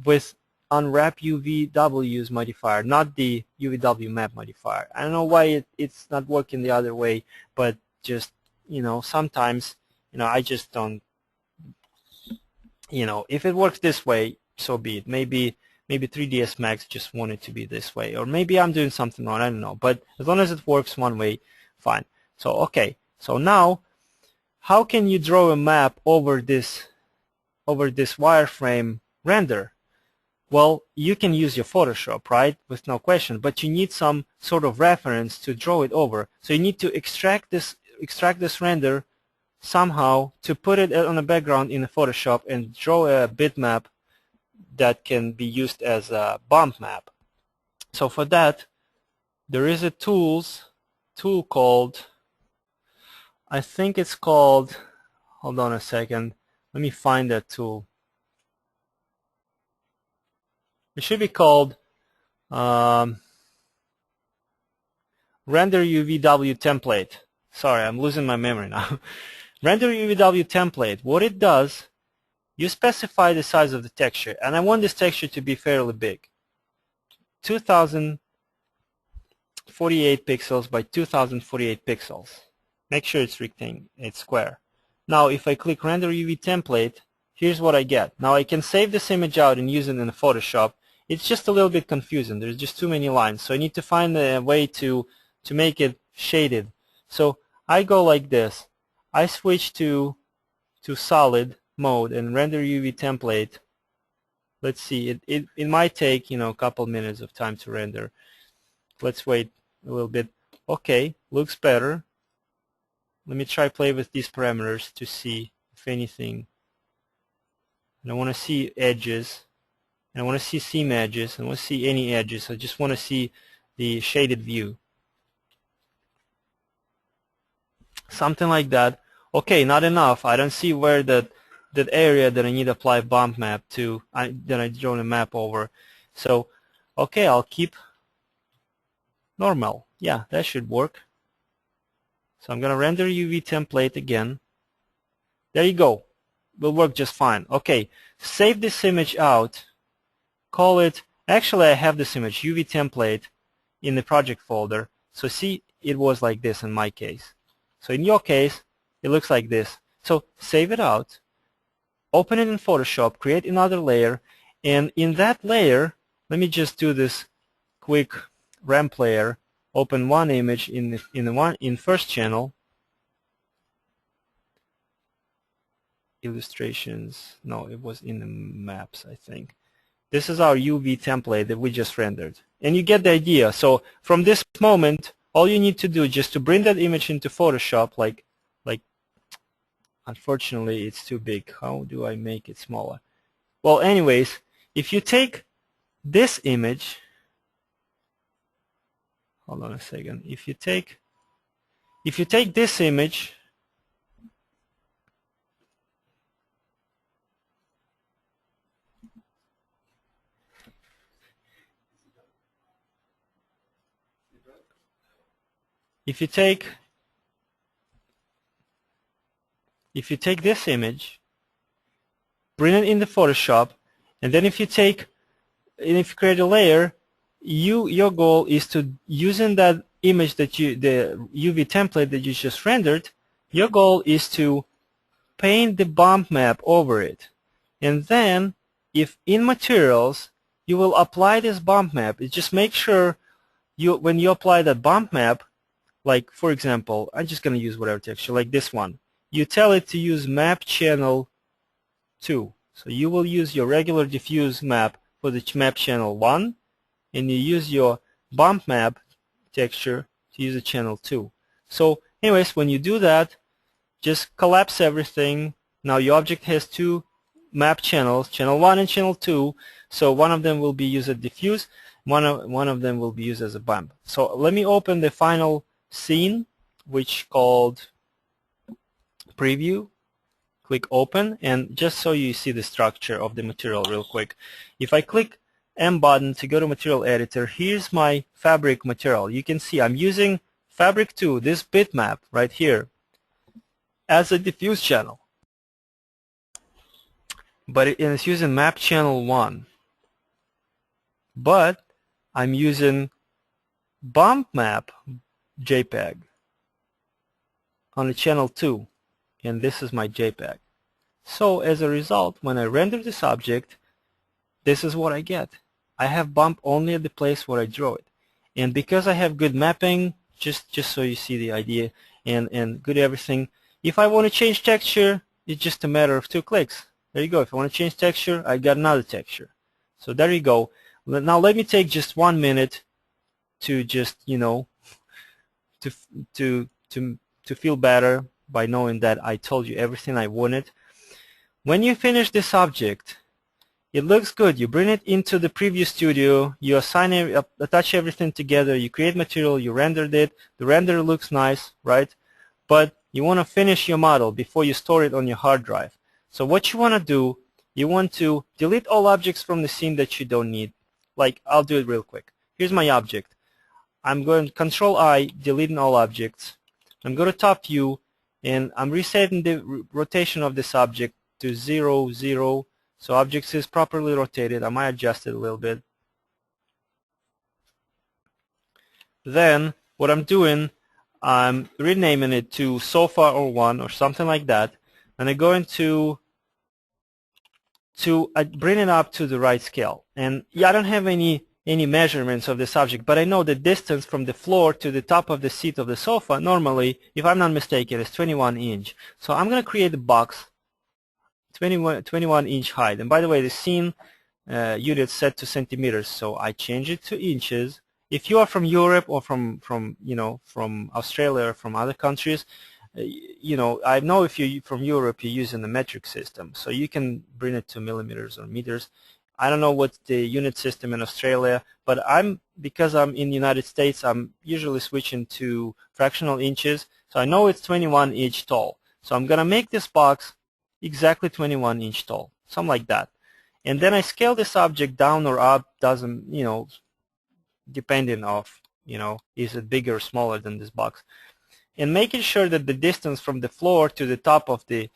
with unwrap UVW's modifier, not the UVW map modifier. I don't know why it's not working the other way, but just, sometimes, I just don't, if it works this way, so be it. Maybe 3ds Max just want it to be this way, or maybe I'm doing something wrong, I don't know. But as long as it works one way, fine. So okay, so now how can you draw a map over this wireframe render? Well, you can use your Photoshop, right, with no question, but you need some sort of reference to draw it over. So you need to extract this render somehow to put it on the background in the Photoshop and draw a bitmap that can be used as a bump map. So for that, there is a tool called, I think it's called, hold on a second, let me find that tool. It should be called Render UVW template. Sorry, I'm losing my memory now. Render UVW template. What it does, you specify the size of the texture, and I want this texture to be fairly big. 2048 pixels by 2048 pixels. Make sure it's rectangle, it's square. Now, if I click Render UV template, here's what I get. Now I can save this image out and use it in Photoshop. It's just a little bit confusing. There's just too many lines. So I need to find a way to make it shaded. So I go like this. I switch to solid mode and Render UV template. Let's see. It might take, a couple minutes of time to render. Let's wait a little bit. Okay, looks better. Let me try play with these parameters to see if anything. And I want to see edges. And I want to see seam edges. I don't want to see any edges. I just want to see the shaded view. Something like that. Okay, not enough. I don't see where that area that I need to apply bump map to, that I draw a map over. So, okay, I'll keep normal. Yeah, that should work. So I'm going to render UV template again. There you go. Will work just fine. Okay, save this image out. Call it, actually I have this image, UV template, in the project folder. So see, it was like this in my case. So in your case, it looks like this. So save it out, open it in Photoshop, create another layer, and in that layer, let me just do this quick ramp layer. Open one image in first channel, illustrations. No, it was in the maps, I think. This is our UV template that we just rendered, and you get the idea. So from this moment, all you need to do just to bring that image into Photoshop, like unfortunately it's too big. How do I make it smaller? Well, anyways, if you take this image, hold on a second. If you take this image, if you take this image, bring it into Photoshop, and then if you create a layer, your goal is to, using that image the UV template that you just rendered, your goal is to paint the bump map over it. And then, if in materials, you will apply this bump map, just make sure when you apply that bump map, like for example, I'm just going to use whatever texture, like this one. You tell it to use map channel 2. So you will use your regular diffuse map for the map channel 1, and you use your bump map texture to use the channel 2. So anyways, when you do that, just collapse everything. Now your object has two map channels, channel 1 and channel 2. So one of them will be used as diffuse, one of them will be used as a bump. So let me open the final scene, which called preview. Click open, and just so you see the structure of the material real quick, if I click M button to go to material editor, here's my fabric material. You can see I'm using fabric 2, this bitmap right here, as a diffuse channel. but it's using map channel 1. But I'm using bump map JPEG on the channel 2, and this is my JPEG. So as a result, when I render this object, this is what I get. I have bump only at the place where I draw it. And because I have good mapping, just so you see the idea, and good everything, if I want to change texture, it's just a matter of 2 clicks. There you go. If I want to change texture, I got another texture. So there you go. Now let me take just 1 minute to just, you know, to feel better by knowing that I told you everything I wanted. When you finish this object, it looks good. You bring it into the Preview Studio, you assign it, attach everything together, you create material, you rendered it, the render looks nice, right? But you want to finish your model before you store it on your hard drive. So what you want to do, you want to delete all objects from the scene that you don't need. Like, I'll do it real quick. Here's my object. I'm going Control-I, deleting all objects. I'm going to top view, and I'm resetting the rotation of this object to 0, 0. So objects is properly rotated. I might adjust it a little bit. Then what I'm doing, I'm renaming it to sofa or 1 or something like that, and I'm going to bring it up to the right scale. And yeah, I don't have any measurements of this object, but I know the distance from the floor to the top of the seat of the sofa normally, if I'm not mistaken, is 21 inch. So I'm going to create a box 21 inch height. And by the way, the scene unit set to centimeters, so I change it to inches. If you are from Europe or from Australia or from other countries, I know if you're from Europe, you're using the metric system, so you can bring it to millimeters or meters. I don't know what's the unit system in Australia, but because I'm in the United States, I'm usually switching to fractional inches, so I know it's 21 inch tall. So I'm going to make this box exactly 21 inch tall, something like that. And then I scale this object down or up, doesn't, depending of, is it bigger or smaller than this box. And making sure that the distance from the floor to the top of the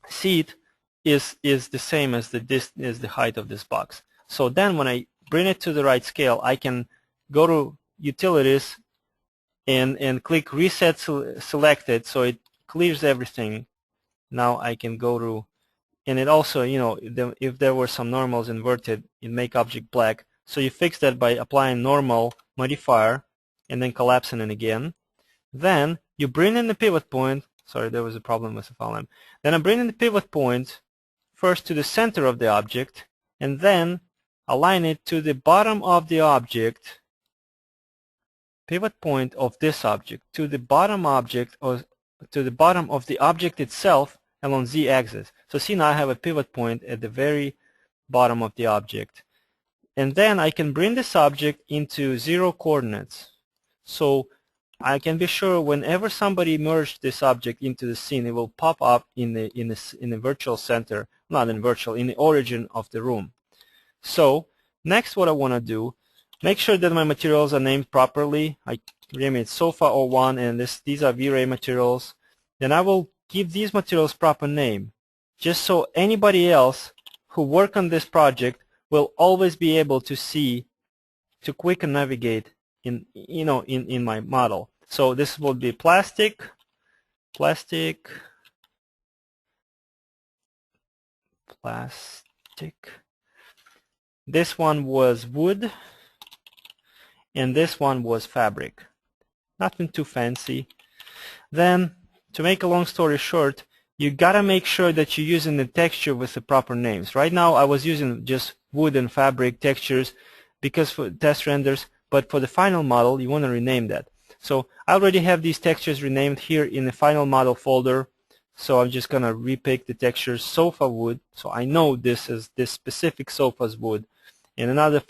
seat is the same as the height of this box. So then when I bring it to the right scale, I can go to Utilities and click Reset Selected, so it clears everything. Now I can go to, and it also, if there were some normals inverted, it make object black. So you fix that by applying normal modifier and then collapsing it again. Then you bring in the pivot point. Sorry, there was a problem with the file name. Then I bring in the pivot point first to the center of the object, and then align it to the bottom of the object, pivot point of this object, to the bottom object, or to the bottom of the object itself along z-axis. So see, now I have a pivot point at the very bottom of the object. And then I can bring this object into 0 coordinates. So I can be sure whenever somebody merged this object into the scene, it will pop up in the virtual center, not in virtual, in the origin of the room. So next, what I want to do, make sure that my materials are named properly. I rename it sofa 01, and these are V-Ray materials. Then I will give these materials proper name, just so anybody else who work on this project will always be able to see, to quick and navigate in my model. So this will be plastic. This one was wood, and this one was fabric. Nothing too fancy. Then, to make a long story short, you gotta make sure that you're using the texture with the proper names. Right now I was using just wood and fabric textures because for test renders, but for the final model you want to rename that. So I already have these textures renamed here in the final model folder, so I'm just gonna repick the textures sofa wood, so I know this specific sofa's wood, and another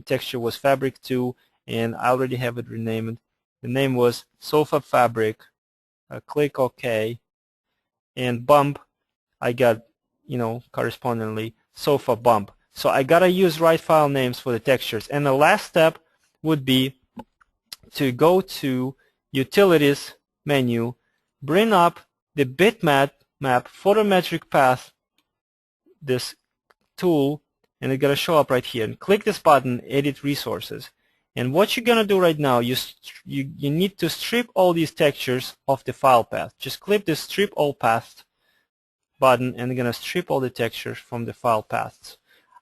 texture was fabric 2, and I already have it renamed. The name was sofa fabric. Click OK, and bump I got correspondingly sofa bump. So I gotta use right file names for the textures. And the last step would be to go to Utilities menu, bring up the bitmap photometric path this tool, and it's going to show up right here. And click this button, Edit Resources. And what you're going to do right now, you need to strip all these textures off the file path. Just click the Strip All Paths button, and you're going to strip all the textures from the file paths.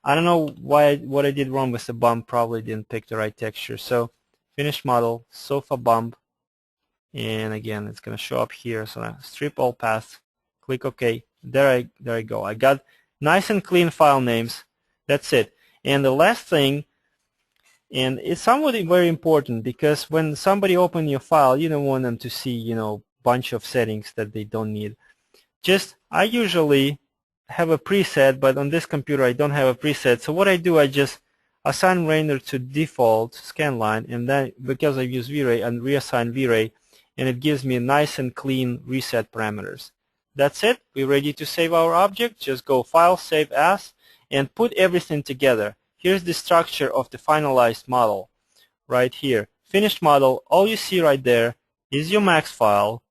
I don't know what I did wrong with the bump. Probably didn't pick the right texture. So Finish Model, Sofa Bump, and again it's going to show up here. So I strip all paths, click OK. There I go. I got nice and clean file names. That's it. And the last thing, and it's somewhat very important, because when somebody opens your file, you don't want them to see, bunch of settings that they don't need. I usually have a preset, but on this computer I don't have a preset. So what I do, I just assign render to default scanline, and then because I use V-Ray, and reassign V-Ray, and it gives me nice and clean reset parameters. That's it. We're ready to save our object. Just go File, Save As, and put everything together. Here's the structure of the finalized model right here. Finished model, all you see right there is your max file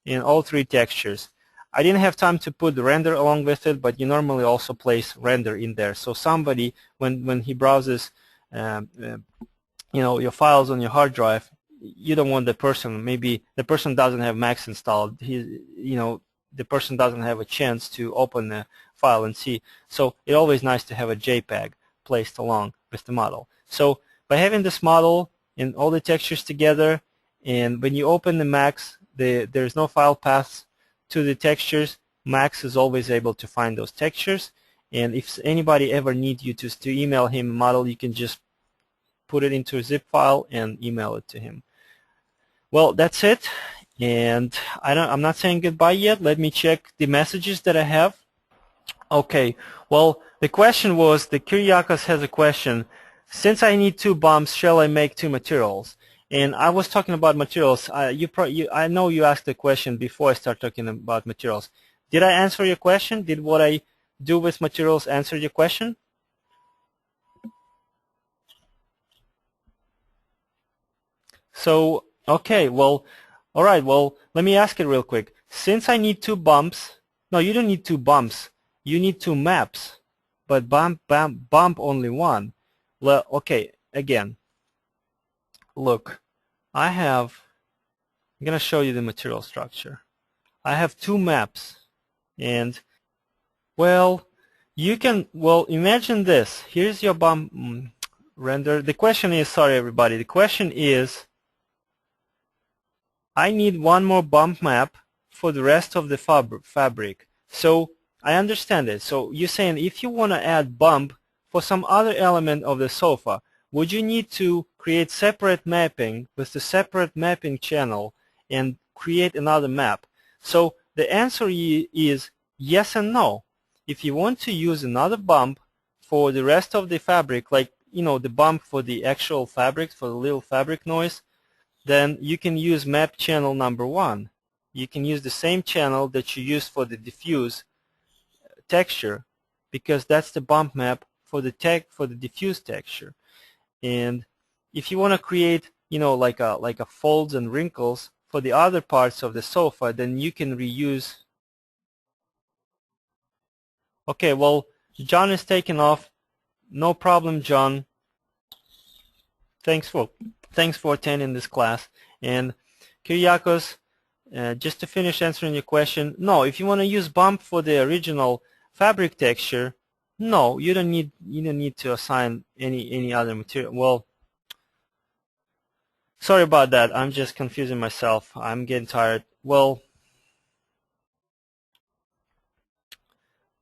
and all three textures. I didn't have time to put the render along with it, but you normally also place render in there. So somebody, when he browses your files on your hard drive, you don't want the person, maybe the person doesn't have Max installed, the person doesn't have a chance to open the file and see. So it's always nice to have a JPEG placed along with the model. So by having this model and all the textures together, and when you open the Max, there's no file paths to the textures. Max is always able to find those textures, and if anybody ever needs you to email him a model, you can just put it into a zip file and email it to him. Well, that's it, and I'm not saying goodbye yet. Let me check the messages that I have. Okay, well, the question was, the Kyriakos has a question. Since I need 2 bumps, shall I make 2 materials? And I was talking about materials. I know you asked the question before I start talking about materials. Did I answer your question? Did what I do with materials answer your question? So, okay, well, all right, well, let me ask it real quick. Since I need 2 bumps, no, you don't need 2 bumps. You need 2 maps, but bump only 1. Well, okay, again, look, I'm going to show you the material structure. I have 2 maps, and, well, imagine this. Here's your bump render. The question is, sorry everybody, the question is, I need 1 more bump map for the rest of the fabric. So I understand it. So you're saying if you want to add bump for some other element of the sofa, would you need to create separate mapping with the separate mapping channel and create another map? So the answer is yes and no. If you want to use another bump for the rest of the fabric, like the bump for the actual fabric, for the little fabric noise, then you can use map channel number 1. You can use the same channel that you used for the diffuse texture, because that's the bump map for the diffuse texture. And if you want to create, like a folds and wrinkles for the other parts of the sofa, then you can reuse. Okay, well, John is taking off. No problem, John. Thanks for attending this class. And Kyriakos, just to finish answering your question, no, if you want to use bump for the original fabric texture, no, you don't need to assign any other material. Well, sorry about that. I'm just confusing myself. I'm getting tired. Well,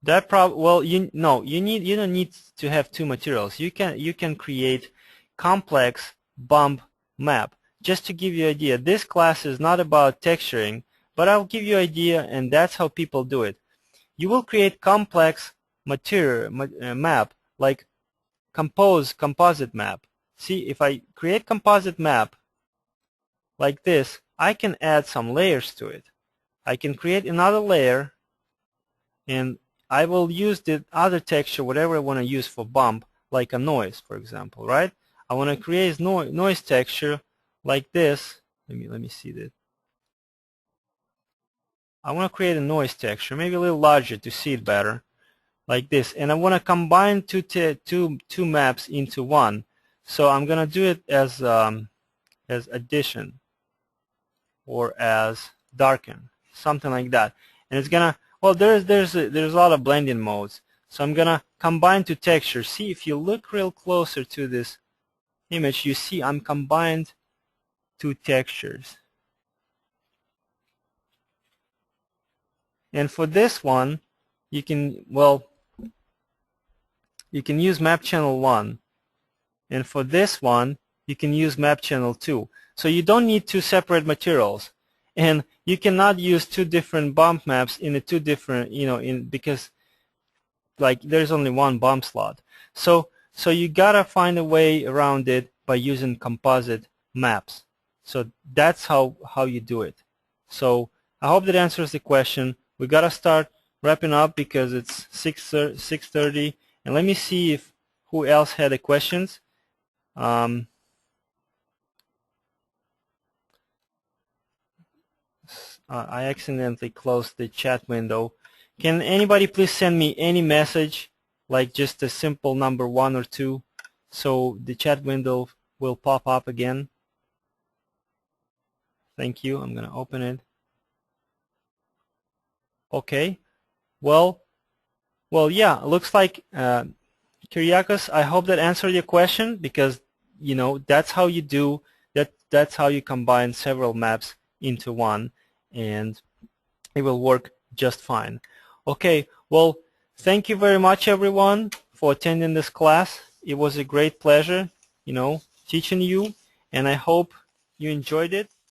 you don't need to have 2 materials. You can create complex bump map. Just to give you an idea, this class is not about texturing, but I'll give you an idea, and that's how people do it. You will create complex material map, like composite map. See, if I create composite map like this, I can add some layers to it. I can create another layer, and I will use the other texture, whatever I want to use for bump, like a noise, for example, right? I want to create noise texture like this. Let me see that. I want to create a noise texture, maybe a little larger to see it better. like this, and I want to combine two maps into one. So I'm going to do it as addition or as darken, something like that. And it's gonna, well, there's a lot of blending modes. So I'm gonna combine two textures. See, if you look real closer to this image, you see I'm combined two textures. And for this one, you can, well, you can use map channel 1. And for this one, you can use map channel 2. So you don't need two separate materials. And you cannot use two different bump maps in the two different, because like there's only one bump slot. So you gotta find a way around it by using composite maps. So that's how you do it. So I hope that answers the question. We gotta start wrapping up because it's 6:30. And let me see if who else had the questions. I accidentally closed the chat window. Can anybody please send me any message, like just a simple number 1 or 2, so the chat window will pop up again? Thank you. I'm going to open it. Okay. Well, yeah, looks like Kyriakos, I hope that answered your question, because that's how you do that. That's how you combine several maps into one, and it will work just fine. Okay, well, thank you very much, everyone, for attending this class. It was a great pleasure, teaching you, and I hope you enjoyed it.